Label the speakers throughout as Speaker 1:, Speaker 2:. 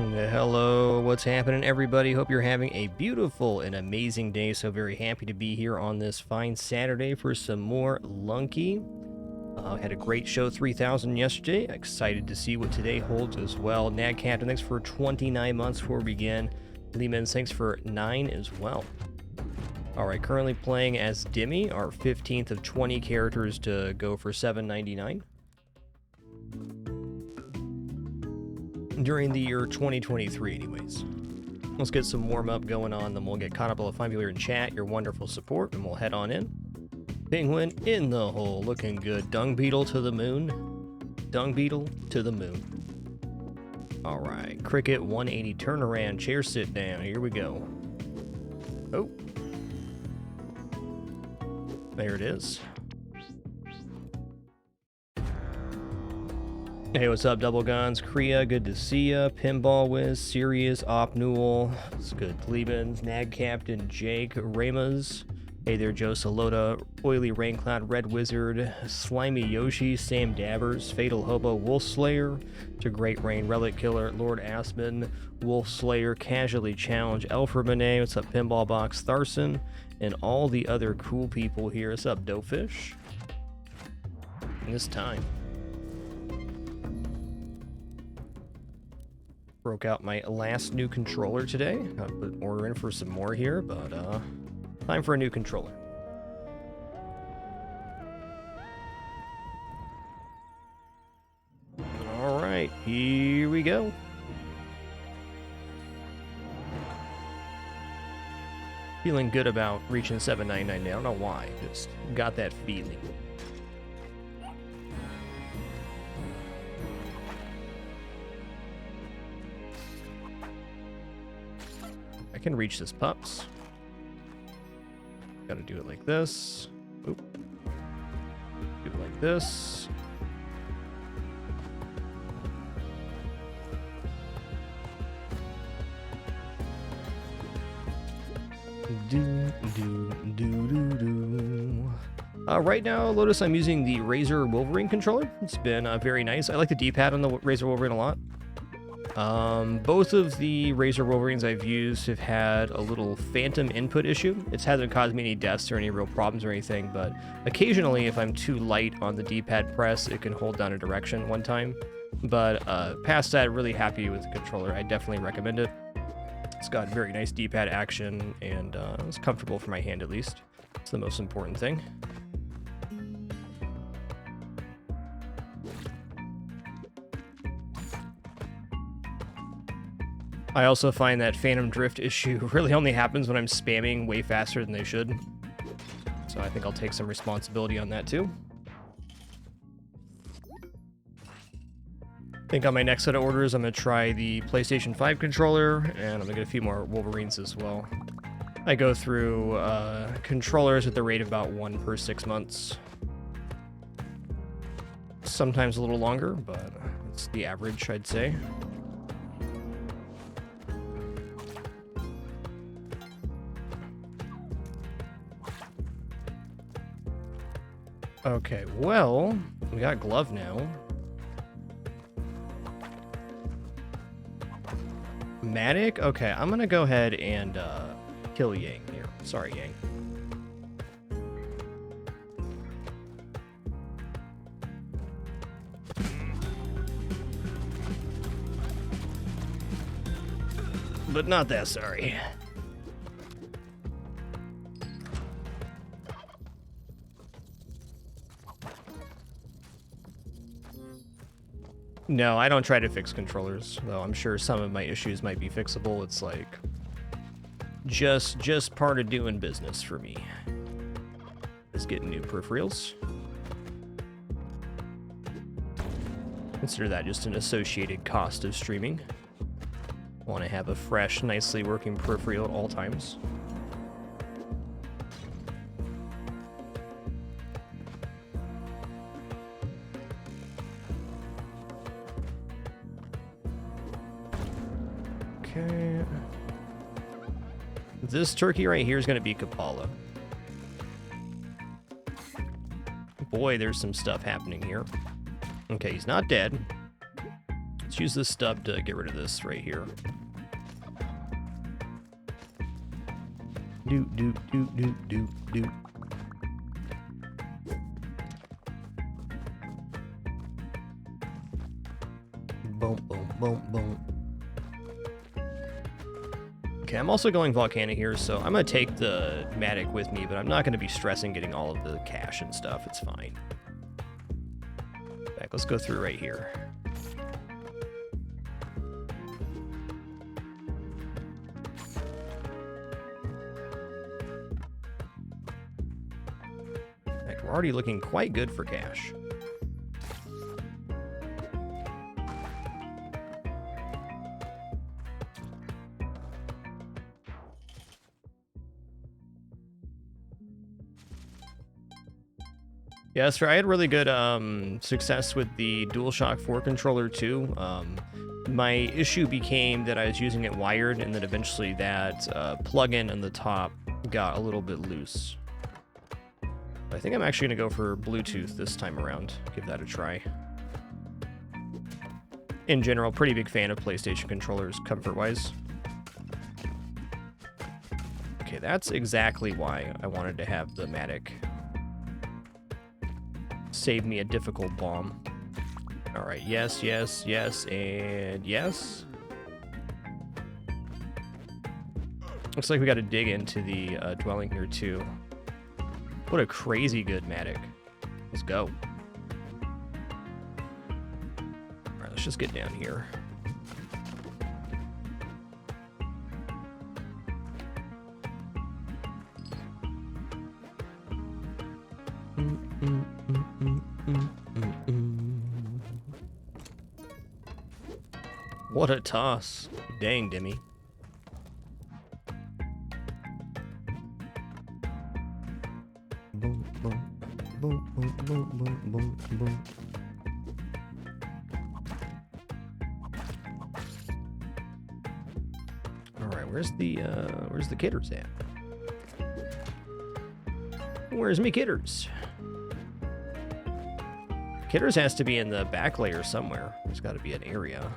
Speaker 1: Hello, what's happening, everybody? Hope you're having a beautiful and amazing day. So very happy to be here on this fine Saturday for some more Lunky. Had a great show 3000 yesterday. Excited to see what today holds as well. Nag Captain, thanks for 29 months before we begin. Lehman, thanks for 9 as well. Alright, currently playing as Dimmy, our 15th of 20 characters to go for $7.99. During the year 2023 anyways. Let's get some warm-up going on, then we'll get caught up. I'll find people here in chat, your wonderful support, and we'll head on in. Penguin in the hole, looking good. Dung Beetle to the moon. Dung Beetle to the moon. Alright, Cricket 180 turnaround, chair sit down, here we go. Oh. There it is. Hey, what's up, Double Guns? Kriya, good to see ya. Pinball Wiz, Sirius, Opnul, it's good. Glebens, Nag Captain, Jake, Ramas. Hey there, Joe Salota, Oily Raincloud, Red Wizard, Slimy Yoshi, Sam Dabbers, Fatal Hobo, Wolf Slayer, To Great Rain, Relic Killer, Lord Aspen, Wolf Slayer, Casually Challenge, Alfred Monet, what's up, Pinball Box, Tharson, and all the other cool people here. What's up, Doughfish? And this time. Broke out my last new controller today. I'll put an order in for some more here, but time for a new controller. All right, here we go. Feeling good about reaching $7.99 now. I don't know why, just got that feeling. I can reach this pups. Gotta do it like this. Oop. Do it like this. Right now, Lotus, I'm using the Razor Wolverine controller. It's been very nice. I like the D-pad on the Razor Wolverine a lot. Both of the Razor Wolverines I've used have had a little phantom input issue. It hasn't caused me any deaths or any real problems or anything, but occasionally if I'm too light on the D-pad press, it can hold down a direction one time. But past that, really happy with the controller. I definitely recommend it. It's got very nice D-pad action, and it's comfortable for my hand at least. It's the most important thing. I also find that phantom drift issue really only happens when I'm spamming way faster than they should. So I think I'll take some responsibility on that too. I think on my next set of orders, I'm going to try the PlayStation 5 controller, and I'm going to get a few more Wolverines as well. I go through controllers at the rate of about 1 per 6 months. Sometimes a little longer, but it's the average, I'd say. Okay, well, we got Glove now. Matic? Okay, I'm gonna go ahead and kill Yang here. Sorry, Yang. But not that sorry. No, I don't try to fix controllers, though I'm sure some of my issues might be fixable. It's like just part of doing business for me is getting new peripherals. Consider that just an associated cost of streaming. Want to have a fresh, nicely working peripheral at all times. Okay. This turkey right here is going to be Kapala. Boy, there's some stuff happening here. Okay, he's not dead. It's let's use this stub to get rid of this right here. Do, do, do, do, do, do. Boom, boom, boom, boom. Okay, I'm also going Volcano here, so I'm going to take the Matic with me, but I'm not going to be stressing getting all of the cash and stuff. It's fine. Back, let's go through right here. Heck, we're already looking quite good for cash. Yeah, that's right. I had really good success with the DualShock 4 controller too. My issue became that I was using it wired, and then eventually that plug-in on the top got a little bit loose. I think I'm actually going to go for Bluetooth this time around. Give that a try. In general, pretty big fan of PlayStation controllers, comfort-wise. Okay, that's exactly why I wanted to have the Matic. Save me a difficult bomb. All right, yes, yes, yes, and yes. Looks like we got to dig into the dwelling here too. What a crazy good Matic. Let's go. All right, let's just get down here. What a toss. Dang, Demi. Boom, boom, boom, boom, boom, boom, boom, boom. Alright, where's the kitters at? Where's me kitters? Kitters has to be in the back layer somewhere. There's got to be an area.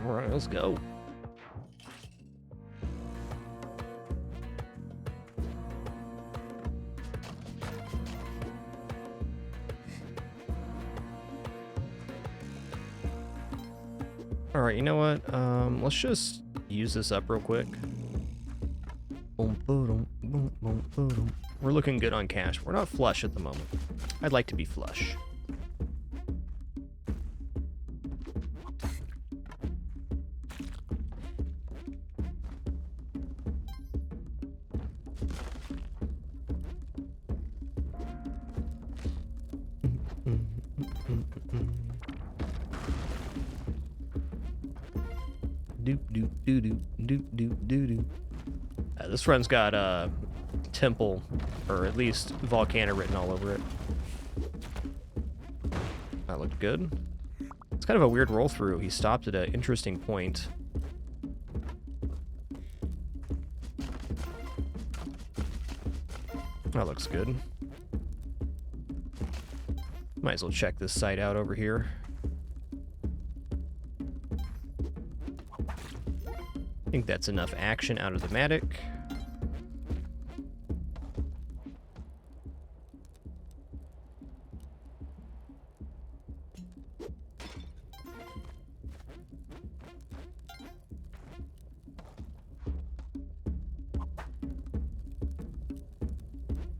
Speaker 1: All right, let's go. All right, you know what? Let's just use this up real quick. We're looking good on cash. We're not flush at the moment. I'd like to be flush. This run's got Temple, or at least Volcano written all over it. That looked good. It's kind of a weird roll through. He stopped at an interesting point. That looks good. Might as well check this site out over here. I think that's enough action out of the Matic.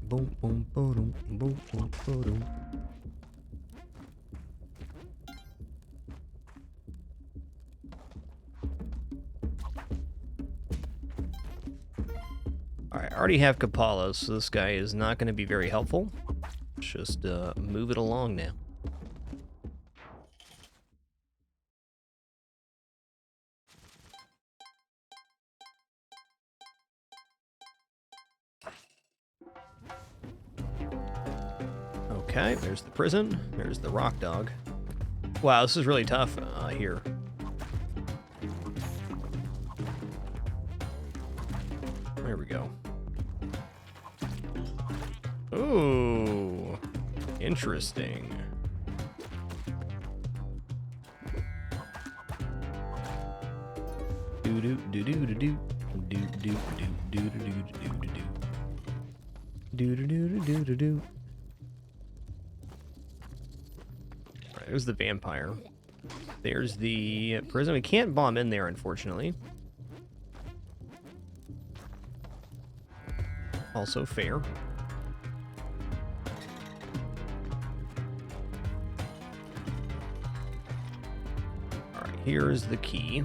Speaker 1: Boom, boom, boom, boom, boom, boom. Alright, I already have Kapala, so this guy is not going to be very helpful. Let's just move it along now. Okay, there's the prison. There's the rock dog. Wow, this is really tough here. There we go. Ooh, interesting. Do do do do do do do do do do do do do do do do do do. Right, there's the vampire. There's the prison. We can't bomb in there, unfortunately. Also fair. Alright, here's the key.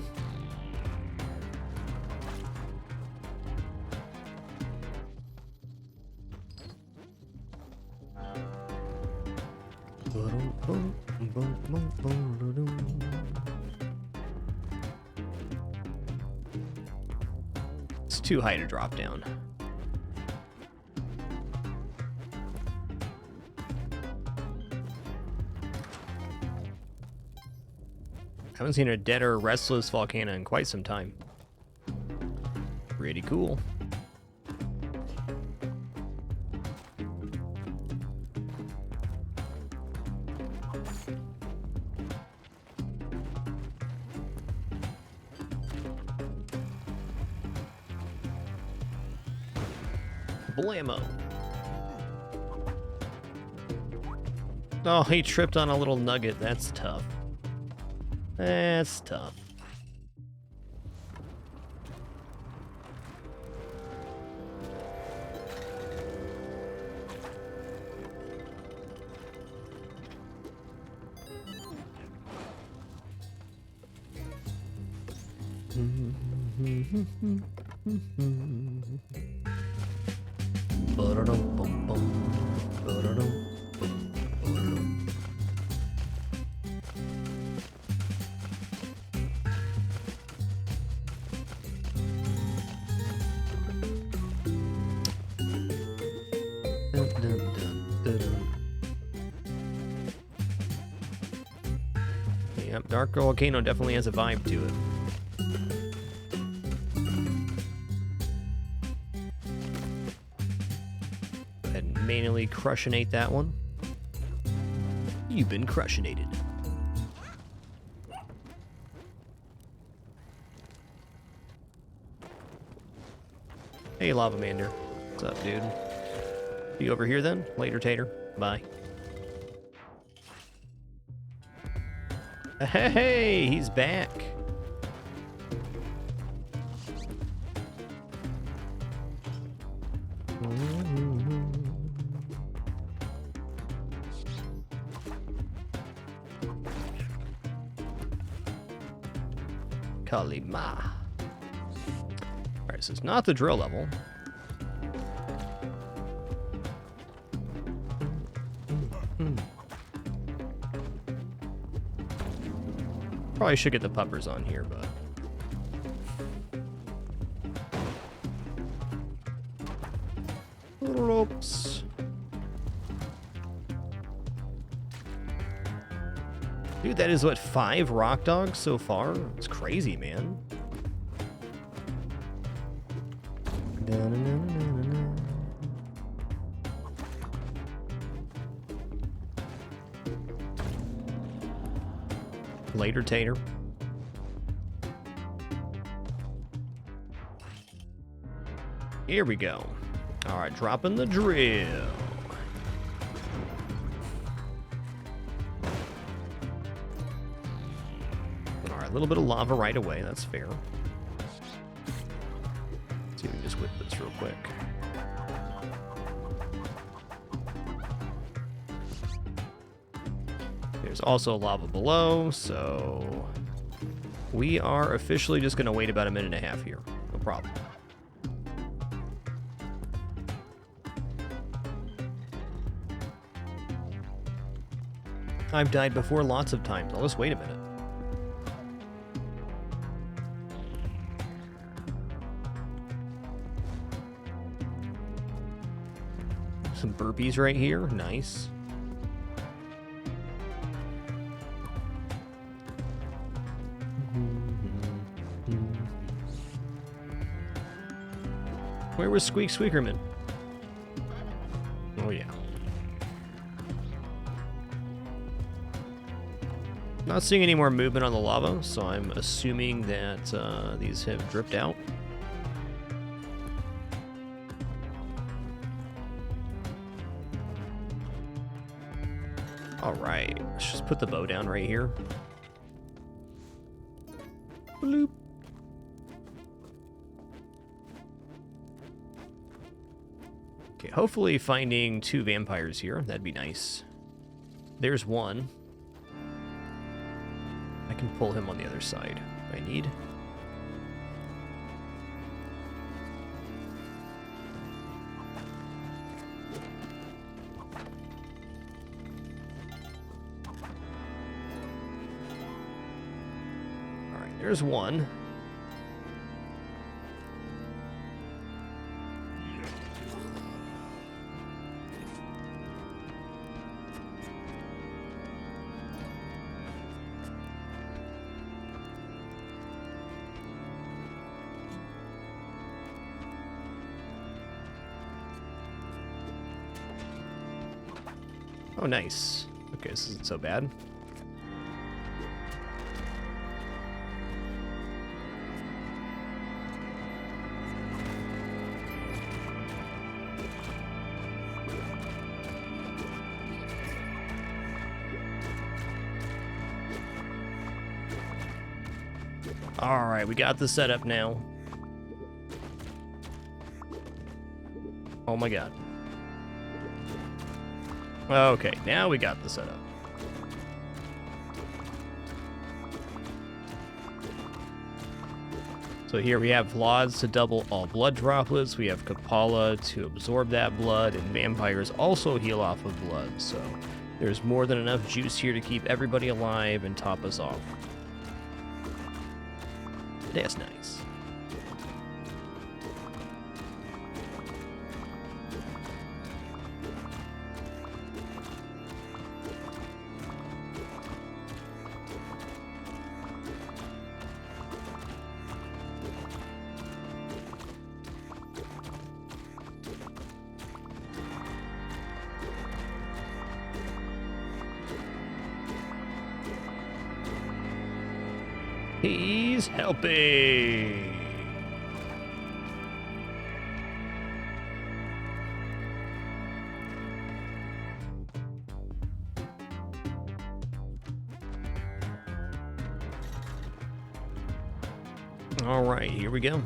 Speaker 1: It's too high to drop down. I haven't seen a dead or restless volcano in quite some time. Pretty cool. Blammo. Oh, he tripped on a little nugget. That's tough. That's tough. Yep, Dark Volcano definitely has a vibe to it. Go ahead and manually crushionate that one. You've been crushionated. Hey, Lavamander. What's up, dude? You over here then? Later, Tater. Bye. Hey, he's back. Kalima. Alright, so it's not the drill level. Probably should get the puppers on here, but... Little ropes. Dude, that is what, 5 rock dogs so far? It's crazy, man. Later, Tater. Here we go. All right, dropping the drill. All right, a little bit of lava right away. That's fair. Let's see if we can just whip this real quick. There's also lava below, so we are officially just going to wait about a minute and a half here. No problem. I've died before lots of times. I'll just wait a minute. Some burpees right here. Nice. Where was Squeak Squeakerman? Oh, yeah. Not seeing any more movement on the lava, so I'm assuming that these have dripped out. Alright, let's just put the bow down right here. Bloop. Okay, hopefully finding 2 vampires here. That'd be nice. There's one. I can pull him on the other side if I need. Alright, there's one. Oh, nice. Okay, this isn't so bad. Alright, we got the setup now. Oh my god. Okay, now we got the setup. So here we have Vlads to double all blood droplets, we have Kapala to absorb that blood, and vampires also heal off of blood, so there's more than enough juice here to keep everybody alive and top us off. That's nice. He's helping. All right, here we go.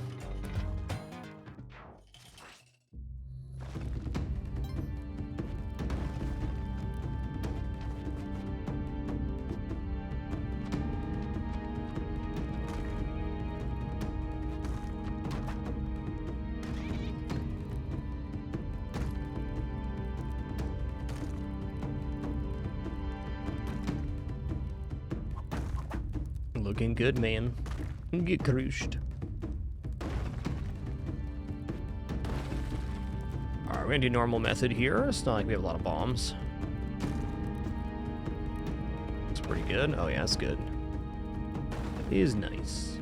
Speaker 1: Looking good, man. Get crushed. Alright, we're gonna do normal method here. It's not like we have a lot of bombs. It's pretty good. Oh yeah, that's good. It is nice.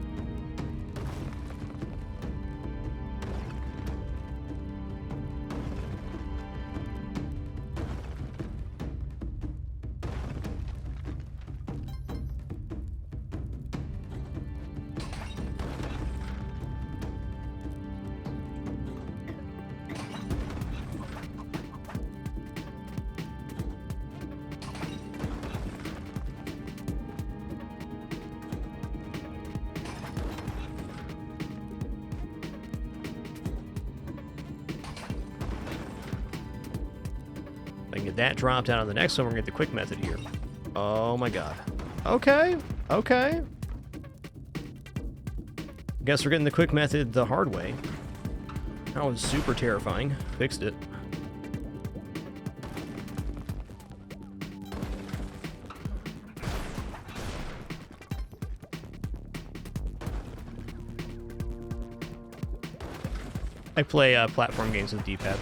Speaker 1: I can get that dropped out on the next one. We're gonna get the quick method here. Oh my god. Okay. Okay. Guess we're getting the quick method the hard way. That was super terrifying. Fixed it. I play platform games with D-pad.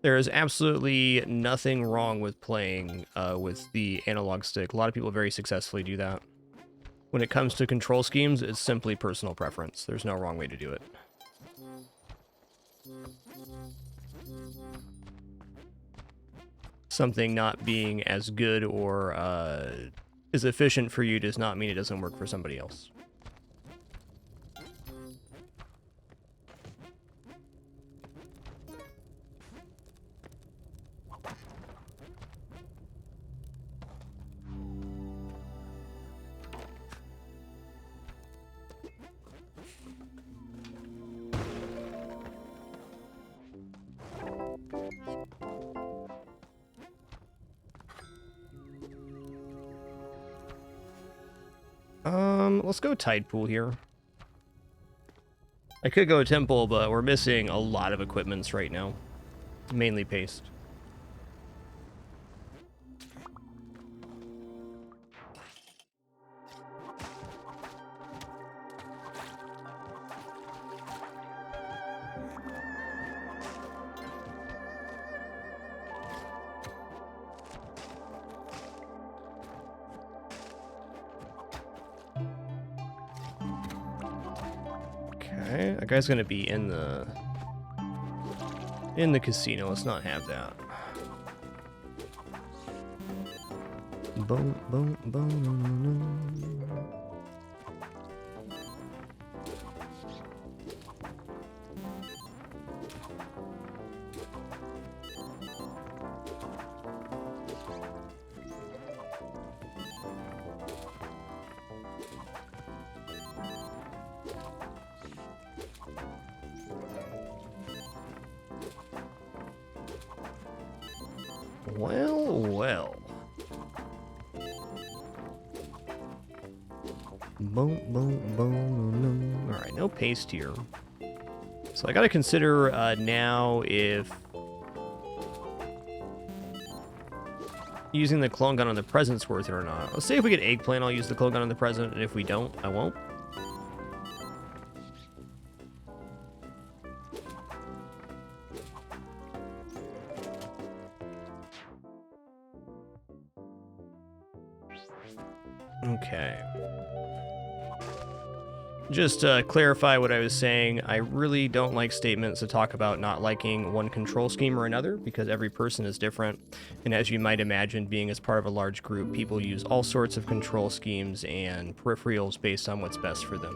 Speaker 1: There is absolutely nothing wrong with playing with the analog stick. A lot of people very successfully do that. When it comes to control schemes, it's simply personal preference. There's no wrong way to do it. Something not being as good or as efficient for you does not mean it doesn't work for somebody else. Let's go Tide Pool here. I could go Temple, but we're missing a lot of equipments right now. Mainly paste. Okay, that guy's gonna be in the casino. Let's not have that. Boom, boom, boom. Well. Boom, boom, boom. All right, no paste here. So I got to consider now if using the clone gun on the present's worth it or not. Let's say if we get eggplant, I'll use the clone gun on the present, and if we don't, I won't. Okay. Just to clarify what I was saying, I really don't like statements that talk about not liking one control scheme or another, because every person is different. And as you might imagine, being as part of a large group, people use all sorts of control schemes and peripherals based on what's best for them.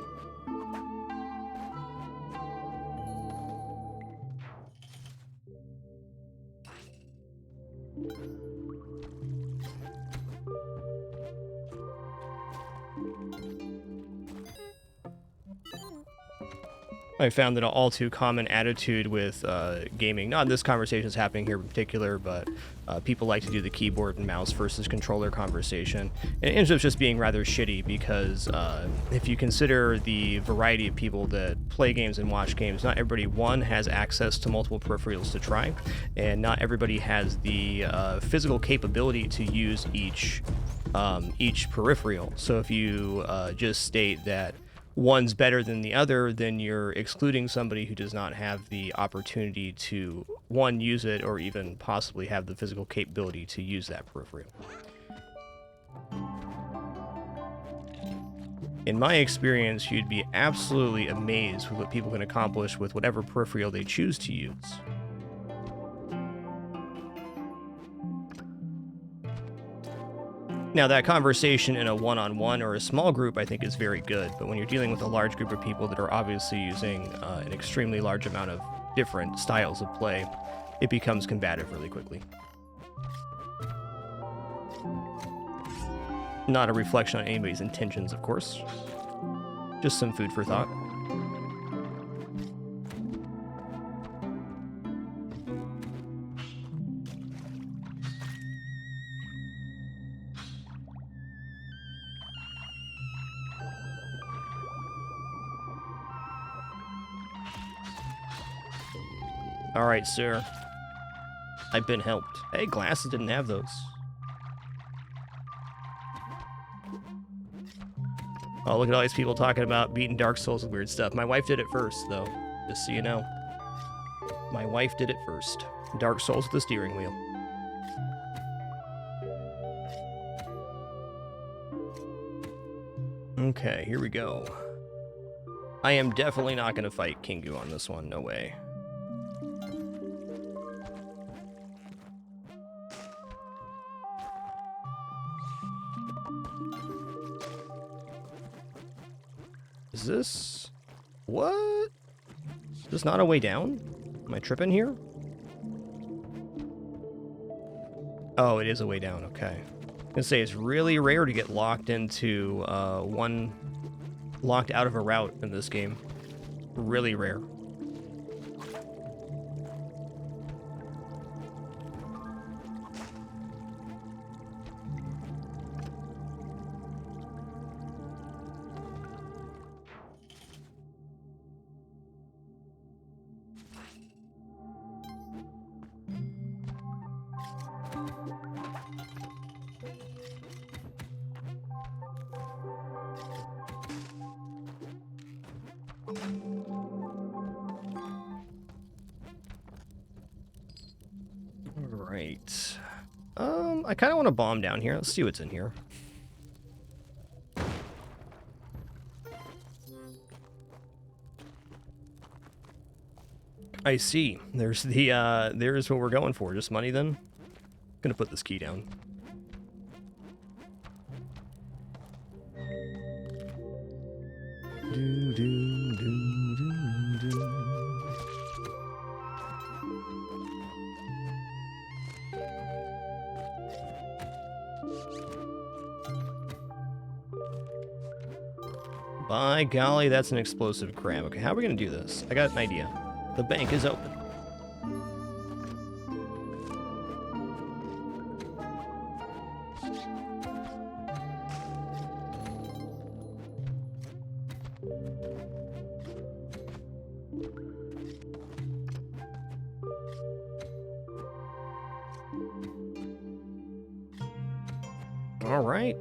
Speaker 1: I found that an all too common attitude with gaming, not this conversation is happening here in particular, but people like to do the keyboard and mouse versus controller conversation. And it ends up just being rather shitty because if you consider the variety of people that play games and watch games, not everybody, one, has access to multiple peripherals to try, and not everybody has the physical capability to use each peripheral. So if you just state that one's better than the other, then you're excluding somebody who does not have the opportunity to, one, use it or even possibly have the physical capability to use that peripheral. In my experience, you'd be absolutely amazed with what people can accomplish with whatever peripheral they choose to use. Now, that conversation in a one-on-one or a small group, I think, is very good. But when you're dealing with a large group of people that are obviously using an extremely large amount of different styles of play, it becomes combative really quickly. Not a reflection on anybody's intentions, of course. Just some food for thought. All right, sir. I've been helped. Hey, glasses didn't have those. Oh, look at all these people talking about beating Dark Souls and weird stuff. My wife did it first, though, just so you know. My wife did it first. Dark Souls with the steering wheel. Okay, here we go. I am definitely not going to fight Kingu on this one. No way. Is this... What? Is this not a way down? Am I tripping here? Oh, it is a way down. Okay. I was gonna say, it's really rare to get locked into locked out of a route in this game. Really rare. Alright. I kind of want to bomb down here. Let's see what's in here. I see. There's the, there's what we're going for. Just money then? Gonna put this key down. Do, do, do, do, do. By golly, that's an explosive crab. Okay, how are we gonna do this? I got an idea. The bank is open. All right.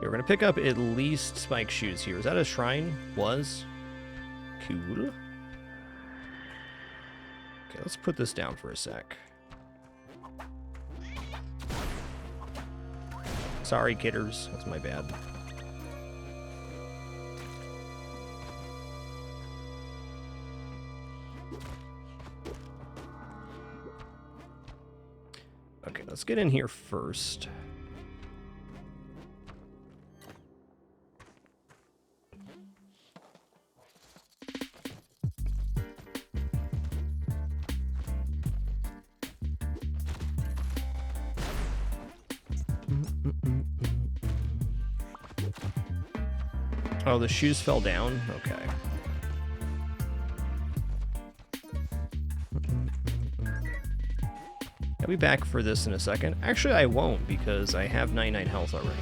Speaker 1: We're gonna pick up at least spike shoes here. Is that a shrine? Was. Cool. Okay, let's put this down for a sec. Sorry, kidders. That's my bad. Okay, let's get in here first. Oh, the shoes fell down? Okay. I'll be back for this in a second. Actually, I won't, because I have 99 health already.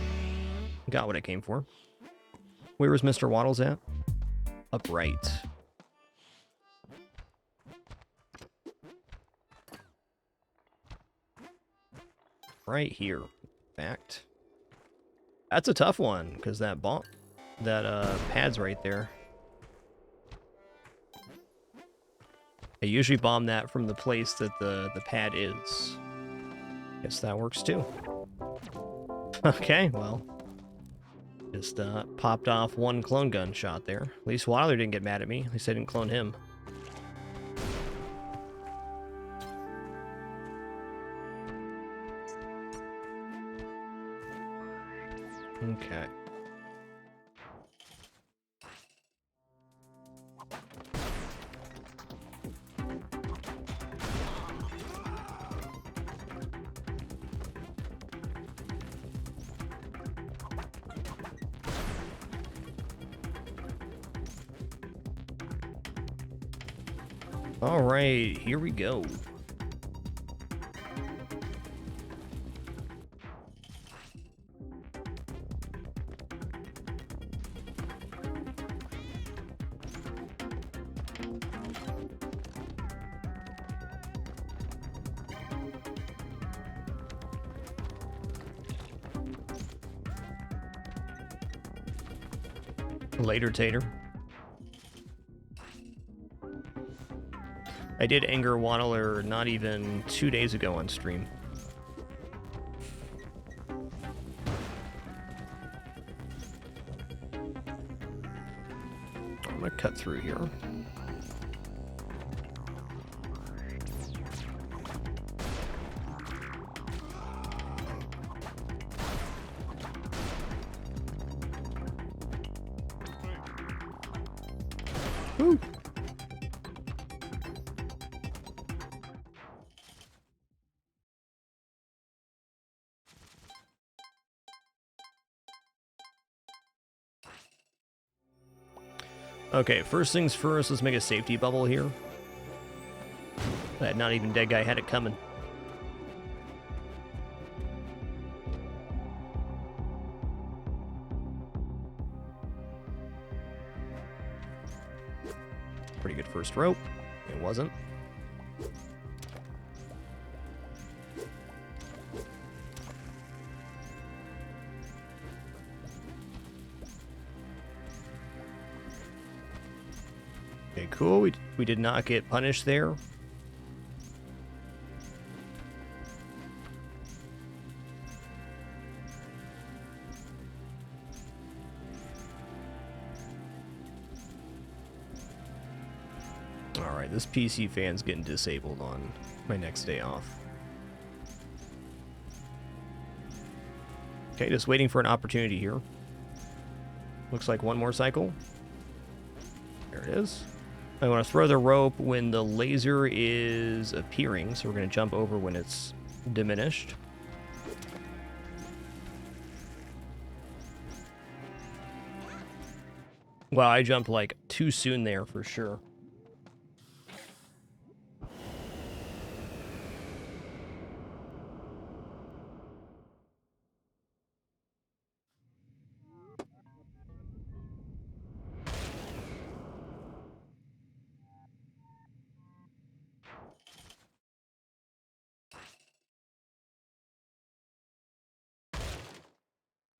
Speaker 1: Got what I came for. Where was Mr. Waddles at? Upright. Right here. Fact. That's a tough one, because that bomb... That pad's right there. I usually bomb that from the place that the pad is. Guess that works too. Okay, well. Just popped off one clone gun shot there. At least Wilder didn't get mad at me. At least I didn't clone him. Okay. All right, here we go. Later, Tater. I did Anger Waddler not even 2 days ago on stream. I'm gonna cut through here. Woo. Okay, first things first, let's make a safety bubble here. That not even dead guy had it coming. Pretty good first rope. It wasn't. Okay, cool. We did not get punished there. Alright, this PC fan's getting disabled on my next day off. Okay, just waiting for an opportunity here. Looks like one more cycle. There it is. I want to throw the rope when the laser is appearing, so we're going to jump over when it's diminished. Wow, I jumped like too soon there for sure.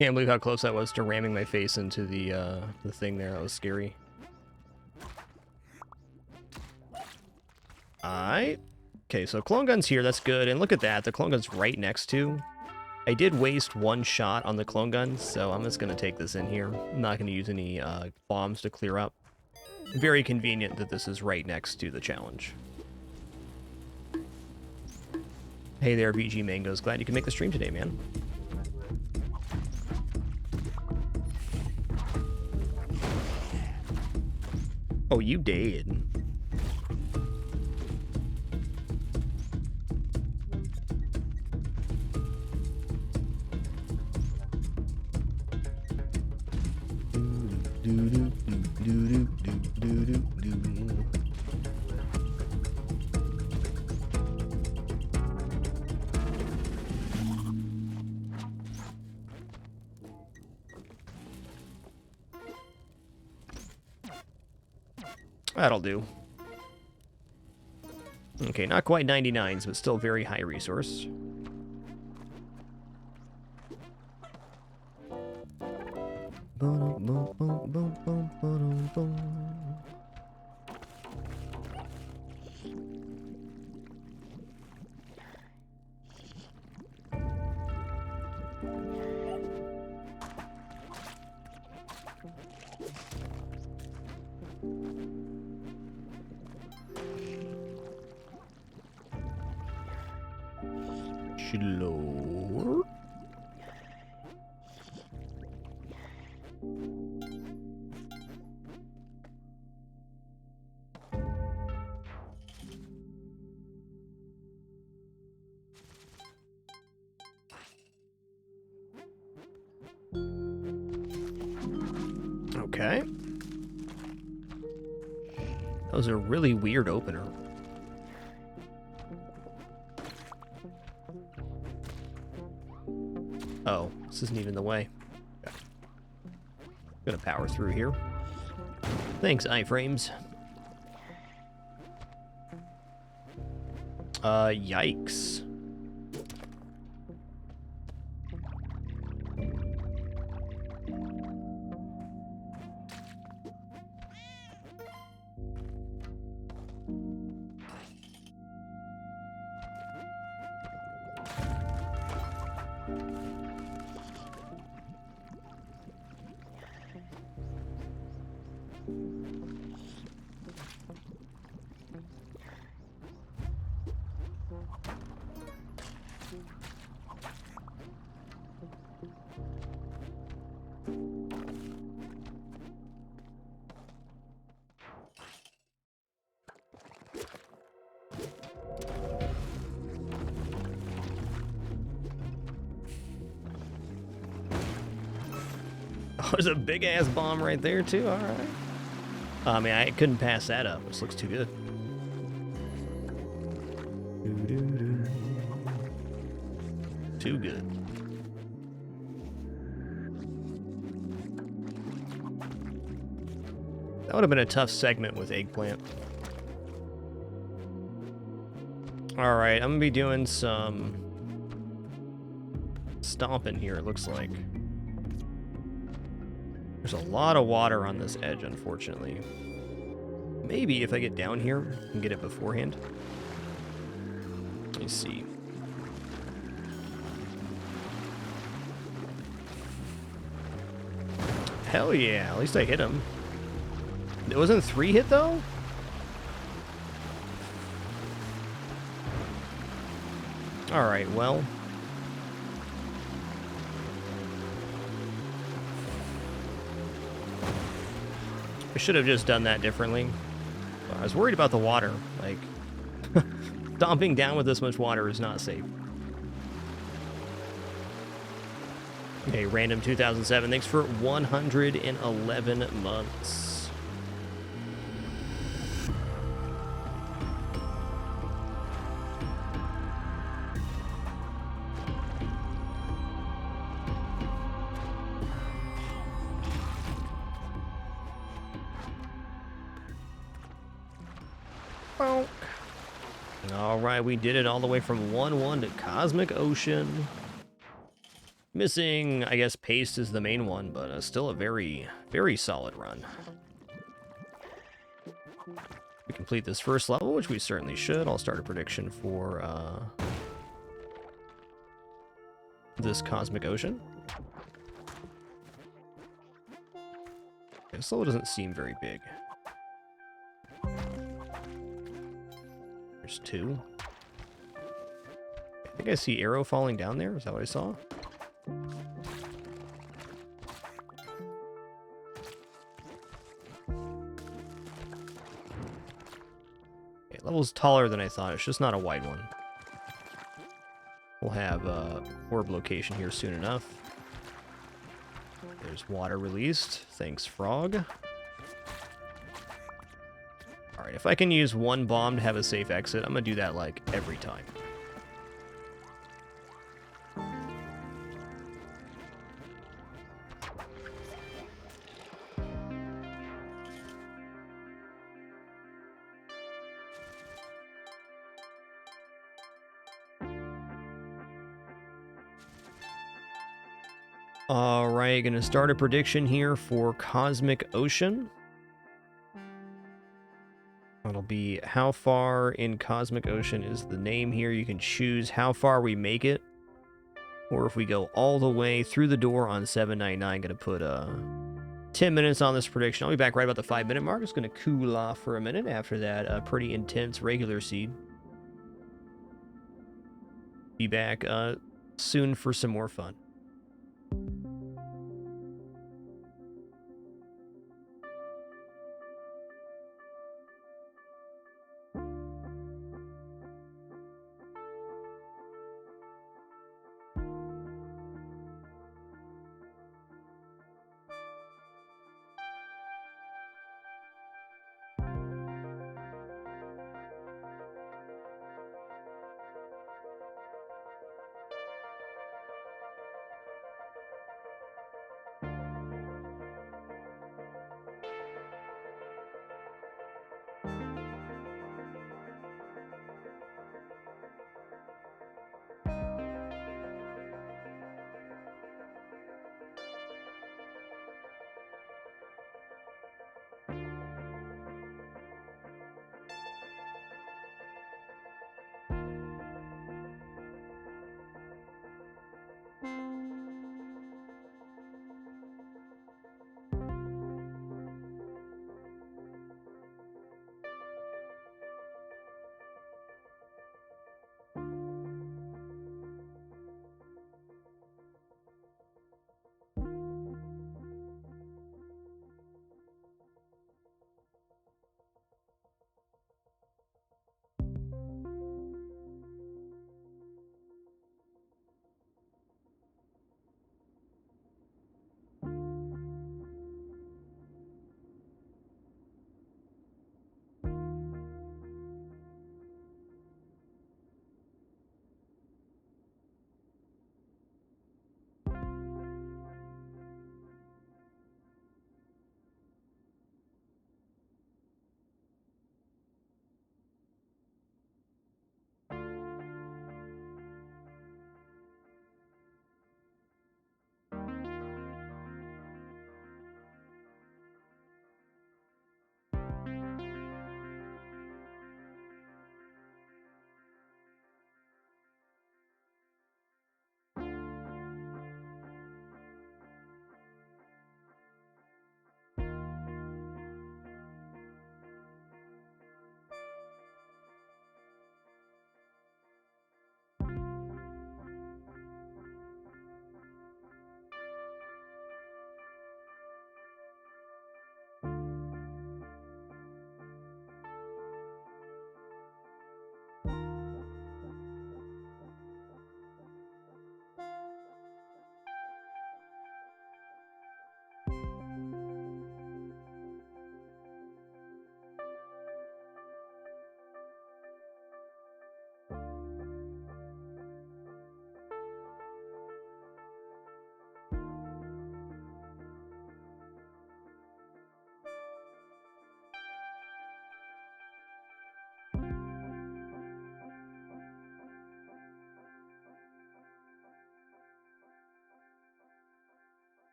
Speaker 1: Can't believe how close I was to ramming my face into the thing there. That was scary. Alright. Okay, so clone gun's here. That's good. And look at that. The clone gun's right next to. I did waste one shot on the clone gun, so I'm just going to take this in here. I'm not going to use any bombs to clear up. Very convenient that this is right next to the challenge. Hey there, VG Mangoes. Glad you can make the stream today, man. Oh, you did. That'll do. Okay, not quite 99s, but still very high resource. Slower. Okay. That was a really weird opener. Oh, this isn't even the way. Okay. Gonna power through here. Thanks, iframes. Yikes. there's a big-ass bomb right there, too. All right. I mean, I couldn't pass that up. This looks too good. Too good. That would have been a tough segment with Eggplant. Alright, I'm going to be doing some stomping here, it looks like. There's a lot of water on this edge, unfortunately. Maybe if I get down here, I can get it beforehand. Let me see. Hell yeah, at least I hit him. It wasn't 3 hit, though? Alright, well. I should have just done that differently. I was worried about the water. Like, stomping down with this much water is not safe. Okay, Random 2007, thanks for 111 months. Alright, we did it all the way from 1-1 to Cosmic Ocean. Missing, I guess, Paste is the main one, but still a very, very solid run. We complete this first level, which we certainly should. I'll start a prediction for this Cosmic Ocean. This level doesn't seem very big. There's 2. I think I see arrow falling down there. Is that what I saw? Okay, level's taller than I thought. It's just not a wide one. We'll have orb location here soon enough. There's water released. Thanks, Frog. Alright, if I can use one bomb to have a safe exit, I'm going to do that, like, every time. Alright, going to start a prediction here for Cosmic Ocean. It'll be how far in Cosmic Ocean is the name here. You can choose how far we make it. Or if we go all the way through the door on 799, going to put 10 minutes on this prediction. I'll be back right about the 5-minute mark. It's going to cool off for a minute after that pretty intense regular seed. Be back soon for some more fun.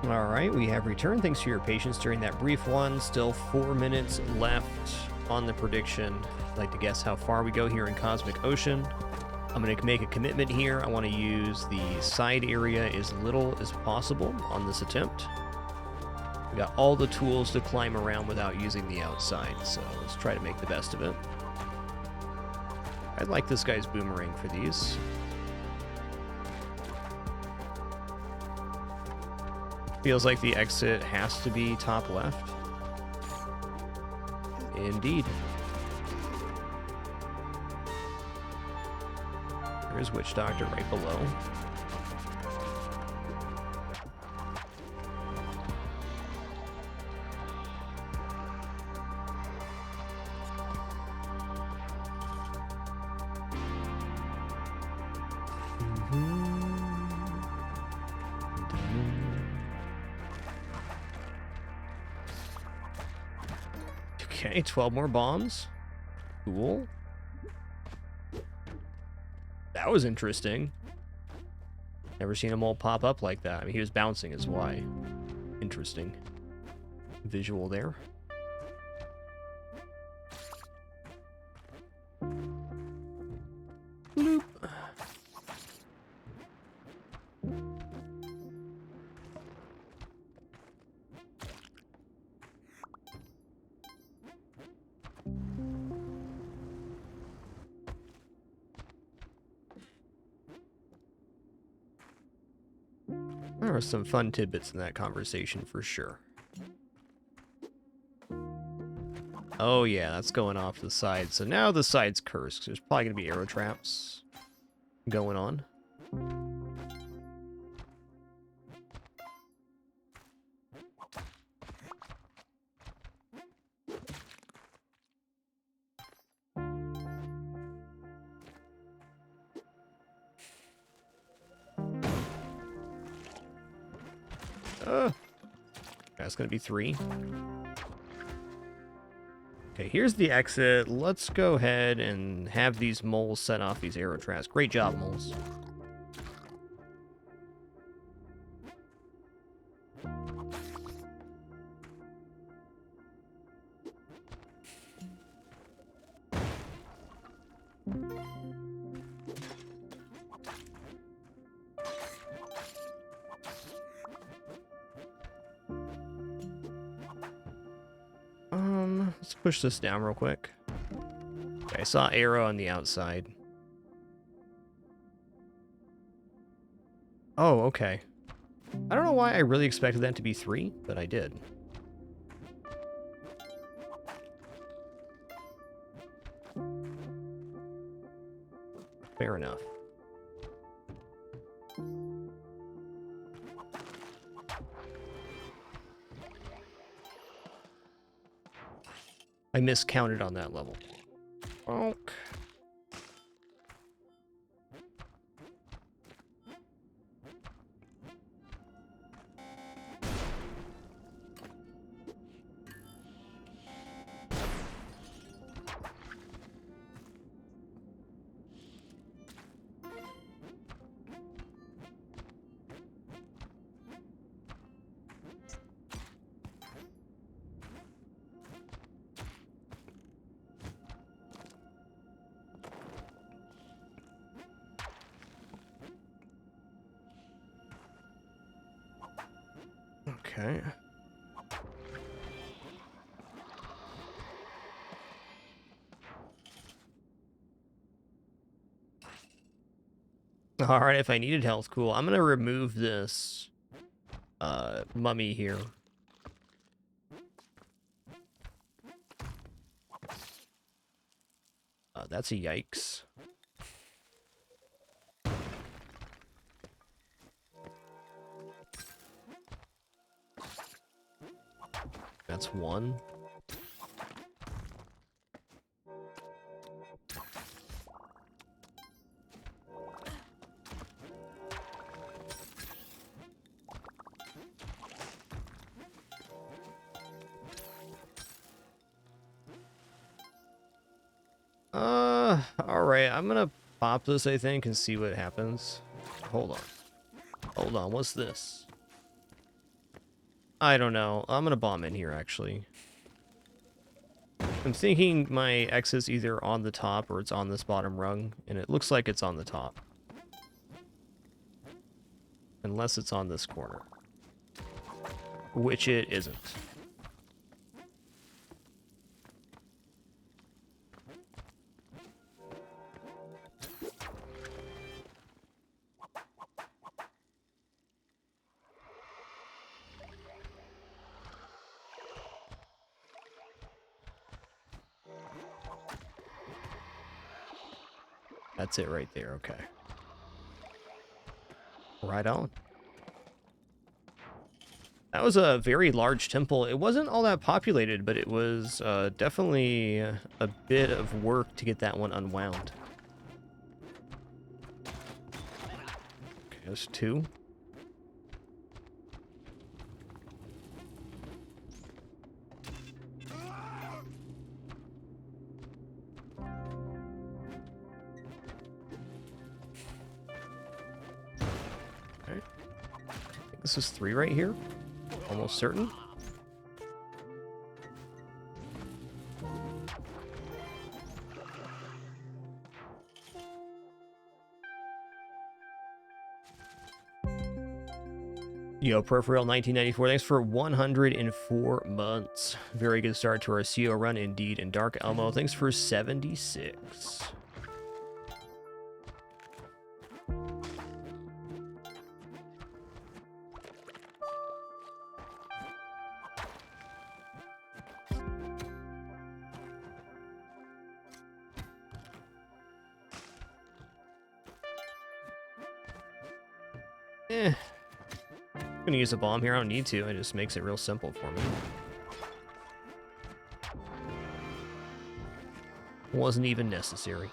Speaker 1: All right, we have returned. Thanks for your patience during that brief one. Still 4 minutes left on the prediction. I'd like to guess how far we go here in Cosmic Ocean. I'm going to make a commitment here. I want to use the side area as little as possible on this attempt. We got all the tools to climb around without using the outside, so let's try to make the best of it. I like this guy's boomerang for these. Feels like the exit has to be top left. Indeed. There's Witch Doctor right below. Okay, 12 more bombs. Cool. That was interesting. Never seen a mole pop up like that. I mean, he was bouncing is why. Interesting visual there. Bloop. There were some fun tidbits in that conversation for sure. Oh yeah, that's going off to the side. So now the side's cursed. There's probably going to be arrow traps going on. That's going to be 3. Okay, here's the exit. Let's go ahead and have these moles set off these arrow traps. Great job, moles. Let's push this down real quick. Okay, I saw arrow on the outside. Oh, okay. I don't know why I really expected that to be 3, but I did. Fair enough. I miscounted on that level. Okay. Okay. All right, if I needed health, cool. I'm gonna remove this mummy here. That's a yikes. That's 1. All right, I'm gonna pop this, I think, and see what happens. Hold on. Hold on, what's this? I don't know. I'm gonna bomb in here, actually. I'm thinking my exit's either on the top or it's on this bottom rung, and it looks like it's on the top. Unless it's on this corner. Which it isn't. That's it right there, okay. Right on. That was a very large temple. It wasn't all that populated, but it was definitely a bit of work to get that one unwound. Okay, there's 2. This is 3 right here. Almost certain. Yo, Peripheral 1994, thanks for 104 months. Very good start to our CO run indeed. And Dark Elmo, thanks for 76. I'm gonna use a bomb here. I don't need to. It just makes it real simple for me. Wasn't even necessary.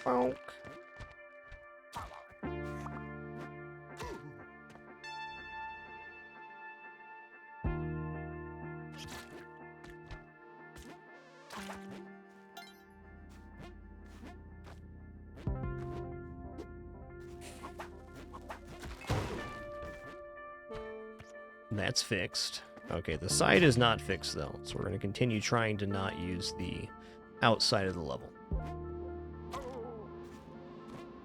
Speaker 1: Bonk. That's fixed. Okay, the side is not fixed though, so we're going to continue trying to not use the outside of the level.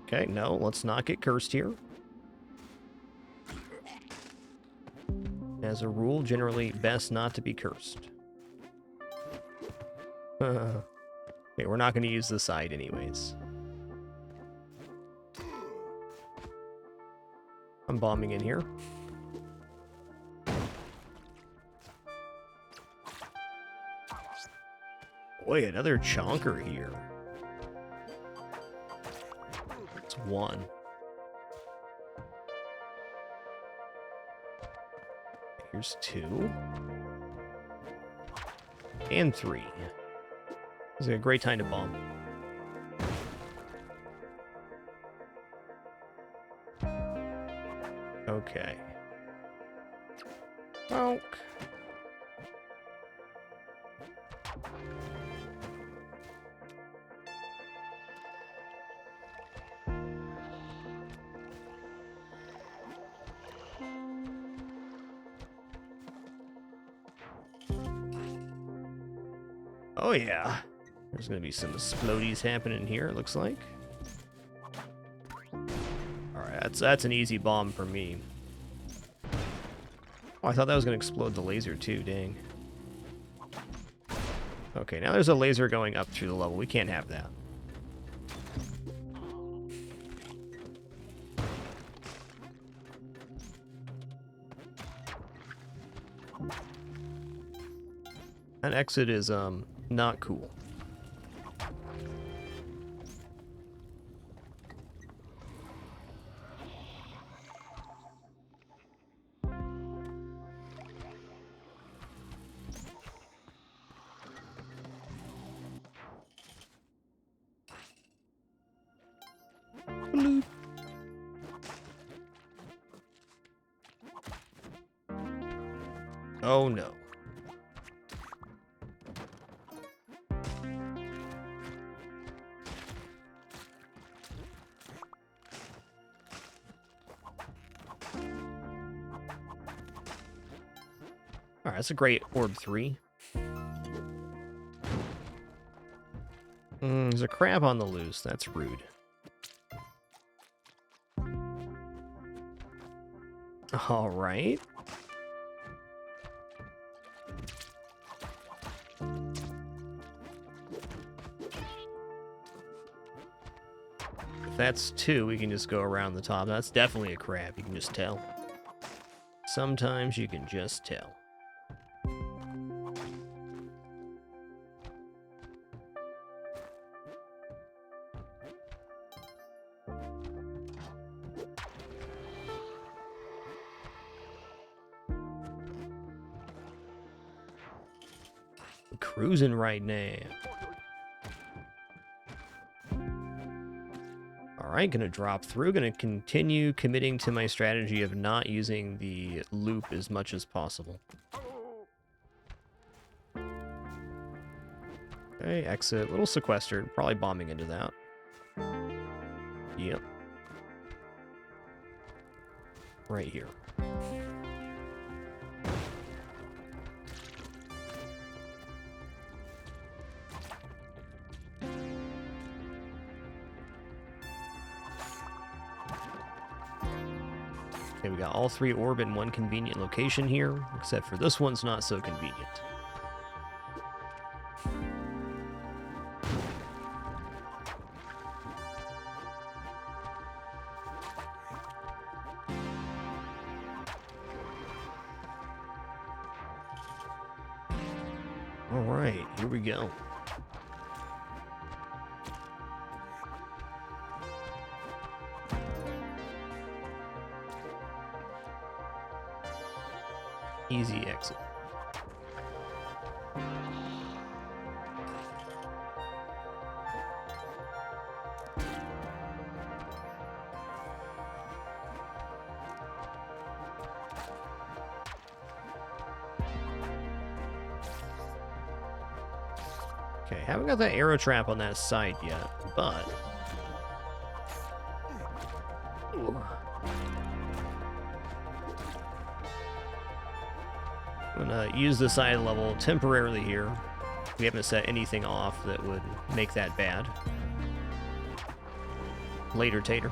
Speaker 1: Okay, no, let's not get cursed here. As a rule, generally best not to be cursed. Okay, we're not going to use the side anyways. I'm bombing in here. Boy, another chonker here. It's one. Here's two. And three. This is a great time to bomb. Okay. Bonk. Oh yeah. There's gonna be some explodies happening here, it looks like. Alright, that's an easy bomb for me. Oh, I thought that was gonna explode the laser too, dang. Okay, now there's a laser going up through the level. We can't have that. That exit is, not cool. Bloop. Oh no. Alright, that's a great orb 3. There's a crab on the loose. That's rude. Alright. If that's 2, we can just go around the top. That's definitely a crab. You can just tell. Sometimes you can just tell. Cruising right now. Alright, gonna drop through. Gonna continue committing to my strategy of not using the loop as much as possible. Okay, exit. A little sequestered. Probably bombing into that. Yep. Right here. Okay, we got all 3 orb in one convenient location here, except for this one's not so convenient. Alright, here we go. easy exit. Okay, haven't got that arrow trap on that side yet, but... Ooh. I'm gonna use the side level temporarily here. We haven't set anything off that would make that bad. Later, Tater.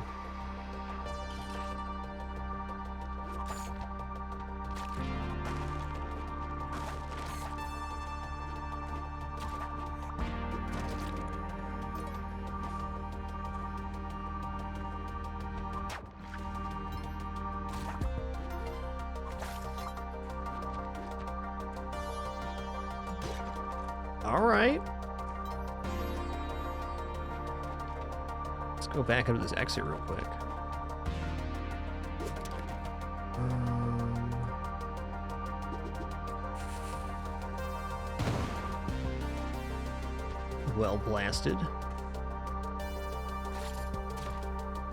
Speaker 1: All right. Let's go back into this exit real quick. Well blasted.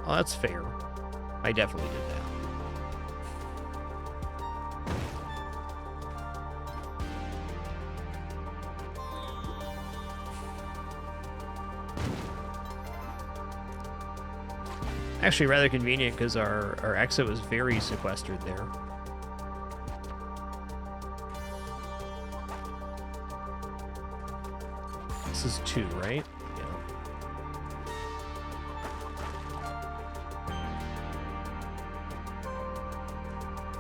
Speaker 1: Oh, that's fair. I definitely did that. Actually, rather convenient because our exit was very sequestered there. This is 2, right? Yeah.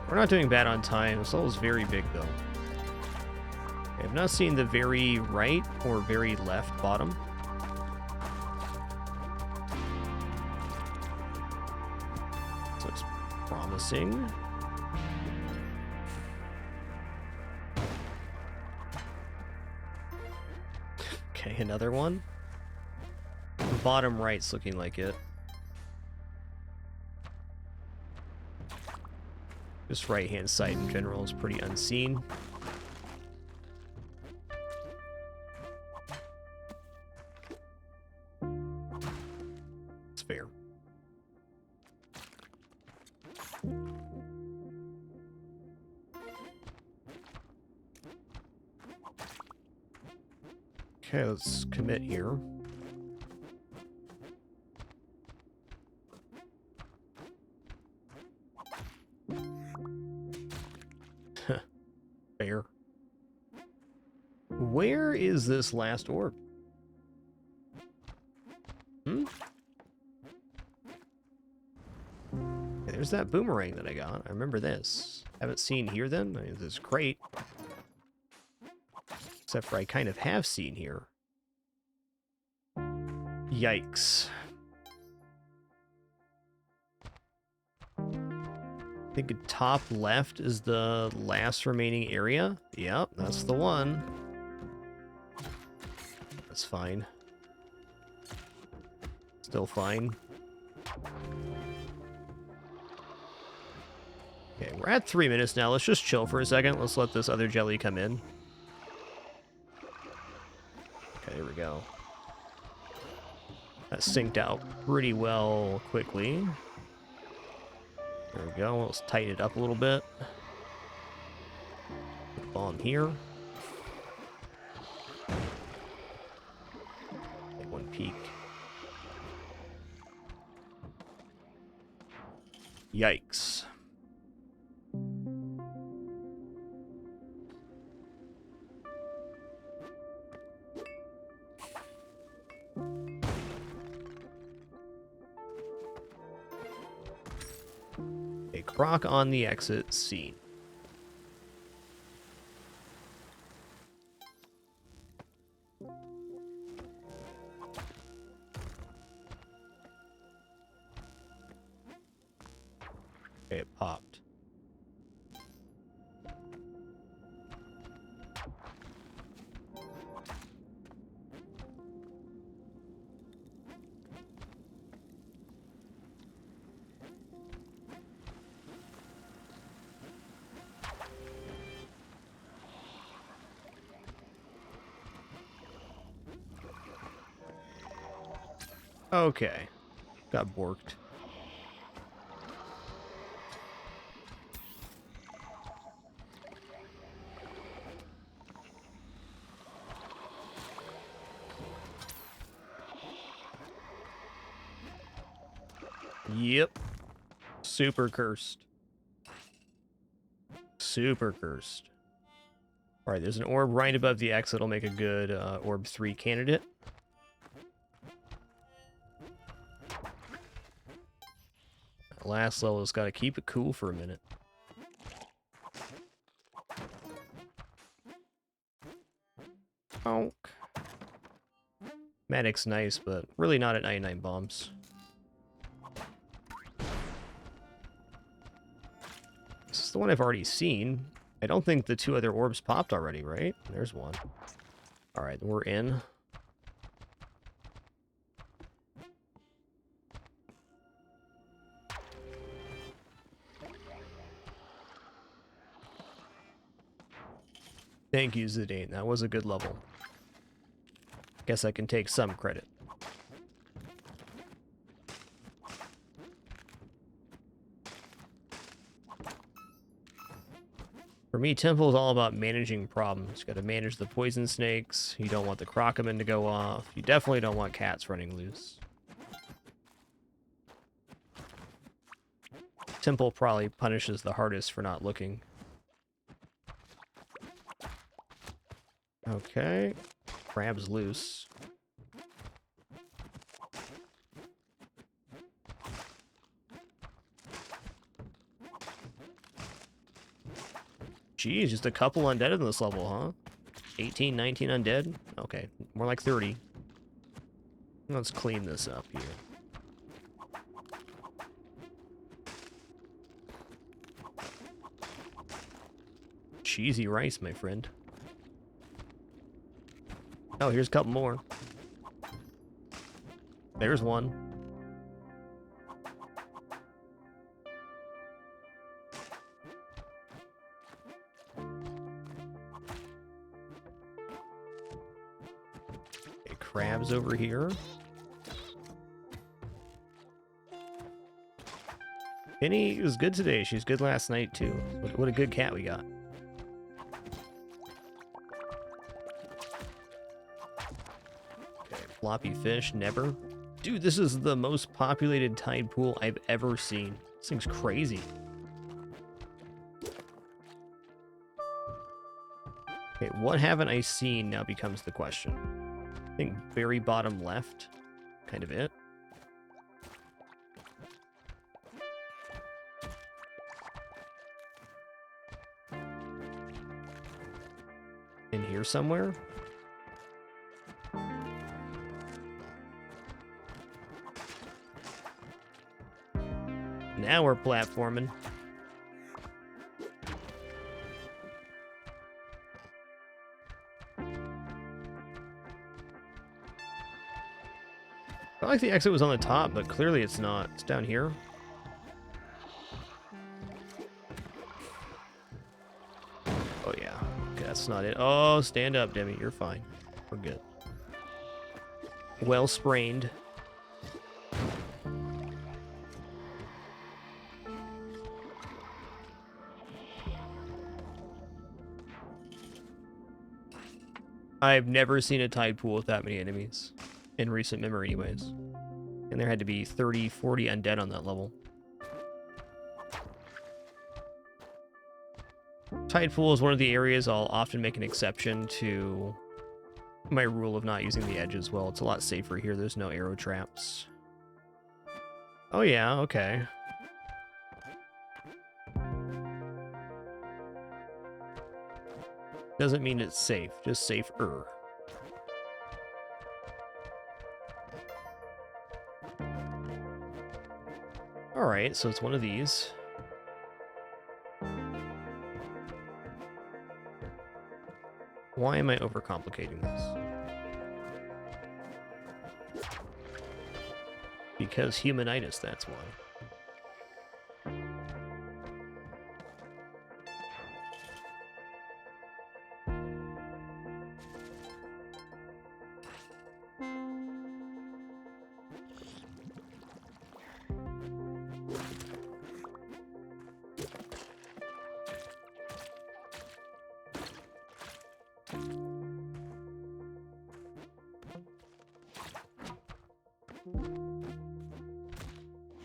Speaker 1: We're not doing bad on time. This level is very big, though. Okay, I've not seen the very right or very left bottom. So it's promising. Okay, another one. The bottom right's looking like it. This right-hand side in general is pretty unseen. It's fair. Okay, let's commit here. Fair. Where is this last orb? Okay, there's that boomerang that I got. I remember this. Haven't seen here then? I mean, this is great. Except for I kind of have seen here. Yikes. I think top left is the last remaining area. Yep, that's the one. That's fine. Still fine. Okay, we're at 3 minutes now. Let's just chill for a second. Let's let this other jelly come in. Okay, there we go. That synced out pretty well quickly. There we go. Let's tighten it up a little bit. Put the bomb here. Take one peek. Yikes. Croc on the exit scene. Okay, it popped. Okay. Got borked. Yep. Super cursed. Super cursed. Alright, there's an orb right above the X that'll make a good Orb 3 candidate. That last level's got to keep it cool for a minute. Oh. Medic's nice, but really not at 99 bombs. This is the one I've already seen. I don't think the 2 other orbs popped already, right? There's one. Alright, we're in. Thank you, Zidane. That was a good level. Guess I can take some credit. For me, Temple is all about managing problems. You gotta manage the poison snakes. You don't want the Crocoman to go off. You definitely don't want cats running loose. Temple probably punishes the hardest for not looking. Okay. Crab's loose. Geez, just a couple undead in this level, huh? 18, 19 undead? Okay, more like 30. Let's clean this up here. Cheesy rice, my friend. Oh, here's a couple more. There's one. Okay, crabs over here. Penny was good today. She was good last night, too. What a good cat we got. Floppy fish, never. Dude, this is the most populated tide pool I've ever seen. This thing's crazy. Okay, what haven't I seen now becomes the question. I think very bottom left, kind of it. In here somewhere? Now we're platforming. I like the exit was on the top, but clearly it's not. It's down here. Oh yeah. Okay, that's not it. Oh, stand up, Demi. You're fine. We're good. Well sprained. I've never seen a tide pool with that many enemies. In recent memory, anyways. And there had to be 30, 40 undead on that level. Tide pool is one of the areas I'll often make an exception to my rule of not using the edges. Well, it's a lot safer here. There's no arrow traps. Oh yeah, okay. Doesn't mean it's safe, just safer. Alright, so it's one of these. Why am I overcomplicating this? Because humanitis, that's why.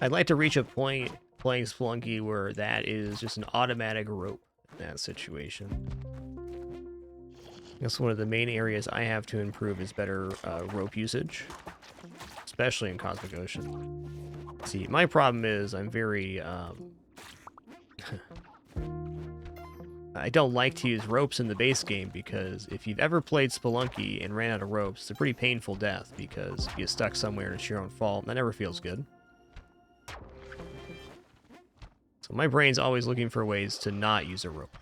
Speaker 1: I'd like to reach a point playing Spelunky where that is just an automatic rope in that situation. I guess one of the main areas I have to improve is better rope usage, especially in Cosmic Ocean. See, my problem is I'm very... I don't like to use ropes in the base game because if you've ever played Spelunky and ran out of ropes, it's a pretty painful death because you get stuck somewhere and it's your own fault, and that never feels good. So my brain's always looking for ways to not use a rope.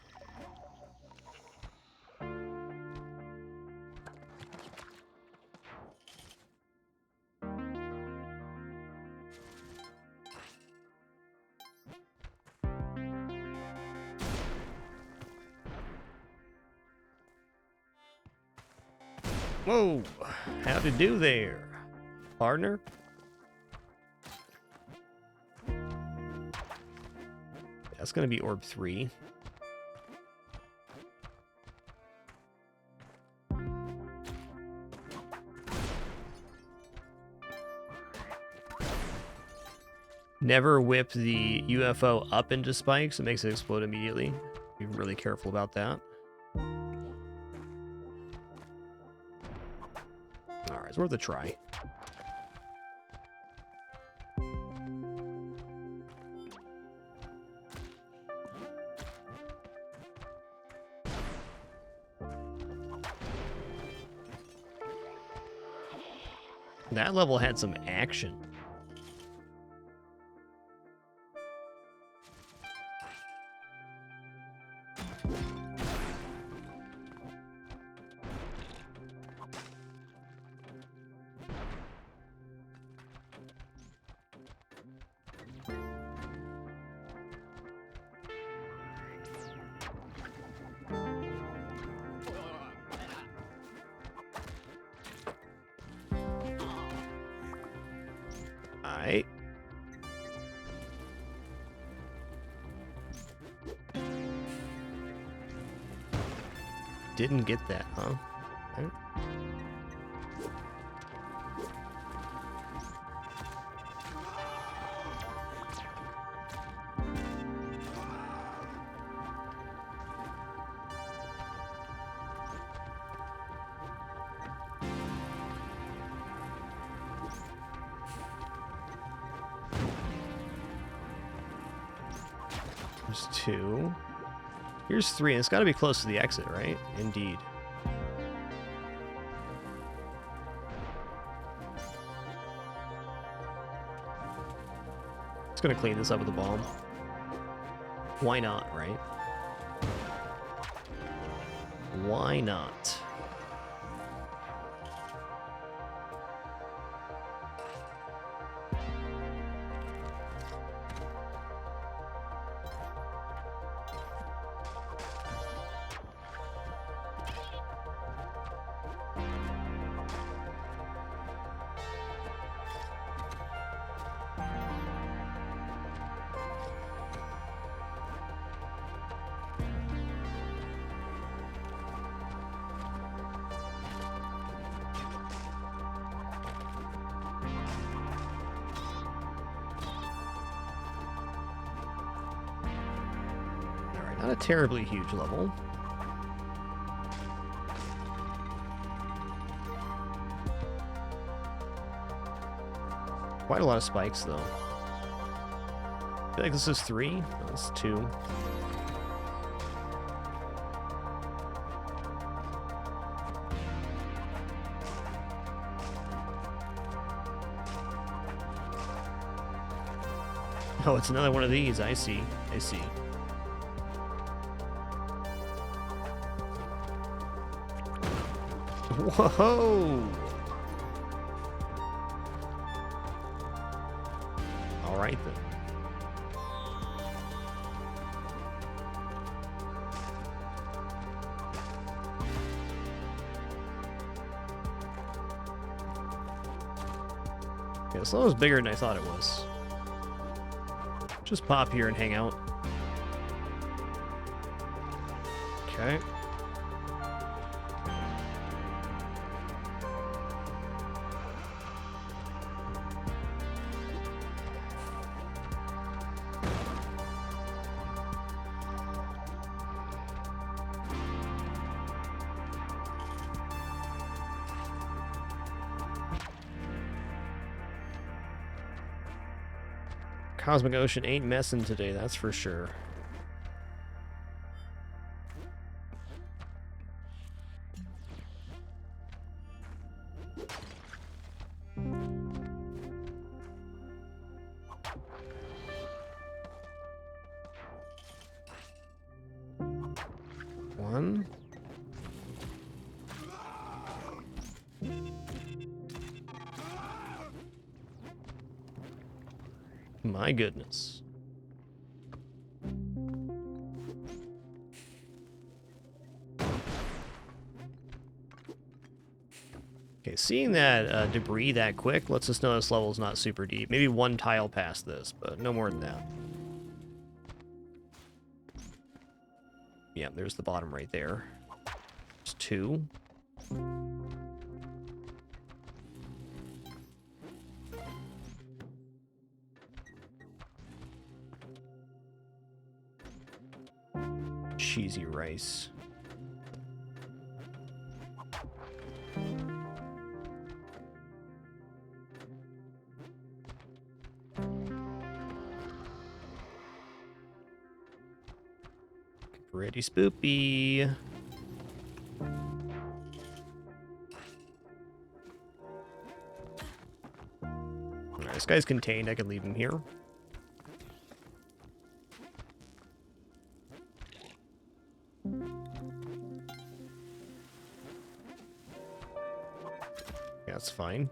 Speaker 1: Whoa! How'd it do there, partner? That's gonna be orb 3. Never whip the UFO up into spikes. It makes it explode immediately. Be really careful about that. Alright, it's worth a try. That level had some action. Alright. Didn't get that, huh? Right. There's 2. Here's 3, and it's got to be close to the exit, right? Indeed. It's gonna clean this up with a bomb. Why not, right? Why not? Not a terribly huge level. Quite a lot of spikes, though. I feel like this is 3. No, it's 2. Oh, it's another one of these. I see. I see. Whoa! All right then. Yeah, this level is bigger than I thought it was. Just pop here and hang out. Cosmic Ocean ain't messing today, that's for sure. One. My goodness. Okay, seeing that debris that quick lets us know this level is not super deep. Maybe one tile past this, but no more than that. Yeah, there's the bottom right there. There's two. Cheesy rice. Pretty spoopy. Alright, this guy's contained. I can leave him here. Yeah, that's fine.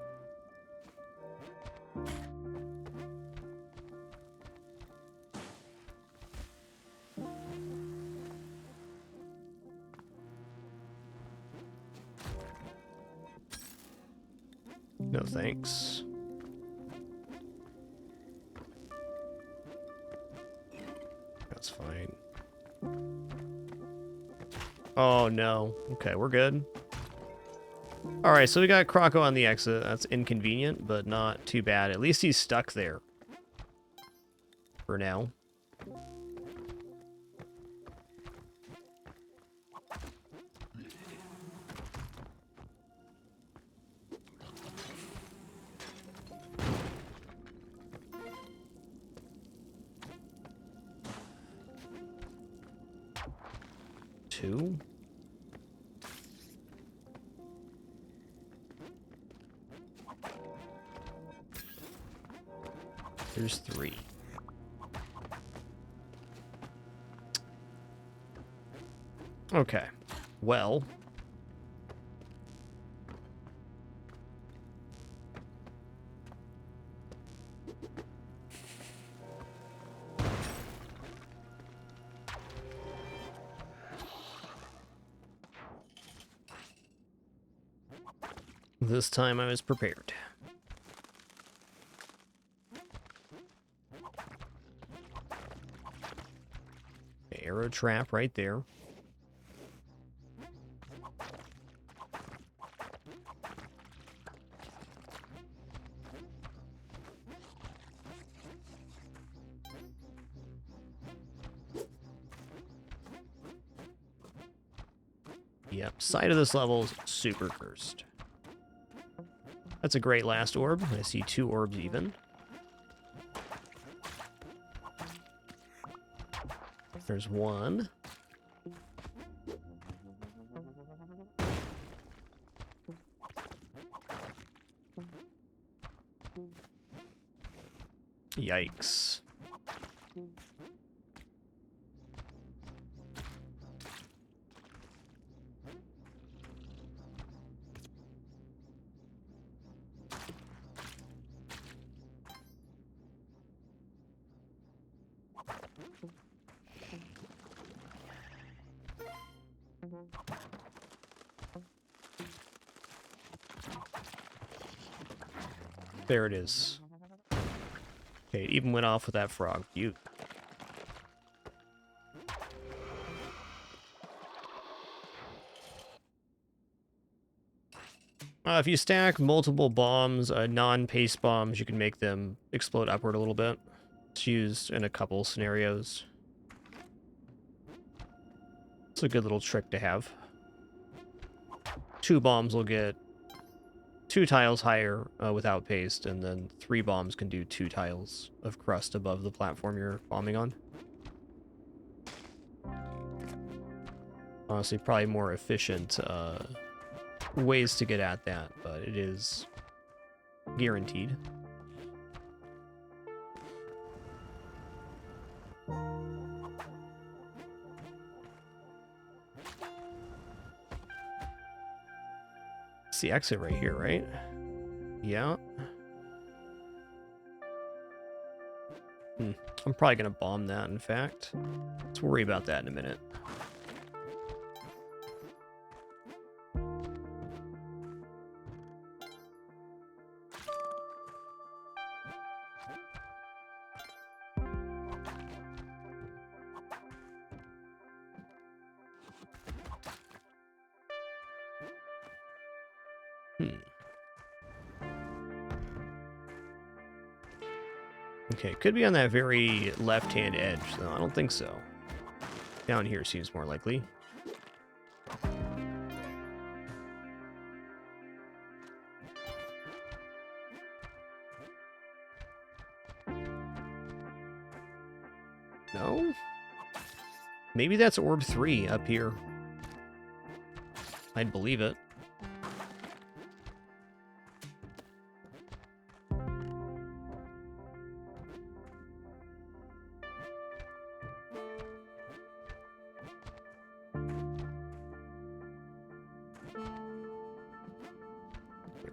Speaker 1: No thanks. That's fine. Oh no. Okay, we're good. Alright, so we got Croco on the exit. That's inconvenient, but not too bad. At least he's stuck there. For now. Two. There's three. Okay. Well. This time I was prepared. Arrow trap right there. Yep, side of this level is super cursed. That's a great last orb. I see two orbs even. There's one. Yikes. There it is. Okay, it even went off with that frog. You. If you stack multiple bombs, non-paste bombs, you can make them explode upward a little bit. It's used in a couple scenarios. It's a good little trick to have. Two bombs will get 2 tiles higher without paste, and then 3 bombs can do 2 tiles of crust above the platform you're bombing on. Honestly, probably more efficient ways to get at that, but it is guaranteed. It's the exit right here, right? Yeah. I'm probably going to bomb that, in fact. Let's worry about that in a minute. Okay, could be on that very left-hand edge, though. I don't think so. Down here seems more likely. No? Maybe that's orb 3 up here. I'd believe it.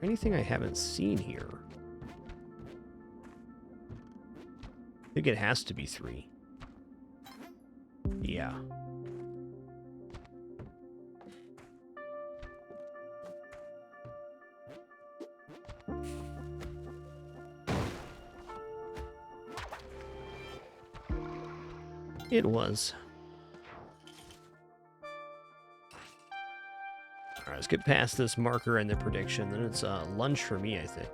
Speaker 1: Anything I haven't seen here? I think it has to be 3. Yeah. It was. Alright, let's get past this marker and the prediction. Then it's lunch for me, I think.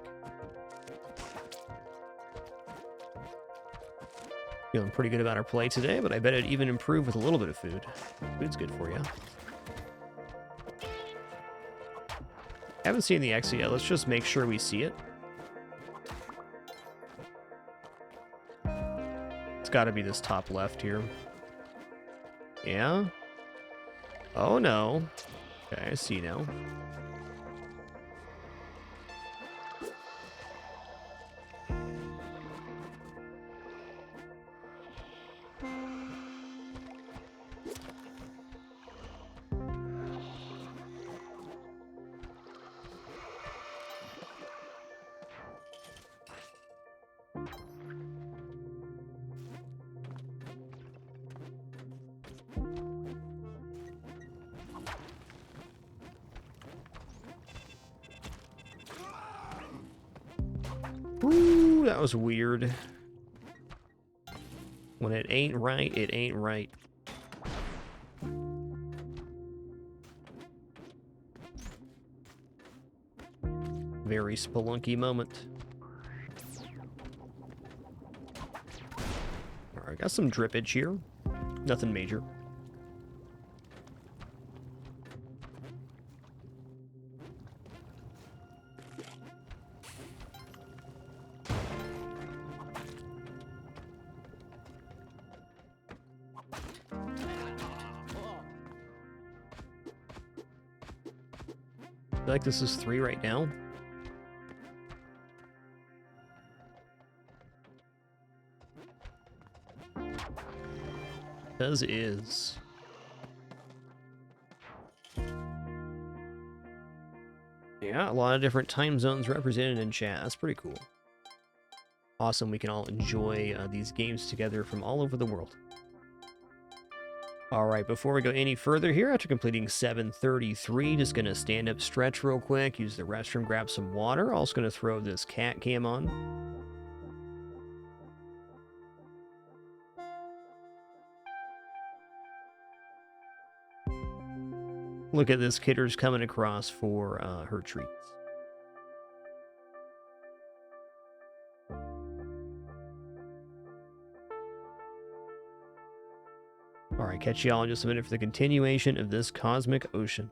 Speaker 1: Feeling pretty good about our play today, but I bet it'd even improve with a little bit of food. Food's good for you. Haven't seen the exit yet. Let's just make sure we see it. It's got to be this top left here. Yeah? Oh, no. Okay, I see now. Ooh, that was weird. When it ain't right, it ain't right. Very Spelunky moment. Alright, got some drippage here. Nothing major. I feel like this is 3 right now. As is. Yeah, a lot of different time zones represented in chat. That's pretty cool. Awesome, we can all enjoy these games together from all over the world. Alright, before we go any further here, after completing 733, just gonna stand up, stretch real quick, use the restroom, grab some water. Also gonna throw this cat cam on. Look at this, Kitter's coming across for her treats. Alright, catch y'all in just a minute for the continuation of this cosmic ocean.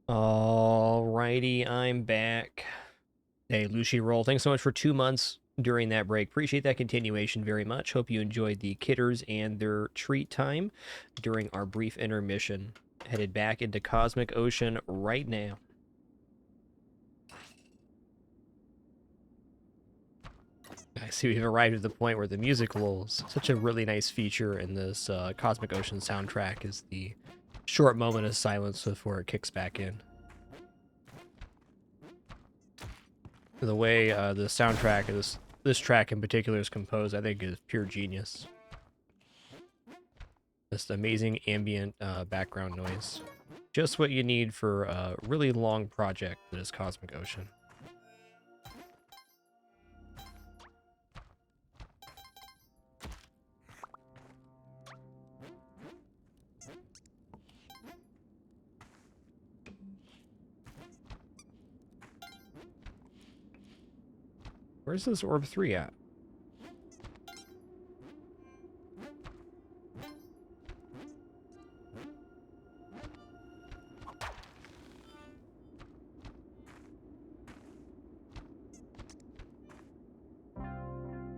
Speaker 1: Alrighty, I'm back. Hey, Lucy Roll, thanks so much for 2 months during that break. Appreciate that continuation very much. Hope you enjoyed the Kitters and their treat time during our brief intermission. Headed back into Cosmic Ocean right now. I see we've arrived at the point where the music lulls. Such a really nice feature in this Cosmic Ocean soundtrack is the short moment of silence before it kicks back in. The way the soundtrack of this track in particular is composed, I think, is pure genius. Just amazing ambient background noise. Just what you need for a really long project that is Cosmic Ocean. Where's this Orb 3 at?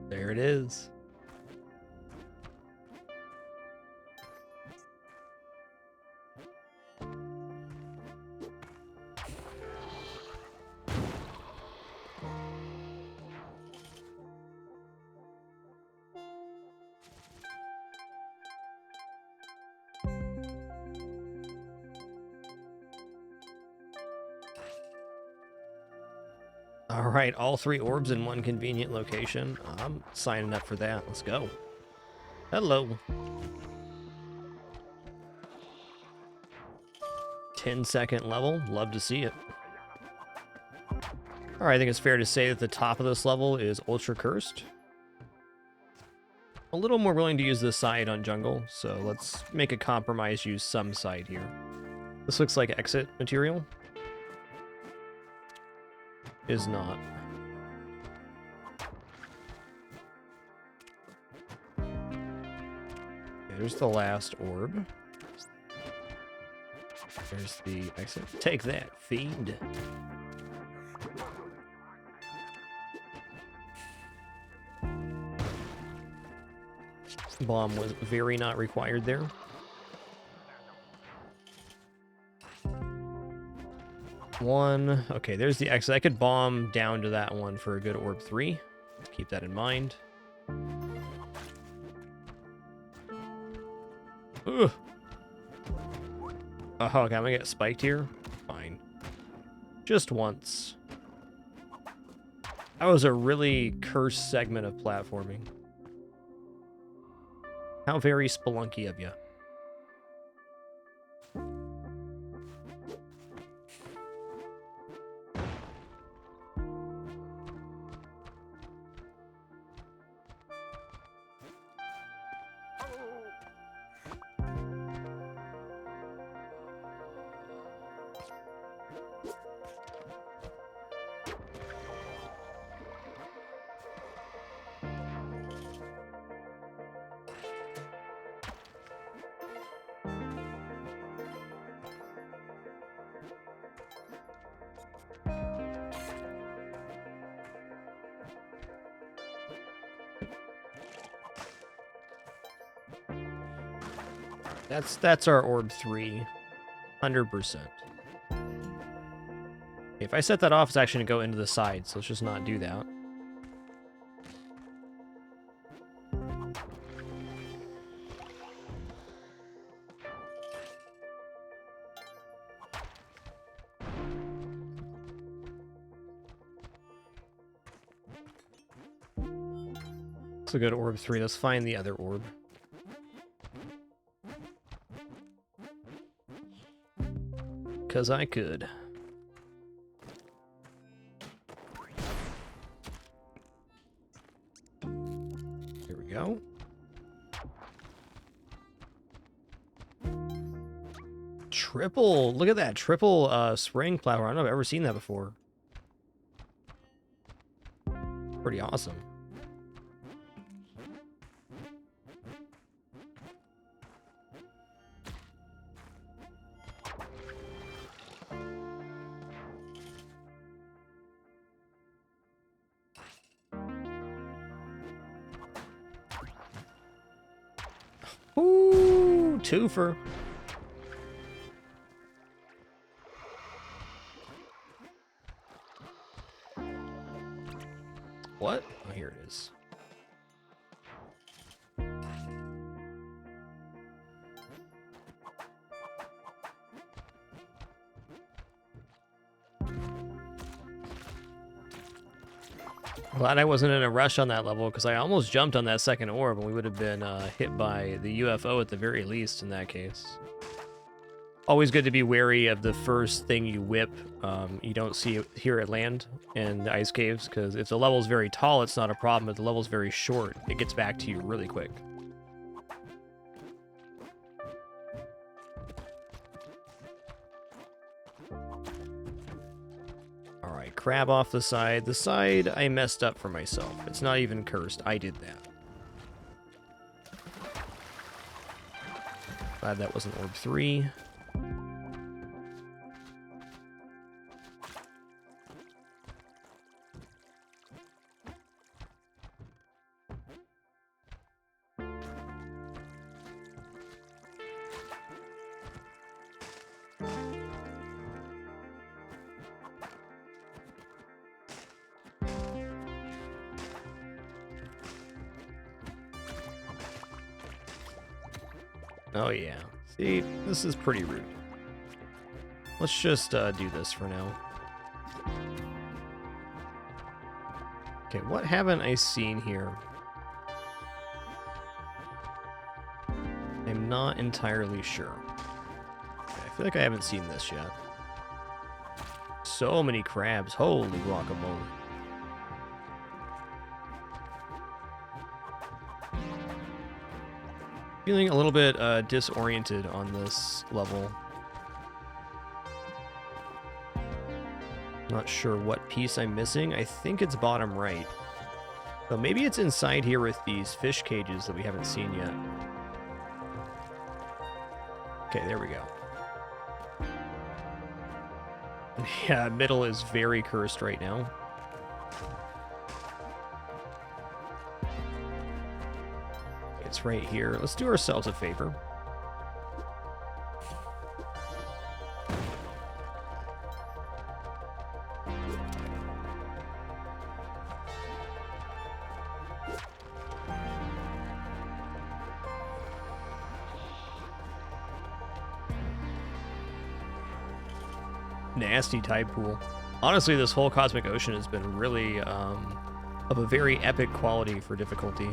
Speaker 1: There it is. All right, all 3 orbs in one convenient location. I'm signing up for that. Let's go. Hello. 10-second level. Love to see it. All right, I think it's fair to say that the top of this level is ultra cursed. A little more willing to use this side on jungle, so let's make a compromise, use some side here. This looks like exit material. Is not. There's the last orb. There's the exit. Take that, fiend. Bomb was very not required there. One. Okay, there's the exit. I could bomb down to that one for a good orb 3. Let's keep that in mind. Ugh. Oh, okay, I'm gonna get spiked here. Fine. Just once. That was a really cursed segment of platforming. How very Spelunky of you. That's our orb 3. 100%. If I set that off, it's actually going to go into the side, so let's just not do that. It's a good orb 3. Let's find the other orb. Because I could. Here we go. Triple! Look at that. Triple spring platform. I don't know if I've ever seen that before. Pretty awesome. Ooh, twofer. What? Oh, here it is. Glad I wasn't in a rush on that level, because I almost jumped on that second orb, and we would have been hit by the UFO at the very least in that case. Always good to be wary of the first thing you whip you don't see here at land in the ice caves, because if the level's very tall, it's not a problem. If the level's very short, it gets back to you really quick. Alright, crab off the side. The side I messed up for myself. It's not even cursed. I did that. Glad that wasn't orb 3. Oh yeah. See, this is pretty rude. Let's just do this for now. Okay, what haven't I seen here? I'm not entirely sure. Okay, I feel like I haven't seen this yet. So many crabs. Holy guacamole. Feeling a little bit disoriented on this level. Not sure what piece I'm missing. I think it's bottom right. So maybe it's inside here with these fish cages that we haven't seen yet. Okay, there we go. Yeah, middle is very cursed right now. It's right here. Let's do ourselves a favor. Nasty tide pool. Honestly, this whole Cosmic Ocean has been really of a very epic quality for difficulty.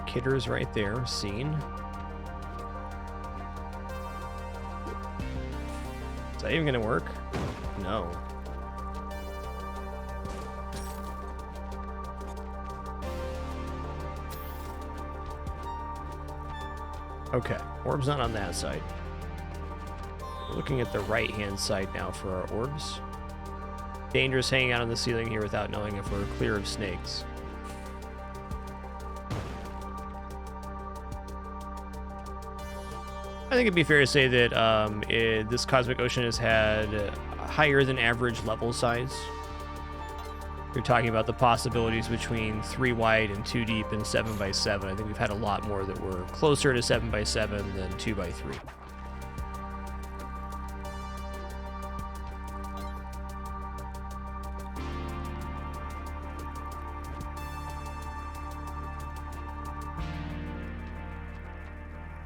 Speaker 1: Kitter's right there, seen. Is that even gonna work? No. Okay, orb's not on that side. We're looking at the right-hand side now for our orbs. Dangerous hanging out on the ceiling here without knowing if we're clear of snakes. I think it'd be fair to say that this Cosmic Ocean has had higher than average level size. You're talking about the possibilities between 3 wide and 2 deep and 7 by 7. I think we've had a lot more that were closer to 7 by 7 than 2 by 3.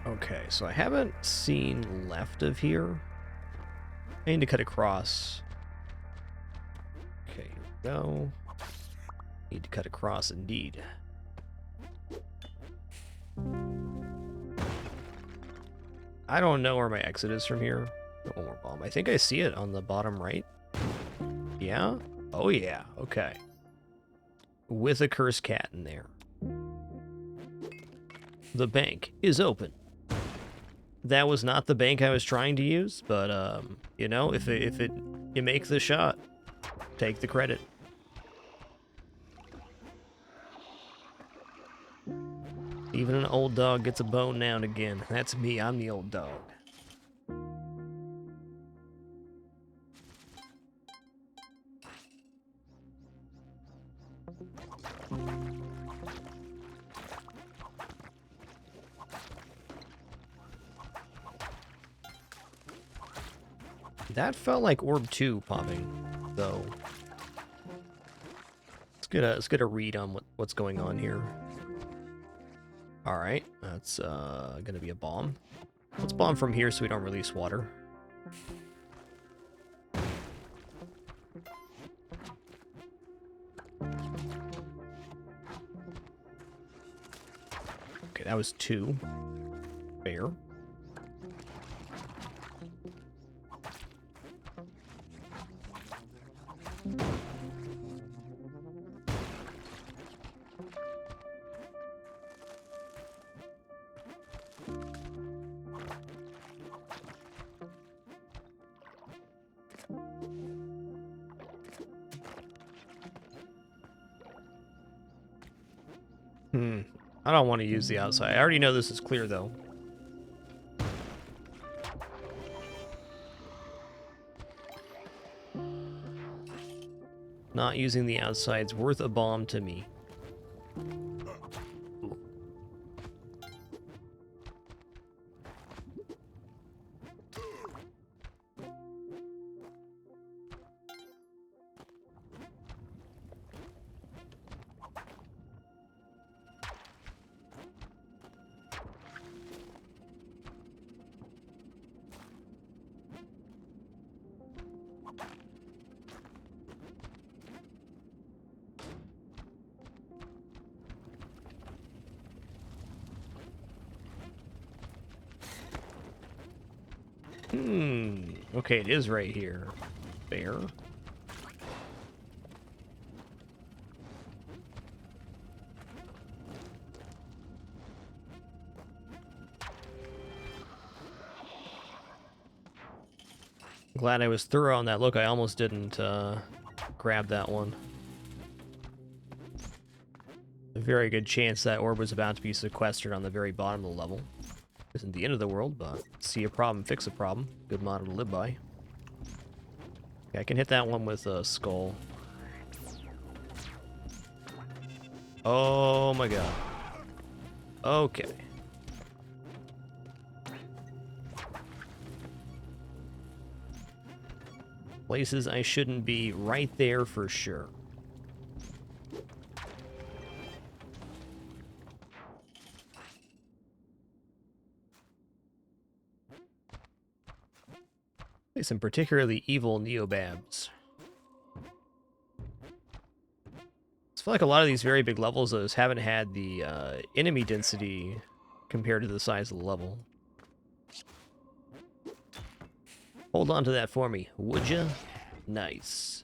Speaker 1: Okay, so I haven't seen left of here. I need to cut across. Okay, here we go. Need to cut across indeed. I don't know where my exit is from here. One more bomb. I think I see it on the bottom right. Yeah? Oh yeah, okay. With a cursed cat in there. The bank is open. That was not the bank I was trying to use, but you know, if you make the shot, take the credit. Even an old dog gets a bone now and again. That's me. I'm the old dog. That felt like Orb 2 popping, though. Let's get a read on what's going on here. Alright, that's gonna be a bomb. Let's bomb from here so we don't release water. Okay, that was 2. Fair. I don't want to use the outside. I already know this is clear, though. Not using the outside's worth a bomb to me. Okay, it is right here. Fair. Glad I was thorough on that look. I almost didn't grab that one. A very good chance that orb was about to be sequestered on the very bottom of the level. Isn't the end of the world, but see a problem, fix a problem. Good motto to live by. Okay, I can hit that one with a skull. Oh my god. Okay. Places I shouldn't be right there for sure. Some particularly evil neobabs. I feel like a lot of these very big levels those haven't had the enemy density compared to the size of the level. Hold on to that for me, would ya? Nice.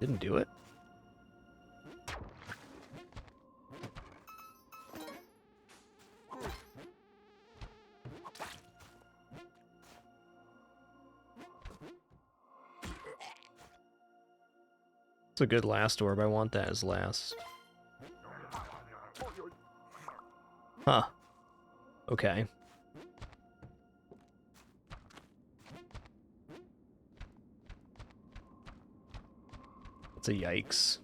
Speaker 1: Didn't do it. It's a good last orb. I want that as last. Huh. Okay. That's a yikes.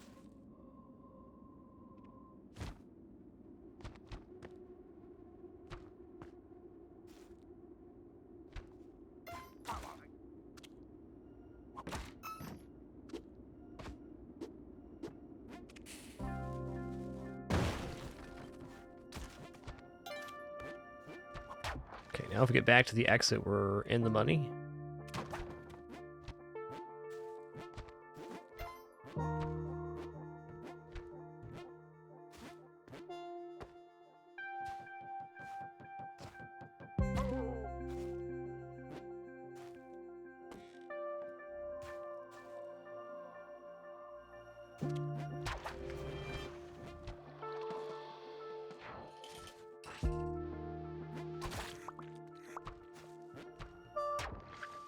Speaker 1: Okay, now if we get back to the exit, we're in the money.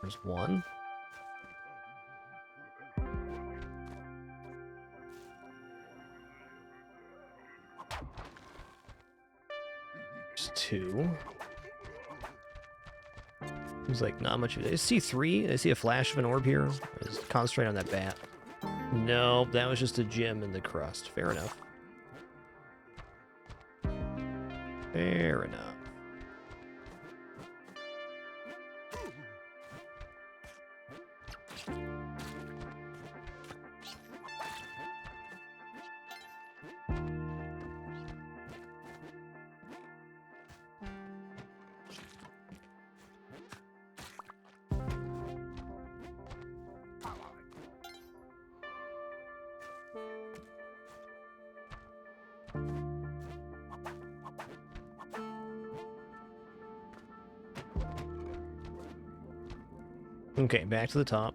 Speaker 1: There's one. There's two. Seems like not much of it. I see three. I see a flash of an orb here. Just concentrate on that bat. No, that was just a gem in the crust. Fair enough. Fair enough. Okay, back to the top.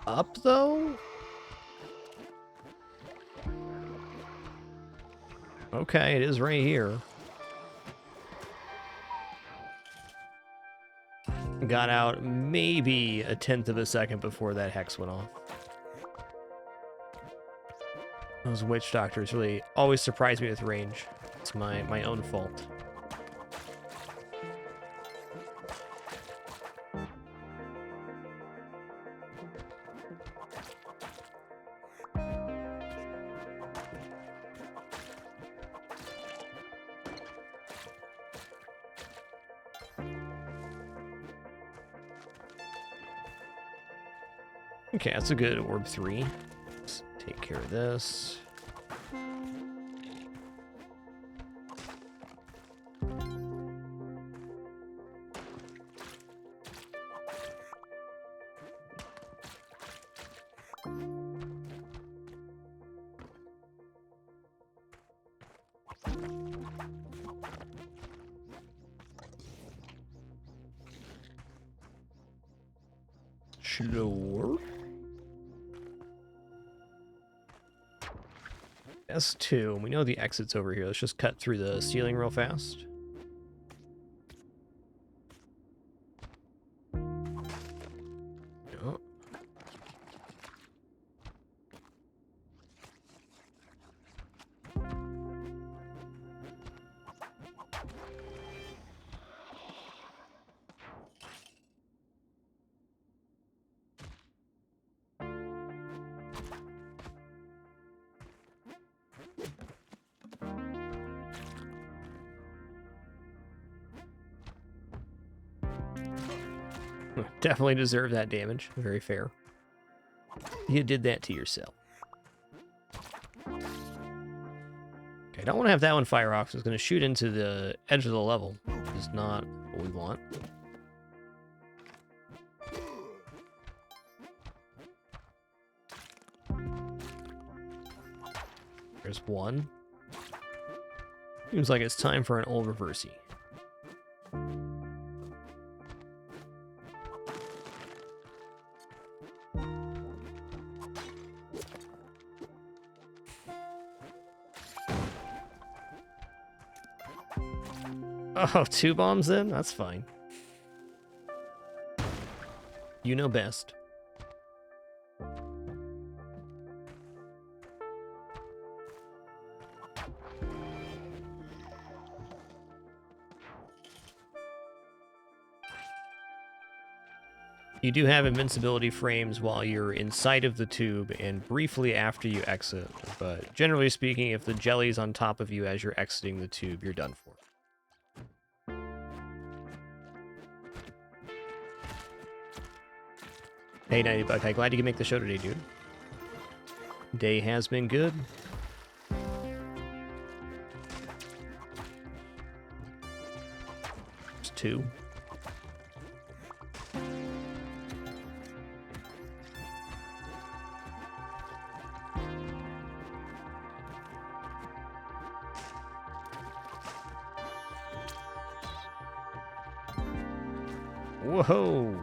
Speaker 1: Up, though? Okay, it is right here. Got out maybe a tenth of a second before that hex went off. Those witch doctors really always surprise me with range. It's my own fault. Okay, that's a good orb 3. Take care of this. Sure. S2. We know the exit's over here. Let's just cut through the ceiling real fast. Oh. Definitely deserve that damage. Very fair. You did that to yourself. Okay, I don't want to have that one fire off, so it's going to shoot into the edge of the level, which is not what we want. There's one. Seems like it's time for an old reversey. Oh, 2 bombs then? That's fine. You know best. You do have invincibility frames while you're inside of the tube and briefly after you exit, but generally speaking, if the jelly's on top of you as you're exiting the tube, you're done for. Hey, Nighty Bug, hi, glad you can make the show today, dude. Day has been good. There's 2. Whoa!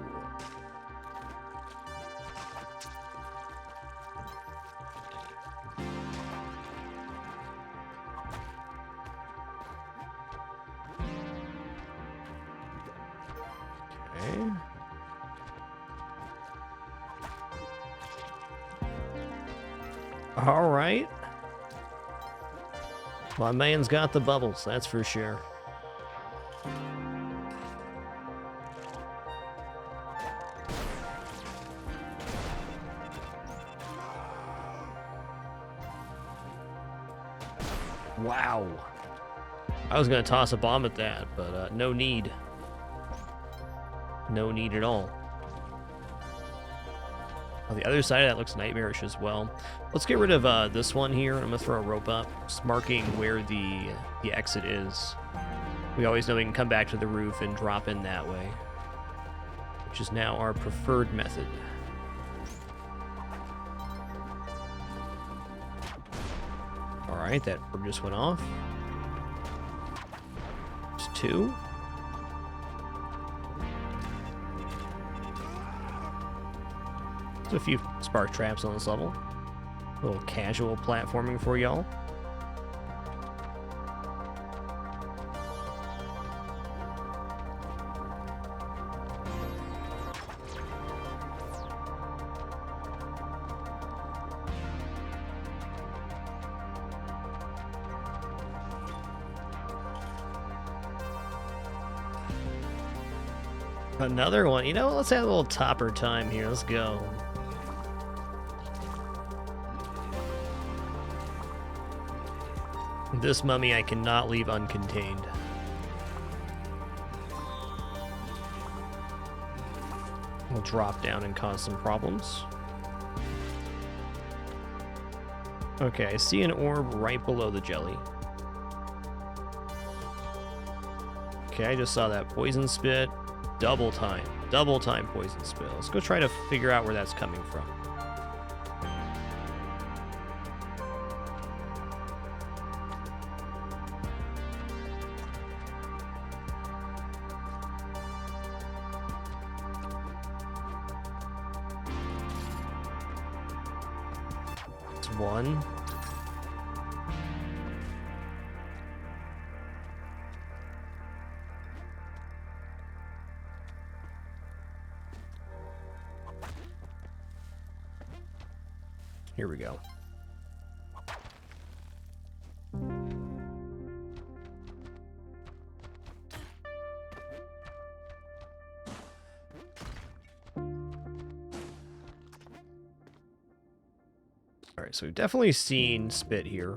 Speaker 1: Okay. All right. My man's got the bubbles, that's for sure. Wow. I was going to toss a bomb at that, but no need. No need at all. On the other side of that looks nightmarish as well. Let's get rid of this one here. I'm going to throw a rope up, just marking where the exit is. We always know we can come back to the roof and drop in that way, which is now our preferred method. Alright, that orb just went off. There's 2. There's a few spark traps on this level. A little casual platforming for y'all. Another one. You know, let's have a little topper time here. Let's go. This mummy I cannot leave uncontained. We'll drop down and cause some problems. Okay, I see an orb right below the jelly. Okay, I just saw that poison spit. Double time poison spit. Let's go try to figure out where that's coming from. It's one. Here we go. All right, so we've definitely seen spit here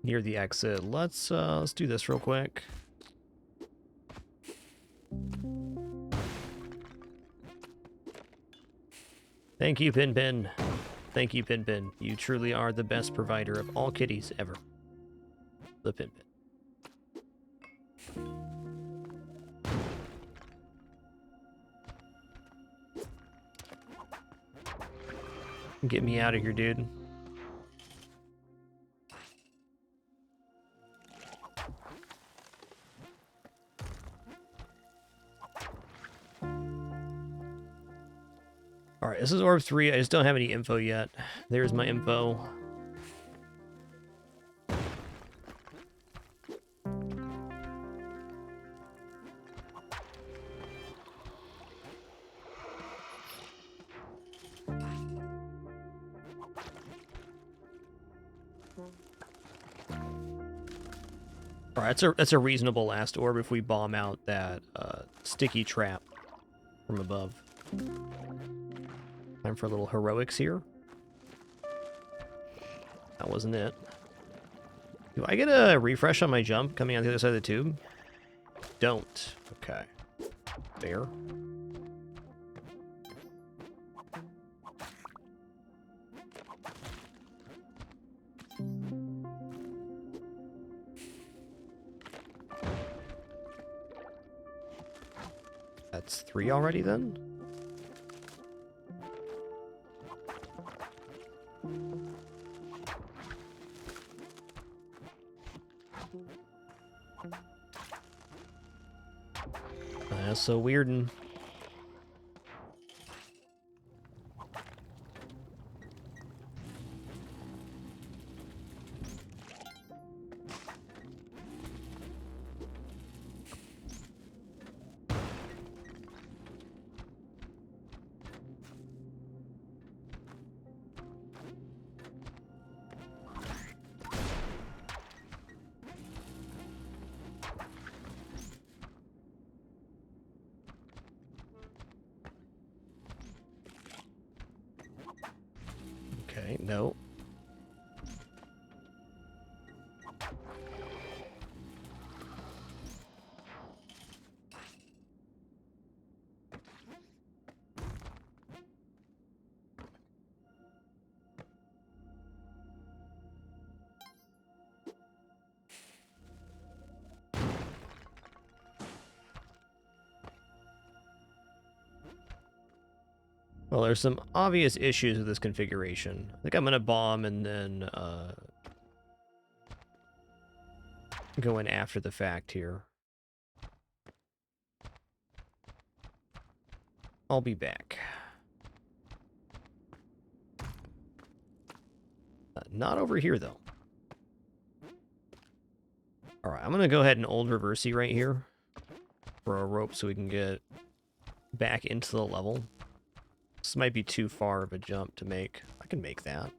Speaker 1: near the exit. Let's do this real quick. Thank you, Pin Pin. Thank you, Pin Pin. You truly are the best provider of all kitties ever. The Pin Pin. Get me out of here, dude. Alright, this is Orb 3. I just don't have any info yet. There's my info. Alright, that's a reasonable last orb if we bomb out that sticky trap from above. Time for a little heroics here. That wasn't it. Do I get a refresh on my jump coming on the other side of the tube? Don't. Okay. Fair. That's 3 already then? That's so weird. Okay, no. Well, there's some obvious issues with this configuration. I think I'm gonna bomb and then go in after the fact here. I'll be back. Not over here, though. Alright, I'm gonna go ahead and old reversey right here for a rope so we can get back into the level. This might be too far of a jump to make. I can make that.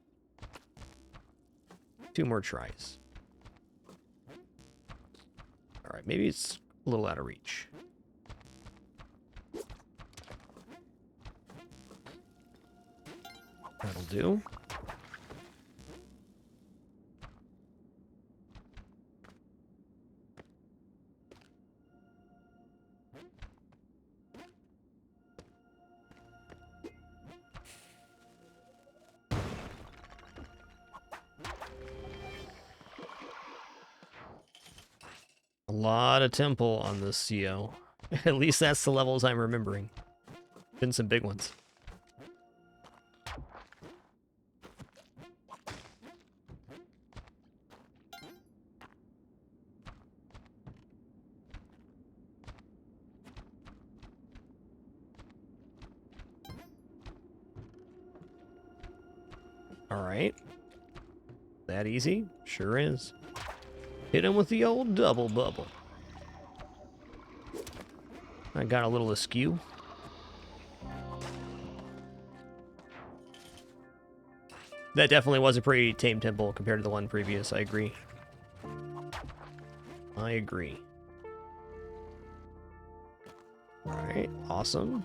Speaker 1: 2 more tries. Alright, maybe it's a little out of reach. That'll do. A lot of temple on this CO. At least that's the levels I'm remembering. Been some big ones. All right. That easy? Sure is. Hit him with the old double bubble. I got a little askew. That definitely was a pretty tame temple compared to the one previous, I agree. I agree. Alright, awesome.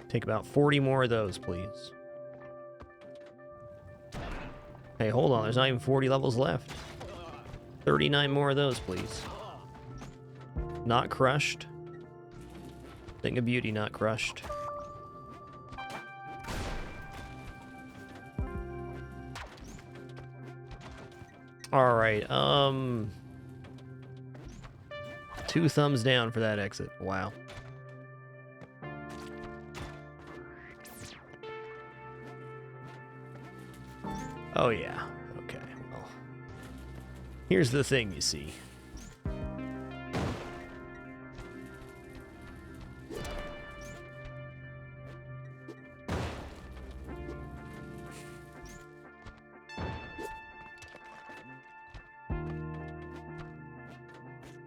Speaker 1: Take about 40 more of those, please. Hey, hold on, there's not even 40 levels left. 39 more of those, please. Not crushed. Thing of beauty, not crushed. Alright, 2 thumbs down for that exit. Wow. Oh yeah, okay, well. Here's the thing, you see.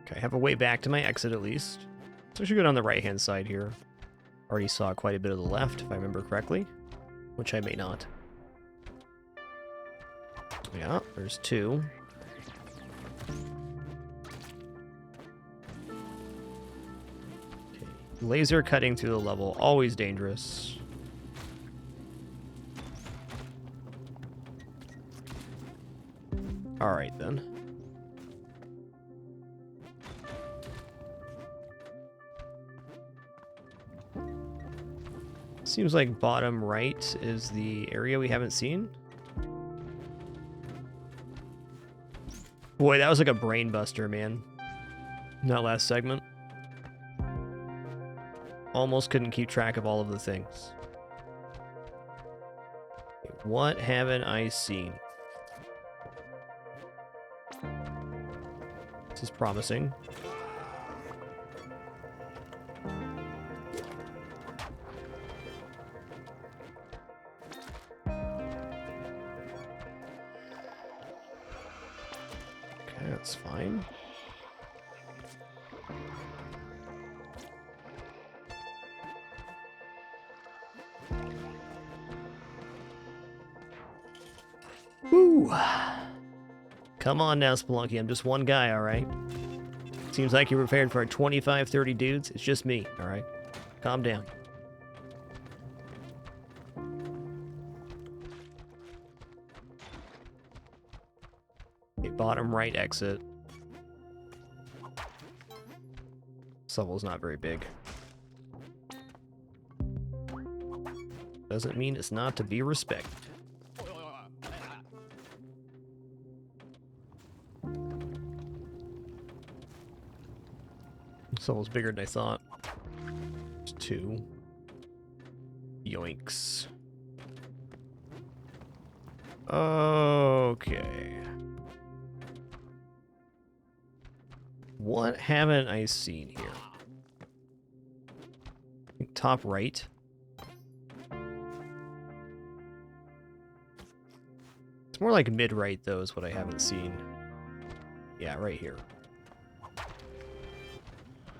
Speaker 1: Okay, I have a way back to my exit at least. So I should go down the right-hand side here. Already saw quite a bit of the left, if I remember correctly. Which I may not. Yeah, there's 2. Okay. Laser cutting through the level, always dangerous. Alright then. Seems like bottom right is the area we haven't seen. Boy, that was like a brain buster, man. That last segment. Almost couldn't keep track of all of the things. What haven't I seen? This is promising. That's fine. Woo! Come on now, Spelunky. I'm just one guy, alright? Seems like you're prepared for 25, 30 dudes. It's just me, alright? Calm down. Okay, bottom right exit. This level's not very big. Doesn't mean it's not to be respected. This level's bigger than I thought. There's 2. Yoinks. Okay. What haven't I seen here? Top right. It's more like mid-right, though, is what I haven't seen. Yeah, right here.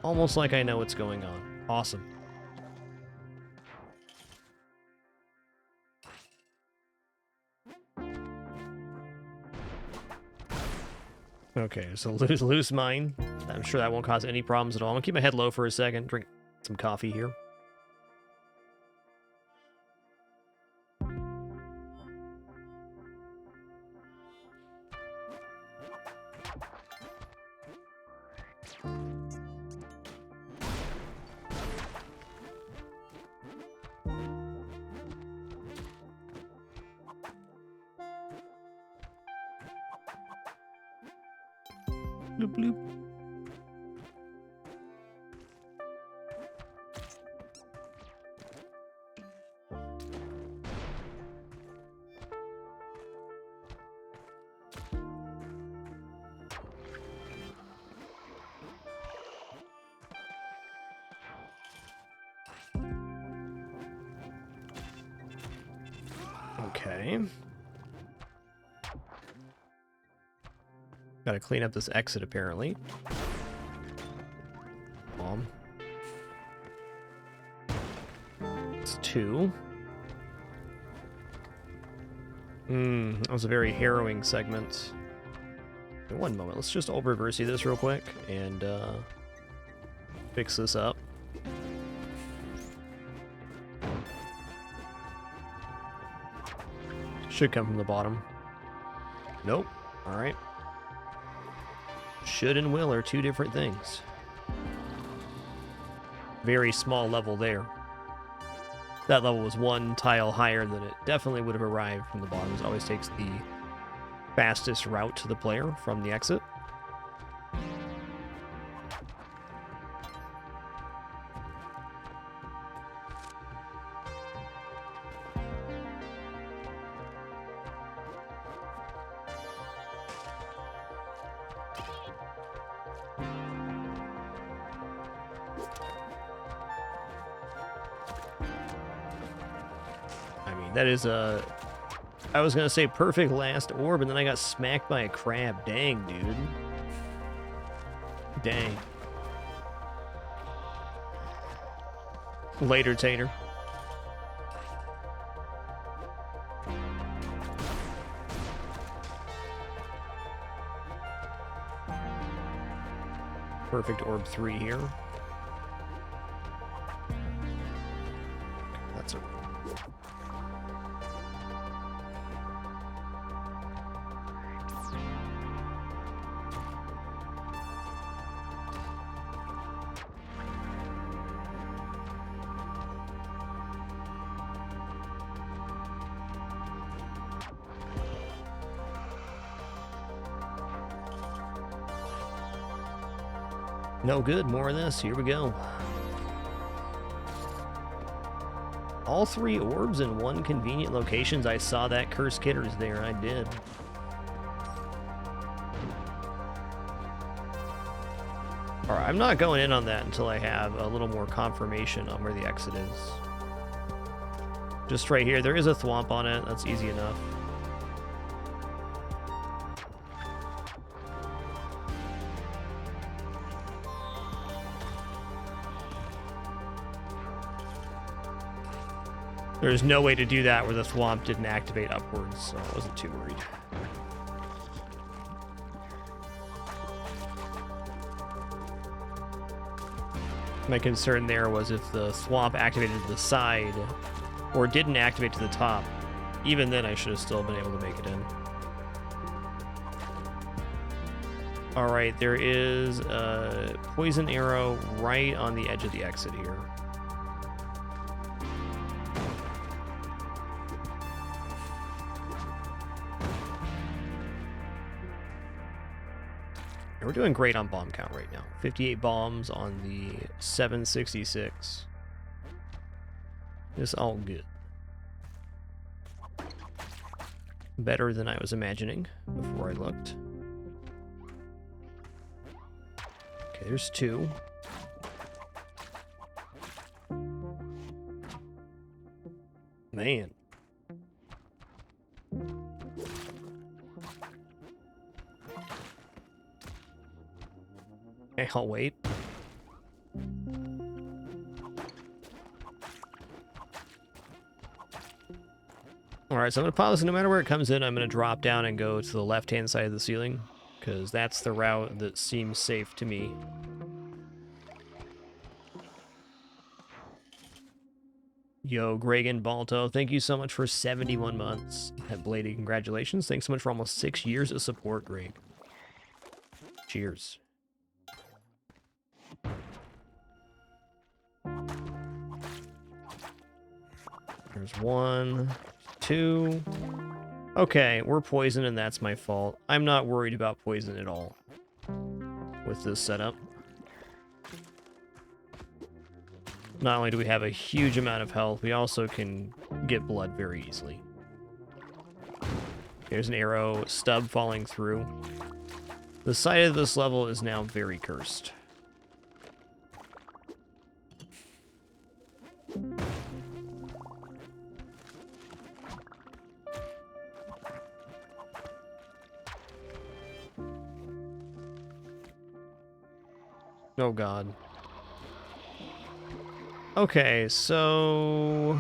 Speaker 1: Almost like I know what's going on. Awesome. Okay, so lose mine. I'm sure that won't cause any problems at all. I'm gonna keep my head low for a second, drink some coffee here. Bloop, bloop. Okay. Gotta clean up this exit, apparently. Bomb. It's 2. That was a very harrowing segment. One moment, let's just reverse this real quick and fix this up. Should come from the bottom. Nope. Alright. Should and will are 2 different things. Very small level there. That level was 1 tile higher than it definitely would have arrived from the bottom. It always takes the fastest route to the player from the exit. That is a... I was gonna say perfect last orb, and then I got smacked by a crab. Dang, dude. Dang. Later, Tater. Perfect orb 3 here. That's a... No good, more of this. Here we go. All 3 orbs in 1 convenient locations. I saw that cursed kitter's there. I did. Alright, I'm not going in on that until I have a little more confirmation on where the exit is. Just right here. There is a thwomp on it. That's easy enough. There's no way to do that where the thwomp didn't activate upwards, so I wasn't too worried. My concern there was if the thwomp activated to the side, or didn't activate to the top, even then I should have still been able to make it in. Alright, there is a poison arrow right on the edge of the exit here. We're doing great on bomb count right now. 58 bombs on the 766. It's all good. Better than I was imagining before I looked. Okay, there's 2. Man. Okay, I'll wait. Alright, so I'm going to pause, and no matter where it comes in, I'm going to drop down and go to the left-hand side of the ceiling, because that's the route that seems safe to me. Yo, Gregan Balto, thank you so much for 71 months. At Blady, congratulations. Thanks so much for almost 6 years of support, Greg. Cheers. There's 1, 2. Okay, we're poisoned and that's my fault. I'm not worried about poison at all. with this setup. Not only do we have a huge amount of health, we also can get blood very easily. There's an arrow stub falling through. The side of this level is now very cursed. Oh god. Okay, so...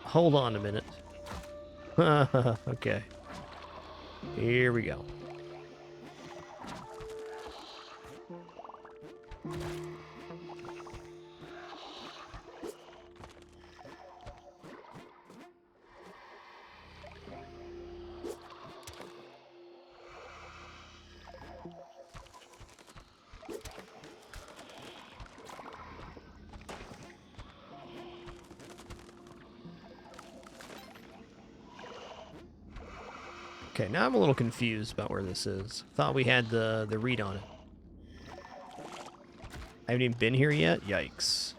Speaker 1: hold on a minute. Okay. Here we go. Okay, now I'm a little confused about where this is. Thought we had the read on it. I haven't even been here yet? Yikes.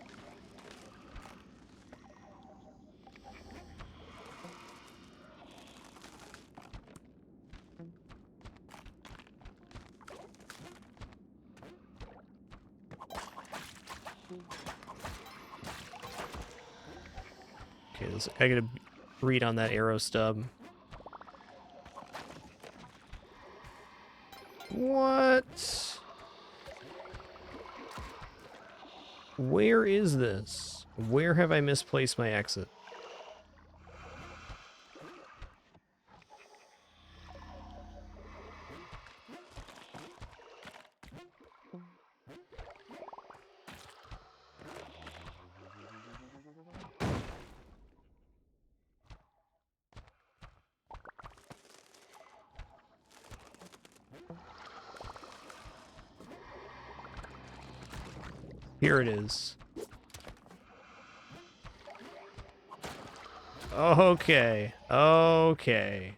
Speaker 1: Okay, I gotta read on that arrow stub. What? Where is this? Where have I misplaced my exit? Here it is. Okay. Okay.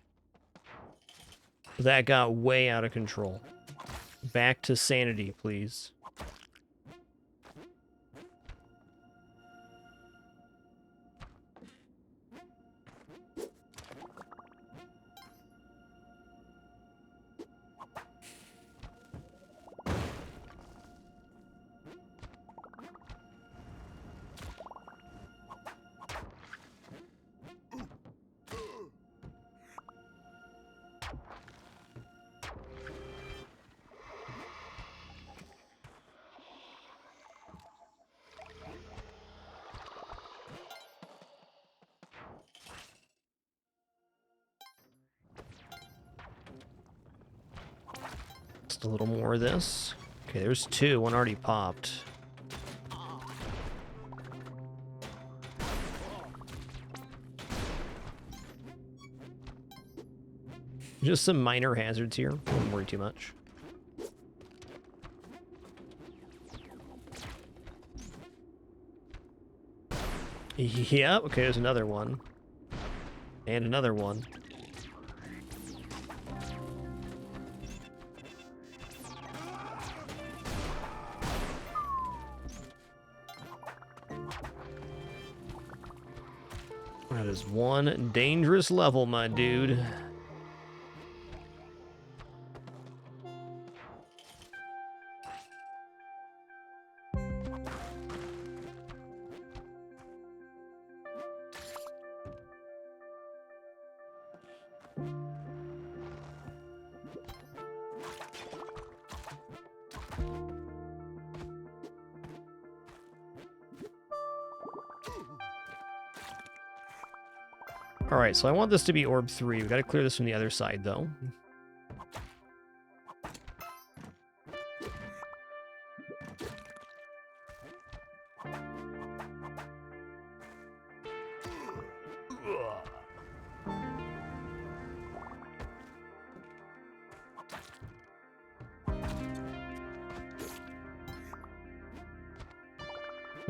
Speaker 1: That got way out of control. Back to sanity, please. Just a little more of this. Okay, there's two. One already popped. Just some minor hazards here. Don't worry too much. Yep, okay, there's another one. And another one. That is one dangerous level, my dude. Alright, so I want this to be orb 3. We gotta clear this from the other side, though.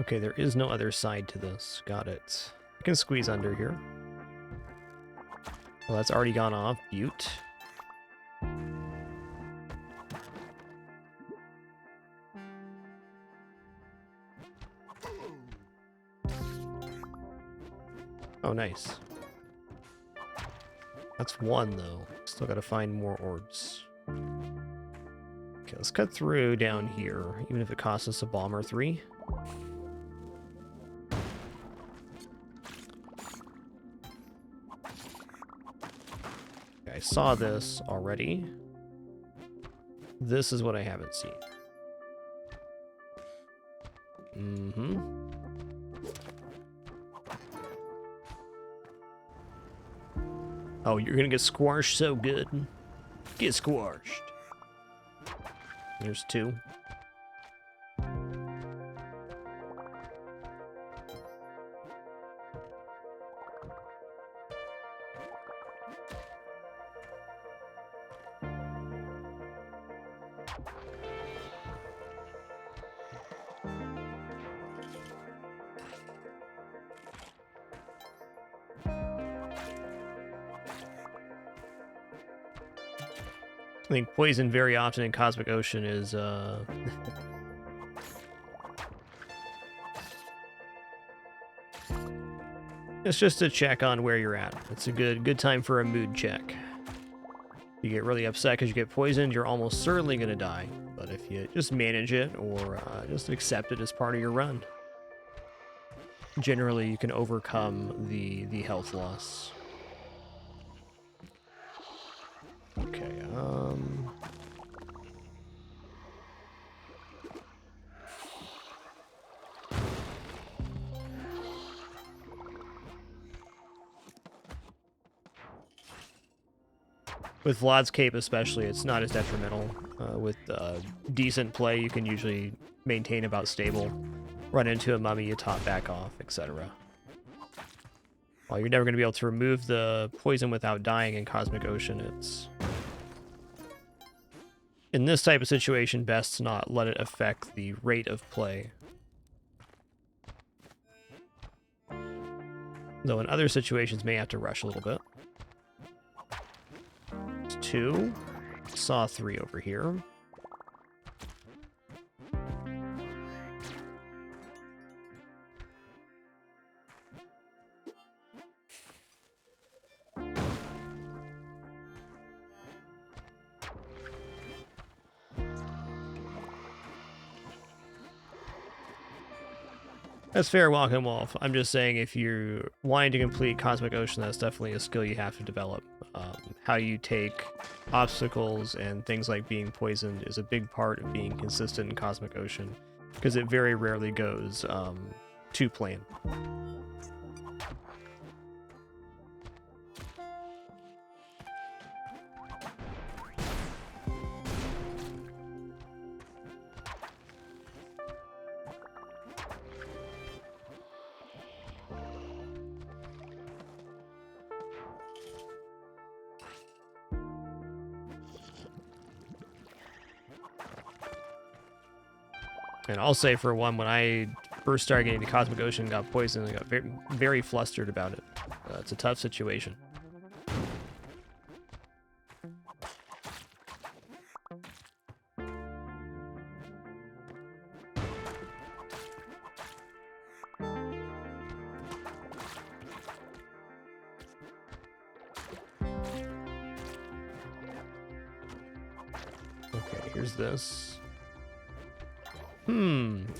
Speaker 1: Okay, there is no other side to this. Got it. I can squeeze under here. Well, that's already gone off. Butte. Oh, nice. That's one, though. Still gotta find more orbs. Okay, let's cut through down here, even if it costs us a bomb or 3. Okay, I saw this already. This is what I haven't seen. Mm-hmm. Oh, you're gonna get squashed so good. Get squashed. There's 2. I think poison very often in Cosmic Ocean is, it's just a check on where you're at. It's a good time for a mood check. You get really upset because you get poisoned, you're almost certainly going to die. But if you just manage it or just accept it as part of your run, generally you can overcome the health loss. Okay, with Vlad's Cape especially, it's not as detrimental. With decent play, you can usually maintain about stable. Run into a mummy, you top back off, etc. While you're never going to be able to remove the poison without dying in Cosmic Ocean, it's... in this type of situation, best to not let it affect the rate of play. Though in other situations, may have to rush a little bit. 2. Saw 3 over here. That's fair, Walking Wolf. I'm just saying if you're wanting to complete Cosmic Ocean, that's definitely a skill you have to develop. How you take obstacles and things like being poisoned is a big part of being consistent in Cosmic Ocean, because it very rarely goes to plan. And I'll say for one, when I first started getting to Cosmic Ocean and got poisoned, I got very, very flustered about it. It's a tough situation. Okay, here's this.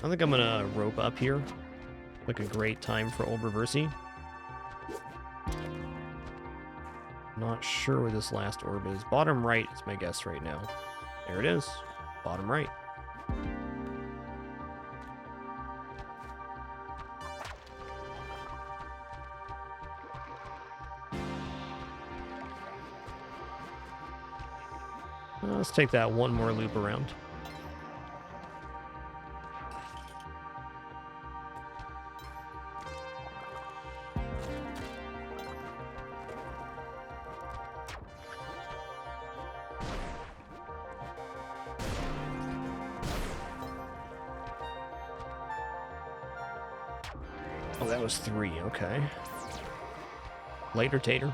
Speaker 1: I think I'm gonna rope up here. Like a great time for old Reversey. Not sure where this last orb is. Bottom right is my guess right now. There it is. Bottom right. Let's take that one more loop around. Oh, that was 3, okay. Later, Tater.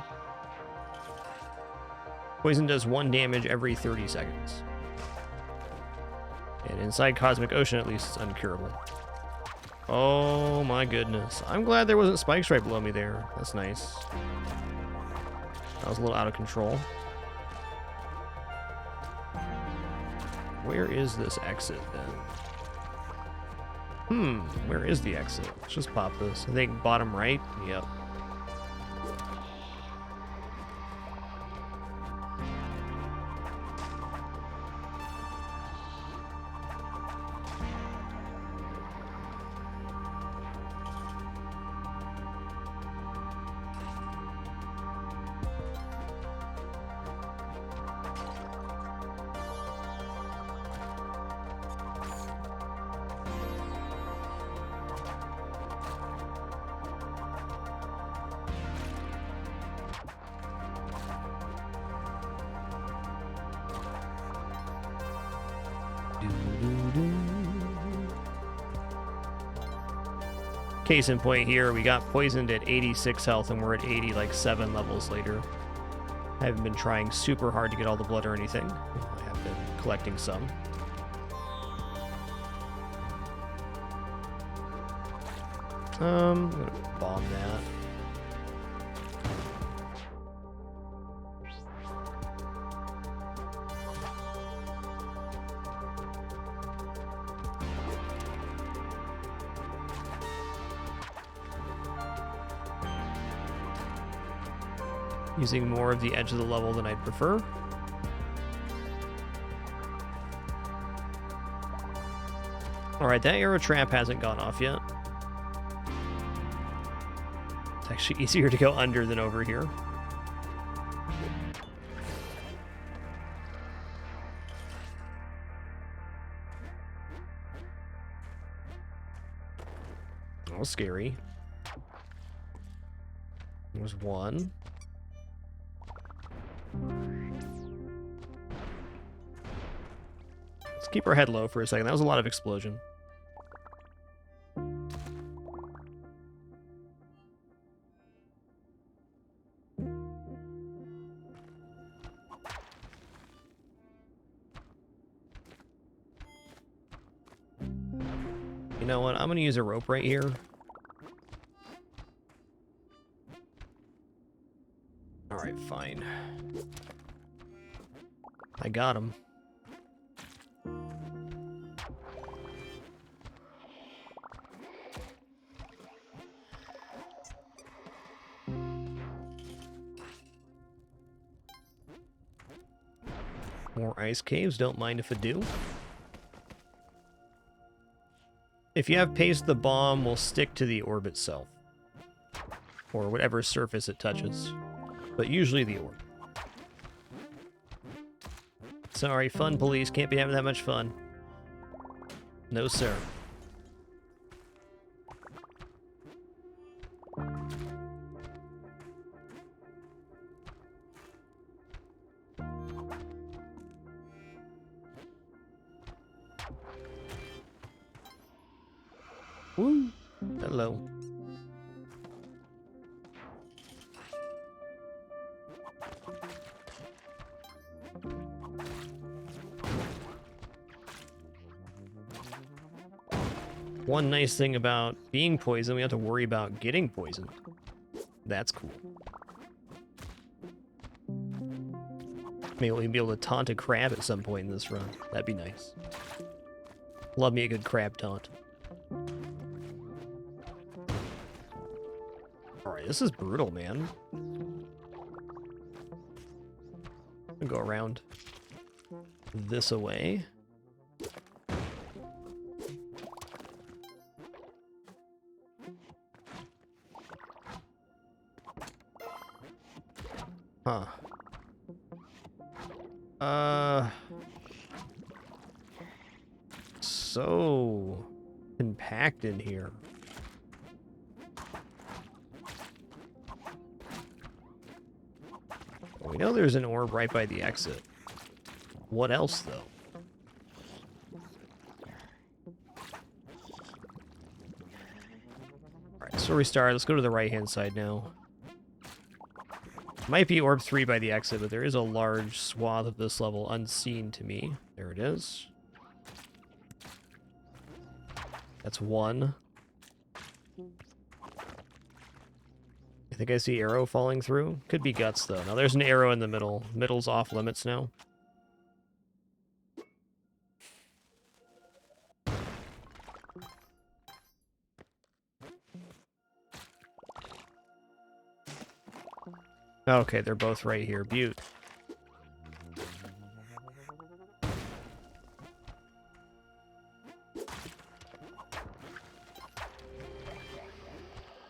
Speaker 1: Poison does 1 damage every 30 seconds. And inside Cosmic Ocean, at least, it's uncurable. Oh my goodness. I'm glad there wasn't Spike Stripe below me there. That's nice. That was a little out of control. Where is this exit then? Where is the exit? Let's just pop this. I think bottom right? Yep. Case in point here, we got poisoned at 86 health and we're at 80 like 7 levels later. I haven't been trying super hard to get all the blood or anything. I have been collecting some. I'm gonna bomb that. Using more of the edge of the level than I'd prefer. Alright, that arrow trap hasn't gone off yet. It's actually easier to go under than over here. Oh, scary. There's one. Let's keep our head low for a second. That was a lot of explosion. You know what? I'm going to use a rope right here. Alright, fine. I got him. More ice caves, don't mind if I do. If you have paste, the bomb will stick to the orb itself. Or whatever surface it touches. But usually the orb. Sorry, fun police. Can't be having that much fun. No, sir. Woo! Hello. One nice thing about being poisoned, we don't have to worry about getting poisoned. That's cool. Maybe we'll be able to taunt a crab at some point in this run. That'd be nice. Love me a good crab taunt. Alright, this is brutal, man. I'll go around this away. Huh. So compacted here. We know there's an orb right by the exit. What else, though? Alright, so restart. Let's go to the right-hand side now. Might be orb 3 by the exit, but there is a large swath of this level unseen to me. There it is. That's 1. I think I see arrow falling through. Could be guts, though. Now, there's an arrow in the middle. Middle's off limits now. Okay, they're both right here. Beaut.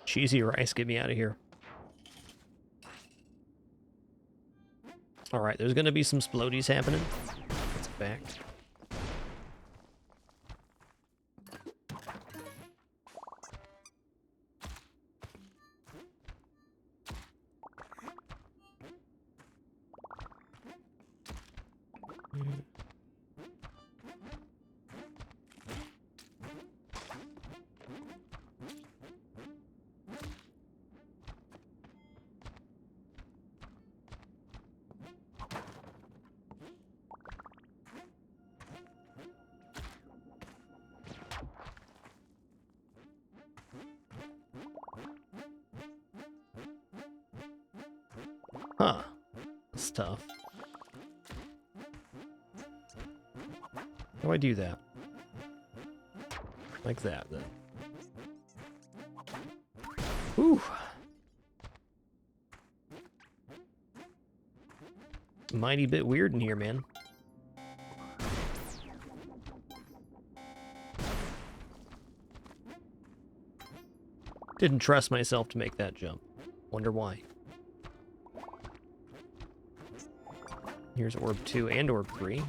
Speaker 1: Cheesy rice, get me out of here. Alright, there's gonna be some splodies happening. That's a fact. Huh. That's tough. How do I do that? Like that, then. Whew. Mighty bit weird in here, man. Didn't trust myself to make that jump. Wonder why. Here's orb 2 and orb 3.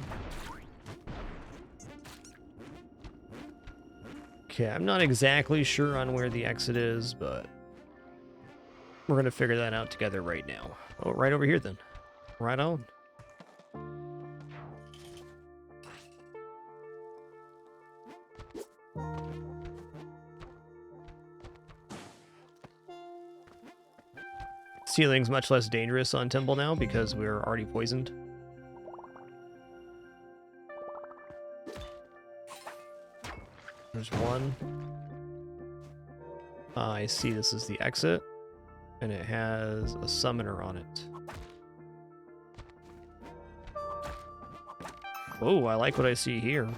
Speaker 1: Okay, I'm not exactly sure on where the exit is, but we're going to figure that out together right now. Oh, right over here then. Right on. Ceiling's much less dangerous on Temple now because we're already poisoned. There's one. I see this is the exit, and it has a summoner on it. Oh, I like what I see here.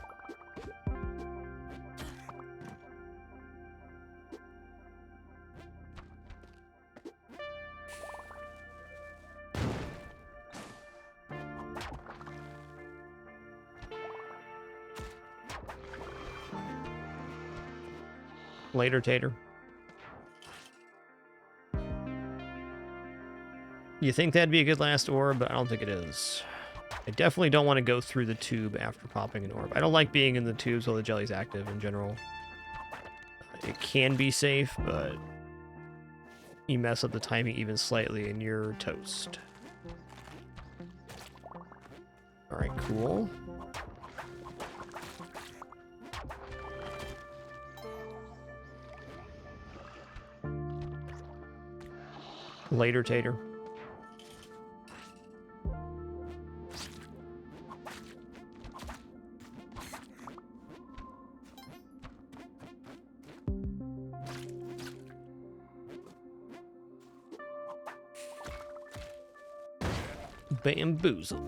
Speaker 1: Later, Tater. You think that'd be a good last orb, but I don't think it is. I definitely don't want to go through the tube after popping an orb. I don't like being in the tubes while the jelly's active in general. It can be safe, but you mess up the timing even slightly and you're toast. Alright, cool. Later, Tater. Bamboozle.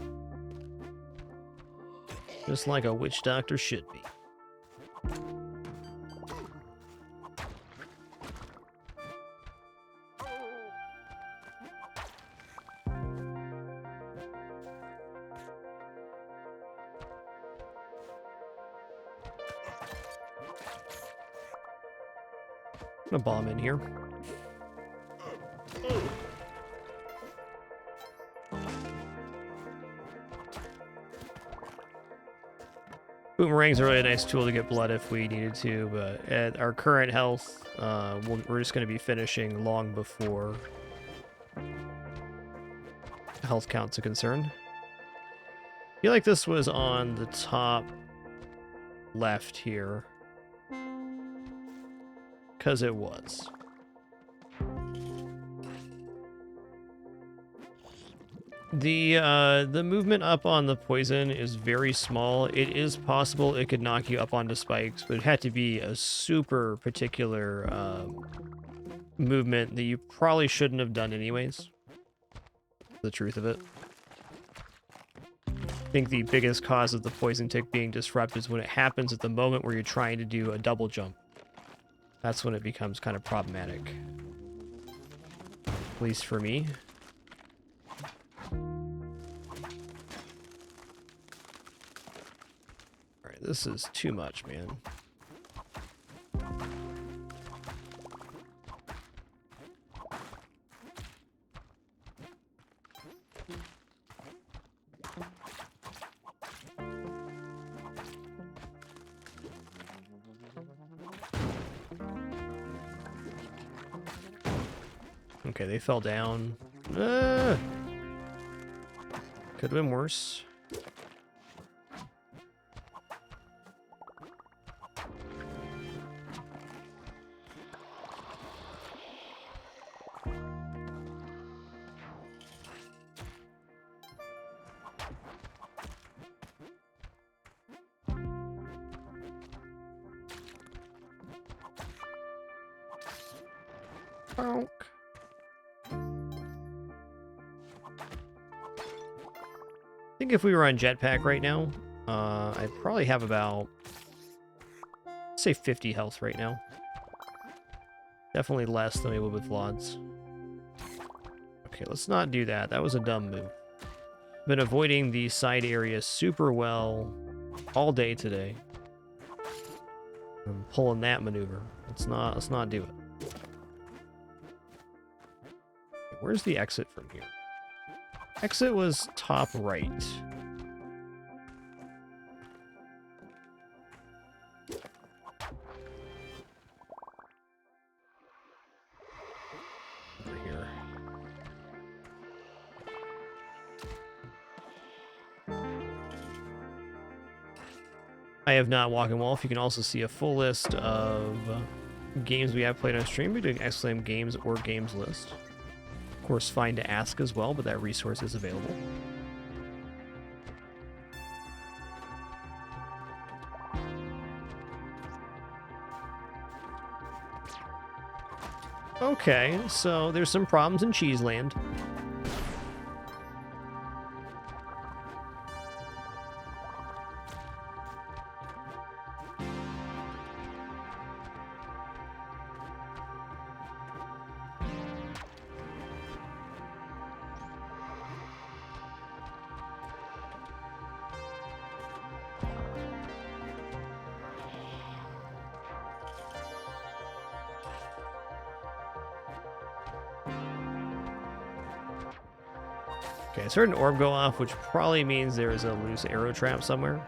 Speaker 1: Just like a witch doctor should be. A bomb in here. Boomerang's a really nice tool to get blood if we needed to, but at our current health, we're just going to be finishing long before health counts are concerned. I feel like this was on the top left here. Because it was. The movement up on the poison is very small. It is possible it could knock you up onto spikes, but it had to be a super particular movement that you probably shouldn't have done anyways. The truth of it. I think the biggest cause of the poison tick being disrupted is when it happens at the moment where you're trying to do a double jump. That's when it becomes kind of problematic. At least for me. Alright, this is too much, man. Okay, they fell down. Could have been worse. Bonk. I think if we were on jetpack right now, I'd probably have about, say, 50 health right now. Definitely less than I would with Vlads. Okay, let's not do that. That was a dumb move. Been avoiding the side area super well all day today. I'm pulling that maneuver. Let's not do it. Where's the exit from here? Exit was top right. Over here. I have not Walking Wolf. You can also see a full list of games we have played on stream. We're doing exclaim games or games list. Of course, fine to ask as well, but that resource is available. Okay, so there's some problems in Cheeseland. Okay, I heard an orb go off, which probably means there is a loose arrow trap somewhere.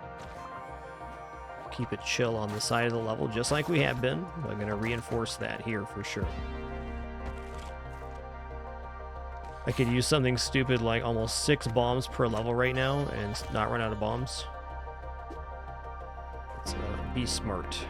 Speaker 1: Keep it chill on the side of the level, just like we have been. I'm going to reinforce that here for sure. I could use something stupid like almost 6 bombs per level right now and not run out of bombs. Let's be smart.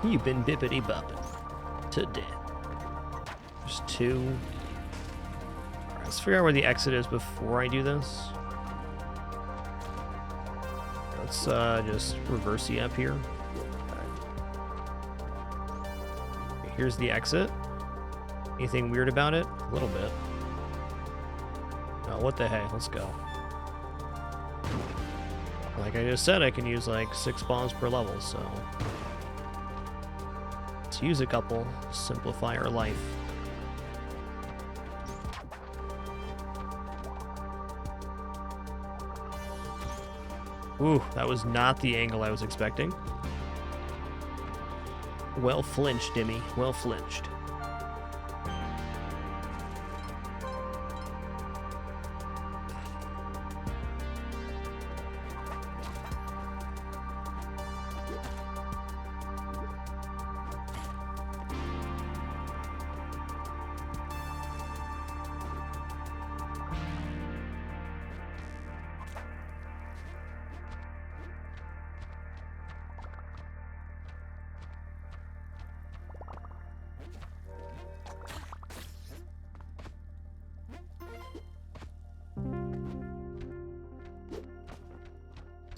Speaker 1: You've been bippity-bopping to death. There's 2. All right, let's figure out where the exit is before I do this. Let's just reverse the up here. Okay, here's the exit. Anything weird about it? A little bit. Oh, what the heck? Let's go. Like I just said, I can use like 6 bombs per level, so... use a couple, simplify our life. Ooh, that was not the angle I was expecting. Well flinched, Dimmy. Well flinched.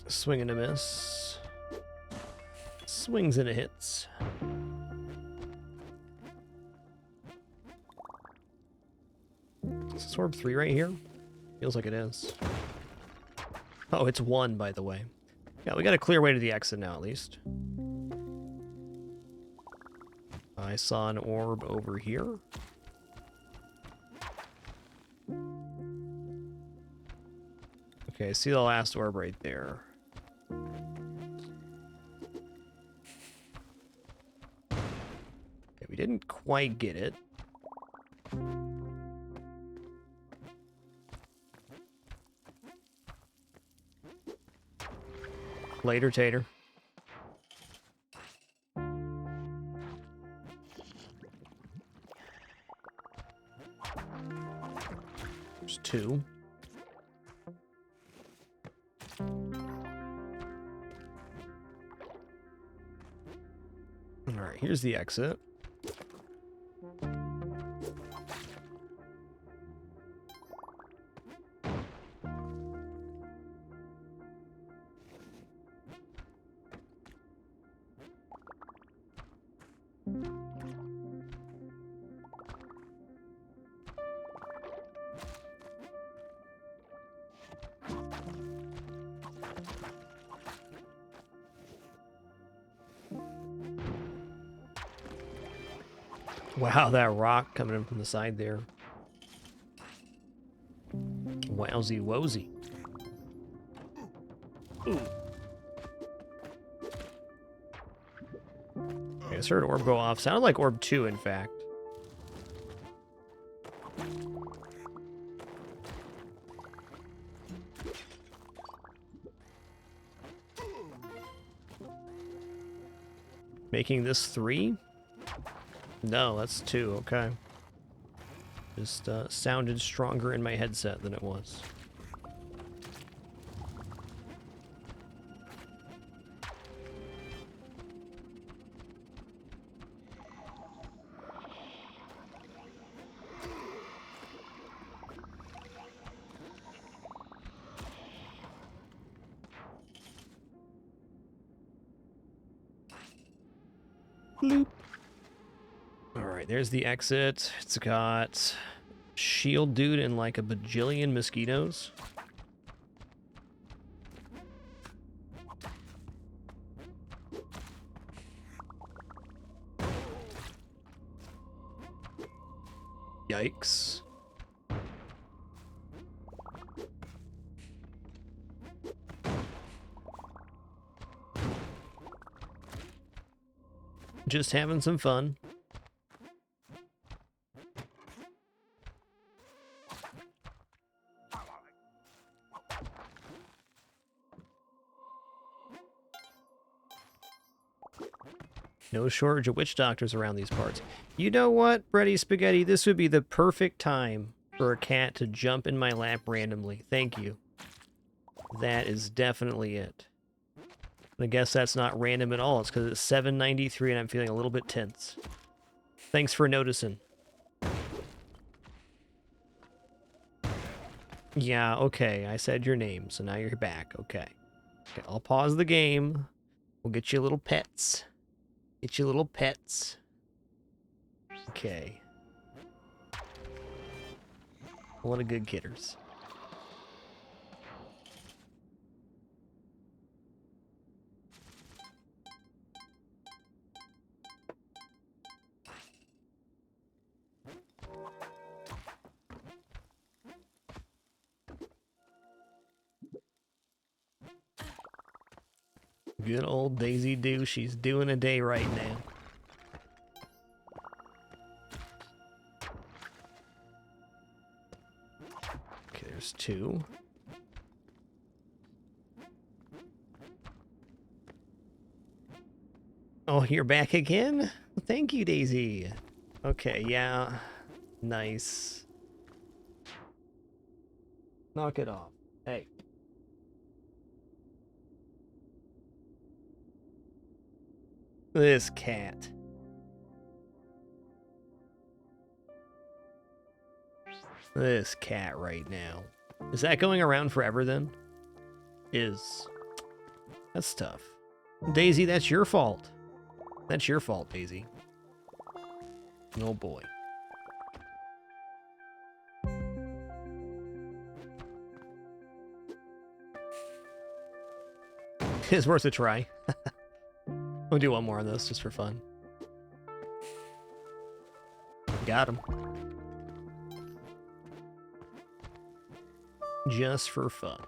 Speaker 1: Swing and a miss. Swings and a hits. Is this orb 3 right here? Feels like it is. Oh, it's 1, by the way. Yeah, we got a clear way to the exit now, at least. I saw an orb over here. Okay, I see the last orb right there. Okay, we didn't quite get it. Later, Tater. There's 2. Alright, here's the exit. Wow, that rock coming in from the side there. Wowsy wosy. Ooh. Okay, I just heard orb go off. Sounded like orb 2, in fact. Making this 3? No, that's 2, okay. Just sounded stronger in my headset than it was. Bloop. Alright, there's the exit. It's got shield dude and like a bajillion mosquitoes. Yikes. Just having some fun. No shortage of witch doctors around these parts. You know what, Bready Spaghetti? This would be the perfect time for a cat to jump in my lap randomly. Thank you. That is definitely it. I guess that's not random at all. It's because it's 7:93 and I'm feeling a little bit tense. Thanks for noticing. Yeah, okay. I said your name, so now you're back. Okay. Okay, I'll pause the game. We'll get you little pets. Get you little pets. Okay. A lot of good kidders. Good old Daisy Doo. She's doing a day right now. 2. Oh, you're back again? Thank you, Daisy. Okay, yeah. Nice. Knock it off. Hey. This cat. This cat right now. Is that going around forever then? That's tough. Daisy, that's your fault. That's your fault, Daisy. Oh boy. It's worth a try. We'll do one more of this just for fun. Got him. Just for fun.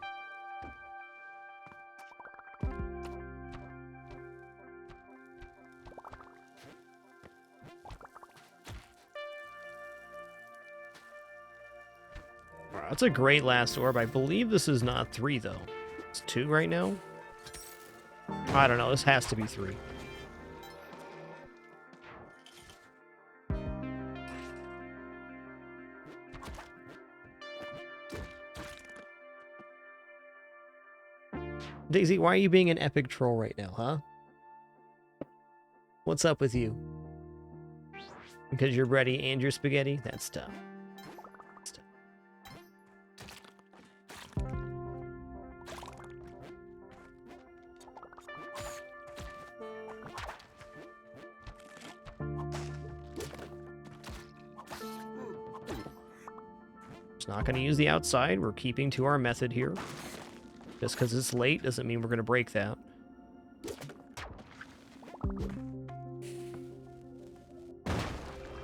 Speaker 1: That's a great last orb. I believe this is not 3, though. It's 2 right now? I don't know. This has to be 3. Daisy, why are you being an epic troll right now, huh? What's up with you? Because you're bready and you're spaghetti? That's tough. Not going to use the outside. We're keeping to our method here. Just because it's late doesn't mean we're going to break that.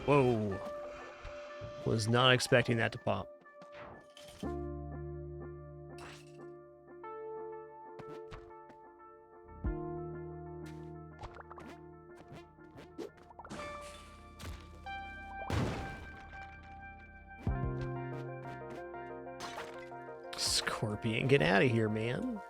Speaker 1: Whoa. Was not expecting that to pop. Scorpion, get out of here, man.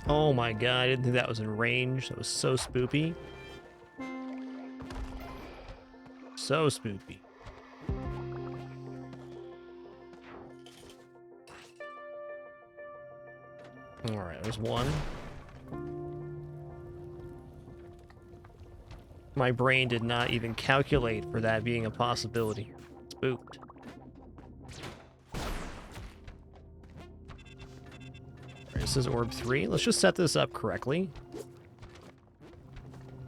Speaker 1: Oh my god, I didn't think that was in range. That was so spoopy. So spoopy. Alright, there's one. My brain did not even calculate for that being a possibility. Spooked. This is orb 3. Let's just set this up correctly.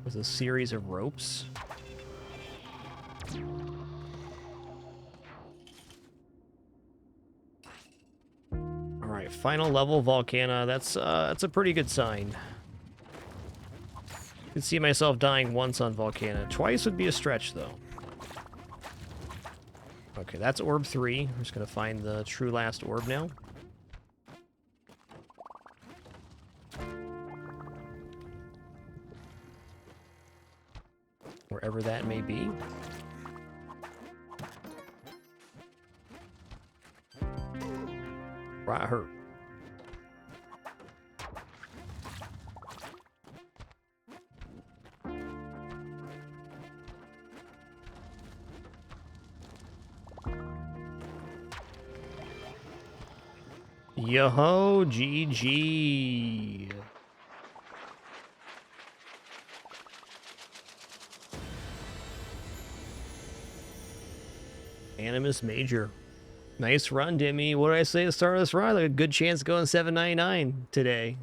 Speaker 1: With a series of ropes. Alright, final level Volcana. That's a pretty good sign. I could see myself dying once on Volcana. Twice would be a stretch, though. Okay, that's orb 3. I'm just gonna find the true last orb now. Wherever that may be. Right here. Yo-ho, GG. Animus Major. Nice run, Dimmy. What did I say at the start of this run? Like a good chance going 799 today.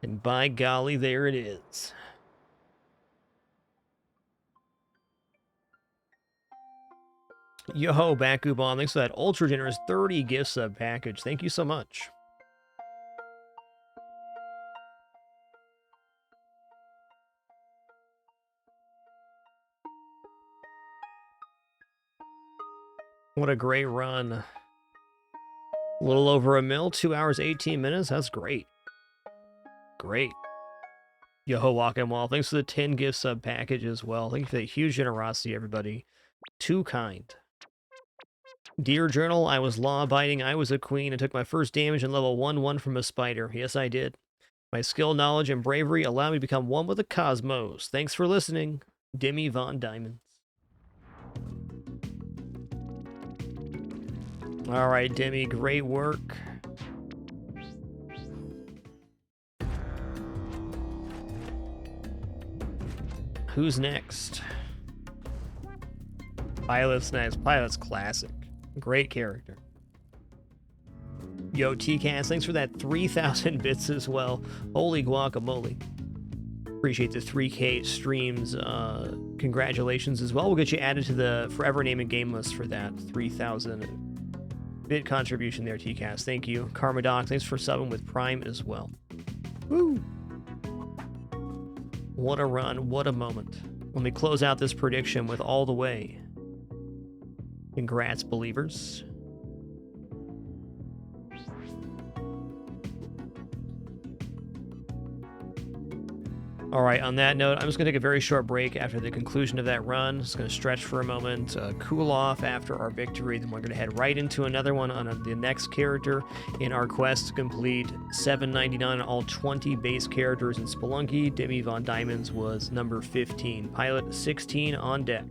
Speaker 1: And by golly, there it is. Yo-ho, Bakubon. Thanks for that ultra generous 30 gift sub package. Thank you so much. What a great run. A little over a mil, 2 hours, 18 minutes. That's great. Great. Yo, Walking Wall, thanks for the 10 gift sub package as well. Thank you for the huge generosity, everybody. Too kind. Dear Journal, I was law-abiding, I was a queen, and took my first damage in level 1-1 from a spider. Yes, I did. My skill, knowledge, and bravery allow me to become one with the cosmos. Thanks for listening, Demi Von Diamonds. All right, Demi, great work. Who's next? Pilot's next. Pilot's classic. Great character. Yo, TCast, thanks for that 3,000 bits as well. Holy guacamole. Appreciate the 3K streams. Congratulations as well. We'll get you added to the Forever Name and Game list for that 3,000 bit contribution there, TCast. Thank you. Karma Doc, thanks for subbing with Prime as well. Woo! What a run. What a moment. Let me close out this prediction with All the Way. Congrats, believers. All right, on that note, I'm just going to take a very short break after the conclusion of that run. Just going to stretch for a moment, cool off after our victory. Then we're going to head right into another one on the next character in our quest to complete 799 all 20 base characters in Spelunky. Demi Von Diamonds was number 15. Pilot 16 on deck.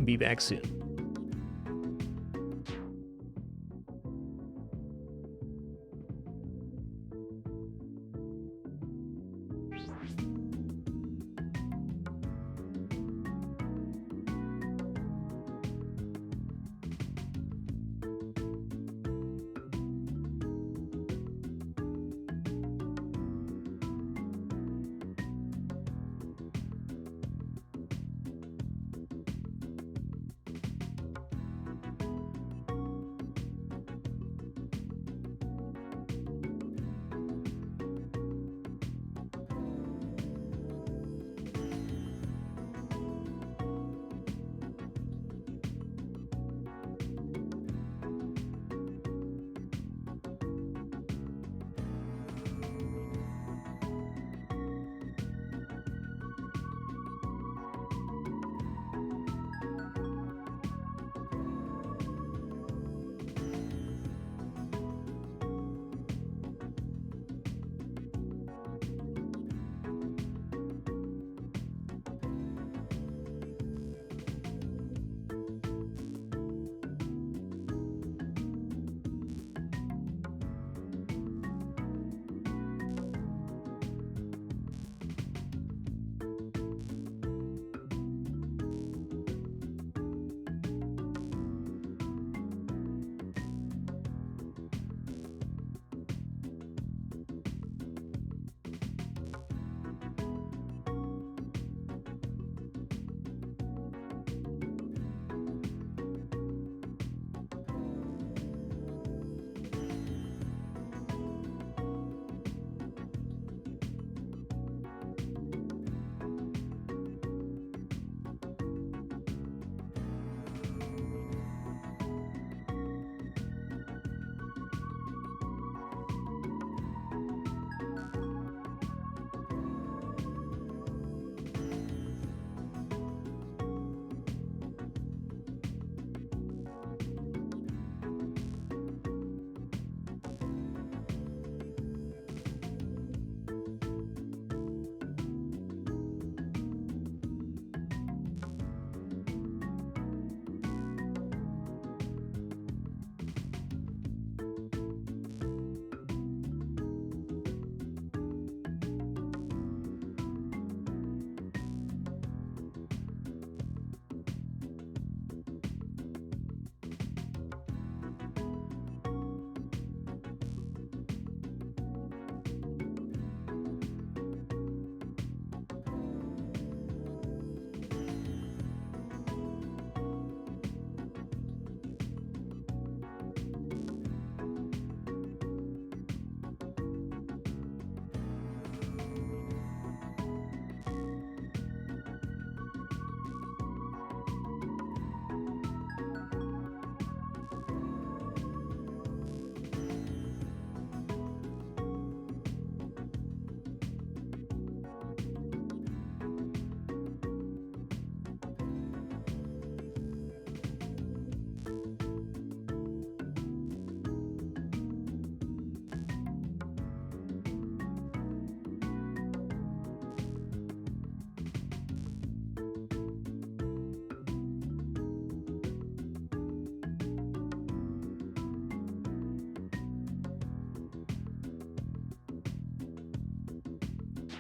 Speaker 1: Be back soon.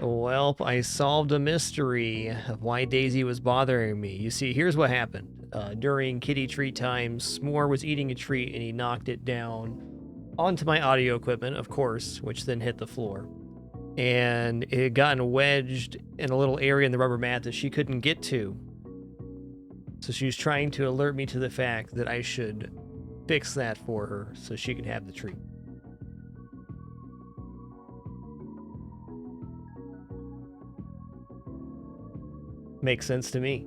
Speaker 1: Well, I solved a mystery of why Daisy was bothering me. You see, here's what happened. During kitty treat time, S'more was eating a treat and he knocked it down onto my audio equipment, of course, which then hit the floor. And it had gotten wedged in a little area in the rubber mat that she couldn't get to. So she was trying to alert me to the fact that I should fix that for her so she can have the treat. Makes sense to me.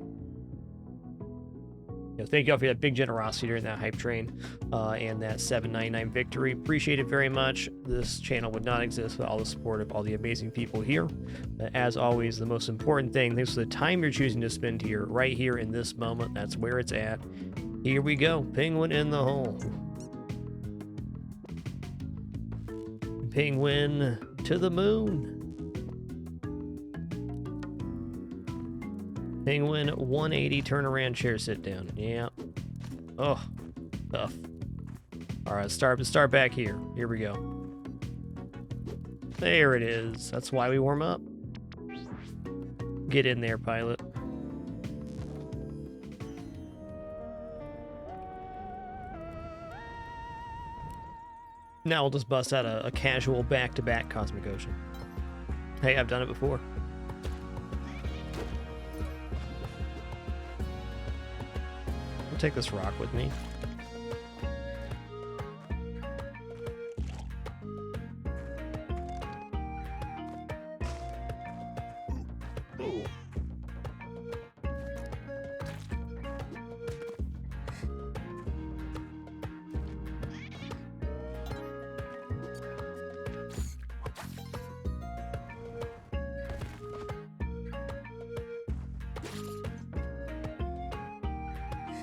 Speaker 1: Thank you all for that big generosity during that hype train and that $7.99 victory. Appreciate it very much. This channel would not exist without all the support of all the amazing people here. As always, the most important thing, thanks for the time you're choosing to spend here, right here in this moment. That's where it's at. Here we go. Penguin in the hole. Penguin to the moon. Penguin 180 turn around chair sit down. Yeah. Oh, tough. All right, start back here. Here we go. There it is. That's why we warm up. Get in there, pilot. Now we'll just bust out a casual back-to-back Cosmic Ocean. Hey, I've done it before. I'll take this rock with me. Ooh.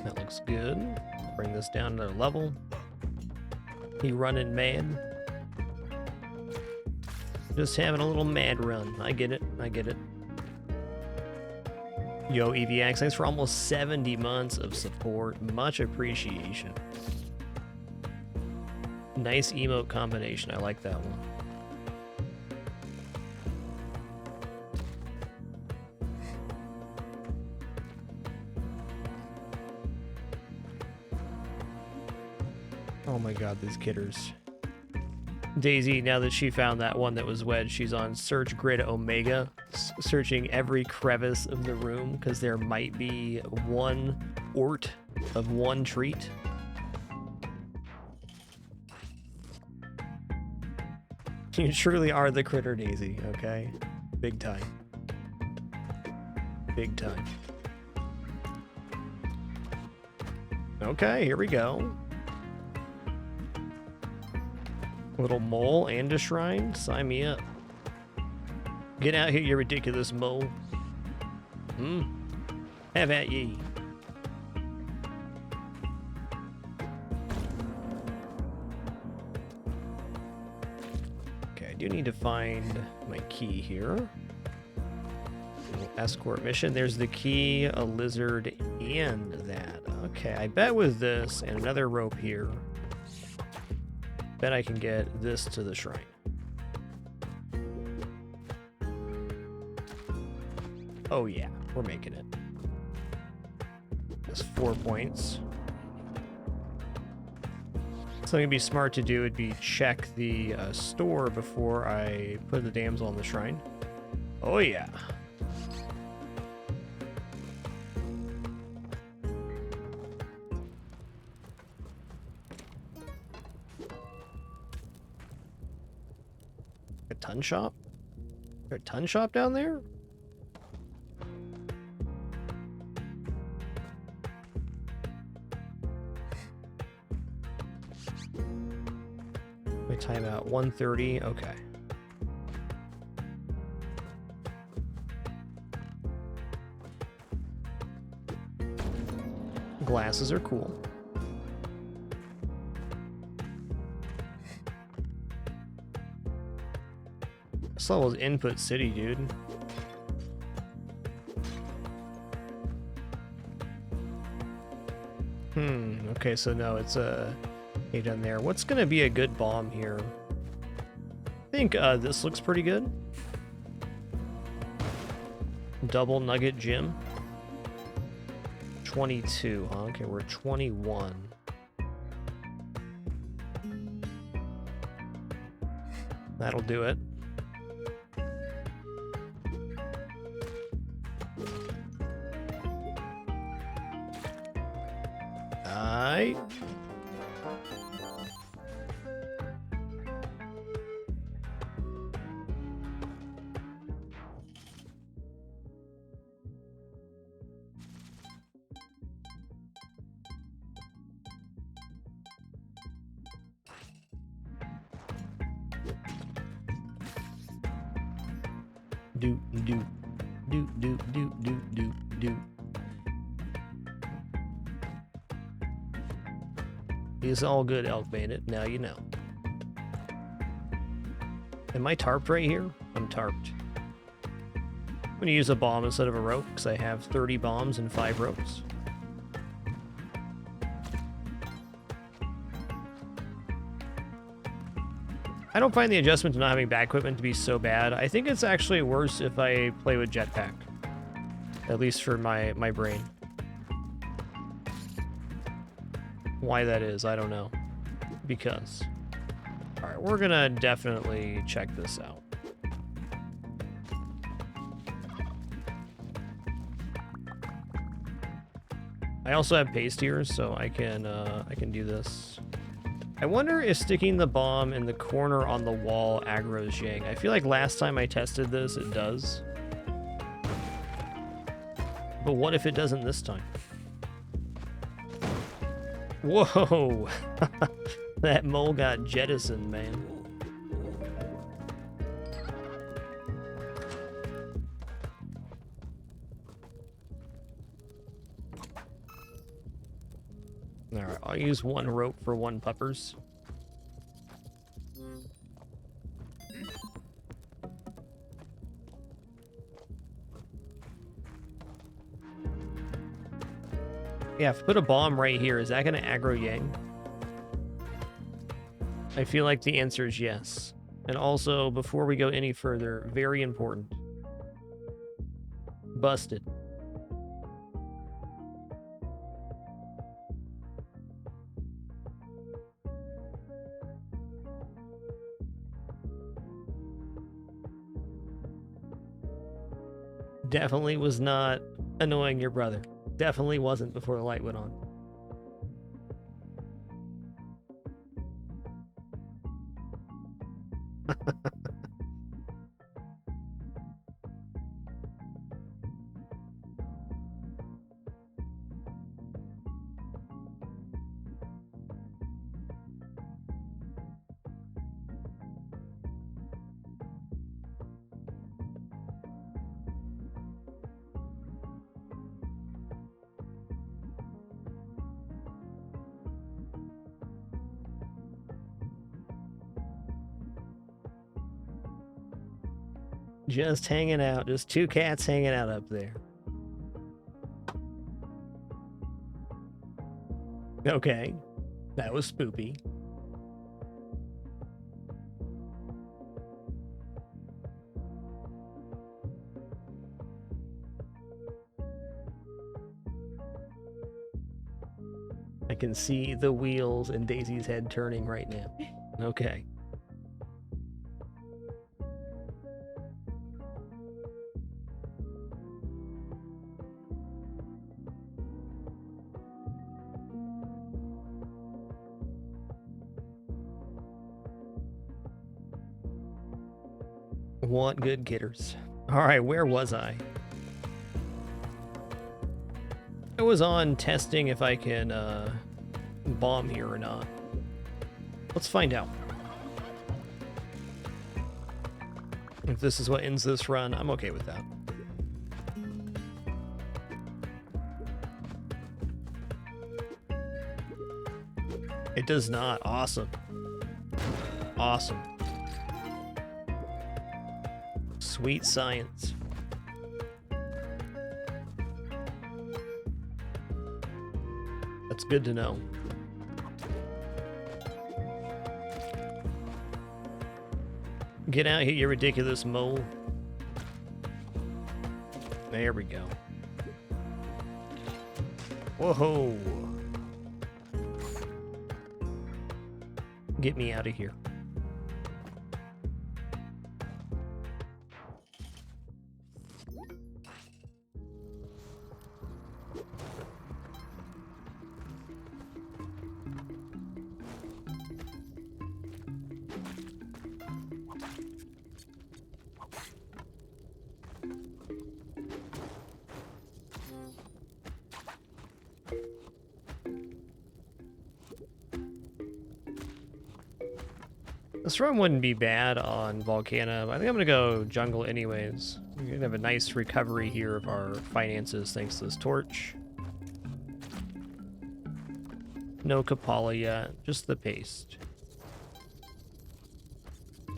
Speaker 1: That looks good. Bring this down to level. He running mad. Just having a little mad run. I get it. I get it. Yo, EVX, thanks for almost 70 months of support. Much appreciation. Nice emote combination. I like that one. Oh my god, these kidders. Daisy, now that she found that one that was wedged, she's on Search Grid Omega, searching every crevice of the room, because there might be one ort of one treat. You truly are the critter, Daisy, okay? Big time. Big time. Okay, here we go. Little mole and a shrine? Sign me up. Get out here, you ridiculous mole. Have at ye. Okay, I do need to find my key here. Escort mission. There's the key, a lizard, and that. Okay, I bet with this and another rope here, bet I can get this to the shrine. Oh yeah, we're making it. That's 4 points. Something to be smart to do would be check the store before I put the damsel on the shrine. Oh yeah. A ton shop? Is there a ton shop down there? My timeout 1:30. Okay. Glasses are cool. This level's Input City, dude. Okay, so no, it's hey down there. What's gonna be a good bomb here? I think this looks pretty good. Double nugget gym. 22, huh? Okay, we're at 21. That'll do it. Aight. Do do do do do do do do. It's all good, Elk Bandit. Now you know. Am I tarped right here? I'm tarped. I'm gonna use a bomb instead of a rope because I have 30 bombs and 5 ropes. I don't find the adjustment to not having back equipment to be so bad. I think it's actually worse if I play with jetpack. At least for my brain. Why that is, I don't know. Because. Alright, we're gonna definitely check this out. I also have paste here, so I can do this. I wonder if sticking the bomb in the corner on the wall aggroes Yang. I feel like last time I tested this, it does. But what if it doesn't this time? Whoa! That mole got jettisoned, man. Alright, I'll use 1 rope for 1 puppers. Yeah, if I put a bomb right here, is that going to aggro Yang? I feel like the answer is yes. And also, before we go any further, very important. Busted. Definitely was not annoying your brother. Definitely wasn't before the light went on. Just hanging out. Just 2 cats hanging out up there. Okay. That was spoopy. I can see the wheels in Daisy's head turning right now. Okay. Want good getters. Alright, where was I? I was on testing if I can bomb here or not. Let's find out. If this is what ends this run, I'm okay with that. It does not. Awesome. Awesome. Sweet science. That's good to know. Get out here, you ridiculous mole. There we go. Whoa! Get me out of here. This run wouldn't be bad on Volcano. I think I'm gonna go jungle anyways. We're gonna have a nice recovery here of our finances thanks to this torch. No Kapala yet, just the paste.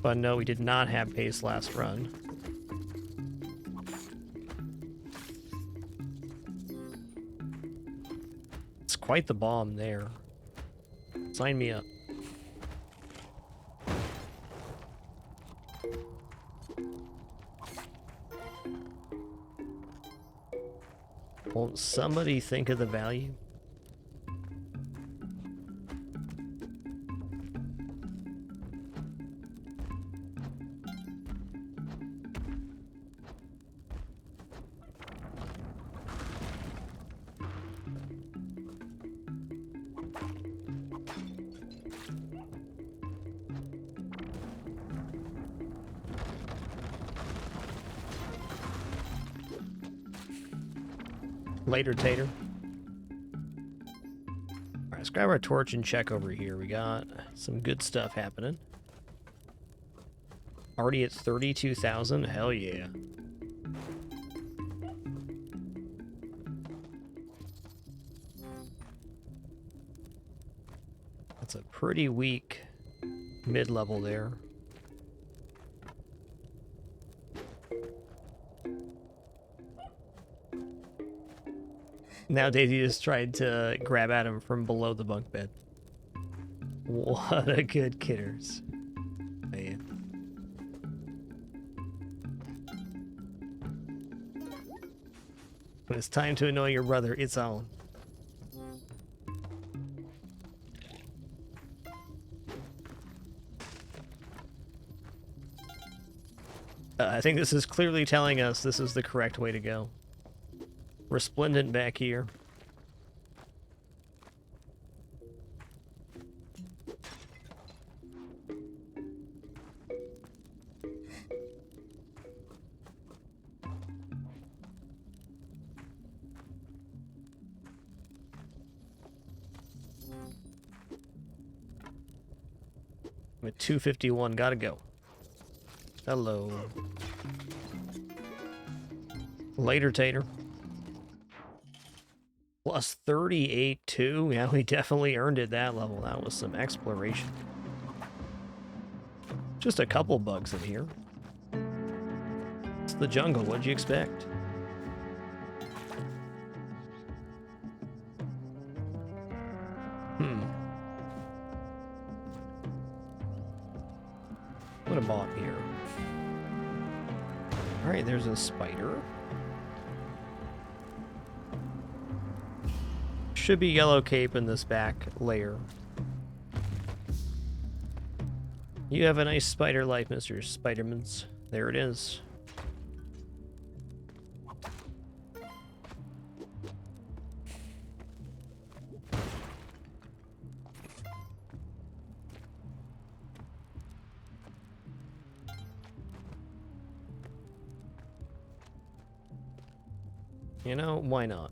Speaker 1: But no, we did not have paste last run. It's quite the bomb there. Sign me up. Won't somebody think of the value? Later, Tater. Alright, let's grab our torch and check over here. We got some good stuff happening. Already at 32,000? Hell yeah. That's a pretty weak mid-level there. Now Daisy just tried to grab at him from below the bunk bed. What a good kidders. Man. When it's time to annoy your brother, it's on. I think this is clearly telling us this is the correct way to go. Resplendent back here. I'm at 251, gotta go. Hello. Later, Tater. Plus 38 too. Yeah, we definitely earned it that level. That was some exploration. Just a couple bugs in here. It's the jungle. What'd you expect? What a bomb here. Alright, there's a spider. Should be yellow cape in this back layer. You have a nice spider life, Mr. Spidermans. There it is. You know, why not?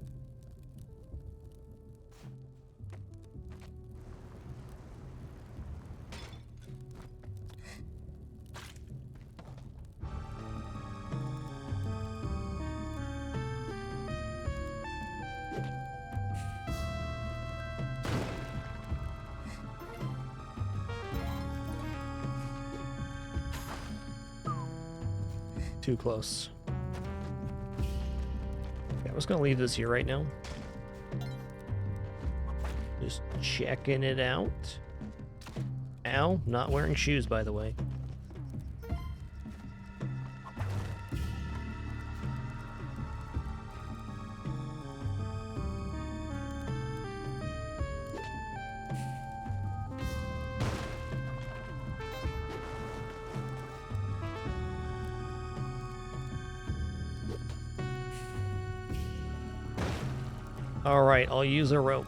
Speaker 1: Too close. Yeah, I'm just gonna leave this here right now. Just checking it out. Ow, not wearing shoes, by the way. Alright, I'll use a rope.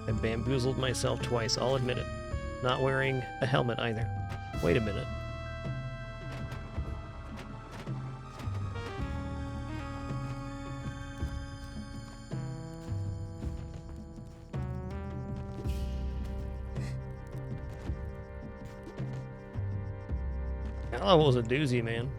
Speaker 1: I bamboozled myself twice, I'll admit it. Not wearing a helmet either. Wait a minute. That level was a doozy, man.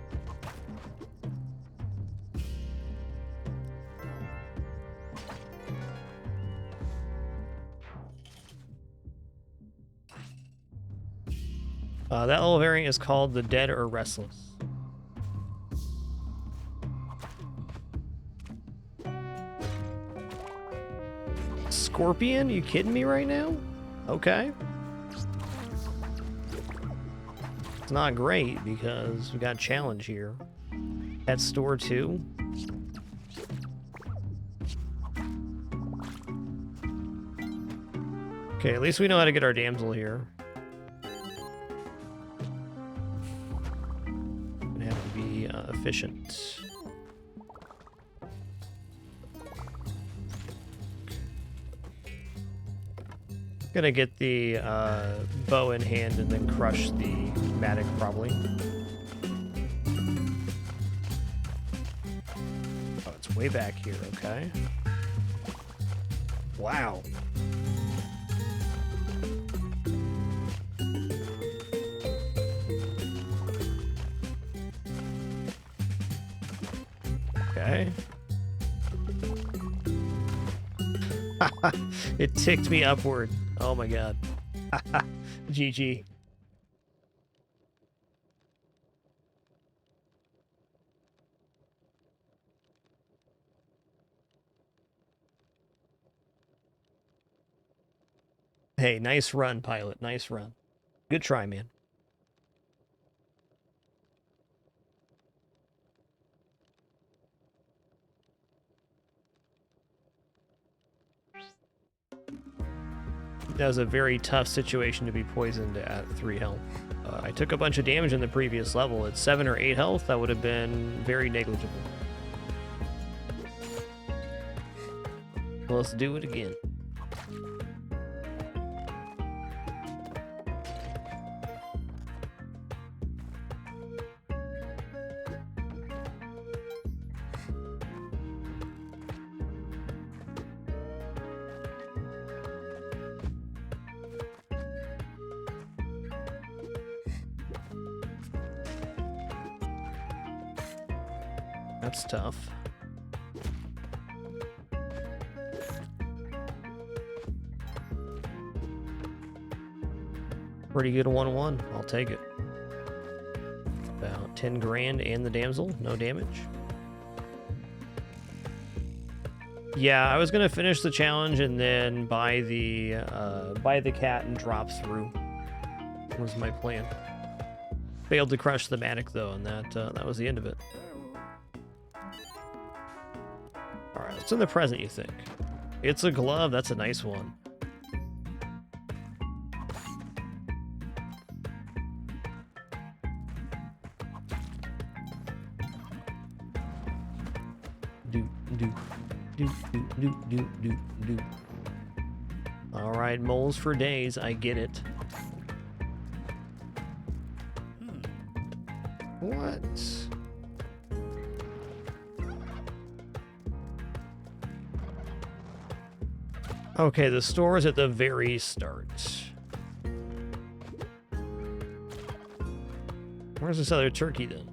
Speaker 1: That level variant is called the Dead or Restless. Scorpion? You kidding me right now? Okay. It's not great because we got a challenge here. Pet store too. Okay, at least we know how to get our damsel here. Gonna have to be efficient. Gonna get the bow in hand and then crush the mattock probably. Oh, it's way back here, okay. Wow. Okay. It ticked me upward. Oh my god. GG. Hey, nice run, pilot. Nice run. Good try, man. That was a very tough situation to be poisoned at 3 health. I took a bunch of damage in the previous level. At 7 or 8 health, that would have been very negligible. Let's do it again. That's tough. Pretty good 1-1. I'll take it. About 10 grand and the damsel. No damage. Yeah, I was gonna finish the challenge and then buy the cat and drop through. Was my plan. Failed to crush the mattock though, and that was the end of it. Alright, what's in the present, you think? It's a glove, that's a nice one. Do. Alright, moles for days, I get it. What? Okay, the store is at the very start. Where's this other turkey then?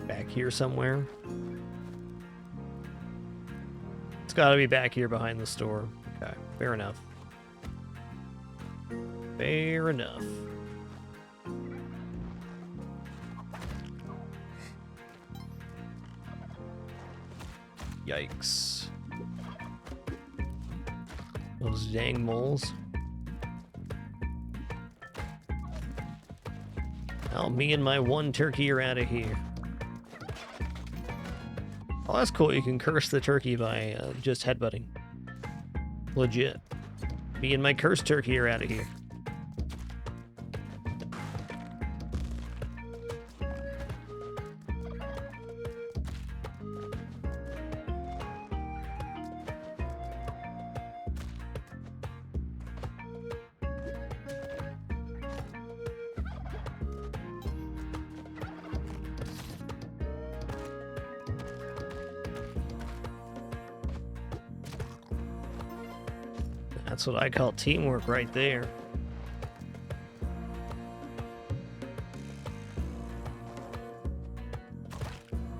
Speaker 1: Back here somewhere? It's gotta be back here behind the store. Okay, fair enough. Fair enough. Yikes. Those dang moles. Now me and my one turkey are out of here. Oh, that's cool. You can curse the turkey by just headbutting. Legit. Me and my cursed turkey are out of here. That's what I call teamwork right there.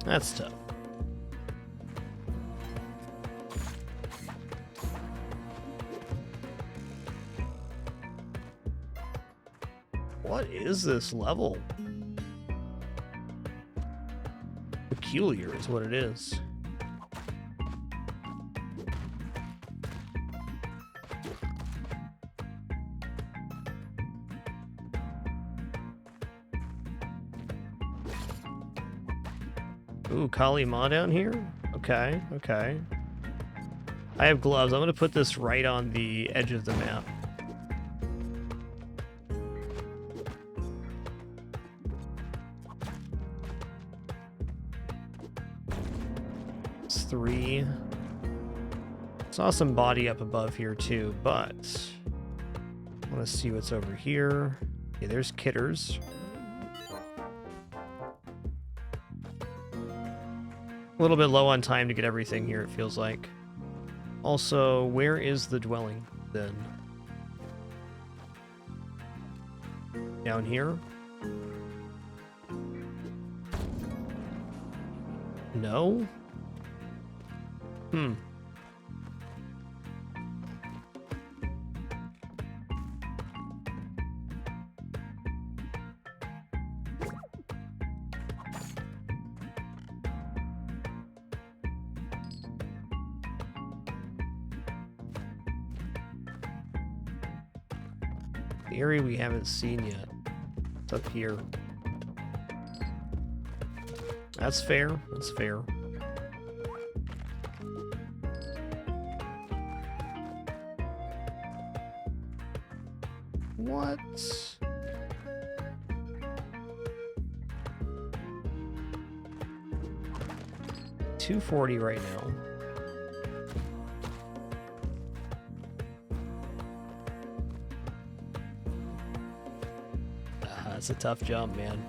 Speaker 1: That's tough. What is this level? Peculiar is what it is. Ooh, Kali Ma down here? Okay, okay. I have gloves. I'm gonna put this right on the edge of the map. It's 3. Saw some body up above here too, but I want to see what's over here. Okay, there's Kitters. A little bit low on time to get everything here, it feels like. Also, where is the dwelling, then? Down here? No? Hmm. The area we haven't seen yet. It's up here. That's fair. That's fair. What? $240 right now. It's a tough jump, man.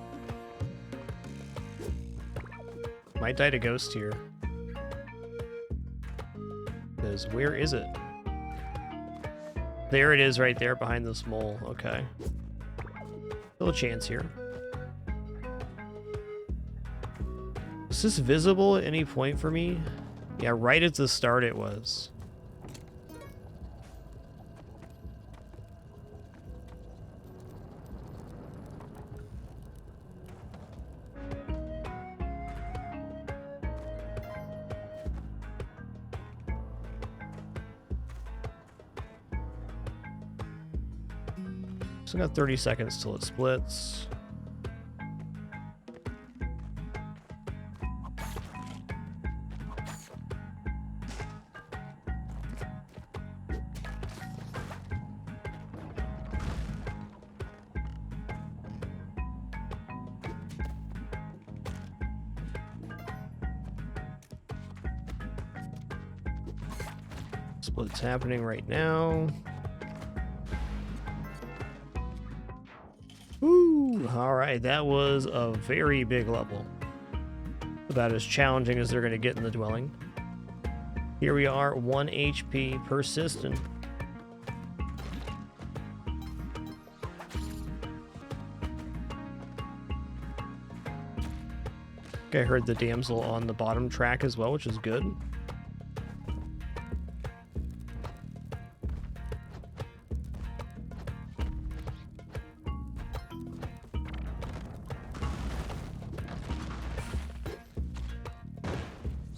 Speaker 1: Might die to ghost here. Because where is it? There it is right there behind this mole. Okay. Still a chance here. Is this visible at any point for me? Yeah, right at the start it was. So I got 30 seconds till it splits. Split's happening right now. Woo! Alright, that was a very big level. About as challenging as they're going to get in the dwelling. Here we are, 1 HP, persistent. Okay, I heard the damsel on the bottom track as well, which is good.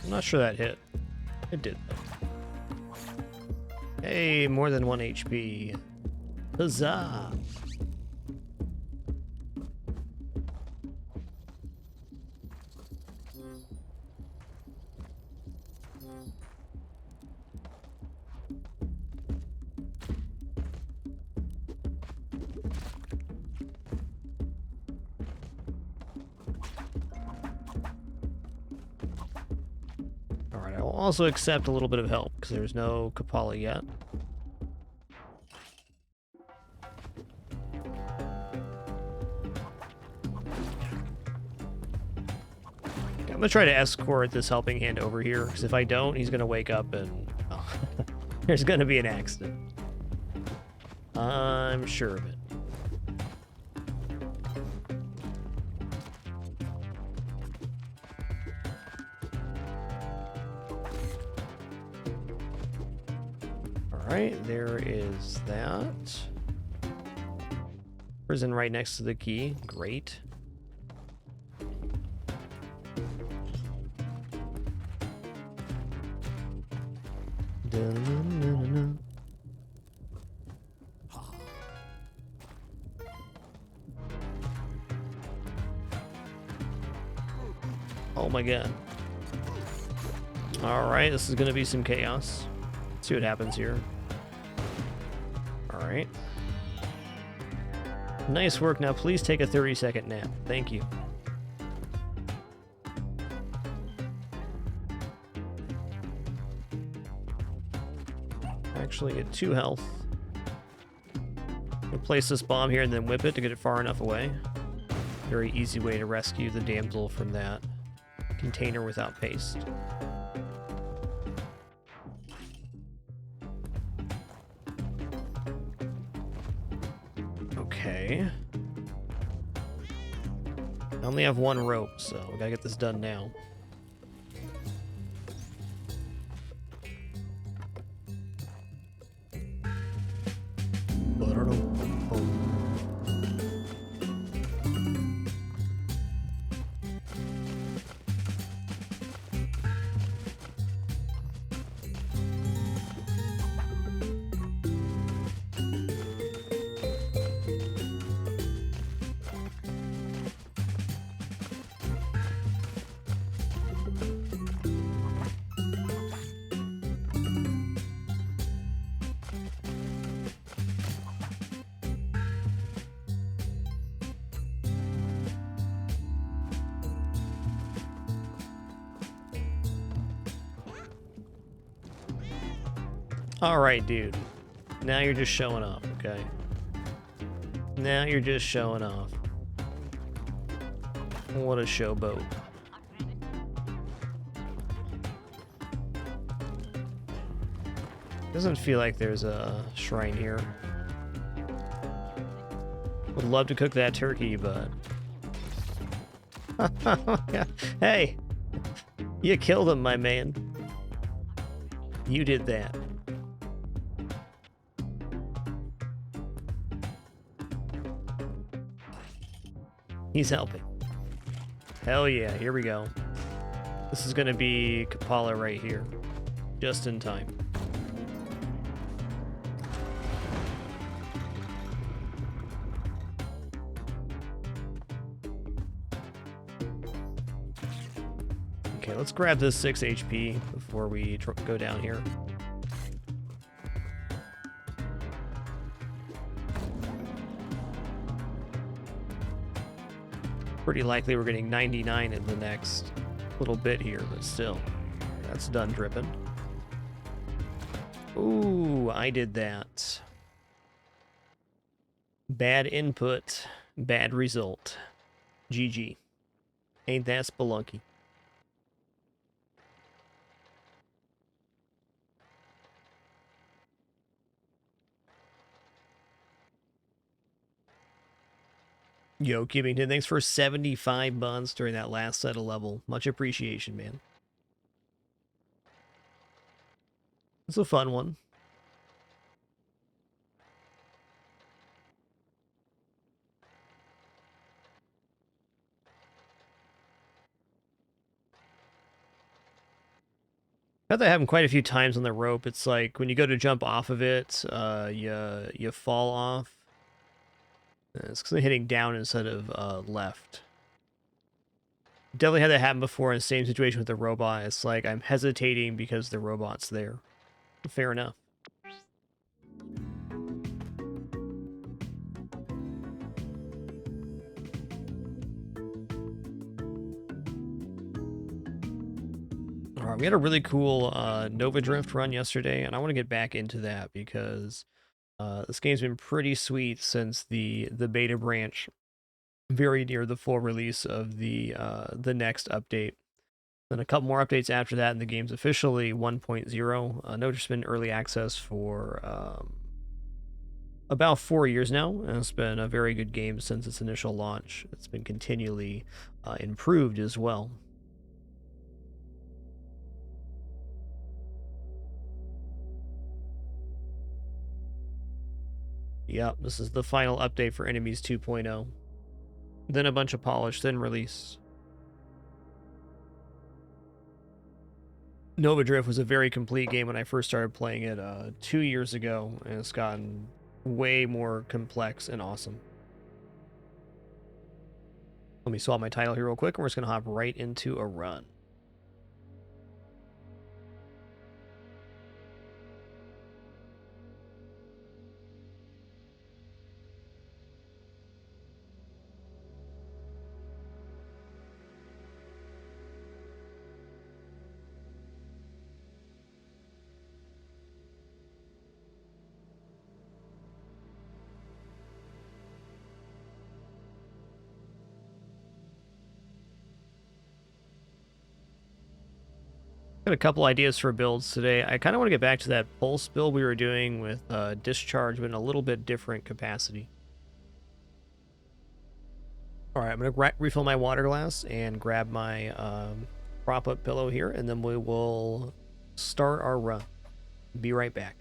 Speaker 1: I'm not sure that hit. It did, though. Hey, more than 1 HP. Huzzah! Also accept a little bit of help because there's no Kapala yet. Okay, I'm gonna try to escort this helping hand over here because if I don't, he's gonna wake up and there's gonna be an accident. I'm sure of it. Alright, there is that. Prison right next to the key. Great. Dun-dun-dun-dun-dun. Oh my god. Alright, this is gonna be some chaos. Let's see what happens here. Alright. Nice work. Now please take a 30-second nap. Thank you. Actually get 2 health. We'll place this bomb here and then whip it to get it far enough away. Very easy way to rescue the damsel from that container without paste. Okay. I only have 1 rope, so we gotta get this done now. Alright, dude. Now you're just showing off, okay? Now you're just showing off. What a showboat. Doesn't feel like there's a shrine here. Would love to cook that turkey, but... Hey! You killed him, my man. You did that. He's helping. Hell yeah, here we go. This is gonna be Kapala right here. Just in time. Okay, let's grab this 6 HP before we go down here. Pretty likely we're getting 99 in the next little bit here, but still. That's done dripping. Ooh, I did that. Bad input, bad result. GG. Ain't that Spelunky? Yo, Kibington, thanks for 75 months during that last set of level. Much appreciation, man. It's a fun one. I've had that happen quite a few times on the rope. It's like when you go to jump off of it, you fall off. It's because I'm hitting down instead of left. Definitely had that happen before in the same situation with the robot. It's like I'm hesitating because the robot's there. Fair enough. Alright, we had a really cool Nova Drift run yesterday, and I want to get back into that because this game's been pretty sweet since the beta branch, very near the full release of the next update. Then a couple more updates after that, and the game's officially 1.0. I know there's been early access for about 4 years now, and it's been a very good game since its initial launch. It's been continually improved as well. Yep, this is the final update for Enemies 2.0. Then a bunch of polish, then release. Nova Drift was a very complete game when I first started playing it 2 years ago, and it's gotten way more complex and awesome. Let me swap my title here real quick, and we're just going to hop right into a run. Got a couple ideas for builds today. I kind of want to get back to that pulse build we were doing with discharge, but in a little bit different capacity. All right, I'm going to refill my water glass and grab my prop-up pillow here, and then we will start our run. Be right back.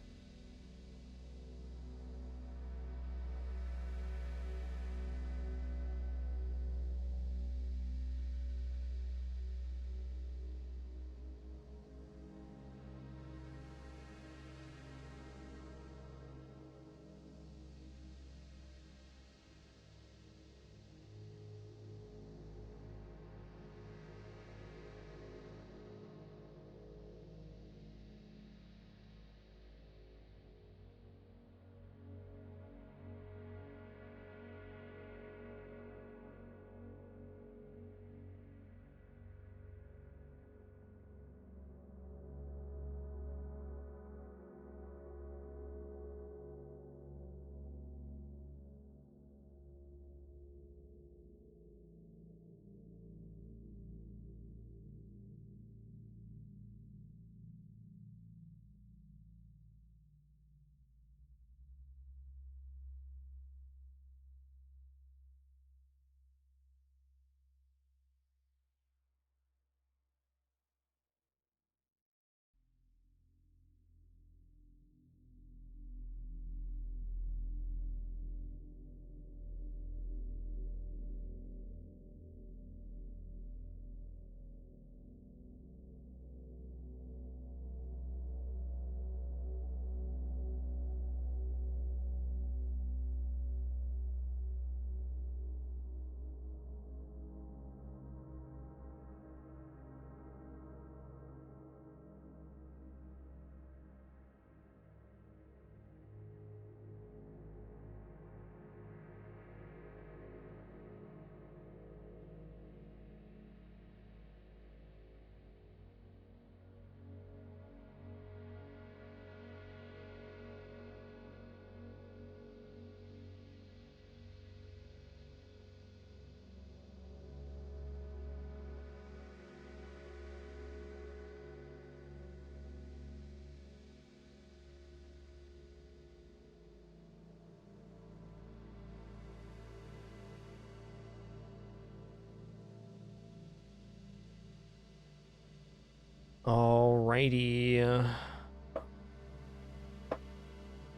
Speaker 1: Alrighty.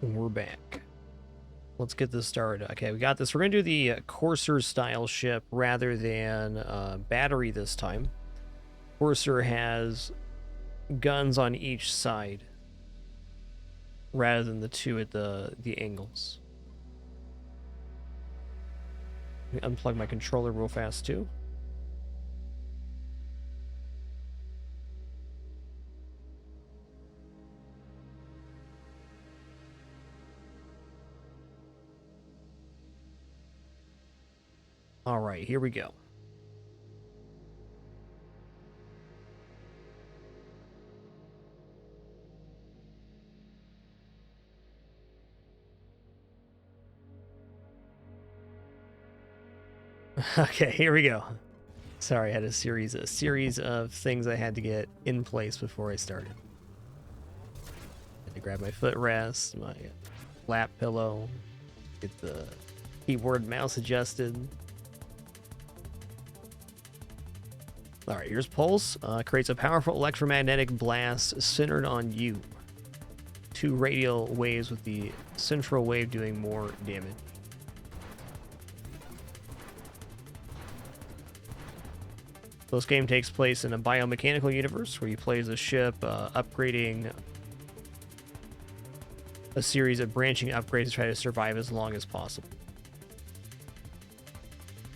Speaker 1: We're back. Let's get this started. Okay, we got this. We're going to do the Courser style ship rather than battery this time. Courser has guns on each side rather than the two at the angles. Let me unplug my controller real fast too. All right, here we go. Okay, here we go. Sorry, I had a series of things I had to get in place before I started. I had to grab my footrest, my lap pillow, Get the keyboard mouse adjusted. All right, here's Pulse. Creates a powerful electromagnetic blast centered on you. 2 radial waves with the central wave doing more damage. This game takes place in a biomechanical universe where you play as a ship, upgrading a series of branching upgrades to try to survive as long as possible.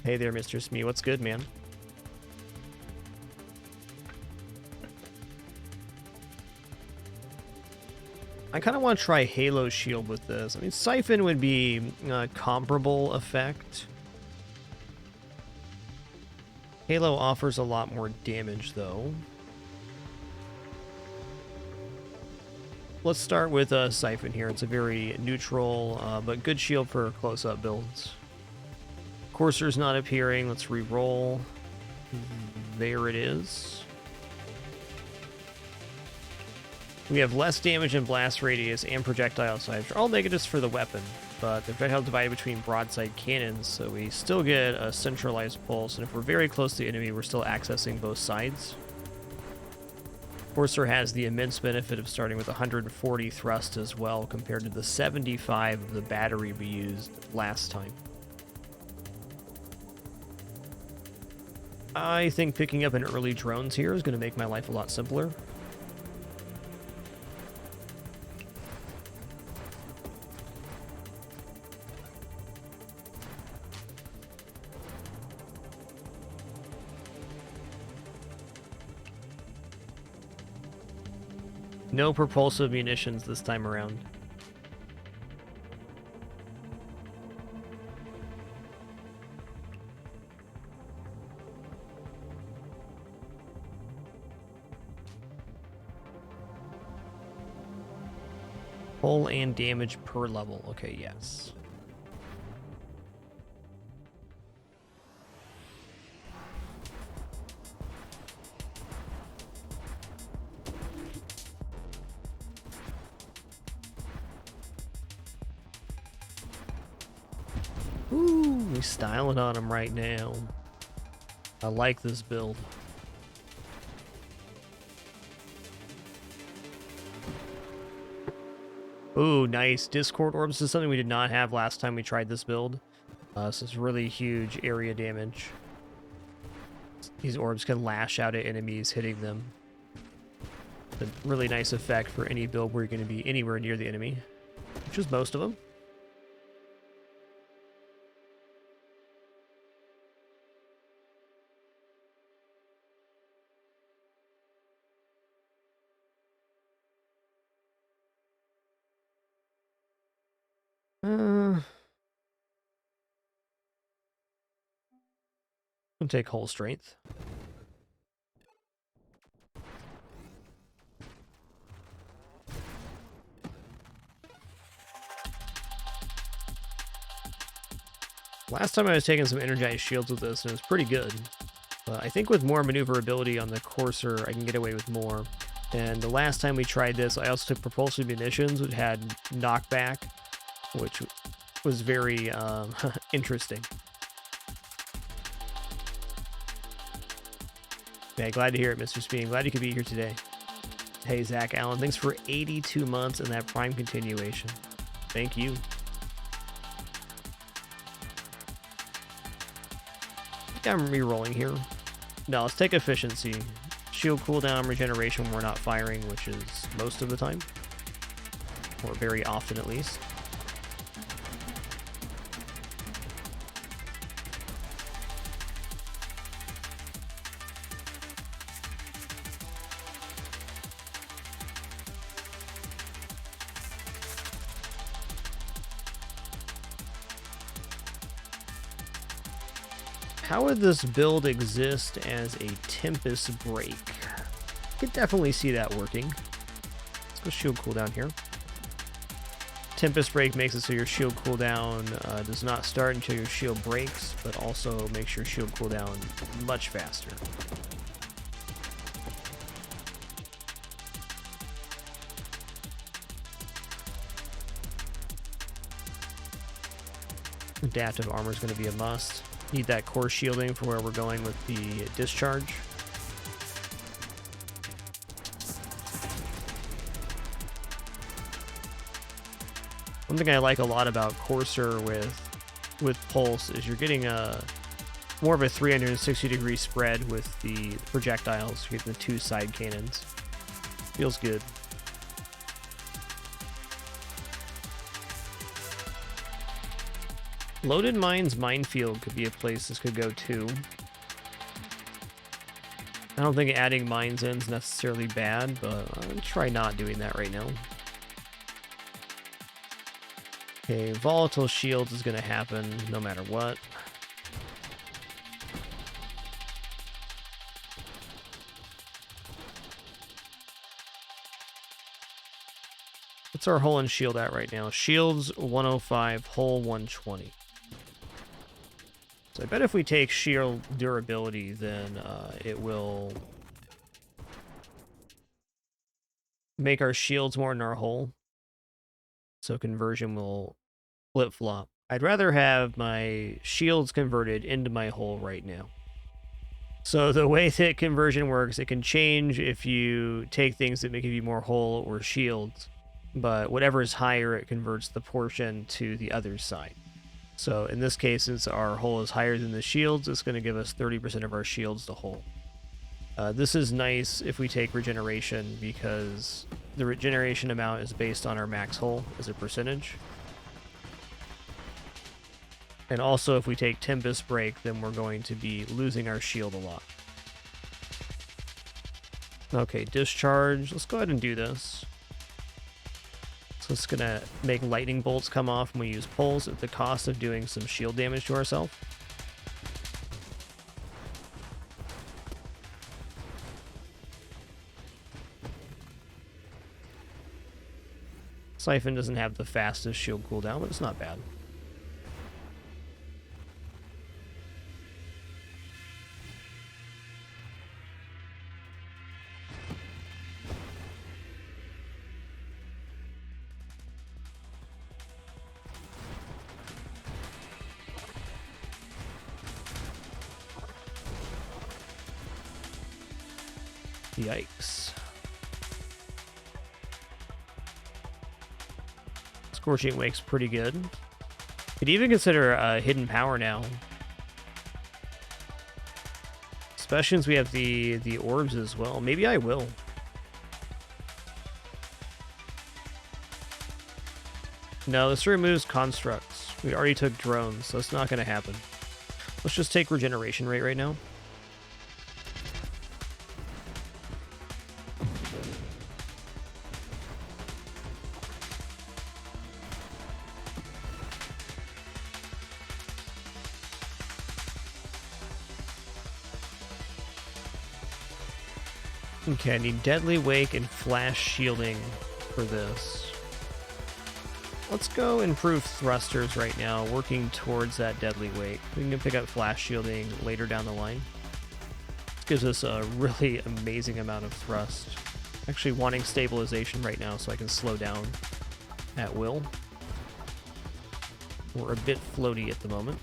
Speaker 1: Hey there, Mr. Smee. What's good, man? I kind of want to try Halo Shield with this. I mean, Siphon would be a comparable effect. Halo offers a lot more damage, though. Let's start with Siphon here. It's a very neutral, but good shield for close-up builds. Courser's not appearing. Let's re-roll. There it is. We have less damage and blast radius and projectile size, which are all negatives for the weapon, but the projectile divided between broadside cannons, so we still get a centralized pulse, and if we're very close to the enemy, we're still accessing both sides. Courser has the immense benefit of starting with 140 thrust as well, compared to the 75 of the battery we used last time. I think picking up an early drones here is going to make my life a lot simpler. No propulsive munitions this time around. Hull and damage per level. Okay, yes. Ooh, we styling on him right now. I like this build. Ooh, nice. Discord orbs. This is something we did not have last time we tried this build. This is really huge area damage. These orbs can lash out at enemies, hitting them. It's a really nice effect for any build where you're going to be anywhere near the enemy, which is most of them. I'll take whole strength. Last time I was taking some energized shields with this, and it was pretty good. But I think with more maneuverability on the Courser, I can get away with more. And the last time we tried this, I also took propulsive munitions, which had knockback, which was very interesting. Okay, glad to hear it, Mr. Spee. Glad you could be here today. Hey, Zach Allen, thanks for 82 months and that Prime continuation. Thank you. I think I'm re-rolling here. No, let's take efficiency. Shield cooldown, regeneration when we're not firing, which is most of the time. Or very often, at least. How would this build exist as a Tempest Break? I could definitely see that working. Let's go shield cooldown here. Tempest Break makes it so your shield cooldown does not start until your shield breaks, but also makes your shield cooldown much faster.
Speaker 2: Adaptive armor is going to be a must. Need that core shielding for where we're going with the discharge. One thing I like a lot about Courser with Pulse is you're getting a more of a 360-degree spread with the projectiles. You're getting the 2 side cannons. Feels good. Loaded Mines Minefield could be a place this could go to. I don't think adding mines in is necessarily bad, but I'll try not doing that right now. Okay, Volatile Shields is going to happen no matter what. What's our hull and shield at right now? Shield's 105, hull 120. So I bet if we take shield durability, then it will make our shields more than our hull. So conversion will flip-flop. I'd rather have my shields converted into my hull right now. So the way that conversion works, it can change if you take things that may give you more hull or shields, but whatever is higher, it converts the portion to the other side. So in this case, since our hull is higher than the shields, it's going to give us 30% of our shields to hull. This is nice if we take regeneration, because the regeneration amount is based on our max hull as a percentage. And also if we take Tempest Break, then we're going to be losing our shield a lot. Okay, discharge. Let's go ahead and do this. So it's going to make lightning bolts come off when we use pulls at the cost of doing some shield damage to ourselves. Siphon doesn't have the fastest shield cooldown, but it's not bad. Yikes. Scorching Wake's pretty good. Could even consider Hidden Power now. Especially since we have the orbs as well. Maybe I will. No, this removes constructs. We already took drones, so it's not going to happen. Let's just take regeneration rate right now. Okay, I need Deadly Wake and Flash Shielding for this. Let's go improve thrusters right now, working towards that Deadly Wake. We can pick up Flash Shielding later down the line. This gives us a really amazing amount of thrust. Actually wanting stabilization right now so I can slow down at will. We're a bit floaty at the moment.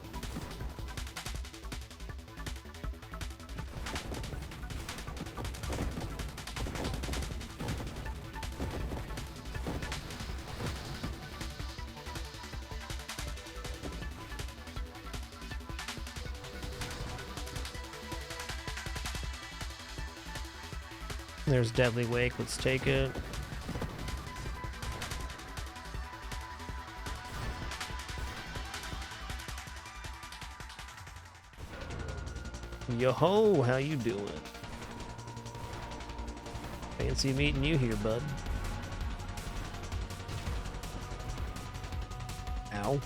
Speaker 2: There's Deadly Wake, let's take it. Yo-ho, how you doing? Fancy meeting you here, bud. Ow.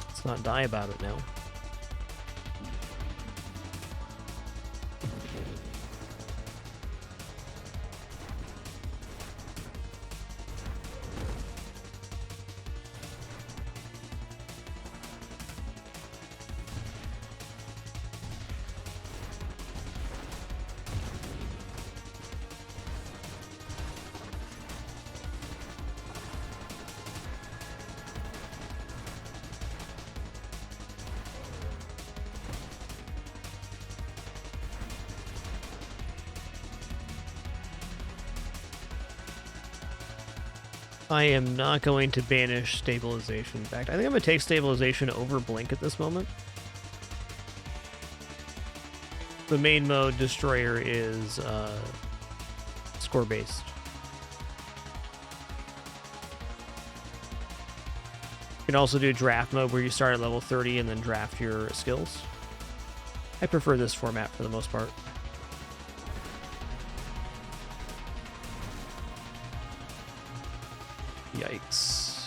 Speaker 2: Let's not die about it now. I am not going to banish stabilization. In fact, I think I'm going to take stabilization over blink at this moment. The main mode destroyer is score based. You can also do draft mode where you start at level 30 and then draft your skills. I prefer this format for the most part. Yikes.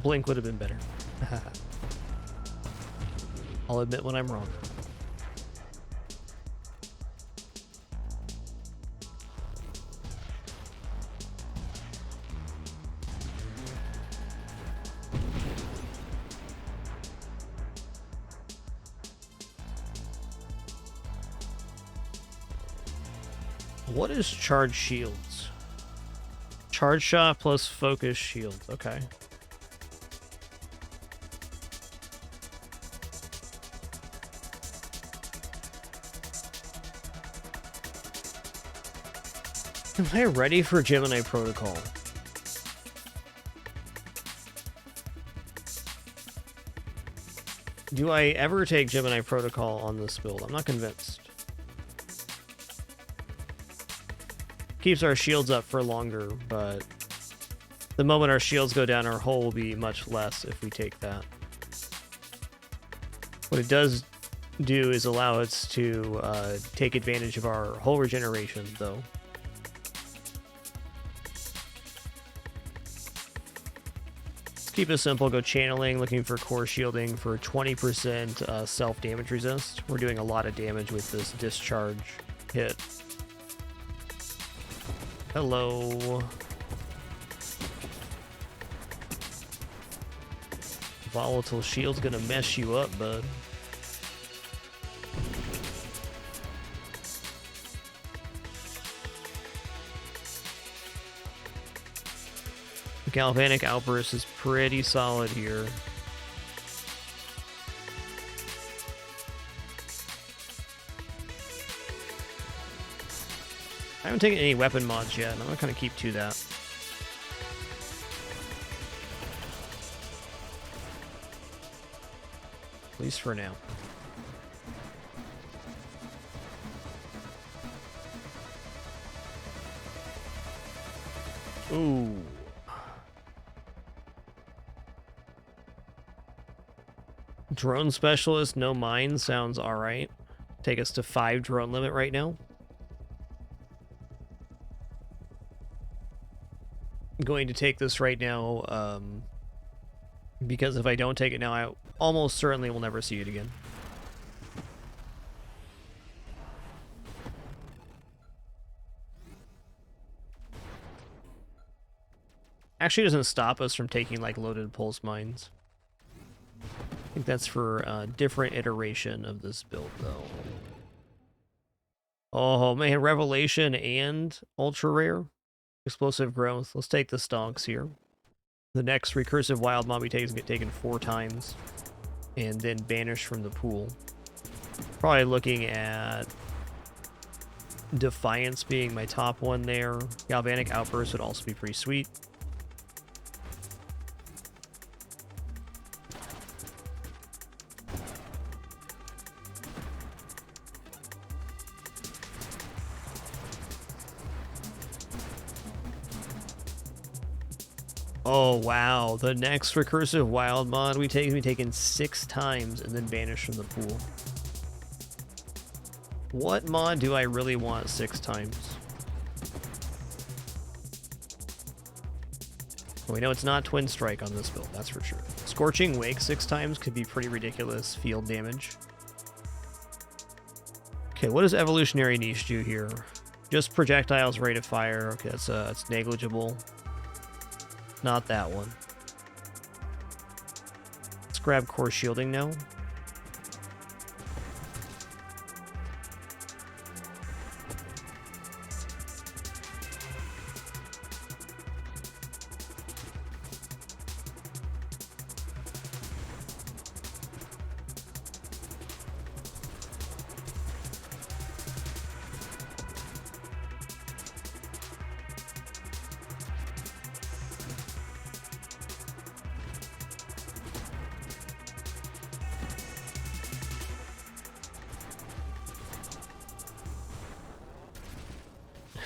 Speaker 2: Blink would have been better. I'll admit when I'm wrong. What is charge shields? Charge shot plus focus shield. Okay. Am I ready for Gemini Protocol? Do I ever take Gemini Protocol on this build? I'm not convinced. Keeps our shields up for longer, but the moment our shields go down, our hull will be much less if we take that. What it does do is allow us to take advantage of our hull regeneration, though. Let's keep it simple. Go channeling, looking for core shielding for 20% self-damage resist. We're doing a lot of damage with this discharge hit. Hello. Volatile shield's gonna mess you up, bud. The galvanic outburst is pretty solid here. I haven't taken any weapon mods yet, and I'm gonna kind of keep to that. At least for now. Ooh. Drone specialist, no mine, sounds alright. Take us to 5 drone limit right now. I'm going to take this right now, because if I don't take it now, I almost certainly will never see it again. Actually, it doesn't stop us from taking like loaded pulse mines. I think that's for a different iteration of this build, though. Oh man, Revelation and Ultra Rare. Explosive growth. Let's take the stonks here. The next recursive wild mob we take is going to get taken 4 times and then banished from the pool. Probably looking at Defiance being my top one there. Galvanic Outburst would also be pretty sweet. Oh wow, the next recursive wild mod we take is taken 6 times and then banished from the pool. What mod do I really want 6 times? Well, we know it's not Twin Strike on this build, that's for sure. Scorching Wake 6 times could be pretty ridiculous field damage. Okay, what does Evolutionary Niche do here? Just projectiles rate of fire. Okay, that's negligible. Not that one. Let's grab core shielding now.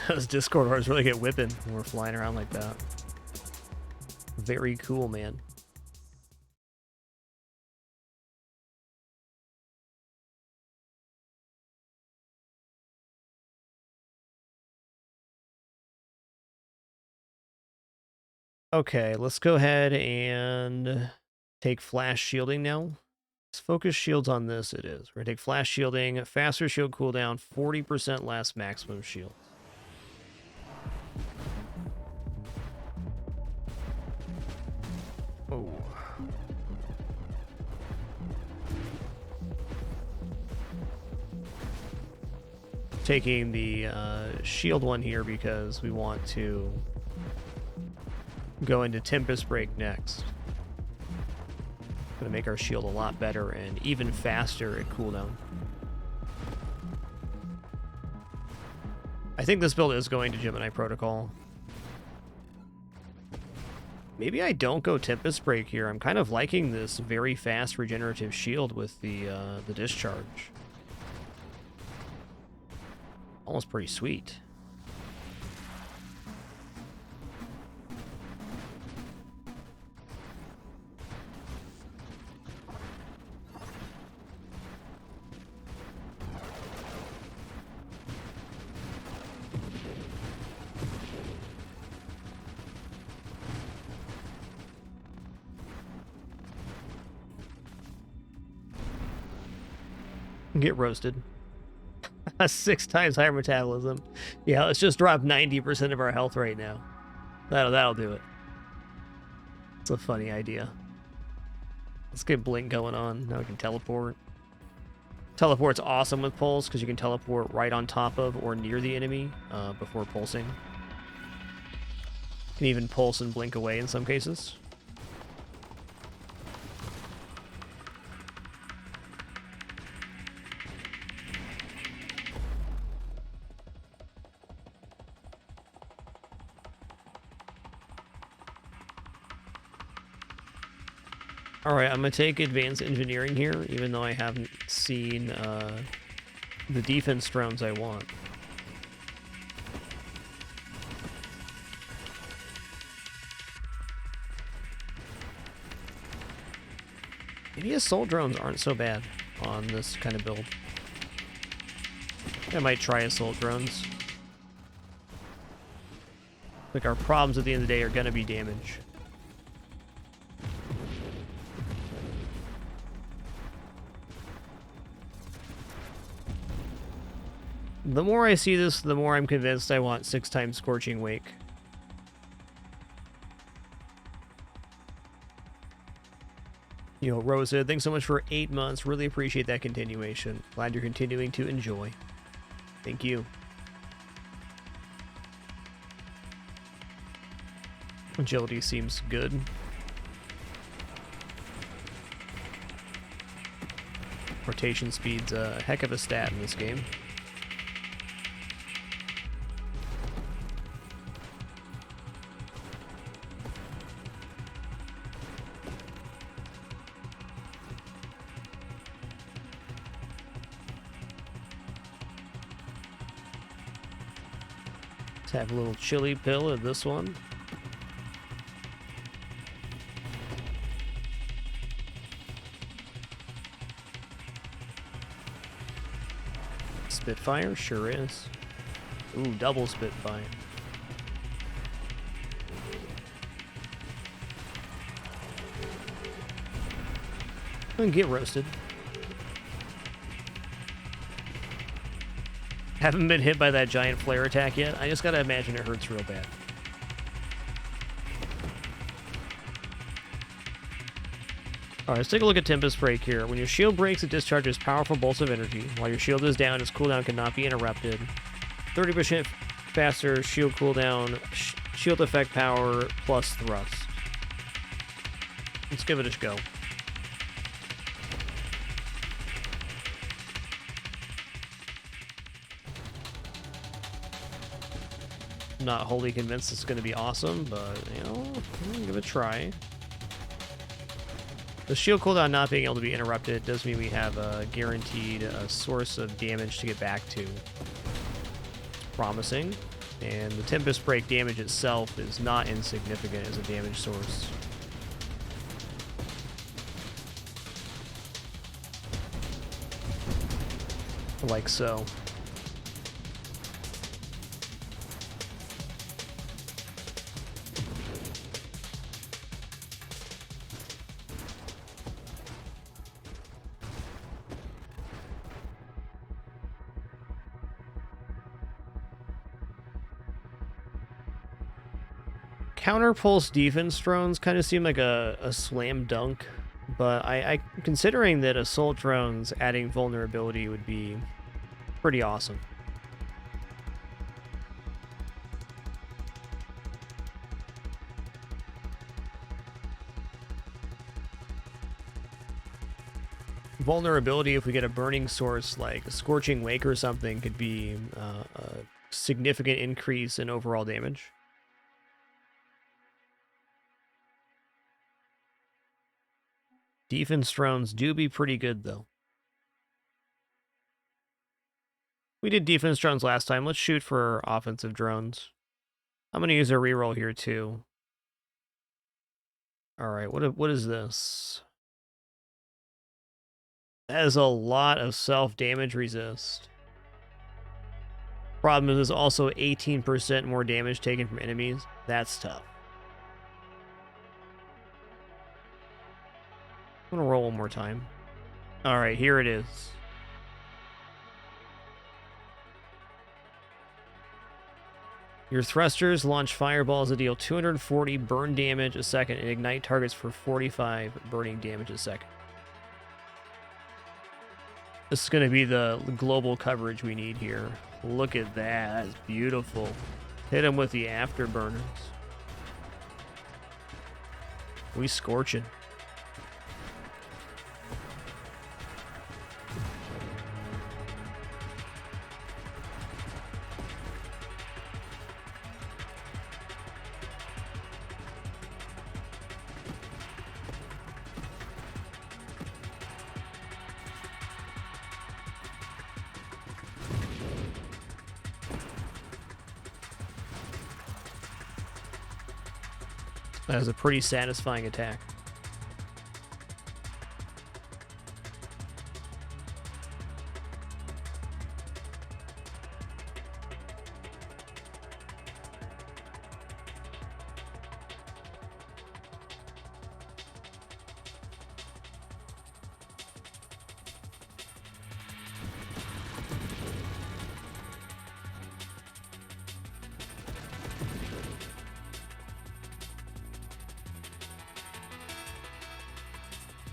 Speaker 2: Those Discord hordes really get whipping when we're flying around like that. Very cool, man. Okay, let's go ahead and take flash shielding now. Let's focus shields on this, it is. We're gonna take flash shielding, faster shield cooldown, 40% less maximum shield. Oh. Taking the shield one here because we want to go into Tempest Break next. Gonna make our shield a lot better and even faster at cooldown. I think this build is going to Gemini Protocol. Maybe I don't go Tempest Break here. I'm kind of liking this very fast regenerative shield with the discharge. Almost pretty sweet. Get roasted. 6 times higher metabolism. Yeah, let's just drop 90% of our health right now. That'll do it. It's a funny idea. Let's get Blink going on. Now we can teleport. Teleport's awesome with pulse because you can teleport right on top of or near the enemy before pulsing. You can even pulse and blink away in some cases. Alright, I'm going to take advanced engineering here, even though I haven't seen the defense drones I want. Maybe assault drones aren't so bad on this kind of build. I might try assault drones. Like, our problems at the end of the day are going to be damage. The more I see this, the more I'm convinced I want 6 times Scorching Wake. You know, Rosa, thanks so much for 8 months. Really appreciate that continuation. Glad you're continuing to enjoy. Thank you. Agility seems good. Rotation speed's a heck of a stat in this game. Have a little chili pill of this one. Spitfire? Sure is. Ooh, double Spitfire. And get roasted. Haven't been hit by that giant flare attack yet. I just gotta imagine it hurts real bad. Alright, let's take a look at Tempest Break here. When your shield breaks, it discharges powerful bolts of energy. While your shield is down, its cooldown cannot be interrupted. 30% faster shield cooldown, shield effect power, plus thrust. Let's give it a go. Not wholly convinced it's going to be awesome, but, you know, give it a try. The shield cooldown not being able to be interrupted does mean we have a guaranteed source of damage to get back to. It's promising. And the Tempest Break damage itself is not insignificant as a damage source. Like so. Counter pulse defense drones kind of seem like a slam dunk, but I considering that assault drones adding vulnerability would be pretty awesome. Vulnerability, if we get a burning source like a Scorching Wake or something, could be a significant increase in overall damage. Defense drones do be pretty good, though. We did defense drones last time. Let's shoot for offensive drones. I'm going to use a reroll here, too. All right, what is this? That is a lot of self-damage resist. Problem is, there's also 18% more damage taken from enemies. That's tough. I'm going to roll one more time. All right, here it is. Your thrusters launch fireballs that deal 240 burn damage a second and ignite targets for 45 burning damage a second. This is going to be the global coverage we need here. Look at that. That's beautiful. Hit him with the afterburners. We scorching. That is a pretty satisfying attack.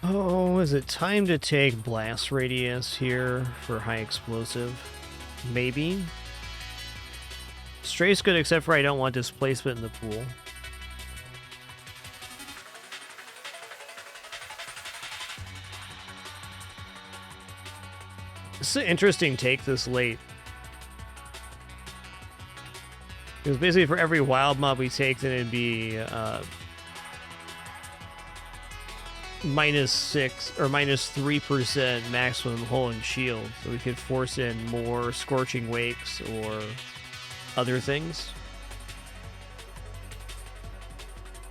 Speaker 2: Oh, is it time to take Blast Radius here for high explosive? Maybe. Strafe's good except for I don't want displacement in the pool. This is an interesting take this late. Because basically for every wild mob we take, then it'd be -6 or -3% maximum hull and shield, so we could force in more Scorching Wakes or other things.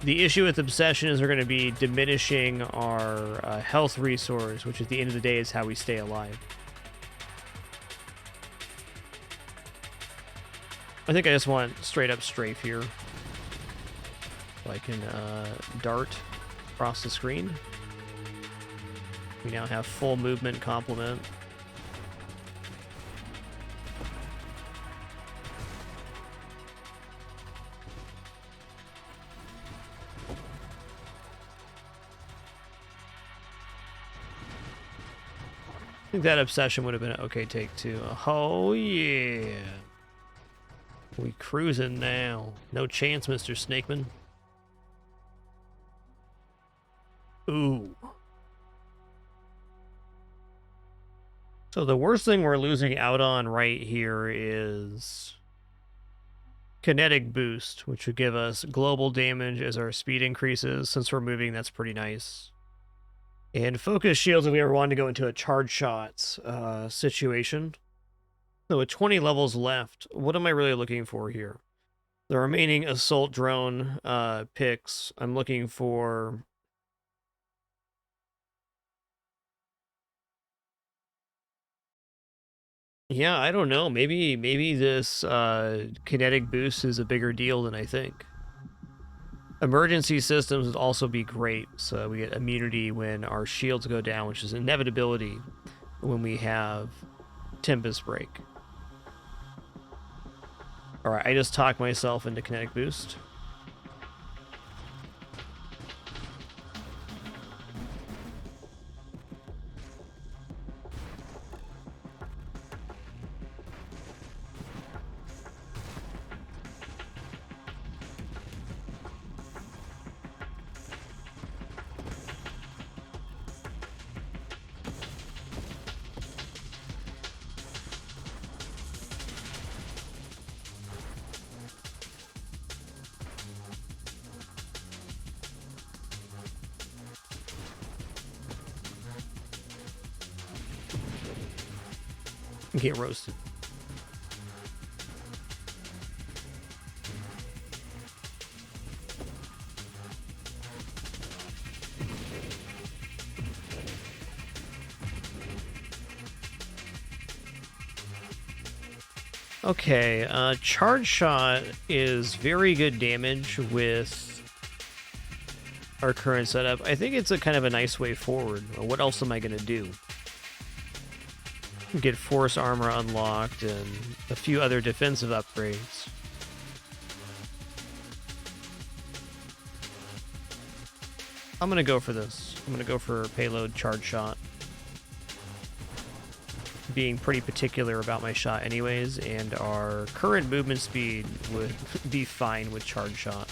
Speaker 2: The issue with Obsession is we're going to be diminishing our health resource, which at the end of the day is how we stay alive. I think I just want straight up strafe here. So I can dart across the screen. We now have full movement complement. I think that Obsession would have been an okay take too. Oh yeah. We cruising now. No chance, Mr. Snakeman. Ooh. So the worst thing we're losing out on right here is kinetic boost, which would give us global damage as our speed increases. Since we're moving, that's pretty nice. And focus shields if we ever wanted to go into a charge shots situation. So with 20 levels left, what am I really looking for here? The remaining assault drone picks, I'm looking for... Yeah, I don't know. Maybe this kinetic boost is a bigger deal than I think. Emergency systems would also be great, so we get immunity when our shields go down, which is an inevitability when we have Tempest Break. Alright, I just talked myself into kinetic boost. Get roasted. Okay, Charge Shot is very good damage with our current setup. I think it's a kind of a nice way forward. What else am I going to do? Get Force Armor unlocked and a few other defensive upgrades. I'm going to go for this. I'm going to go for Payload Charge Shot. Being pretty particular about my shot anyways, and our current movement speed would be fine with Charge Shot.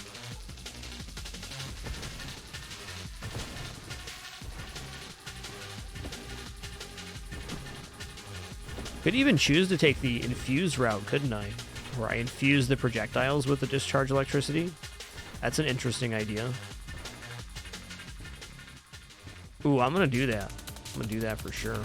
Speaker 2: Could even choose to take the infused route, couldn't I? Where I infuse the projectiles with the discharge electricity? That's an interesting idea. Ooh, I'm gonna do that. I'm gonna do that for sure.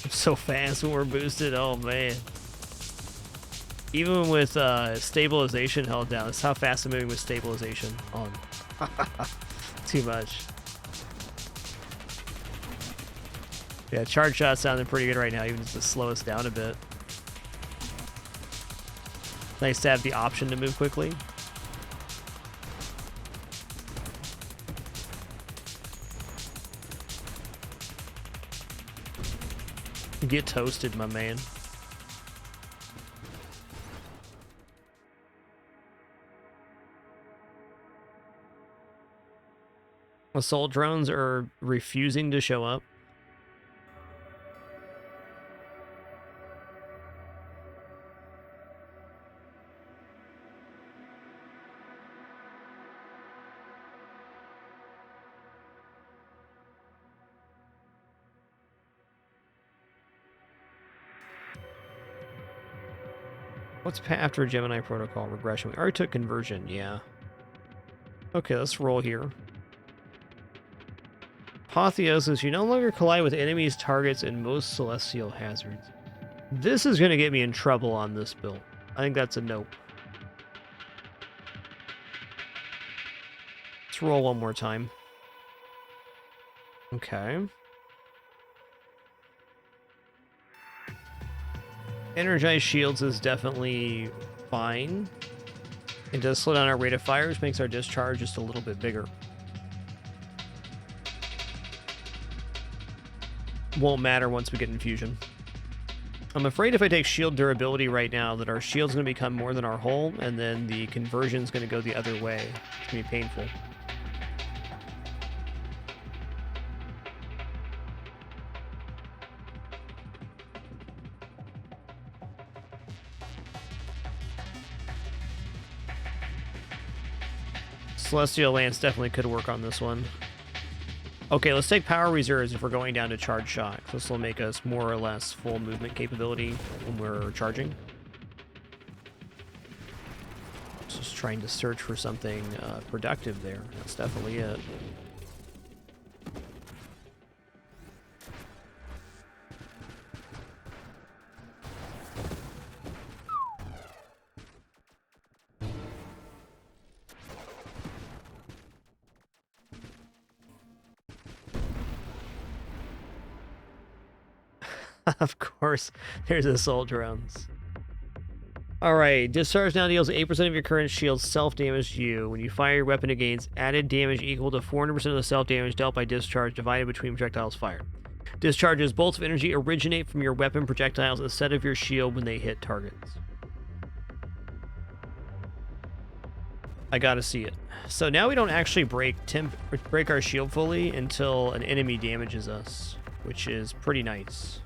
Speaker 2: So fast when we're boosted, oh man. Even with stabilization held down, that's how fast I'm moving with stabilization on. Too much. Yeah, Charge Shot sounding pretty good right now, even just to slow us down a bit. Nice to have the option to move quickly. Get toasted, my man. Assault drones are refusing to show up. What's after Gemini Protocol? Regression. We already took conversion, yeah. Okay, let's roll here. Apotheosis. You no longer collide with enemies, targets, and most celestial hazards. This is going to get me in trouble on this build. I think that's a nope. Let's roll one more time. Okay. Energized shields is definitely fine. It does slow down our rate of fire, which makes our discharge just a little bit bigger. Won't matter once we get infusion. I'm afraid if I take shield durability right now that our shield's going to become more than our hull, and then the conversion's going to go the other way. It's going to be painful. Celestial Lance definitely could work on this one. Okay, let's take Power Reserves if we're going down to Charge Shock. This will make us more or less full movement capability when we're charging. Just trying to search for something productive there. That's definitely it. Of course, there's assault drones. Alright, discharge now deals 8% of your current shield's self-damage to you. When you fire your weapon, it gains added damage equal to 400% of the self-damage dealt by discharge divided between projectiles fired. Discharges bolts of energy originate from your weapon projectiles instead of your shield when they hit targets. I gotta see it. So now we don't actually break our shield fully until an enemy damages us, which is pretty nice.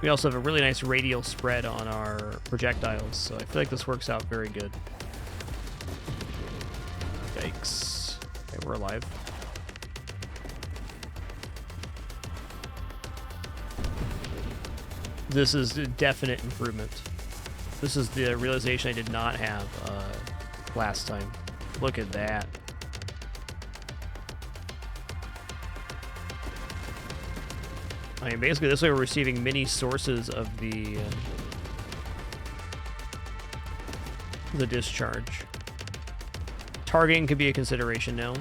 Speaker 2: We also have a really nice radial spread on our projectiles, so I feel like this works out very good. Yikes. Okay, we're alive. This is a definite improvement. This is the realization I did not have last time. Look at that. I mean, basically, this way we're receiving many sources of the discharge. Targeting could be a consideration now.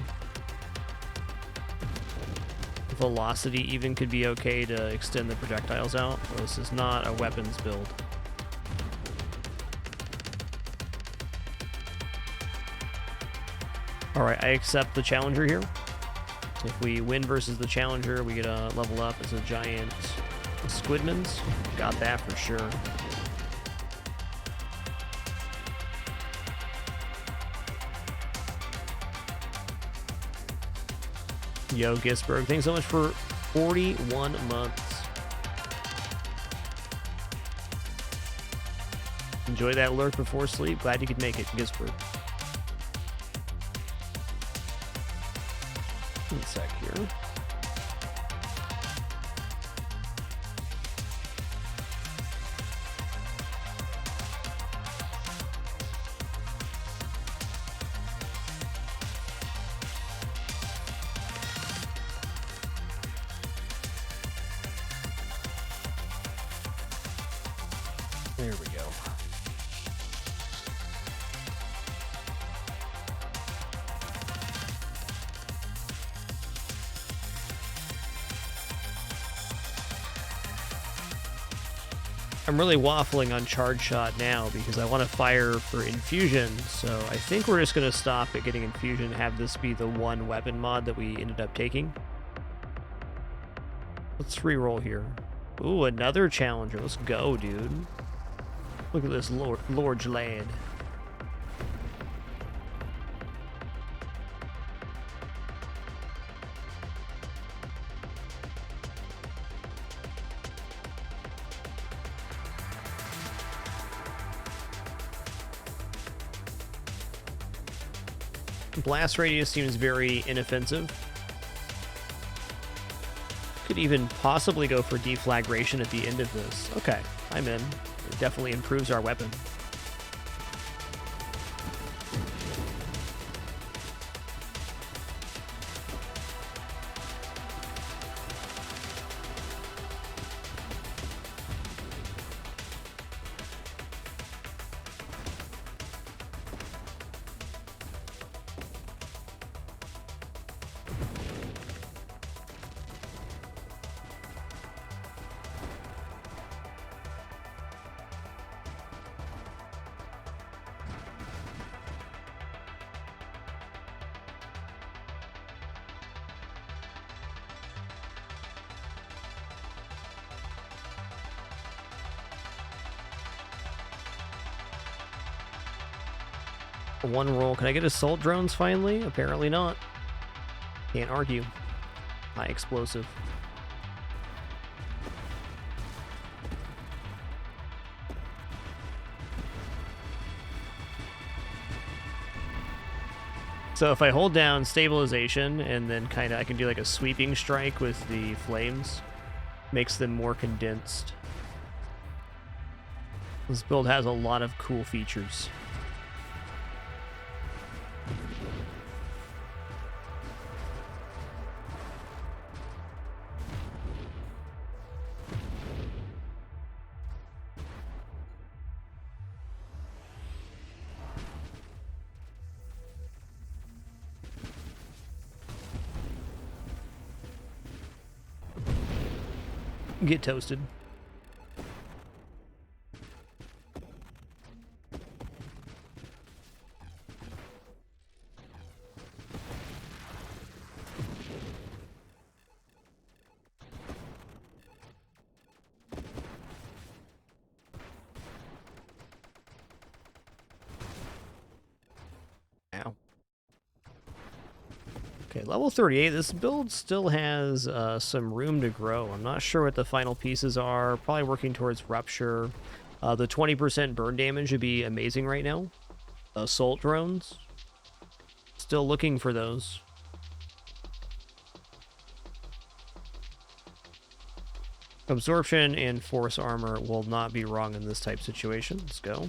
Speaker 2: Velocity even could be okay to extend the projectiles out. Well, this is not a weapons build. Alright, I accept the challenger here. If we win versus the challenger, we get a level up as a giant Squidmans. Got that for sure. Yo, Gisberg, thanks so much for 41 months. Enjoy that lurk before sleep. Glad you could make it, Gisberg. One sec here. There we go. I'm really waffling on charge shot now because I want to fire for infusion, so I think we're just going to stop at getting infusion and have this be the one weapon mod that we ended up taking. Let's re-roll here. Ooh, another challenger. Let's go, dude. Look at this Lord's lad. Blast radius seems very inoffensive. Could even possibly go for deflagration at the end of this. Okay, I'm in. It definitely improves our weapon. One roll. Can I get assault drones finally? Apparently not. Can't argue. high explosive. So if I hold down stabilization and then kind of I can do like a sweeping strike with the flames, makes them more condensed. This build has a lot of cool features. Get toasted. Ow. Okay, level 38. This build still has some room to grow. I'm not sure what the final pieces are. Probably working towards Rupture. The 20% burn damage would be amazing right now. Assault drones. Still looking for those. Absorption and force armor will not be wrong in this type situation. Let's go.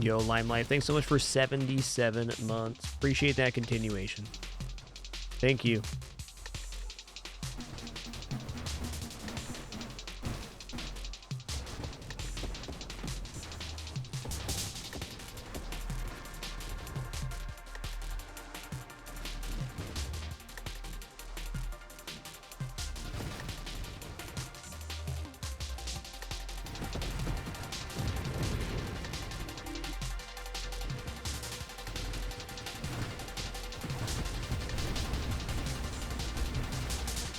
Speaker 2: Yo, Limelight, thanks so much for 77 months. Appreciate that continuation. Thank you.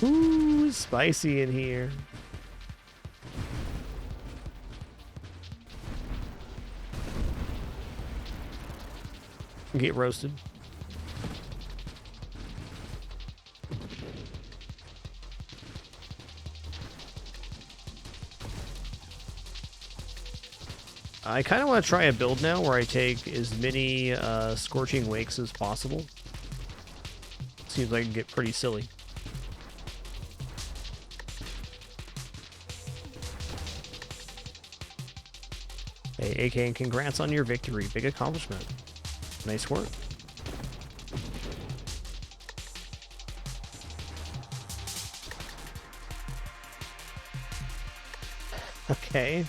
Speaker 2: Ooh, it's spicy in here. Get roasted. I kind of want to try a build now where I take as many Scorching Wakes as possible. Seems like it can get pretty silly. Hey, AK, and congrats on your victory. Big accomplishment. Nice work. Okay.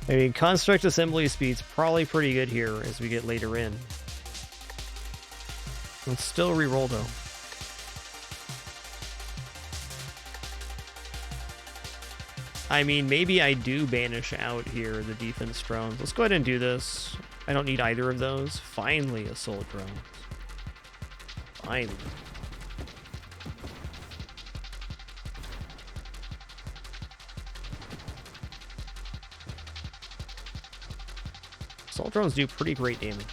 Speaker 2: I mean, construct assembly speed's probably pretty good here as we get later in. Let's still reroll though. I mean, maybe I do banish out here the defense drones. Let's go ahead and do this. I don't need either of those. Finally, assault drones. Finally. Assault drones do pretty great damage.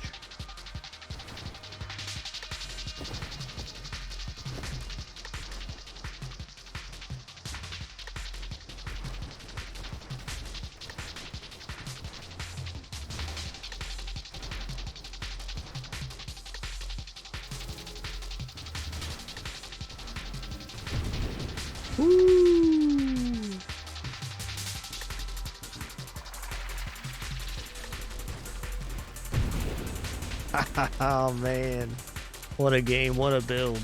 Speaker 2: Oh man, what a game, what a build.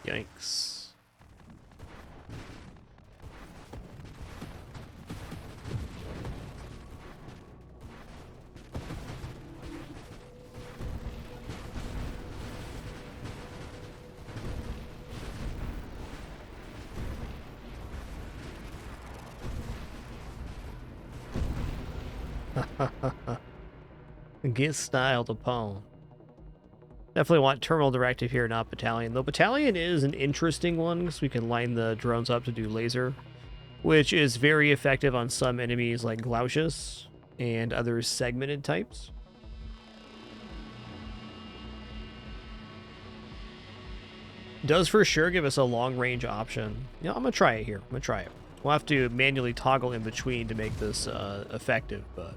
Speaker 2: Yikes. Get styled upon. Definitely want terminal directive here, not battalion. Though battalion is an interesting one because we can line the drones up to do laser, which is very effective on some enemies like Glaucius and other segmented types. Does for sure give us a long range option. You know, I'm gonna try it here. I'm gonna try it. We'll have to manually toggle in between to make this effective, but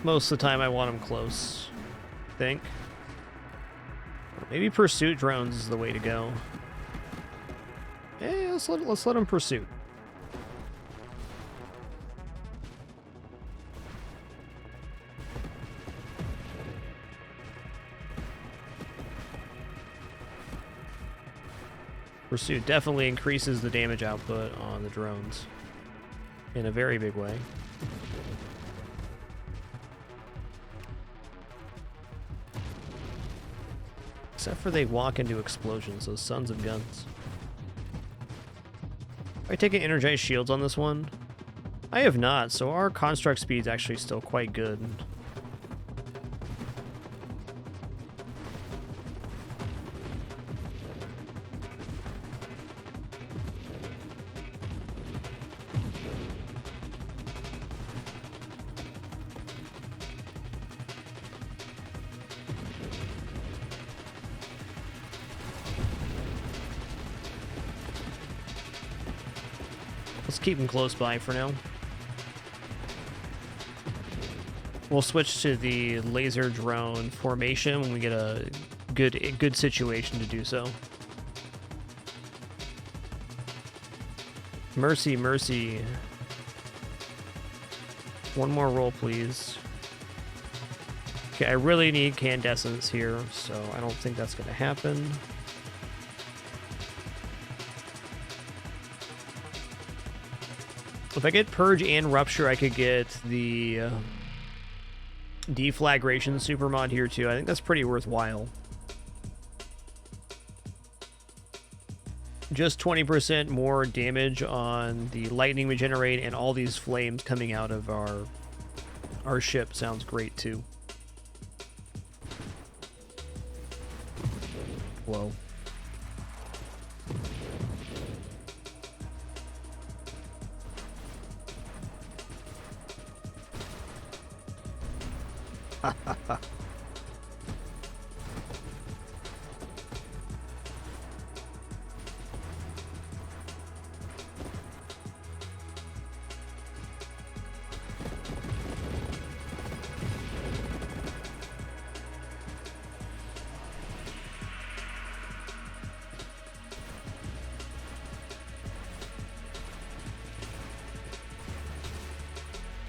Speaker 2: most of the time I want them close, I think. Maybe pursuit drones is the way to go. Yeah, let's let them pursuit. Pursuit definitely increases the damage output on the drones in a very big way. Except for they walk into explosions, those sons of guns. Are I taking energized shields on this one? I have not, so our construct speed's actually still quite good. Let's keep them close by for now. We'll switch to the laser drone formation when we get a good situation to do so. Mercy, mercy. One more roll, please. Okay, I really need Candescence here, so I don't think that's going to happen. If I get Purge and Rupture, I could get the Deflagration Supermod here too. I think that's pretty worthwhile. Just 20% more damage on the lightning we generate, and all these flames coming out of our ship sounds great too. Whoa.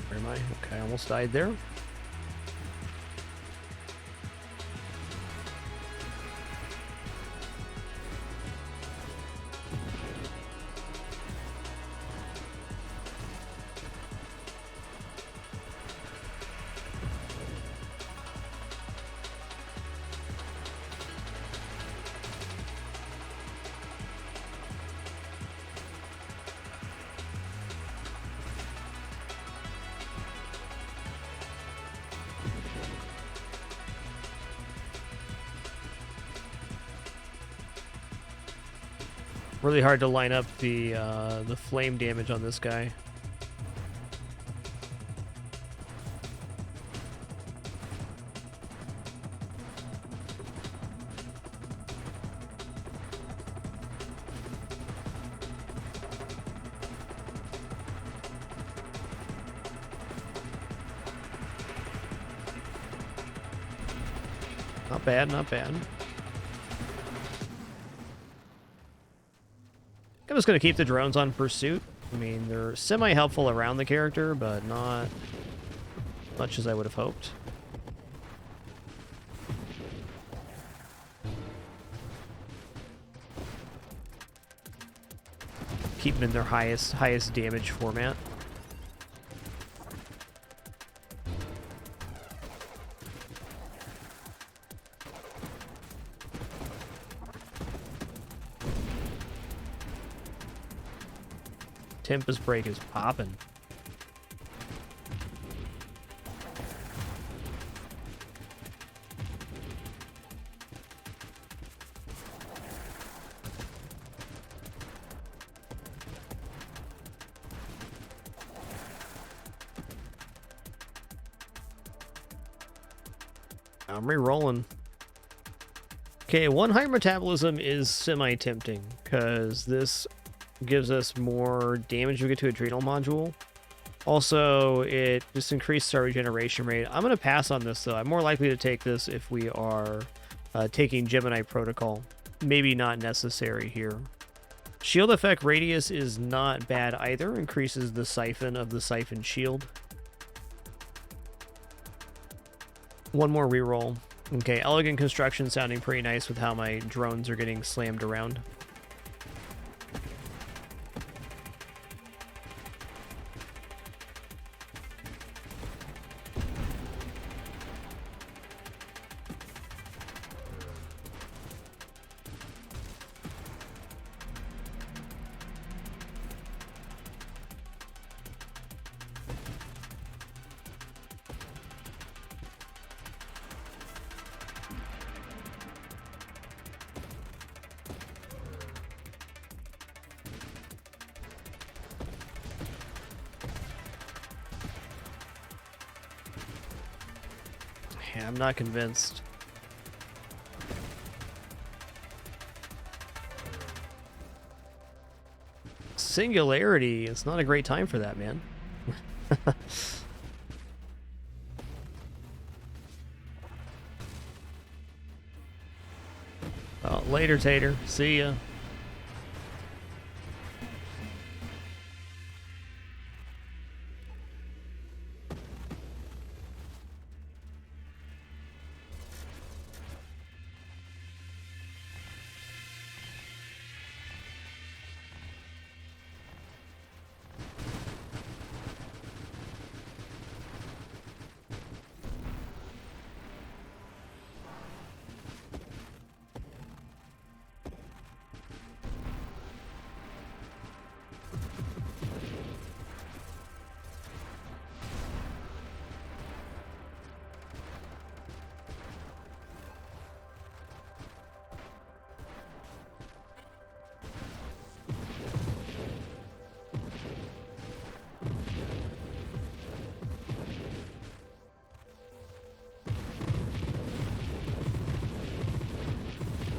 Speaker 2: Where am I? Okay, I almost died there. Really hard to line up the flame damage on this guy. Not bad, not bad. I'm just going to keep the drones on pursuit. I mean, they're semi-helpful around the character, but not much as I would have hoped. Keep them in their highest damage format. Tempest Break is popping. I'm re-rolling. Okay, 1 higher metabolism is semi-tempting, because this gives us more damage we get to adrenal module. Also, it just increased our regeneration rate. I'm going to pass on this, though. I'm more likely to take this if we are taking Gemini Protocol. Maybe not necessary here. Shield effect radius is not bad either. Increases the siphon of the siphon shield. One more reroll. Okay, elegant construction sounding pretty nice with how my drones are getting slammed around. Yeah, I'm not convinced. Singularity, it's not a great time for that, man. Oh, later, Tater. See ya.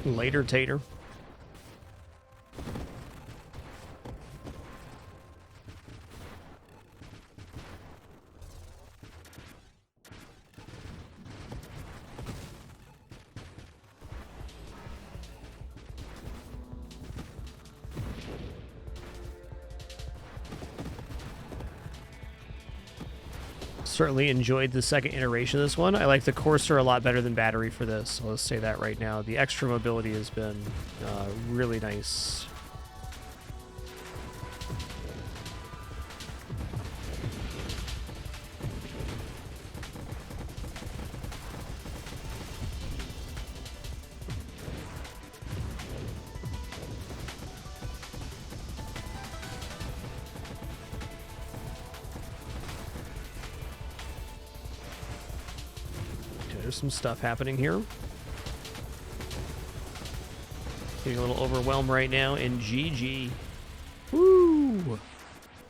Speaker 2: Later, Tater. Certainly enjoyed the second iteration of this one. I like the Courser a lot better than Battery for this, so let's say that right now. The extra mobility has been really nice. There's some stuff happening here. Getting a little overwhelmed right now, and GG. Woo!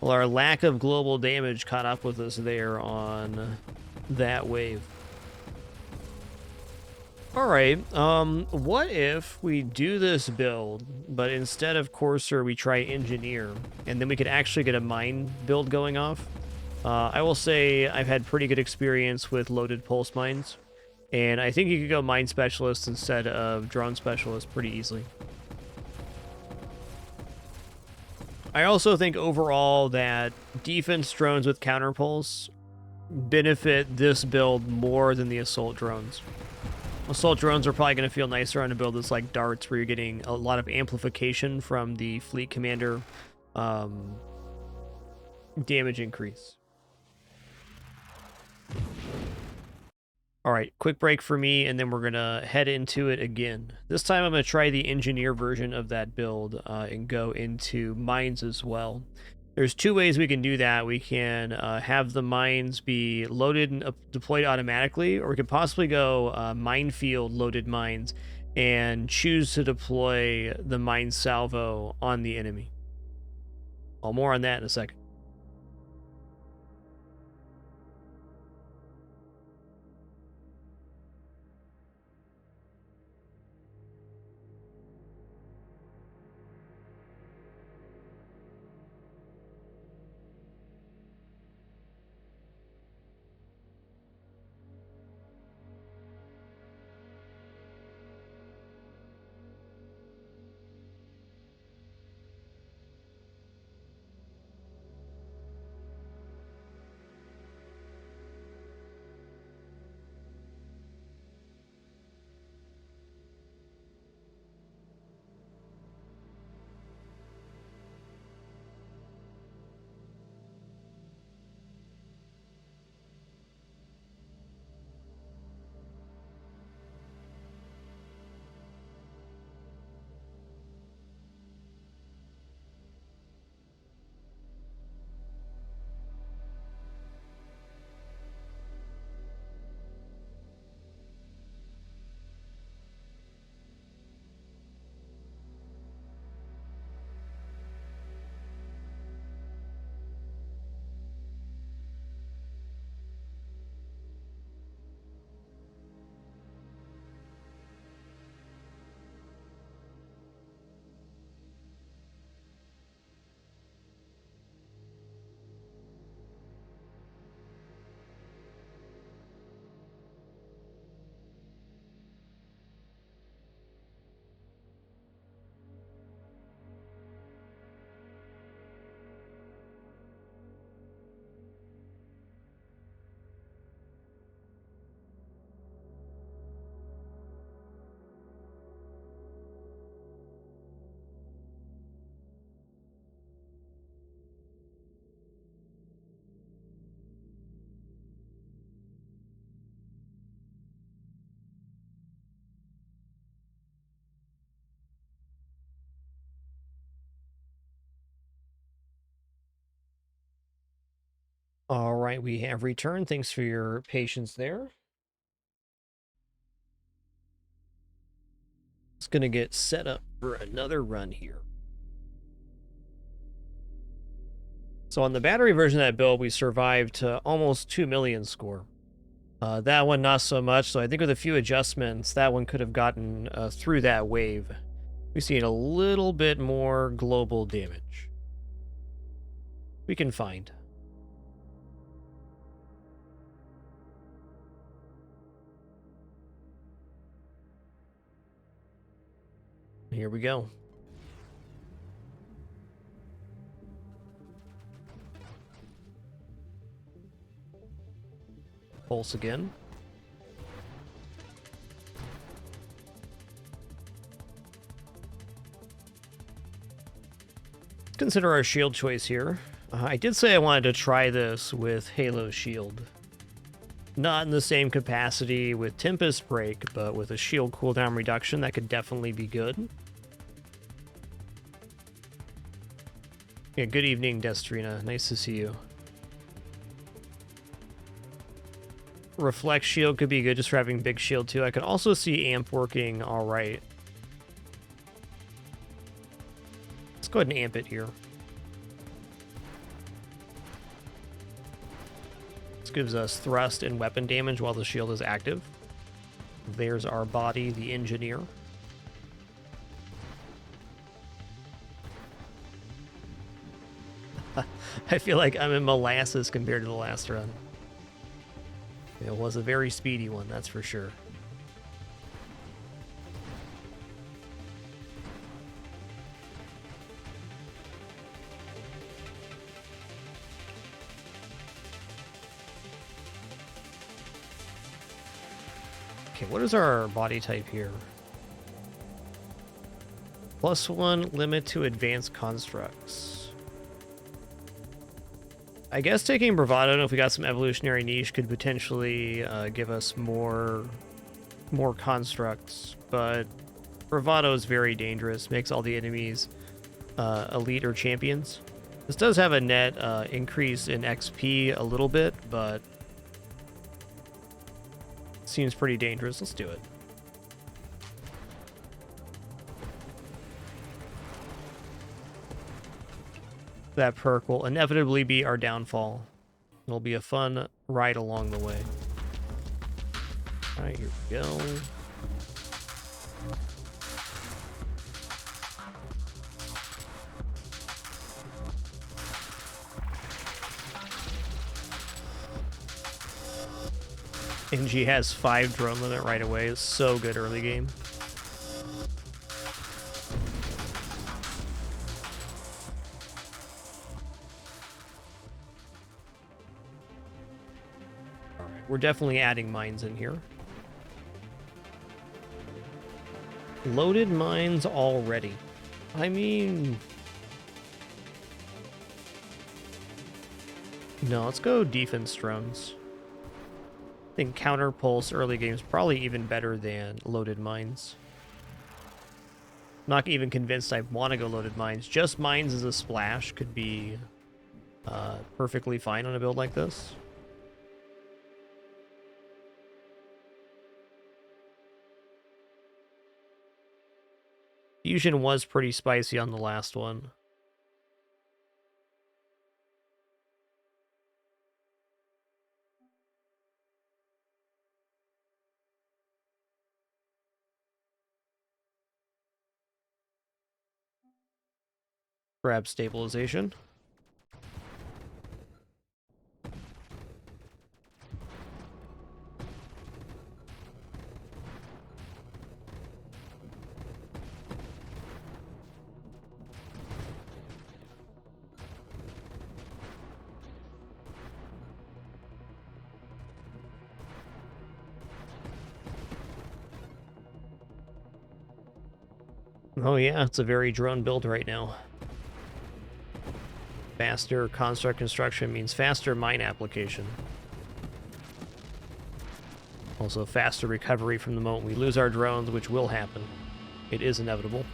Speaker 2: Well, our lack of global damage caught up with us there on that wave. Alright, what if we do this build, but instead of Courser, we try Engineer, and then we could actually get a mine build going off? I will say I've had pretty good experience with loaded pulse mines. And I think you could go Mine Specialist instead of Drone Specialist pretty easily. I also think overall that defense drones with counterpulse benefit this build more than the assault drones. Assault drones are probably going to feel nicer on a build that's like darts, where you're getting a lot of amplification from the fleet commander damage increase. All right, quick break for me, and then we're going to head into it again. This time I'm going to try the engineer version of that build and go into mines as well. There's two ways we can do that. We can have the mines be loaded and deployed automatically, or we could possibly go minefield loaded mines and choose to deploy the mine salvo on the enemy. Well, more on that in a second. All right, we have returned. Thanks for your patience there. It's going to get set up for another run here. So on the battery version of that build, we survived to almost 2 million score. That one, not so much. So I think with a few adjustments, that one could have gotten through that wave. We've seen a little bit more global damage. We can find. Here we go. Pulse again. Consider our shield choice here. I did say I wanted to try this with Halo Shield. Not in the same capacity with Tempest Break, but with a shield cooldown reduction, that could definitely be good. Yeah, good evening, Destrina. Nice to see you. Reflect Shield could be good just for having big shield too. I could also see Amp working alright. Let's go ahead and amp it here. This gives us thrust and weapon damage while the shield is active. There's our body, the engineer. I feel like I'm in molasses compared to the last run. It was a very speedy one, that's for sure. Okay, what is our body type here? +1 limit to advanced constructs. I guess taking Bravado, if we got some evolutionary niche, could potentially give us more constructs, but Bravado is very dangerous, makes all the enemies elite or champions. This does have a net increase in XP a little bit, but it seems pretty dangerous. Let's do it. That perk will inevitably be our downfall. It'll be a fun ride along the way. Alright, here we go. NG has 5 drone limit right away. It's so good early game. We're definitely adding mines in here. Loaded mines already. I mean... no, let's go defense drones. I think counter pulse early game is probably even better than loaded mines. Not even convinced I want to go loaded mines. Just mines as a splash could be perfectly fine on a build like this. Fusion was pretty spicy on the last one. Grab stabilization. Oh yeah, it's a very drone build right now. Faster construct construction means faster mine application. Also faster recovery from the moment we lose our drones, which will happen. It is inevitable.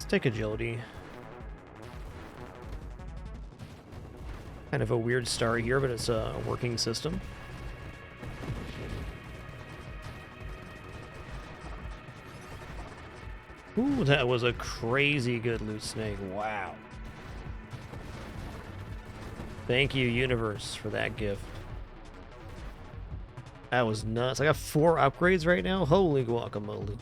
Speaker 2: Take agility. Kind of a weird star here, but it's a working system. Ooh, that was a crazy good loot snake. Wow. Thank you, universe, for that gift. That was nuts. I got 4 upgrades right now. Holy guacamole.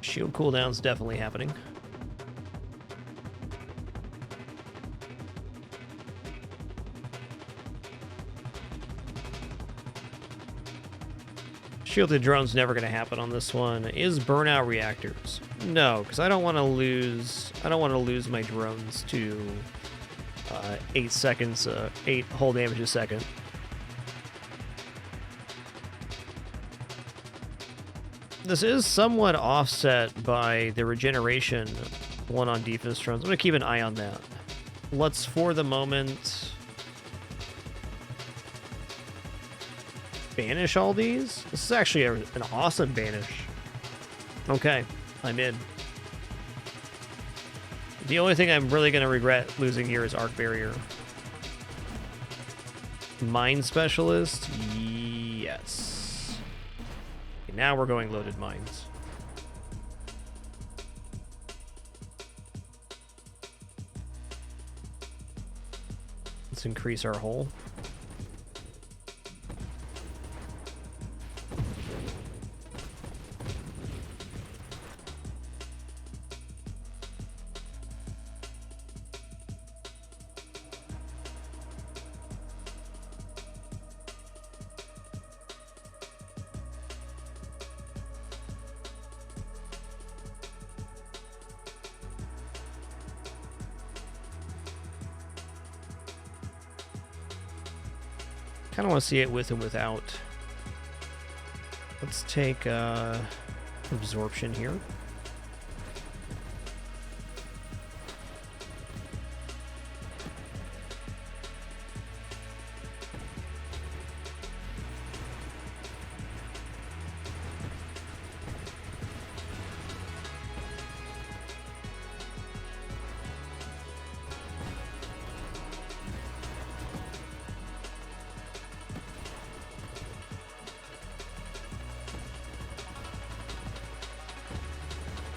Speaker 2: Shield cooldown's definitely happening. Shielded drone's never going to happen on this one. Is burnout reactors? No, because I don't want to lose. I don't want to lose my drones to 8 seconds, 8 hull damage a second. This is somewhat offset by the regeneration one on defense drones. I'm going to keep an eye on that. Let's, for the moment, banish all these. This is actually an awesome banish. Okay, I'm in. The only thing I'm really going to regret losing here is Arc Barrier. Mine Specialist? Yes. Now we're going loaded mines. Let's increase our hole. Kind of want to see it with and without. Let's take absorption here.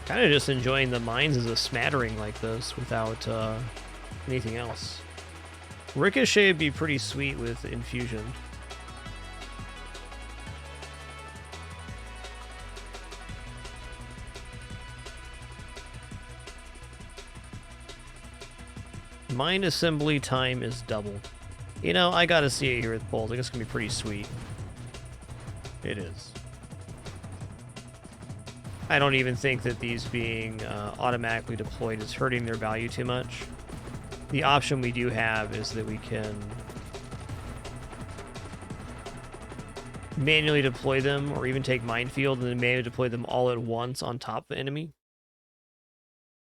Speaker 2: Kind of just enjoying the mines as a smattering like this without anything else. Ricochet would be pretty sweet with infusion. Mine assembly time is double. You know, I gotta see it here with poles. I guess it's gonna be pretty sweet. It is. I don't even think that these being automatically deployed is hurting their value too much. The option we do have is that we can manually deploy them, or even take minefield and then manually deploy them all at once on top of the enemy.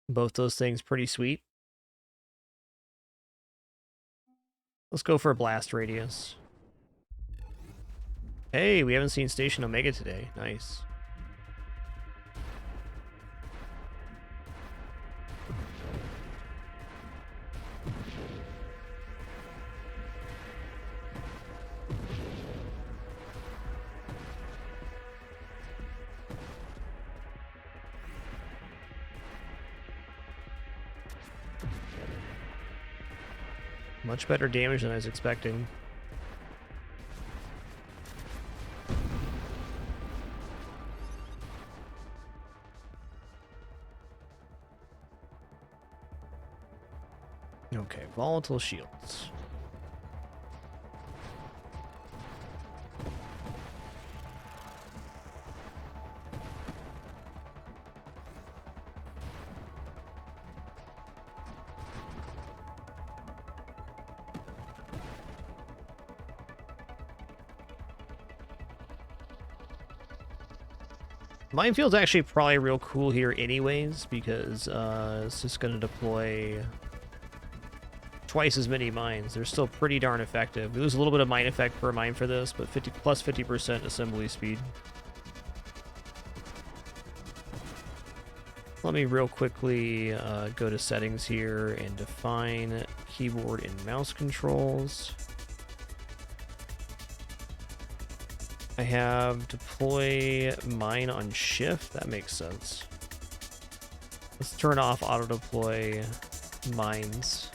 Speaker 2: Both those things pretty sweet. Let's go for a blast radius. Hey, we haven't seen Station Omega today. Nice. Much better damage than I was expecting. Okay, volatile shields. Minefield's actually probably real cool here anyways, because it's just going to deploy twice as many mines. They're still pretty darn effective. We lose a little bit of mine effect per mine for this, but 50% assembly speed. Let me real quickly go to settings here and define keyboard and mouse controls. I have deploy mine on shift. That makes sense. Let's turn off auto deploy mines,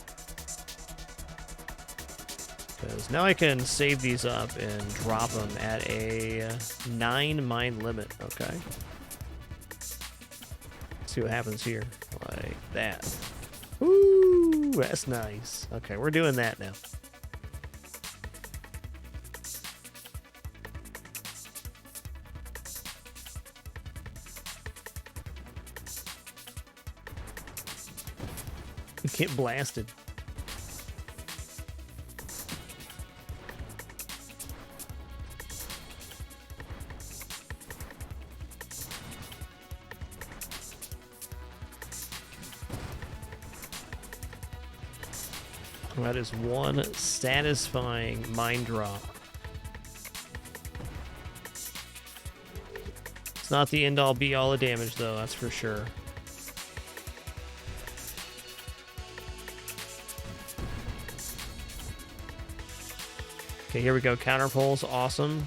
Speaker 2: because now I can save these up and drop them at a 9 mine limit. Okay. Let's see what happens here. Like that. Ooh, that's nice. Okay, we're doing that now. Get blasted. That is one satisfying mine drop. It's not the end all be all of damage though, that's for sure. Okay, here we go. Counter pulls, awesome.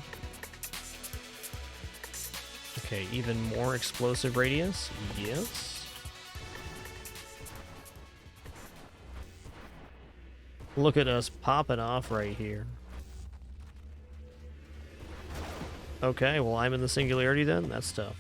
Speaker 2: Okay, even more explosive radius. Yes. Look at us popping off right here. Okay, well, I'm in the singularity then? That's tough.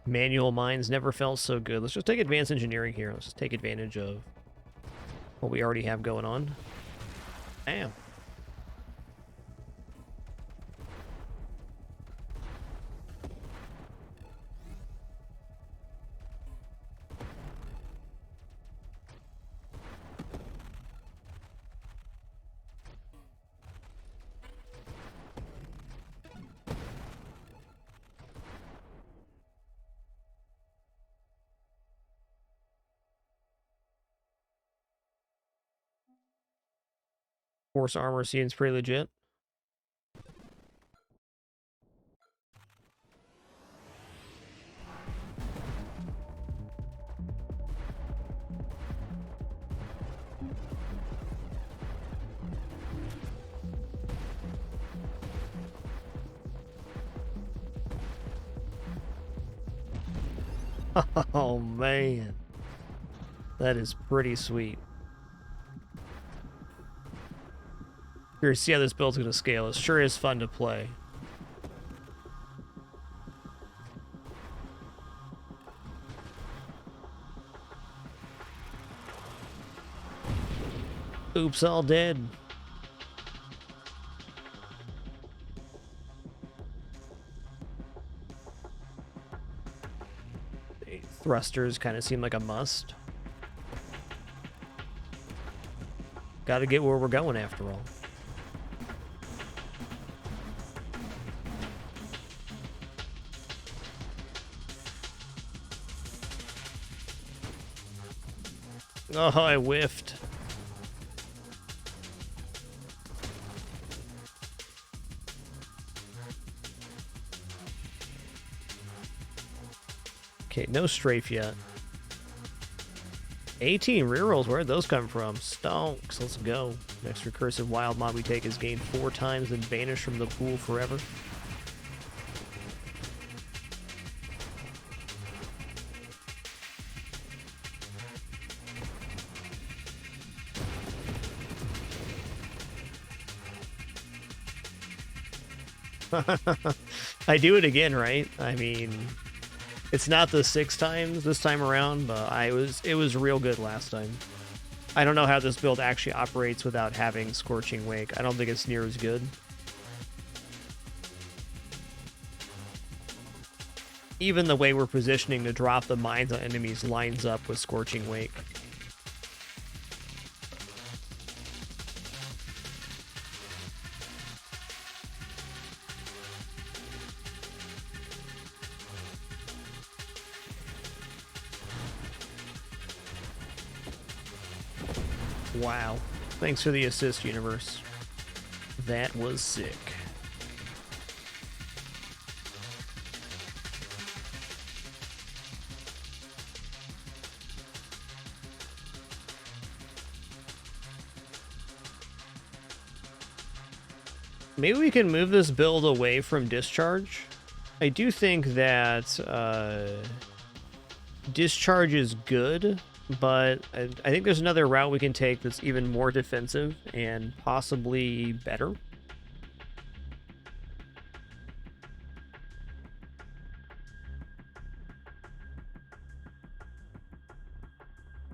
Speaker 2: Manual mines never felt so good. Let's just take advanced engineering here. Let's just take advantage of what we already have going on. Damn. Force armor seems pretty legit. Oh, man. That is pretty sweet. Curious to see how this build's going to scale. It sure is fun to play. Oops, all dead. Thrusters kind of seem like a must. Got to get where we're going after all. Oh, I whiffed. Okay, no strafe yet. 18 rerolls, where'd those come from? Stonks, let's go. Next recursive wild mod we take is gained 4 times, then banished from the pool forever. I do it again, right? I mean, it's not the 6 times this time around, but it was real good last time. I don't know how this build actually operates without having Scorching Wake. I don't think it's near as good. Even the way we're positioning to drop the mines on enemies lines up with Scorching Wake. Wow. Thanks for the assist, universe. That was sick. Maybe we can move this build away from Discharge. I do think that Discharge is good, but I think there's another route we can take that's even more defensive and possibly better.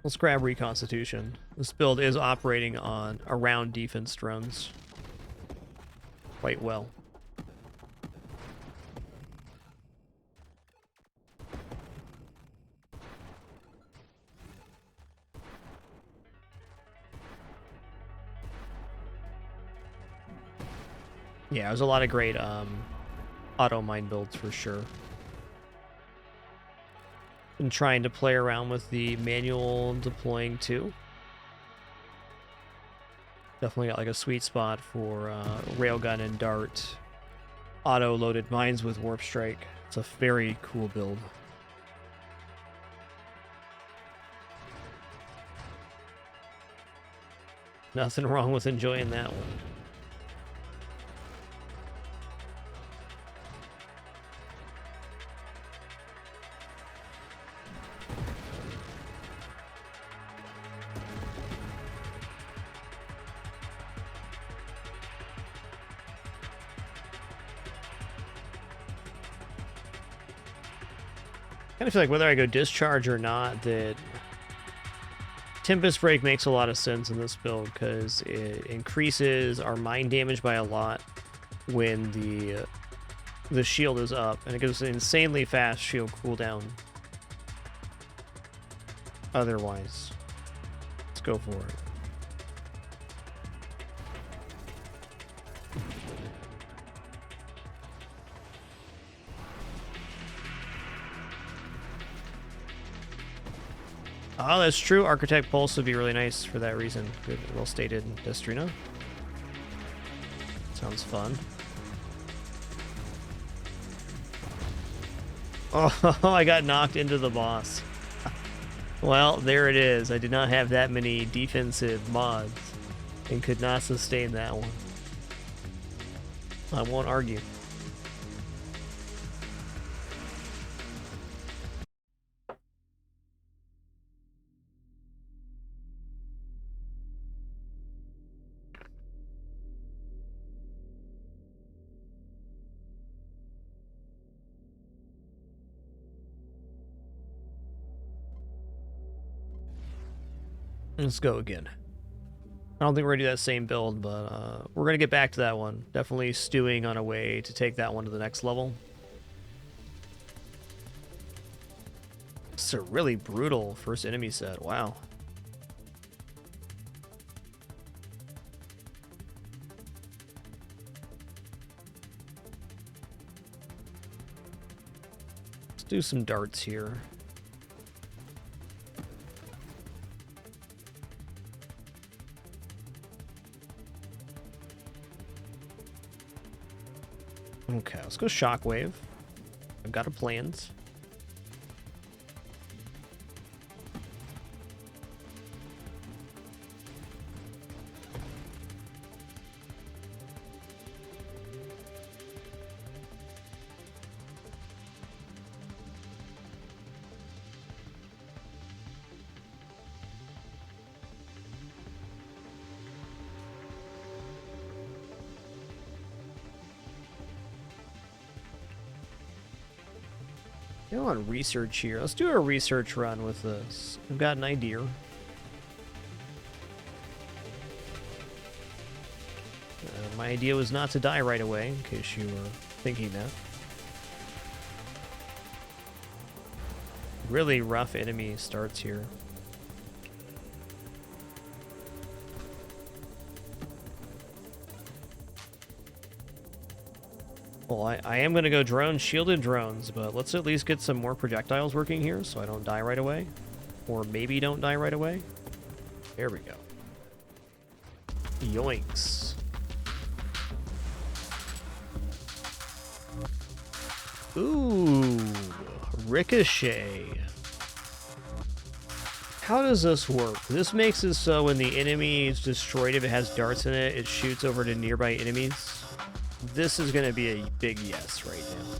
Speaker 2: Let's grab Reconstitution. This build is operating on around defense drones quite well. Yeah, there's a lot of great auto mine builds for sure. Been trying to play around with the manual deploying too. Definitely got like a sweet spot for railgun and dart auto loaded mines with warp strike. It's a very cool build. Nothing wrong with enjoying that one. I kind of feel like whether I go discharge or not, that Tempest Break makes a lot of sense in this build because it increases our mine damage by a lot when the shield is up, and it gives an insanely fast shield cooldown. Otherwise, let's go for it. Oh, that's true. Architect Pulse would be really nice for that reason. Good, well stated, Destrina. Sounds fun. Oh, I got knocked into the boss. Well, there it is. I did not have that many defensive mods and could not sustain that one. I won't argue. Let's go again. I don't think we're going to do that same build, but we're going to get back to that one. Definitely stewing on a way to take that one to the next level. It's a really brutal first enemy set. Wow. Let's do some darts here. Okay, let's go Shockwave. I've got a plans. Go on research here. Let's do a research run with this. I've got an idea. My idea was not to die right away, in case you were thinking that. Really rough enemy starts here. Well, I am going to go drone, shielded drones, but let's at least get some more projectiles working here so I don't die right away. Or maybe don't die right away. There we go. Yoinks. Ooh, ricochet. How does this work? This makes it so when the enemy is destroyed, if it has darts in it, it shoots over to nearby enemies. This is going to be a big yes right now.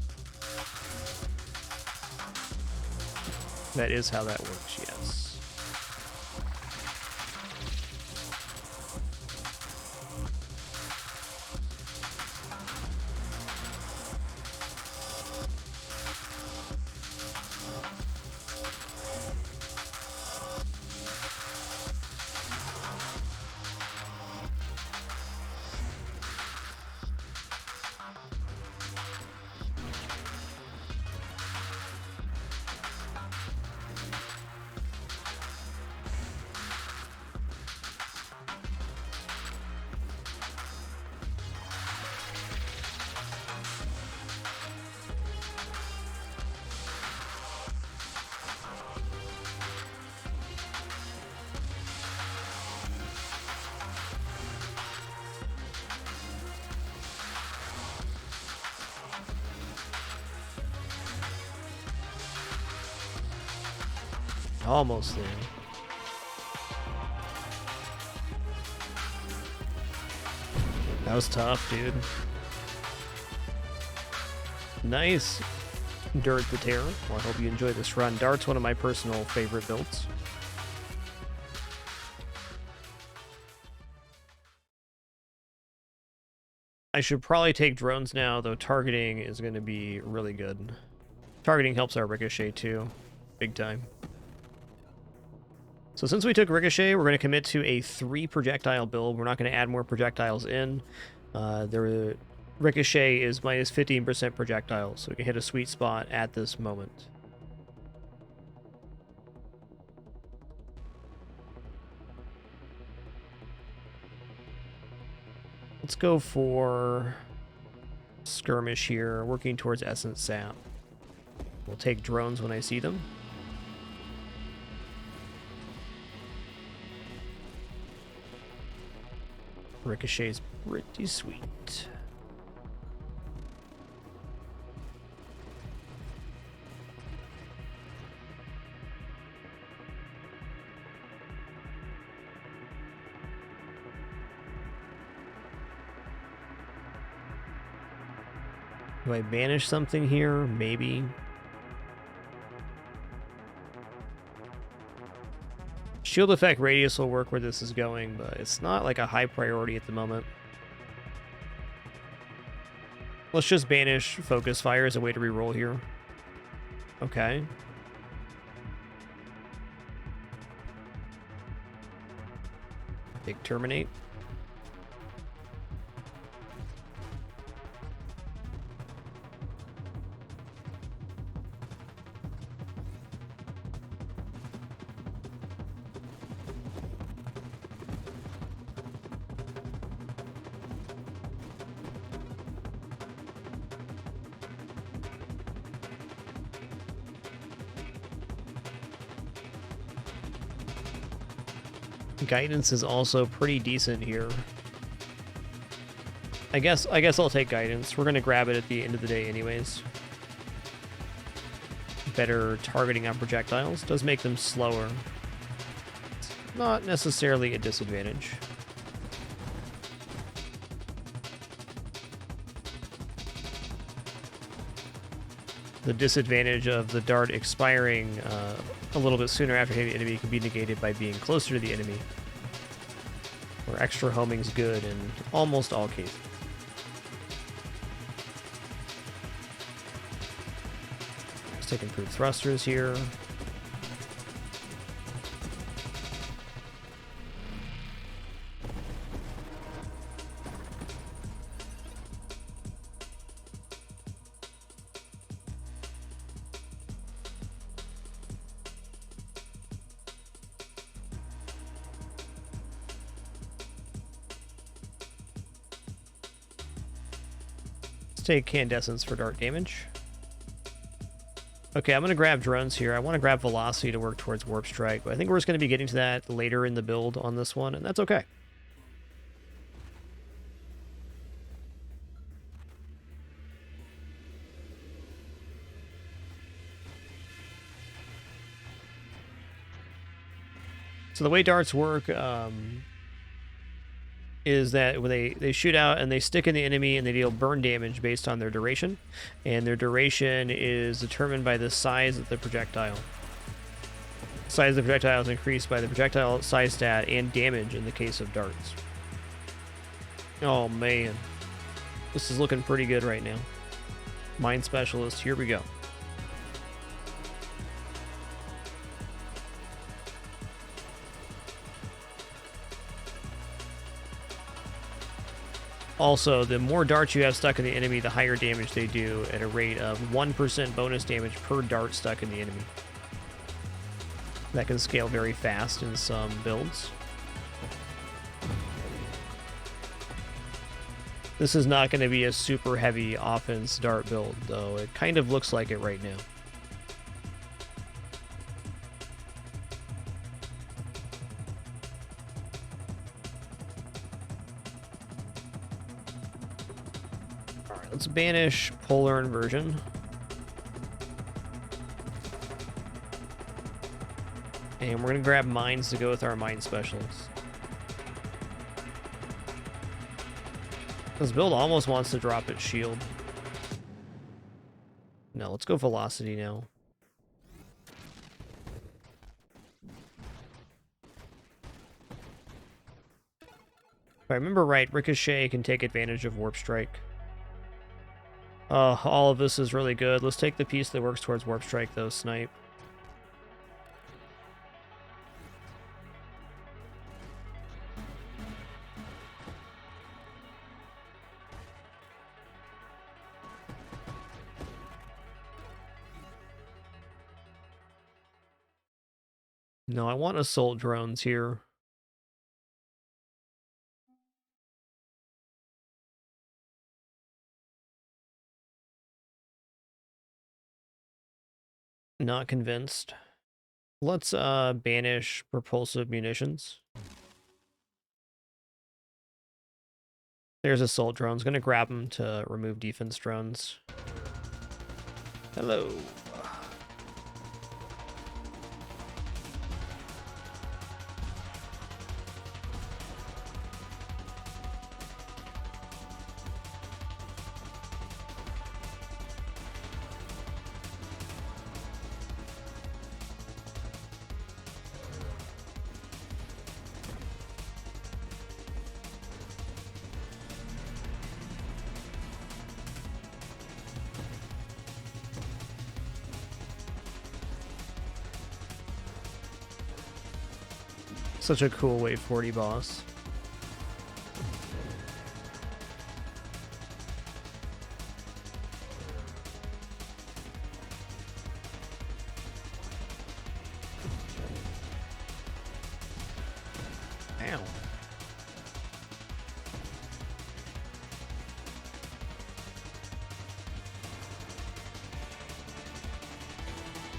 Speaker 2: That is how that works, yes. Almost there. That was tough, dude. Nice. Dirt the Terror. Well, I hope you enjoy this run. Dart's one of my personal favorite builds. I should probably take drones now, though targeting is going to be really good. Targeting helps our ricochet too. Big time. So since we took ricochet, we're going to commit to a 3 projectile build. We're not going to add more projectiles in. The ricochet is minus 15% projectiles, so we can hit a sweet spot at this moment. Let's go for skirmish here, working towards essence sap. We'll take drones when I see them. Ricochet's pretty sweet. Do I banish something here? Maybe. Shield effect radius will work where this is going, but it's not like a high priority at the moment. Let's just banish focus fire as a way to reroll here. Okay. Big terminate. Guidance is also pretty decent here. I guess I'll take guidance. We're gonna grab it at the end of the day anyways. Better targeting on projectiles does make them slower. It's not necessarily a disadvantage. The disadvantage of the dart expiring a little bit sooner after hitting the enemy can be negated by being closer to the enemy, where extra homing's good in almost all cases. Let's take improved thrusters here. Take Candescence for dart damage. Okay, I'm going to grab drones here. I want to grab Velocity to work towards Warp Strike, but I think we're just going to be getting to that later in the build on this one, and that's okay. So the way darts work, is that when they shoot out and they stick in the enemy and they deal burn damage based on their duration, and their duration is determined by the size of the projectile. Size of the projectile is increased by the projectile size stat and damage in the case of darts. Oh man, this is looking pretty good right now. Mind Specialist, here we go. Also, the more darts you have stuck in the enemy, the higher damage they do at a rate of 1% bonus damage per dart stuck in the enemy. That can scale very fast in some builds. This is not going to be a super heavy offense dart build, though. It kind of looks like it right now. Let's banish Polar Inversion. And we're going to grab Mines to go with our Mine Specialists. This build almost wants to drop its shield. No, let's go velocity now. If I remember right, Ricochet can take advantage of Warp Strike. All of this is really good. Let's take the piece that works towards Warp Strike, though, Snipe. No, I want assault drones here. Not convinced. Let's banish propulsive munitions. There's assault drones. Gonna grab them to remove defense drones. Hello. Such a cool Wave 40 boss. Ow.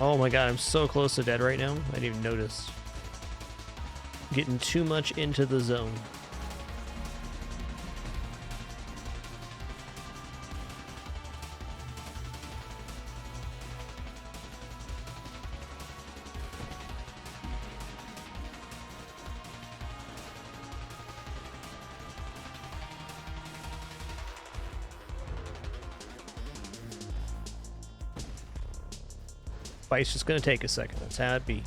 Speaker 2: Oh my god, I'm so close to dead right now. I didn't even notice. Getting too much into the zone. Fight's just gonna take a second. That's how it be.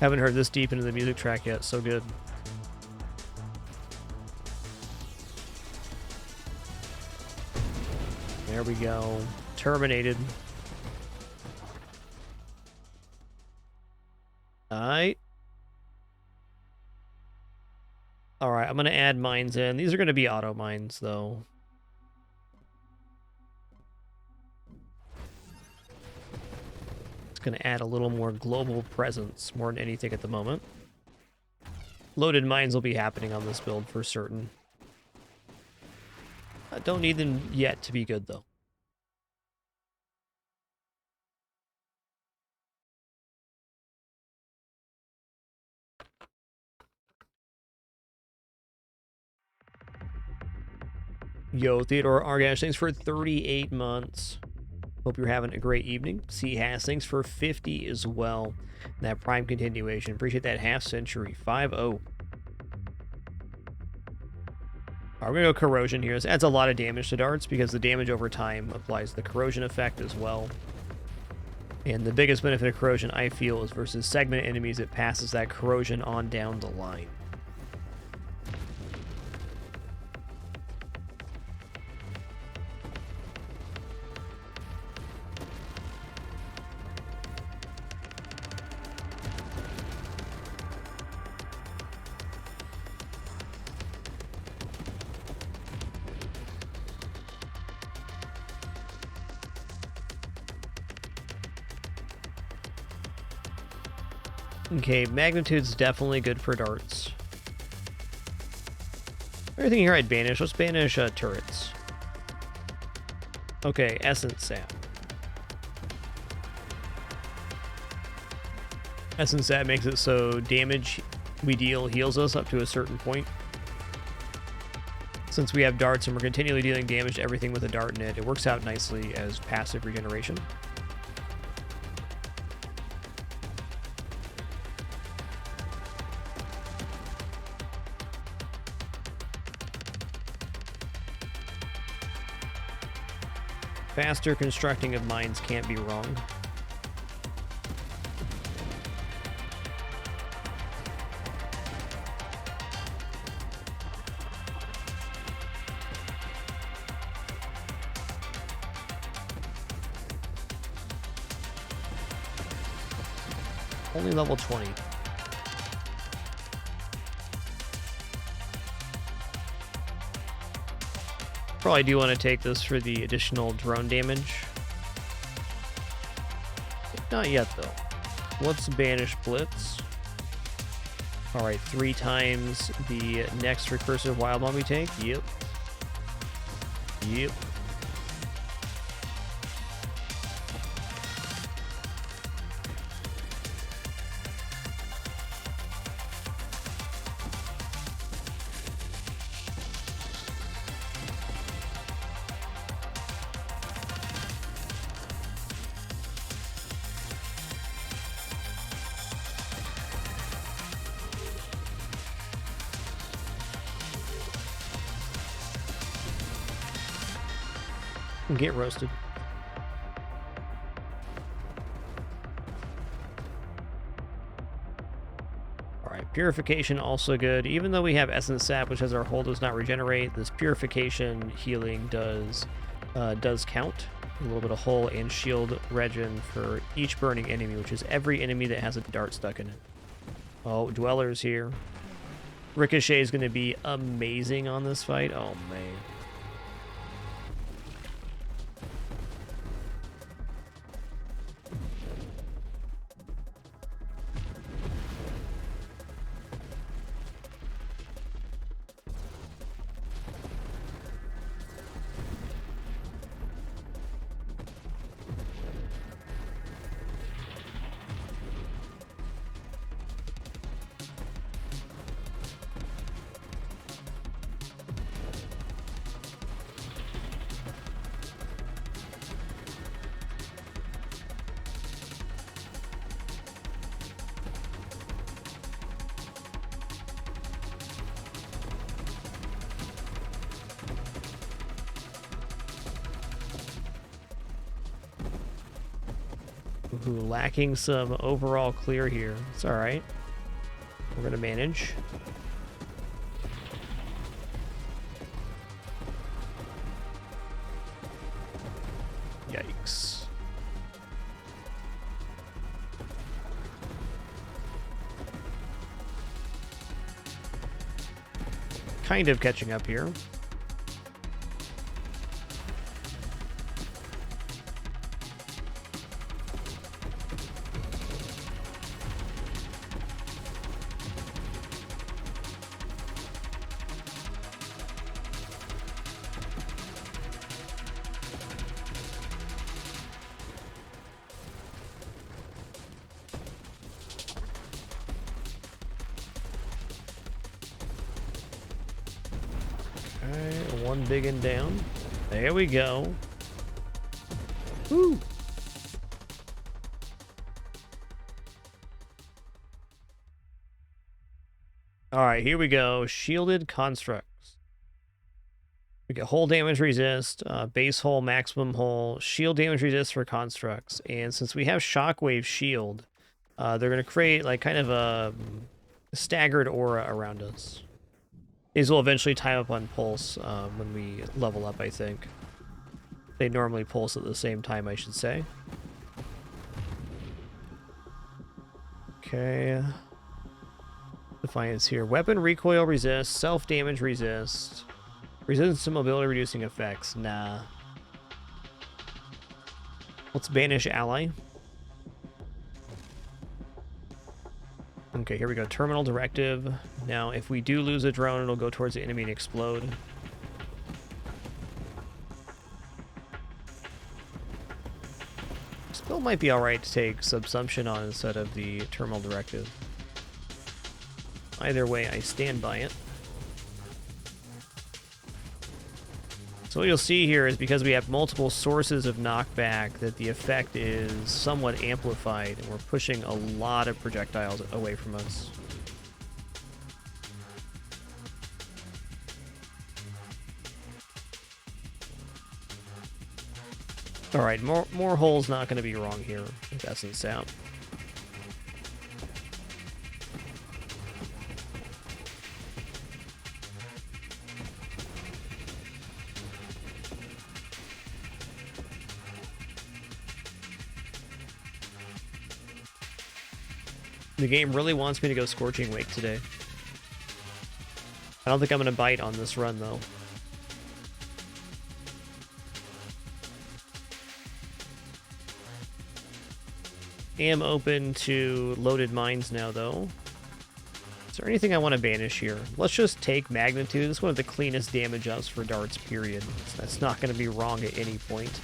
Speaker 2: Haven't heard this deep into the music track yet. So good. There we go. Terminated. Alright. Alright, I'm going to add mines in. These are going to be auto mines, though. Going to add a little more global presence more than anything at the moment. Loaded mines will be happening on this build for certain. I don't need them yet to be good, though. Yo, Theodore Argash, thanks for 38 months. Hope you're having a great evening. C Has, thanks for 50 as well. And that Prime continuation. Appreciate that half century. 5-0. Alright, we're going to go corrosion here. This adds a lot of damage to darts because the damage over time applies the corrosion effect as well. And the biggest benefit of corrosion, I feel, is versus segment enemies, it passes that corrosion on down the line. Okay, magnitude's definitely good for darts. Everything here I'd banish. Let's banish turrets. Okay, essence sap. Essence sap makes it so damage we deal heals us up to a certain point. Since we have darts and we're continually dealing damage to everything with a dart in it, it works out nicely as passive regeneration. Faster constructing of mines can't be wrong. Only level 20. Probably do want to take this for the additional drone damage. Not yet, though. Let's banish Blitz. Alright, 3 times the next recursive wild bomb we take. Yep. Yep. Get roasted. Alright, purification also good. Even though we have essence sap, which has our hull does not regenerate, this purification healing does count. A little bit of hull and shield regen for each burning enemy, which is every enemy that has a dart stuck in it. Oh, Dweller's here. Ricochet is going to be amazing on this fight. Oh, man. Ooh, lacking some overall clear here. It's alright. We're going to manage. Yikes. Kind of catching up here. Alright, one big and down. There we go. Woo! Alright, here we go. Shielded constructs. We get hull damage resist, base hull, maximum hull, shield damage resist for constructs. And since we have shockwave shield, they're going to create like kind of a staggered aura around us. These will eventually time up on pulse when we level up, I think. They normally pulse at the same time, I should say. Okay. Defiance here. Weapon recoil resist, self-damage resist. Resistance to mobility reducing effects. Nah. Let's banish ally. Okay, here we go. Terminal directive. Now, if we do lose a drone, it'll go towards the enemy and explode. Still might be alright to take subsumption on instead of the terminal directive. Either way, I stand by it. So what you'll see here is because we have multiple sources of knockback that the effect is somewhat amplified, and we're pushing a lot of projectiles away from us. Alright, more holes not going to be wrong here with Essence out. The game really wants me to go Scorching Wake today. I don't think I'm going to bite on this run, though. Am open to loaded mines now, though. Is there anything I want to banish here? Let's just take Magnitude. This is one of the cleanest damage ups for darts, period. So that's not going to be wrong at any point.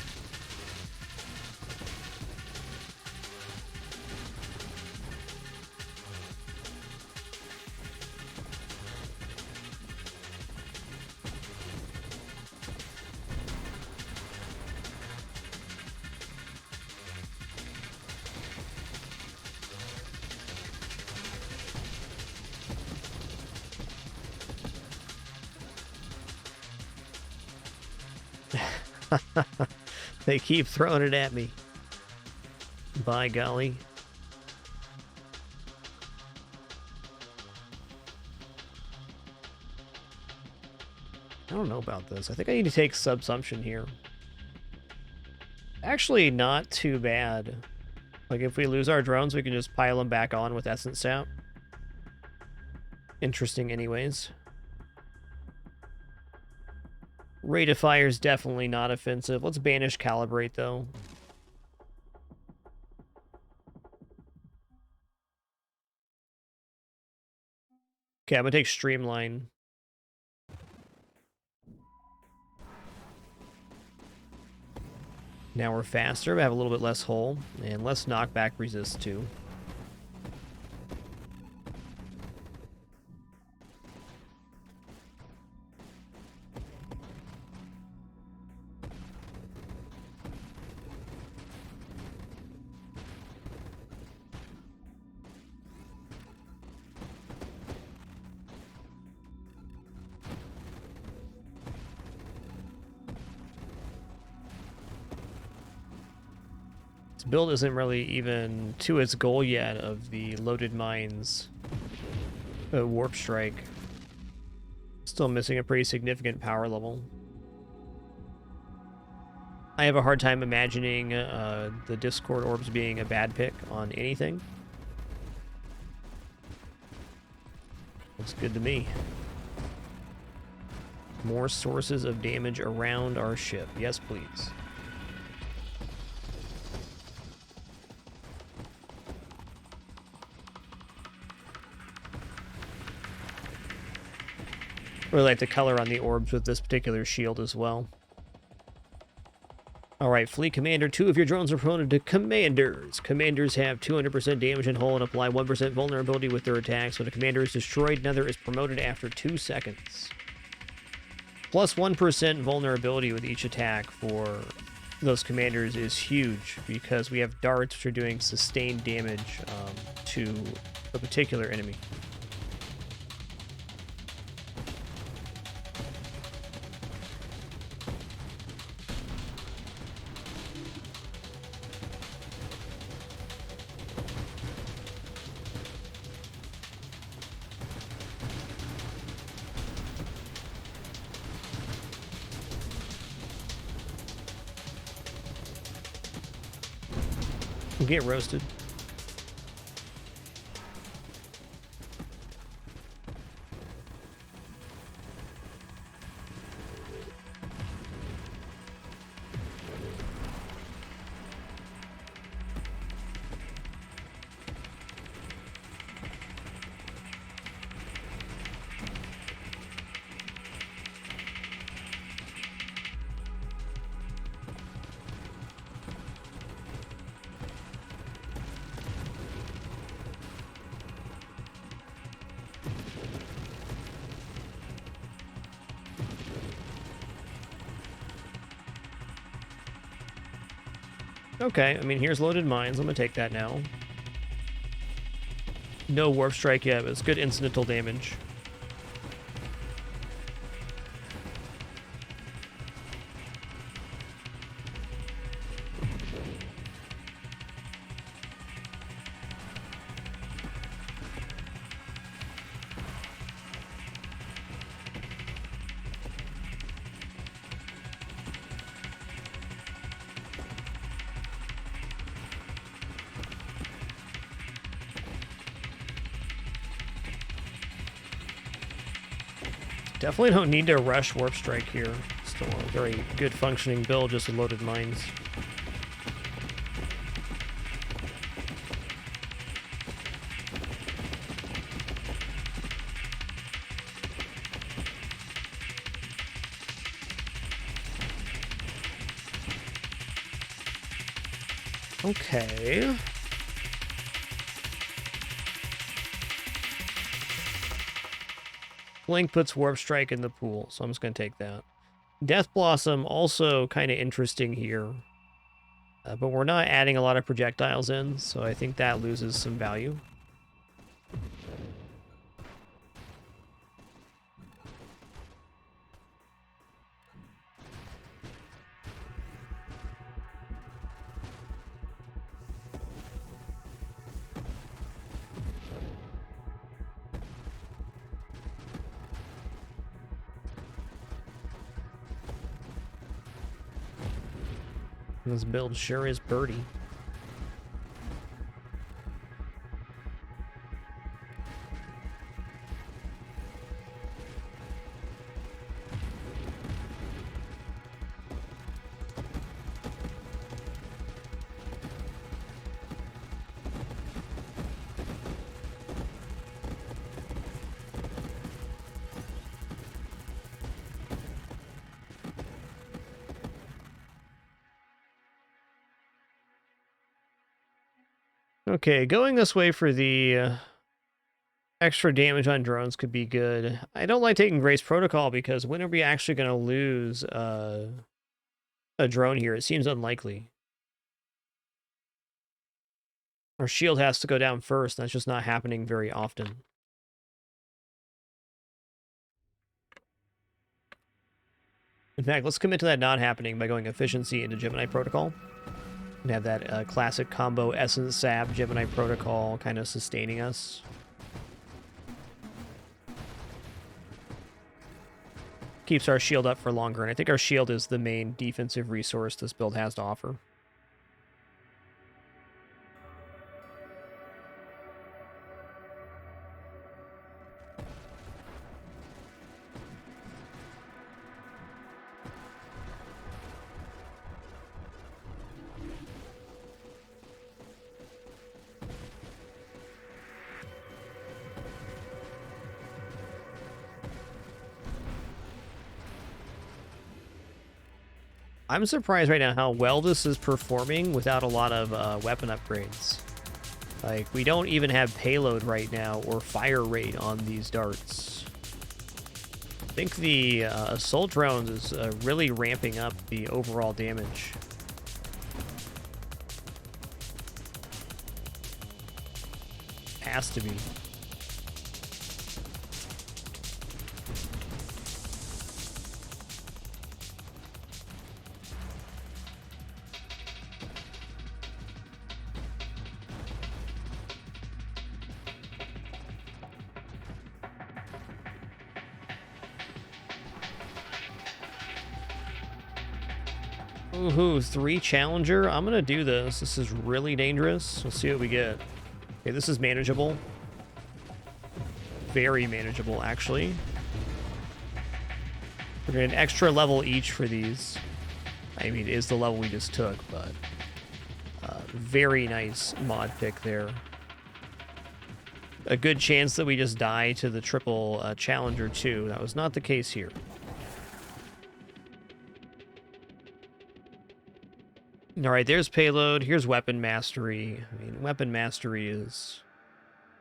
Speaker 2: They keep throwing it at me. By golly. I don't know about this. I think I need to take Subsumption here. Actually, not too bad. Like, if we lose our drones, we can just pile them back on with Essence out. Interesting anyways. Rate of fire is definitely not offensive. Let's banish Calibrate, though. Okay, I'm gonna take Streamline. Now we're faster, we have a little bit less hull, and less knockback resist, too. Build isn't really even to its goal yet of the loaded mines warp strike. Still missing a pretty significant power level. I have a hard time imagining the Discord orbs being a bad pick on anything. Looks good to me. More sources of damage around our ship. Yes, please. Really like the color on the orbs with this particular shield as well. Alright, Fleet Commander, 2 of your drones are promoted to Commanders. Commanders have 200% damage and hull and apply 1% vulnerability with their attacks. When a commander is destroyed, another is promoted after 2 seconds. Plus 1% vulnerability with each attack for those commanders is huge, because we have darts which are doing sustained damage to a particular enemy. Get roasted. Okay, I mean, here's loaded mines. I'm gonna take that now. No warp strike yet, but it's good incidental damage. Definitely don't need to rush warp strike here. Still a very good functioning build, just with loaded mines. Okay. Blink puts Warp Strike in the pool, so I'm just going to take that. Death Blossom, also kind of interesting here. But we're not adding a lot of projectiles in, so I think that loses some value. This build sure is birdy. Okay, going this way for the extra damage on drones could be good. I don't like taking Grace Protocol because when are we actually going to lose a drone here? It seems unlikely. Our shield has to go down first. That's just not happening very often. In fact, let's commit to that not happening by going efficiency into Gemini Protocol. And have that classic combo Essence Sap Gemini Protocol kind of sustaining us. Keeps our shield up for longer, and I think our shield is the main defensive resource this build has to offer. I'm surprised right now how well this is performing without a lot of weapon upgrades. Like, we don't even have payload right now or fire rate on these darts. I think the assault drones is really ramping up the overall damage. Has to be. Ooh, 3 Challenger. I'm gonna do this. This is really dangerous. We'll see what we get. Okay, this is manageable. Very manageable, actually. We're gonna get an extra level each for these. I mean, it is the level we just took, but very nice mod pick there. A good chance that we just die to the triple Challenger too. That was not the case here. All right, there's payload. Here's weapon mastery. I mean, weapon mastery is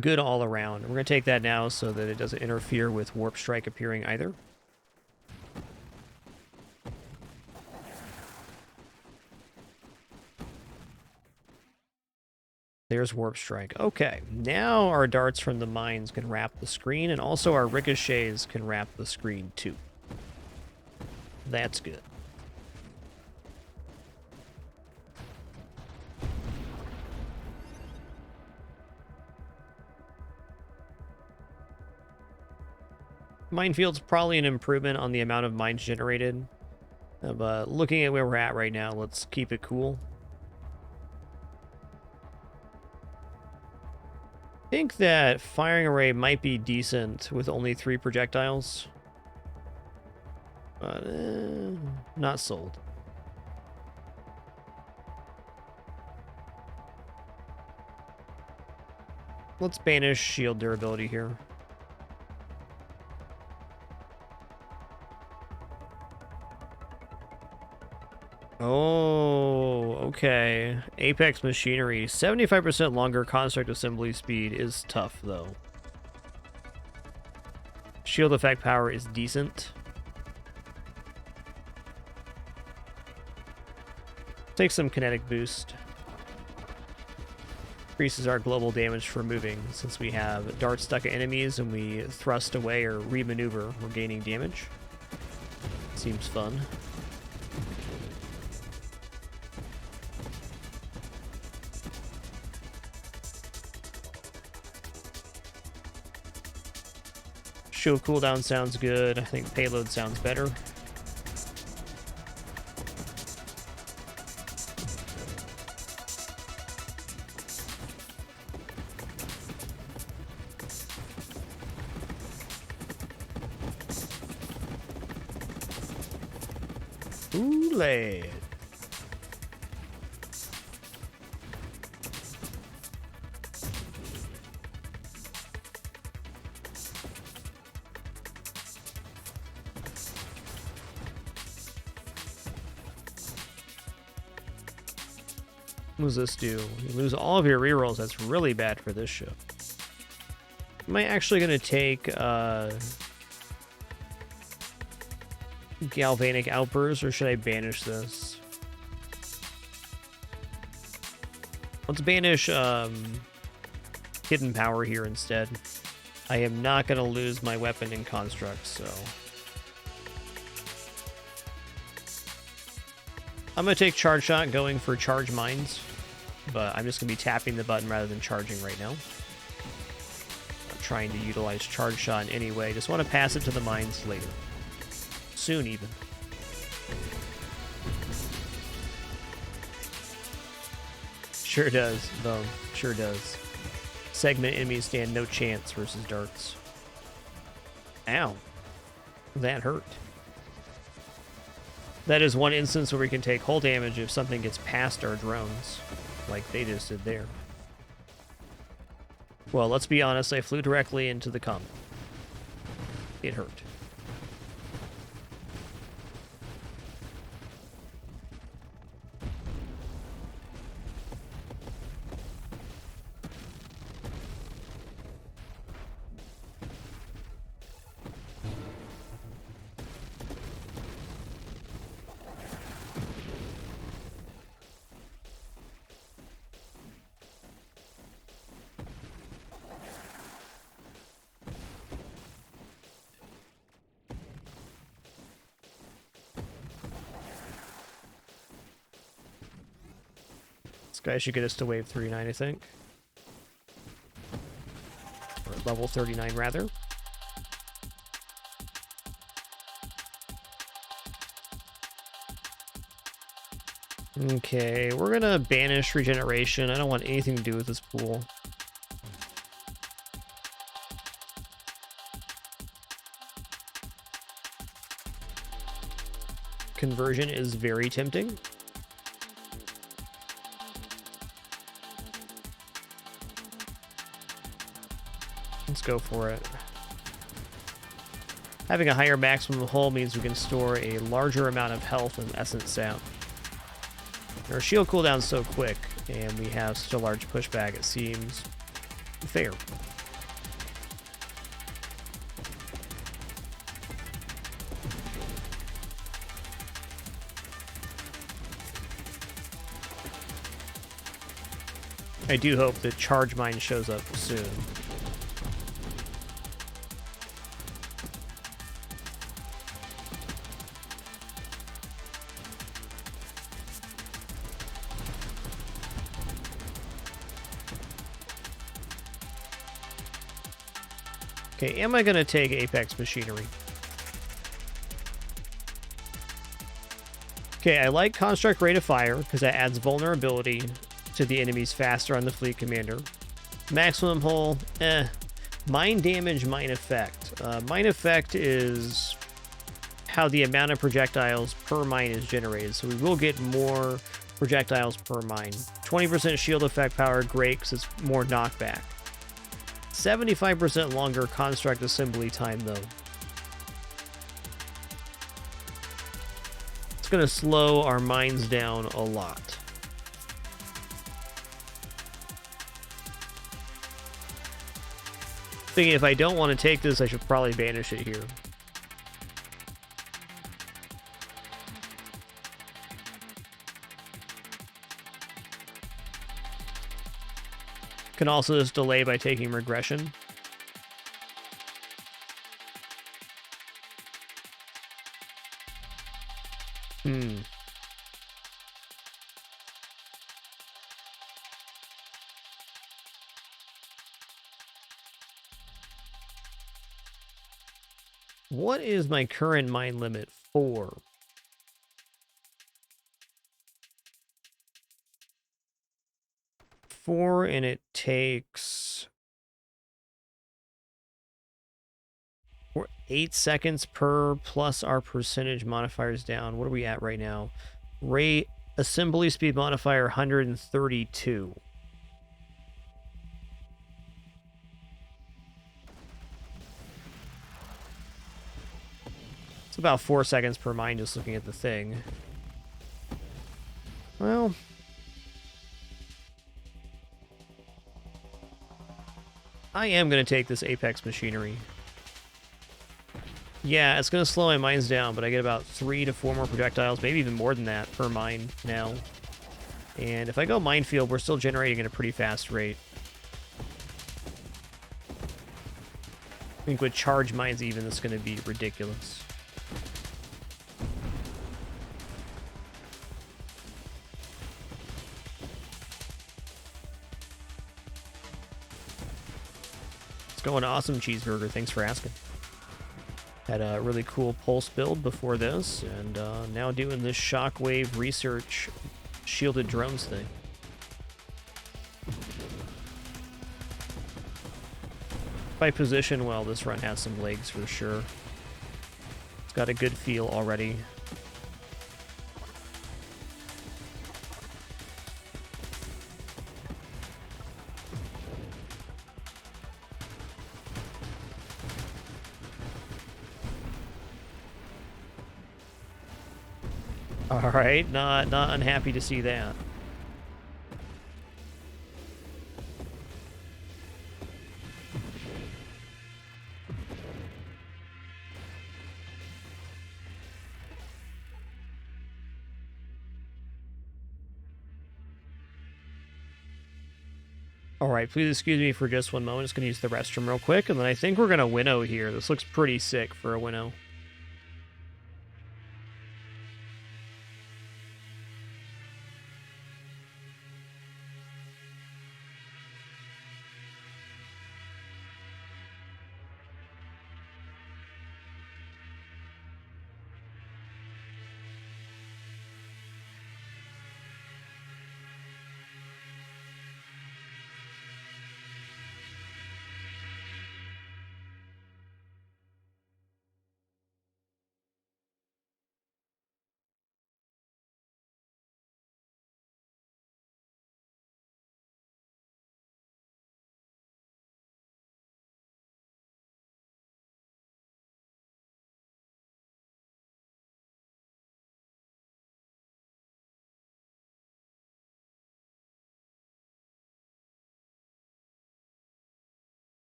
Speaker 2: good all around. We're going to take that now so that it doesn't interfere with warp strike appearing either. There's Warp Strike. Okay, now our darts from the mines can wrap the screen, and also our ricochets can wrap the screen too. That's good. Minefield's probably an improvement on the amount of mines generated, but looking at where we're at right now, let's keep it cool. I think that firing array might be decent with only 3 projectiles, but not sold. Let's banish shield durability here. Oh, okay. Apex Machinery. 75% longer construct assembly speed is tough, though. Shield effect power is decent. Take some kinetic boost. Increases our global damage for moving. Since we have darts stuck at enemies and we thrust away or remaneuver, we're gaining damage. Seems fun. Shield cooldown sounds good. I think payload sounds better. Ooh, lad. What does this do? You lose all of your rerolls. That's really bad for this ship. Am I actually going to take Galvanic Outburst, or should I banish this? Let's banish Hidden Power here instead. I am not going to lose my weapon in Construct, so... I'm going to take Charge Shot going for Charge Mines, but I'm just going to be tapping the button rather than charging right now. I'm trying to utilize Charge Shot in any way. Just want to pass it to the mines later. Soon, even. Sure does, though. Sure does. Segment enemies stand no chance versus darts. Ow. That hurt. That is one instance where we can take hull damage if something gets past our drones, like they just did there. Well, let's be honest, I flew directly into the comet. It hurt. This guy should get us to wave 39, I think. Or level 39, rather. Okay, we're gonna banish regeneration. I don't want anything to do with this pool. Conversion is very tempting. Let's go for it. Having a higher maximum hull means we can store a larger amount of health and essence out. Our shield cooldown's so quick, and we have such a large pushback, it seems fair. I do hope that Charge Mine shows up soon. Okay, am I going to take Apex Machinery? Okay, I like Construct Rate of Fire because that adds vulnerability to the enemies faster on the Fleet Commander. Maximum Hull, Mine Damage, Mine Effect. Mine Effect is how the amount of projectiles per mine is generated, so we will get more projectiles per mine. 20% shield effect power, great because it's more knockback. 75% longer construct assembly time, though. It's going to slow our mines down a lot. Thinking if I don't want to take this, I should probably banish it here. Can also just delay by taking regression. What is my current mine limit? 4. And it takes 8 seconds per plus our percentage modifiers down. What are we at right now? Rate assembly speed modifier 132. It's about 4 seconds per mine just looking at the thing. Well, I am going to take this Apex Machinery. Yeah, it's going to slow my mines down, but I get about 3 to 4 more projectiles, maybe even more than that per mine now. And if I go Minefield, we're still generating at a pretty fast rate. I think with Charge Mines even, it's going to be ridiculous. It's going awesome, Cheeseburger. Thanks for asking. Had a really cool pulse build before this, and now doing this Shockwave Research shielded drones thing. If I position well, this run has some legs for sure. It's got a good feel already. All right, not unhappy to see that. All right, please excuse me for just one moment. Just going to use the restroom real quick, and then I think we're going to winnow here. This looks pretty sick for a winnow.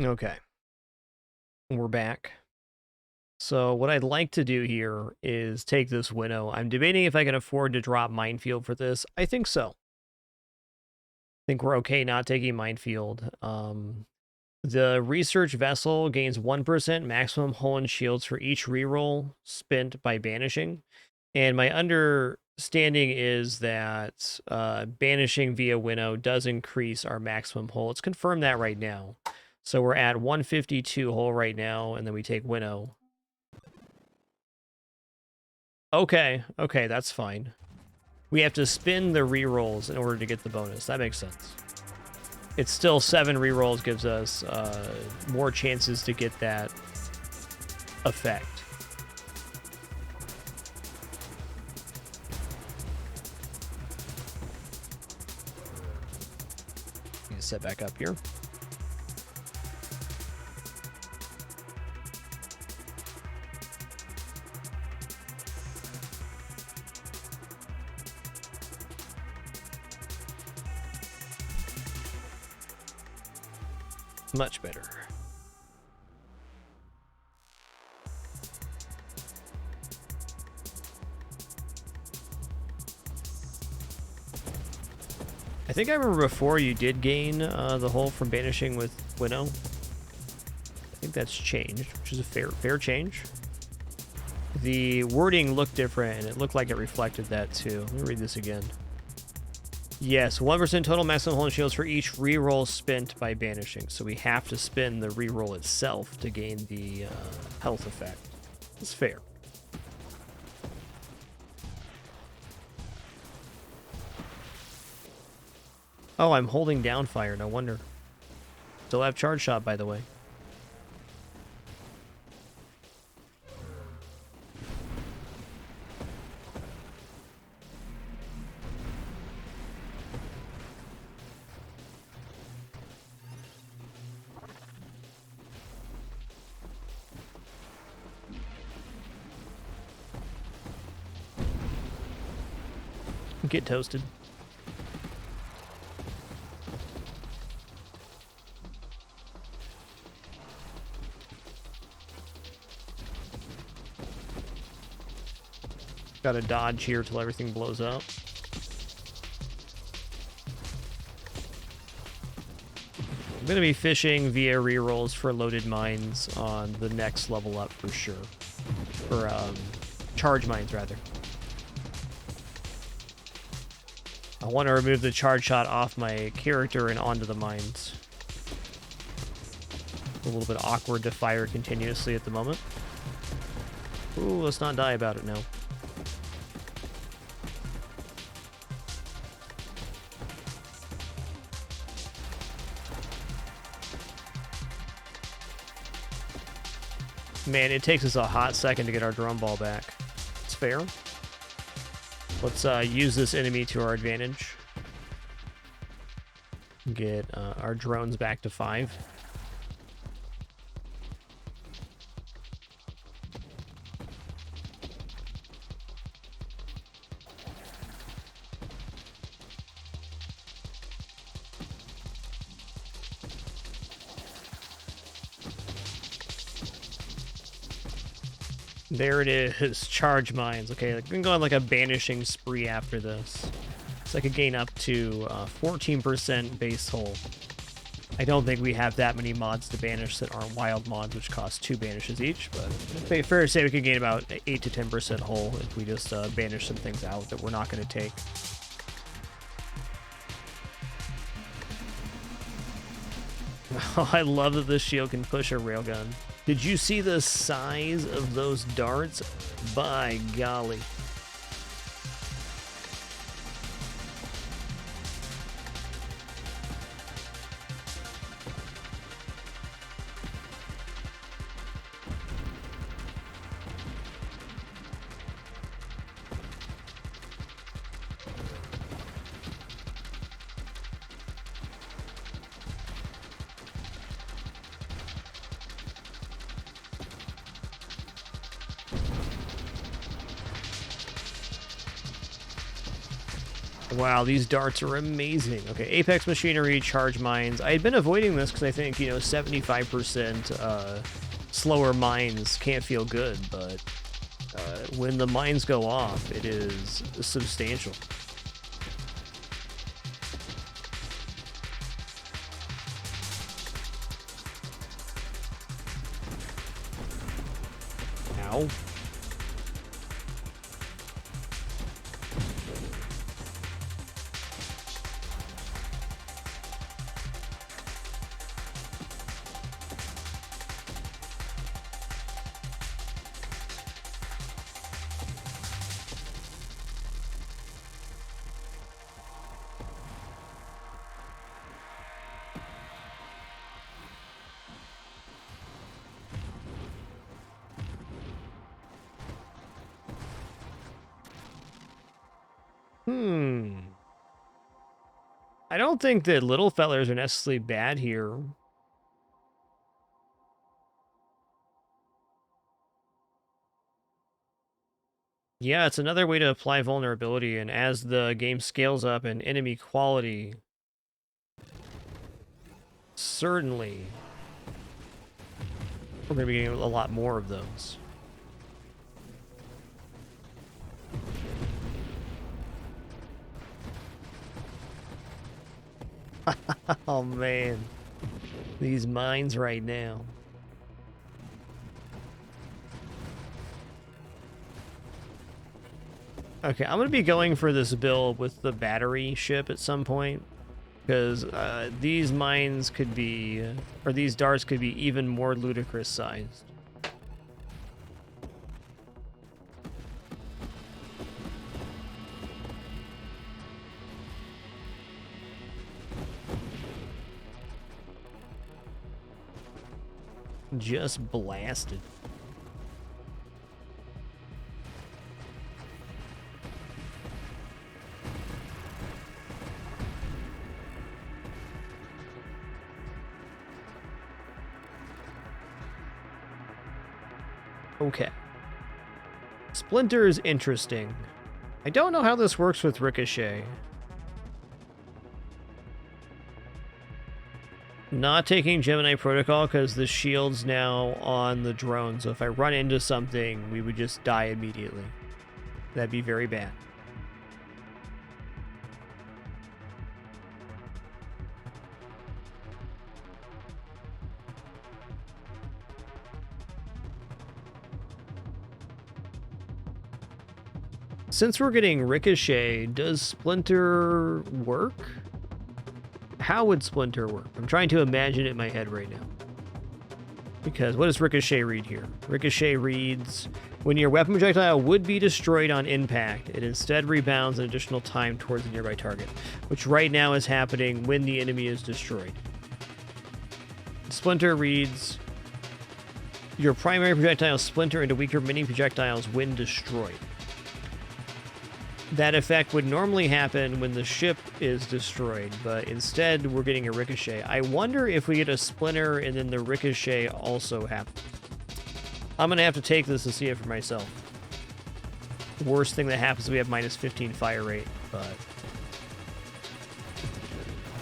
Speaker 2: Okay. We're back. So what I'd like to do here is take this winnow. I'm debating if I can afford to drop minefield for this. I think so. I think we're okay not taking minefield. The research vessel gains 1% maximum hull and shields for each reroll spent by banishing. And my understanding is that banishing via winnow does increase our maximum hull. Let's confirm that right now. So we're at 152 hull right now, and then we take winnow. Okay, that's fine. We have to spin the rerolls in order to get the bonus. That makes sense. It's still 7 rerolls gives us more chances to get that effect. Need to set back up here. Much better. I think I remember before you did gain the hull from banishing with winnow. I think that's changed, which is a fair change. The wording looked different, and it looked like it reflected that too. Let me read this again. Yes, 1% total maximum hull and shields for each reroll spent by banishing. So we have to spin the reroll itself to gain the health effect. It's fair. Oh, I'm holding down fire, no wonder. Still have charge shot, by the way. Get toasted. Got to dodge here till everything blows up. I'm going to be fishing via rerolls for loaded mines on the next level up for sure. Or charge mines, rather. I want to remove the charge shot off my character and onto the mines. A little bit awkward to fire continuously at the moment. Ooh, let's not die about it now. Man, it takes us a hot second to get our drum ball back. It's fair. Let's use this enemy to our advantage. Get our drones back to 5. There it is, charge mines. Okay, like, we can go on like a banishing spree after this. So I could gain up to 14% base hull. I don't think we have that many mods to banish that aren't wild mods, which cost 2 banishes each, but fair to say we could gain about 8 to 10% hull if we just banish some things out that we're not going to take. Oh, I love that this shield can push a railgun. Did you see the size of those darts? By golly. Wow, these darts are amazing. Okay, Apex Machinery, Charge Mines. I had been avoiding this because I think, 75% slower mines can't feel good, but when the mines go off, it is substantial. Ow. I don't think that little fellers are necessarily bad here. Yeah, it's another way to apply vulnerability, and as the game scales up in enemy quality, certainly we're going to be getting a lot more of those. Oh man, these mines right now. Okay, I'm going to be going for this build with the battery ship at some point, because these mines could be, or these darts could be even more ludicrous sized. Just blasted. Okay. Splinter is interesting. I don't know how this works with Ricochet. Not taking Gemini Protocol because the shield's now on the drone, so if I run into something, we would just die immediately. That'd be very bad. Since we're getting Ricochet, does Splinter work? How would Splinter work? I'm trying to imagine it in my head right now. Because what does Ricochet read here? Ricochet reads, when your weapon projectile would be destroyed on impact, it instead rebounds an additional time towards the nearby target, which right now is happening when the enemy is destroyed. Splinter reads, your primary projectiles splinter into weaker mini projectiles when destroyed. That effect would normally happen when the ship is destroyed, but instead we're getting a Ricochet. I wonder if we get a Splinter and then the Ricochet also happens. I'm going to have to take this to see it for myself. Worst thing that happens is we have minus 15 fire rate, but...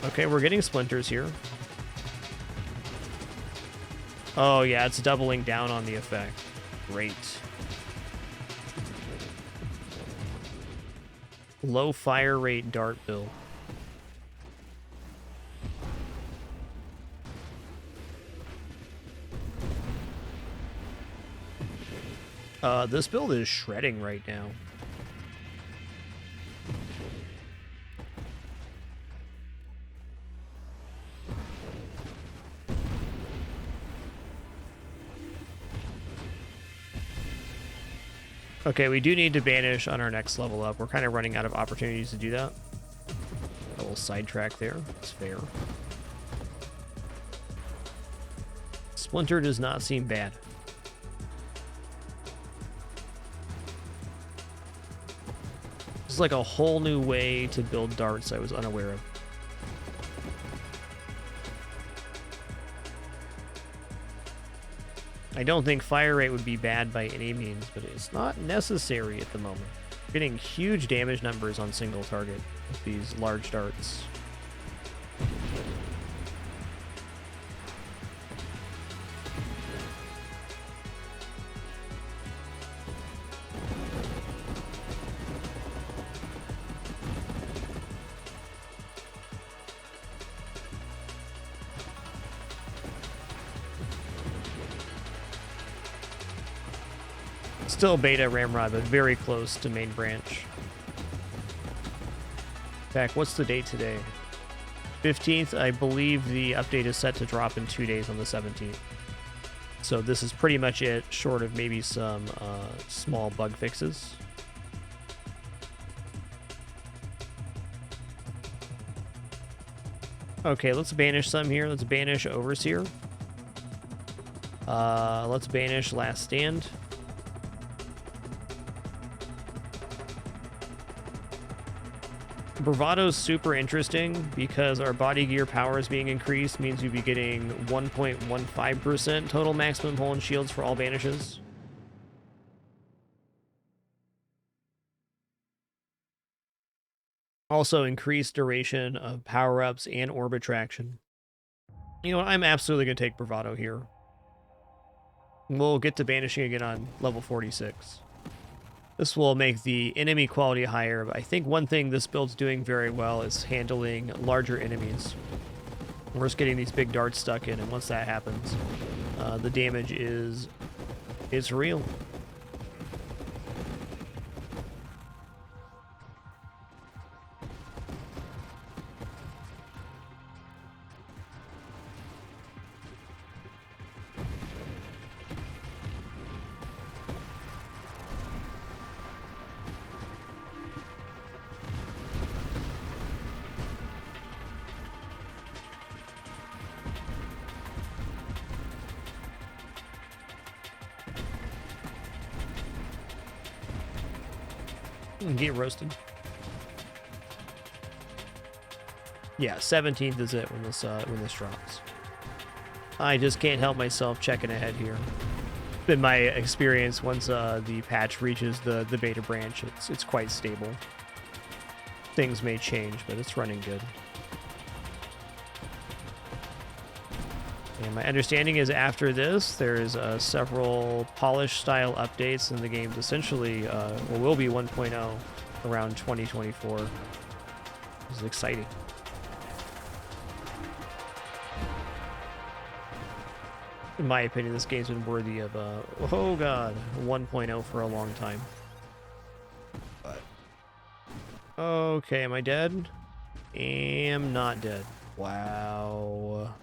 Speaker 2: Okay, we're getting Splinters here. Oh yeah, it's doubling down on the effect. Great. Low fire rate dart build. This build is shredding right now. Okay, we do need to banish on our next level up. We're kind of running out of opportunities to do that. A little sidetrack there. It's fair. Splinter does not seem bad. This is like a whole new way to build darts I was unaware of. I don't think fire rate would be bad by any means, but it's not necessary at the moment. Getting huge damage numbers on single target with these large darts. Still beta Ramrod, but very close to main branch. In fact, what's the date today? 15th. I believe the update is set to drop in 2 days on the 17th. So this is pretty much it, short of maybe some small bug fixes. Okay, let's banish some here. Let's banish Overseer. Let's banish Last Stand. Bravado's super interesting because our body gear power is being increased, means we'd be getting 1.15% total maximum hull and shields for all banishes. Also increased duration of power-ups and orbit traction. You know what, I'm absolutely going to take Bravado here. We'll get to banishing again on level 46. This will make the enemy quality higher, but I think one thing this build's doing very well is handling larger enemies. We're just getting these big darts stuck in, and once that happens, the damage is real. Get roasted. Yeah, 17th is it when this drops. I just can't help myself checking ahead here. Been my experience once the patch reaches the beta branch, it's quite stable. Things may change, but it's running good. And my understanding is after this, there's several polish-style updates, and the game's essentially will be 1.0 around 2024. This is exciting. In my opinion, this game's been worthy of oh god, 1.0 for a long time. But okay, am I dead? Am not dead. Wow.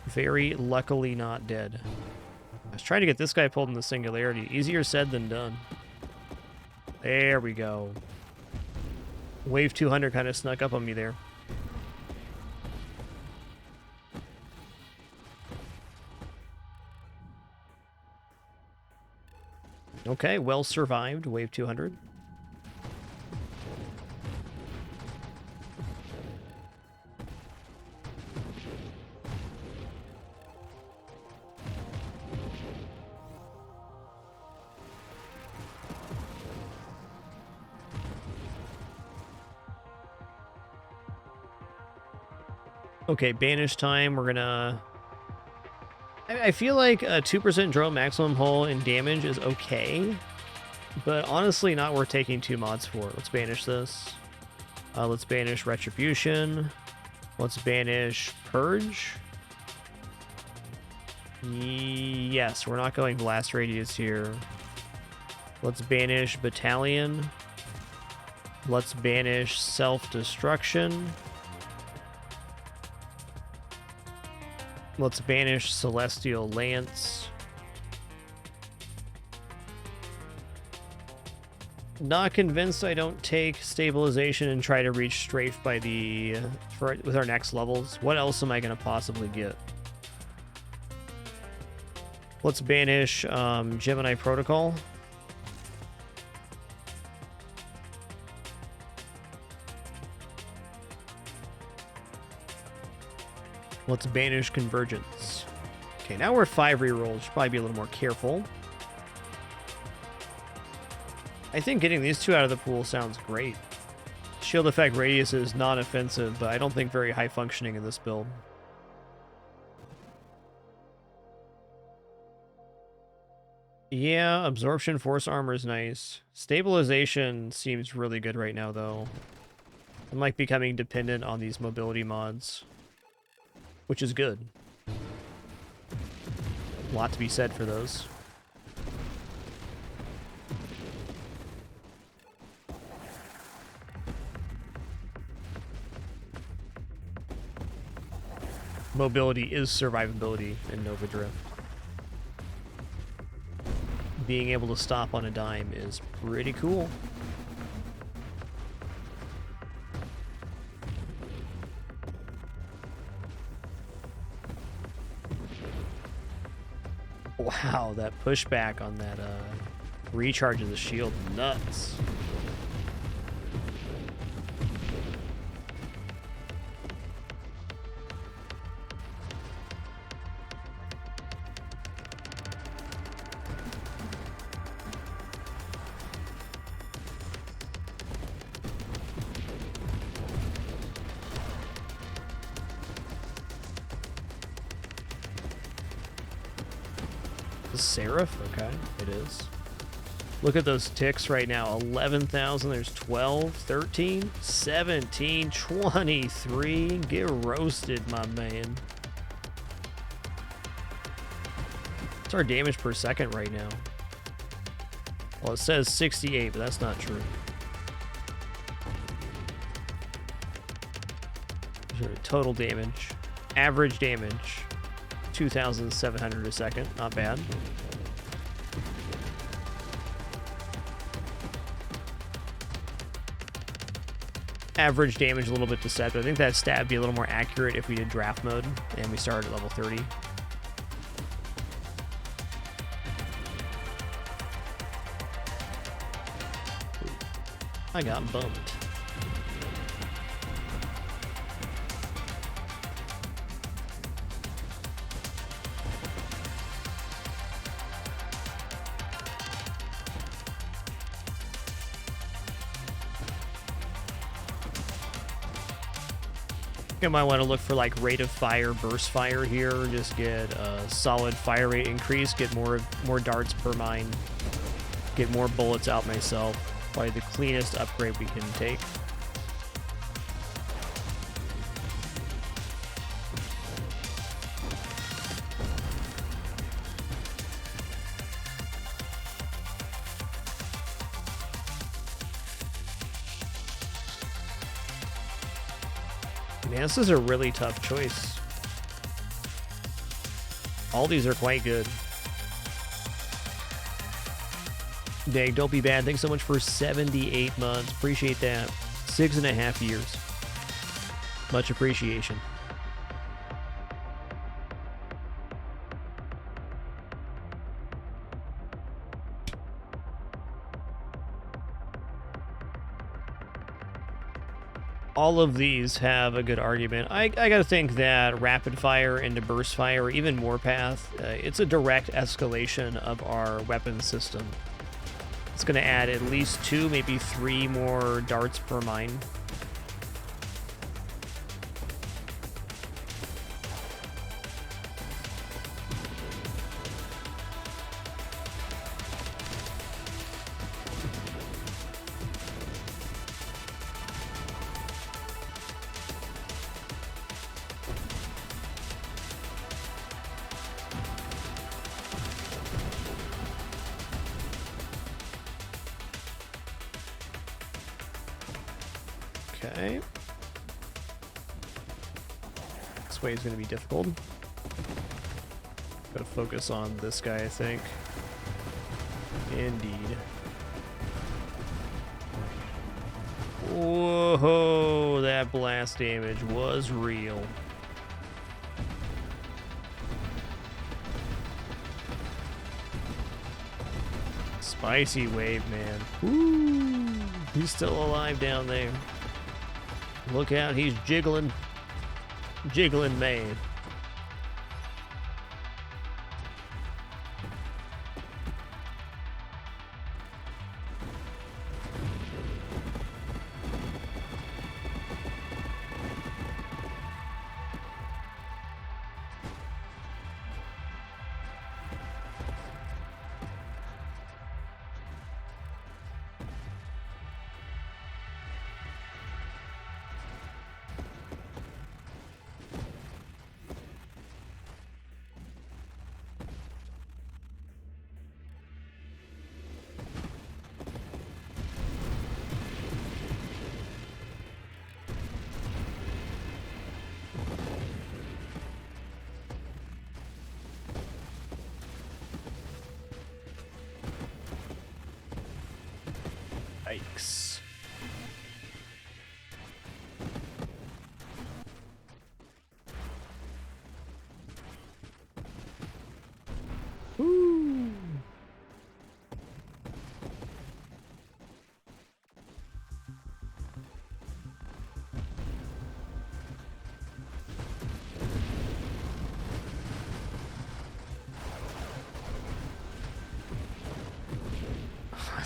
Speaker 2: Very luckily not dead. I was trying to get this guy pulled in the singularity. Easier said than done. There we go. Wave 200 kind of snuck up on me there. Okay, well survived, wave 200. Okay, banish time. We're gonna... I feel like a 2% drone maximum hull and damage is okay, but honestly not worth taking 2 mods for. Let's banish this. Let's banish Retribution. Let's banish Purge. Yes, we're not going Blast Radius here. Let's banish Battalion. Let's banish Self-Destruction. Let's banish Celestial Lance. Not convinced I don't take Stabilization and try to reach Strafe by with our next levels. What else am I going to possibly get? Let's banish Gemini Protocol. Let's banish Convergence. Okay, now we're 5 rerolls. Should probably be a little more careful. I think getting these two out of the pool sounds great. Shield effect radius is non-offensive, but I don't think very high functioning in this build. Yeah, absorption force armor is nice. Stabilization seems really good right now, though. I'm like becoming dependent on these mobility mods, which is good. A lot to be said for those. Mobility is survivability in Nova Drift. Being able to stop on a dime is pretty cool. Wow, that pushback on that recharge of the shield, nuts. Seraph? Okay, it is. Look at those ticks right now. 11,000. There's 12, 13, 17, 23. Get roasted, my man. What's our damage per second right now? Well, it says 68, but that's not true. Total damage. Average damage. 2,700 a second. Not bad. Average damage a little bit to set, but I think that stat would be a little more accurate if we did draft mode and we started at level 30. I got bumped. You might want to look for like rate of fire, burst fire here. Just get a solid fire rate increase. Get more darts per mine. Get more bullets out myself. Probably the cleanest upgrade we can take. Man, this is a really tough choice. All these are quite good. Dag, don't be bad. Thanks so much for 78 months. Appreciate that. 6.5 years. Much appreciation. All of these have a good argument. I gotta think that rapid fire into burst fire, or even warpath, it's a direct escalation of our weapon system. It's gonna add at least 2, maybe 3 more darts per mine. Okay. This way is going to be difficult. Gotta focus on this guy, I think. Indeed. Whoa, that blast damage was real. Spicy wave, man. Woo! He's still alive down there. Look out, he's jiggling. Jiggling mad.
Speaker 1: Yikes. Woo.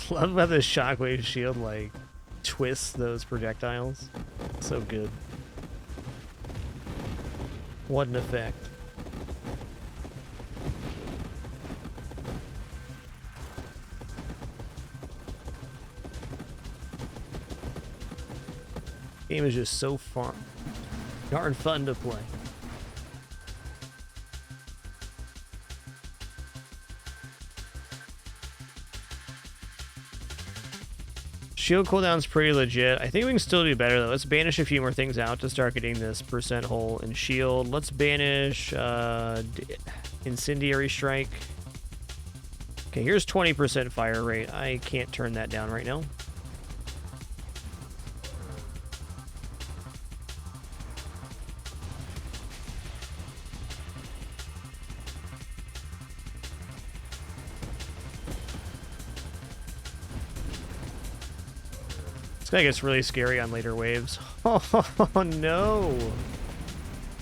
Speaker 1: I love how the shockwave shield like twists those projectiles. So good. What an effect. Game is just so fun. Darn fun to play. Shield cooldown's pretty legit. I think we can still do better though. Let's banish a few more things out to start getting this percent hole in shield. Let's banish incendiary strike. Okay, here's 20% fire rate. I can't turn that down right now. This guy gets really scary on later waves. Oh no!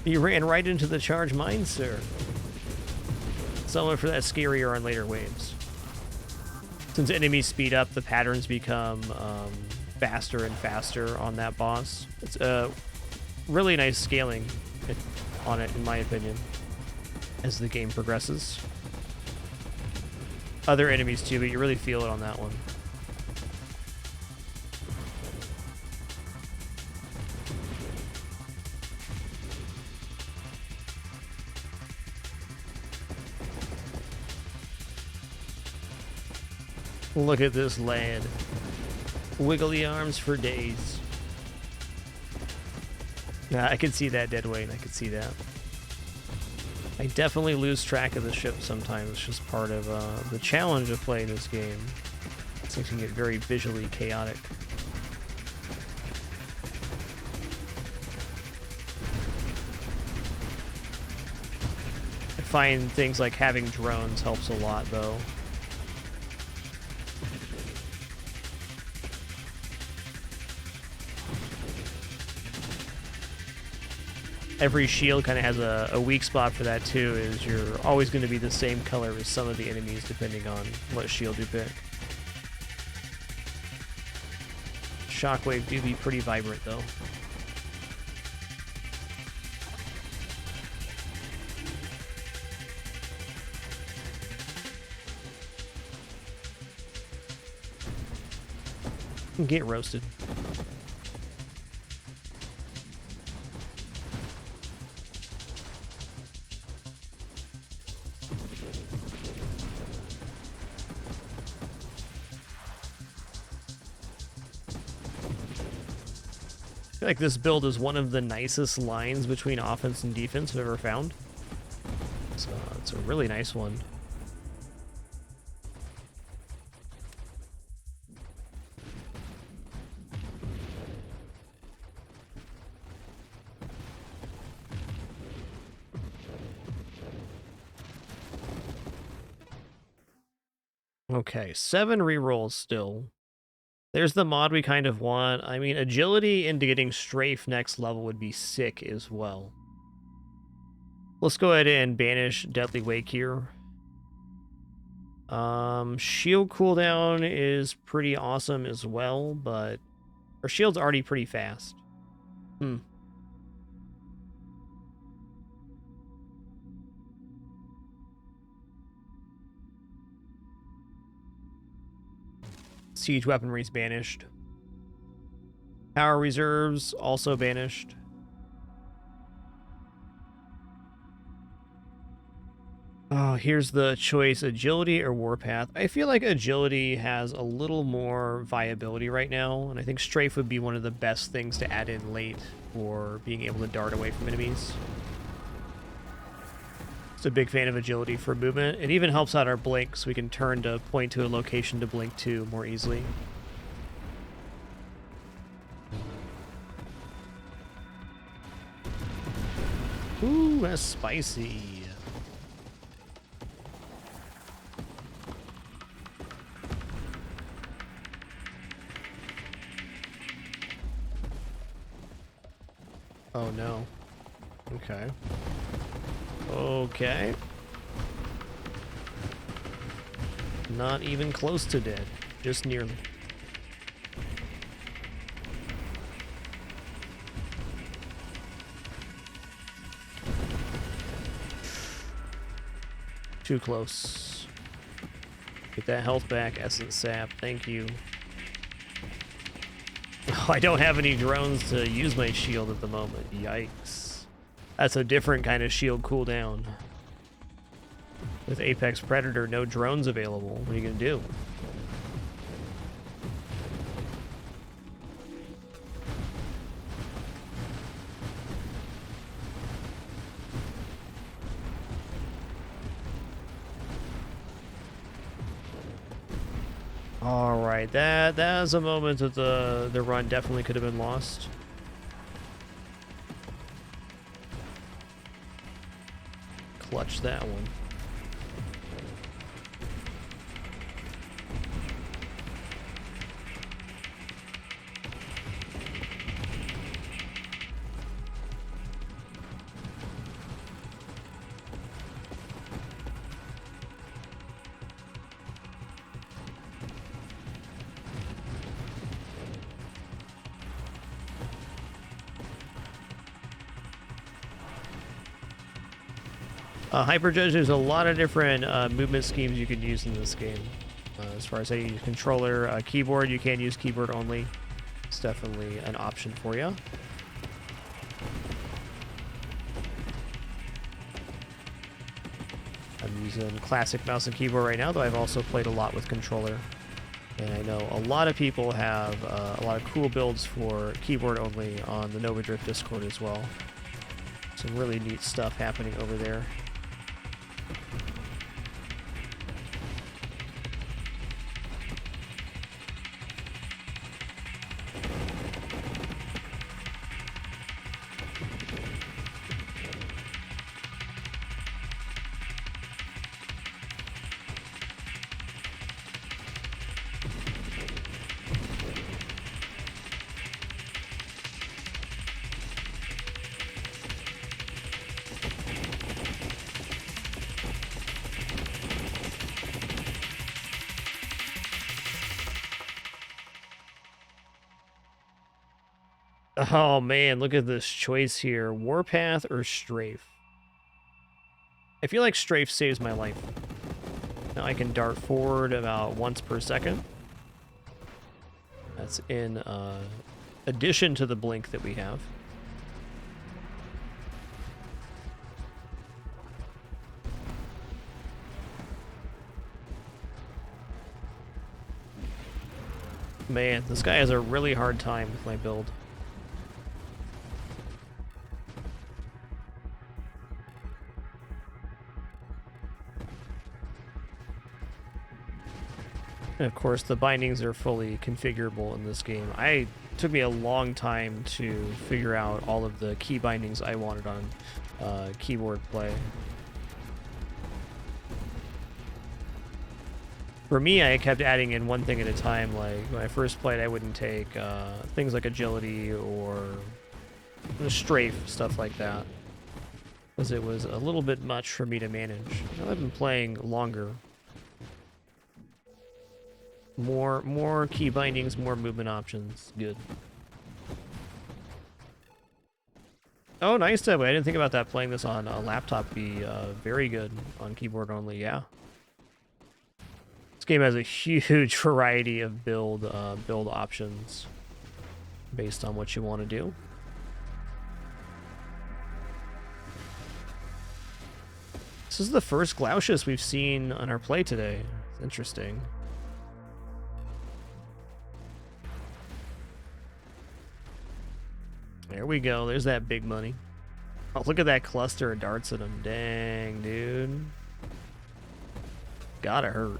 Speaker 1: You ran right into the charge mine, sir. Someone for that scarier on later waves. Since enemies speed up, the patterns become faster and faster on that boss. It's a really nice scaling on it, in my opinion, as the game progresses. Other enemies too, but you really feel it on that one. Look at this lad. Wiggly arms for days. Yeah, I can see that, Deadweight. I can see that. I definitely lose track of the ship sometimes. It's just part of the challenge of playing this game. Things can get very visually chaotic. I find things like having drones helps a lot, though. Every shield kind of has a weak spot for that too, is you're always going to be the same color as some of the enemies depending on what shield you pick. Shockwave do be pretty vibrant though. Get roasted. I feel like this build is one of the nicest lines between offense and defense I've ever found. So it's a really nice one. Okay, 7 rerolls still. There's the mod we kind of want. I mean, agility into getting strafe next level would be sick as well. Let's go ahead and banish Deadly Wake here. Shield cooldown is pretty awesome as well, but our shield's already pretty fast. Siege weaponry is banished. Power reserves also banished. Oh, here's the choice, agility or warpath. I feel like agility has a little more viability right now, and I think strafe would be one of the best things to add in late for being able to dart away from enemies. Just a big fan of agility for movement. It even helps out our blink, so we can turn to point to a location to blink to more easily.
Speaker 2: Ooh, that's spicy. Oh no. Okay. Okay. Not even close to dead. Just nearly. Too close. Get that health back, Essence Sap. Thank you. Oh, I don't have any drones to use my shield at the moment. Yikes. That's a different kind of shield cooldown. With Apex Predator, no drones available. What are you gonna do? Alright, that was a moment that the run definitely could have been lost. Clutch that one. Hyperjudge, there's a lot of different movement schemes you can use in this game. As far as how you use controller, keyboard, you can use keyboard only. It's definitely an option for you. I'm using classic mouse and keyboard right now, though I've also played a lot with controller. And I know a lot of people have a lot of cool builds for keyboard only on the Nova Drift Discord as well. Some really neat stuff happening over there. Oh man, look at this choice here. Warpath or Strafe? I feel like Strafe saves my life. Now I can dart forward about once per second. That's in addition to the blink that we have. Man, this guy has a really hard time with my build. And of course, the bindings are fully configurable in this game. It took me a long time to figure out all of the key bindings I wanted on keyboard play. For me, I kept adding in one thing at a time. Like when I first played, I wouldn't take things like agility or strafe, stuff like that, because it was a little bit much for me to manage. Now I've been playing longer. More key bindings, more movement options. Good. Oh, nice demo. I didn't think about that. Playing this on a laptop would be very good on keyboard only. Yeah. This game has a huge variety of build options based on what you want to do. This is the first Glaucius we've seen on our play today. It's interesting. There we go. There's that big money. Oh, look at that cluster of darts at him. Dang, dude. Gotta hurt.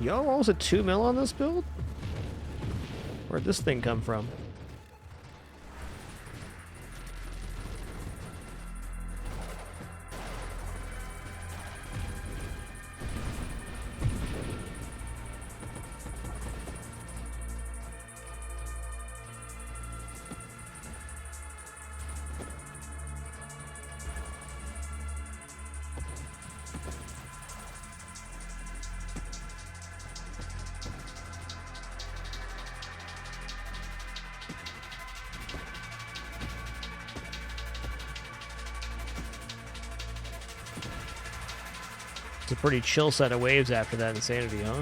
Speaker 2: Yo, almost a 2 mil on this build? Where'd this thing come from? It's a pretty chill set of waves after that insanity, huh?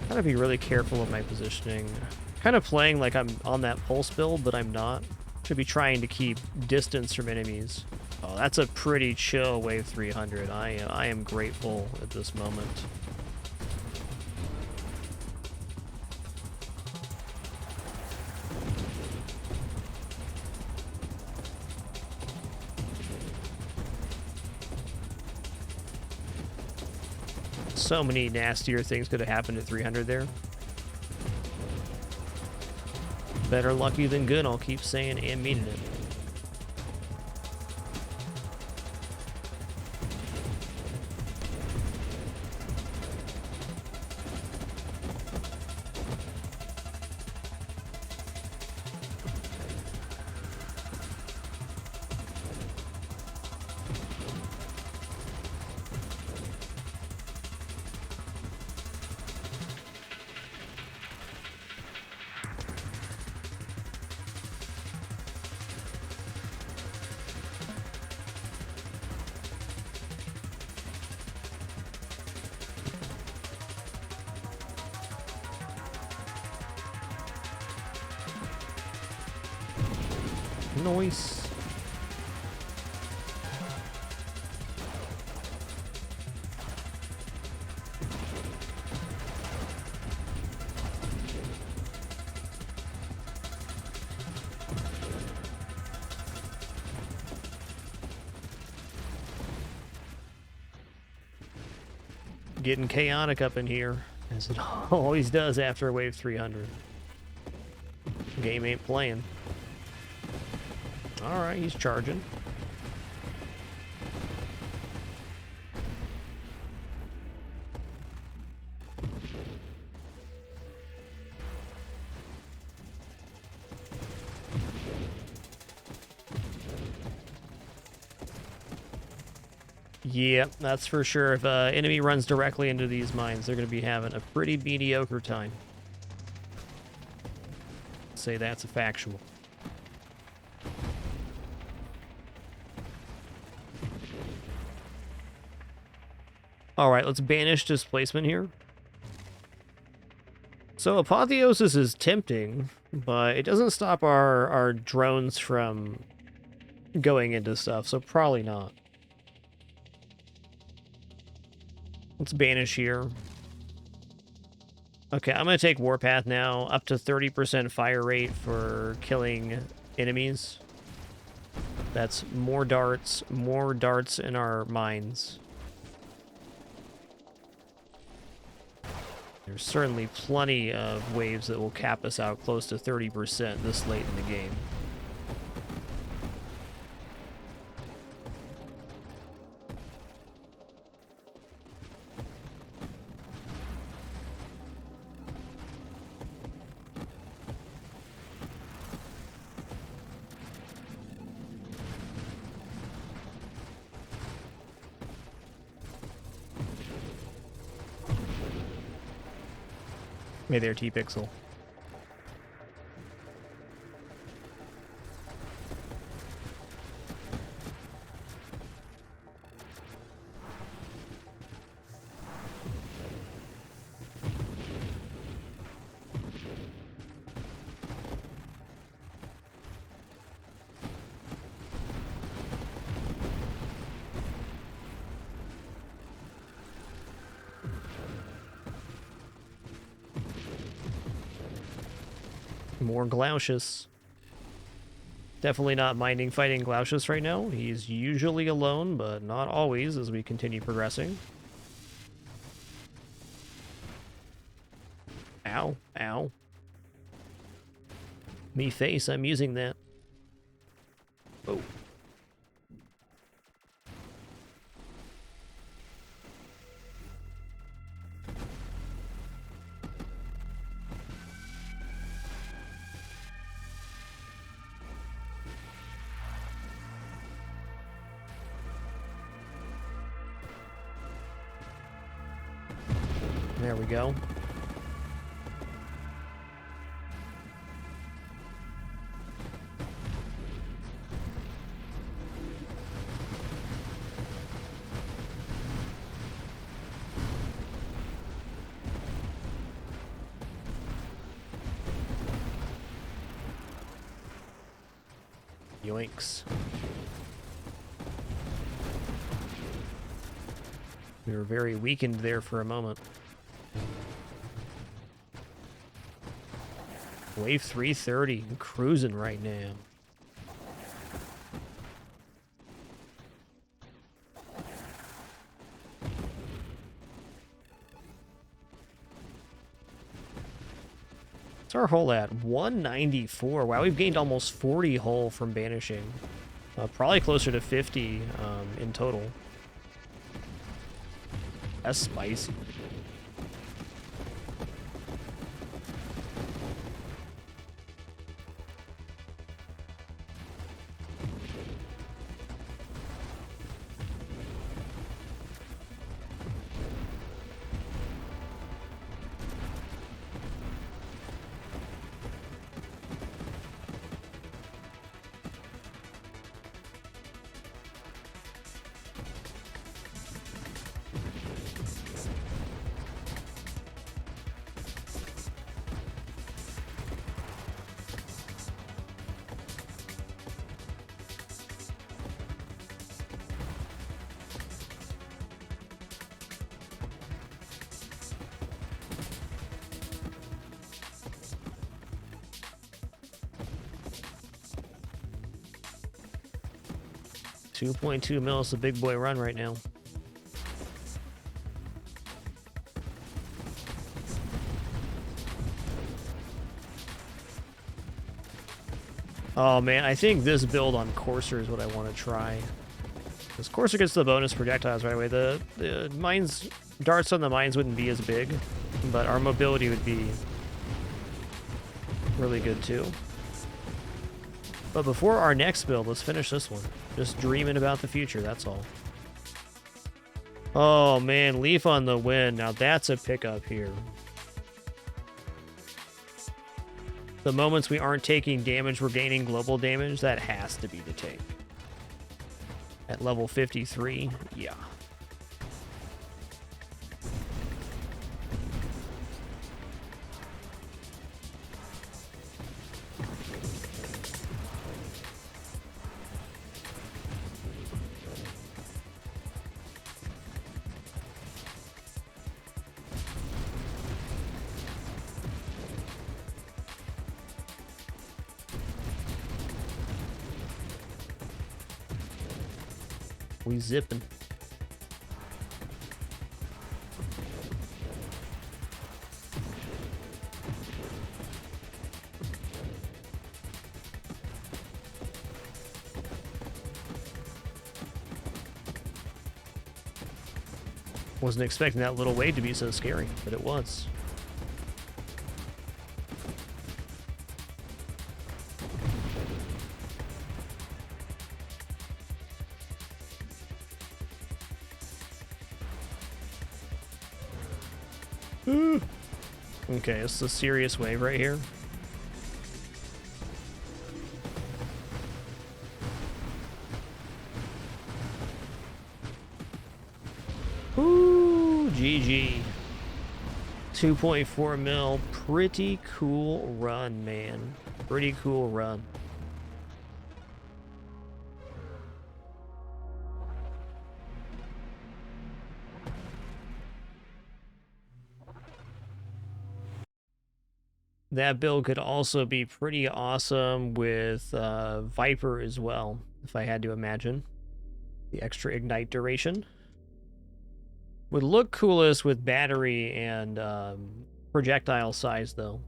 Speaker 2: Gotta be really careful of my positioning. Kind of playing like I'm on that pulse build, but I'm not. Should be trying to keep distance from enemies. Oh, that's a pretty chill wave 300. I am grateful at this moment. So many nastier things could have happened at 300 there. Better lucky than good, I'll keep saying and meaning it. Nice. Getting chaotic up in here, as it always does after wave 300. Game ain't playing. Alright, he's charging. Yep, that's for sure. If an enemy runs directly into these mines, they're going to be having a pretty mediocre time. Say that's a factual. Alright, let's banish displacement here. So Apotheosis is tempting, but it doesn't stop our drones from going into stuff, so probably not. Let's banish here. Okay, I'm going to take Warpath now, up to 30% fire rate for killing enemies. That's more darts in our mines. There's certainly plenty of waves that will cap us out close to 30% this late in the game. Hey there, T-Pixel. More Glaucius. Definitely not minding fighting Glaucius right now. He's usually alone, but not always as we continue progressing. Ow, ow. Me face, I'm using that. Oh. There we go. Yoinks. We were very weakened there for a moment. Wave 330, cruising right now. What's our hull at? 194. Wow, we've gained almost 40 hull from banishing. Probably closer to 50 in total. That's spicy. $2.2 mil is a big boy run right now. Oh man, I think this build on Courser is what I want to try. Because Courser gets the bonus projectiles right away. The mines, darts on the mines wouldn't be as big, but our mobility would be really good too. But before our next build, let's finish this one. Just dreaming about the future, that's all. Oh man, Leaf on the Wind. Now that's a pickup here. The moments we aren't taking damage, we're gaining global damage. That has to be the take. At level 53, yeah. We zipping. Wasn't expecting that little wave to be so scary, but it was. Okay, it's a serious wave right here. Ooh, GG. 2.4 mil. Pretty cool run, man. Pretty cool run. That build could also be pretty awesome with Viper as well, if I had to imagine. The extra ignite duration. Would look coolest with battery and projectile size, though.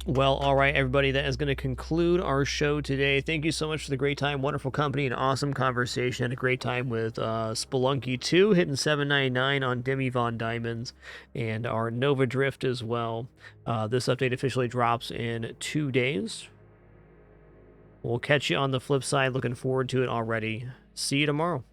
Speaker 2: Well, all right, everybody, that is going to conclude our show today. Thank you so much for the great time, wonderful company, and awesome conversation. Had a great time with Spelunky 2, hitting 799 on Demi Von Diamonds, and our Nova Drift as well. This update officially drops in 2 days. We'll catch you on the flip side. Looking forward to it already. See you tomorrow.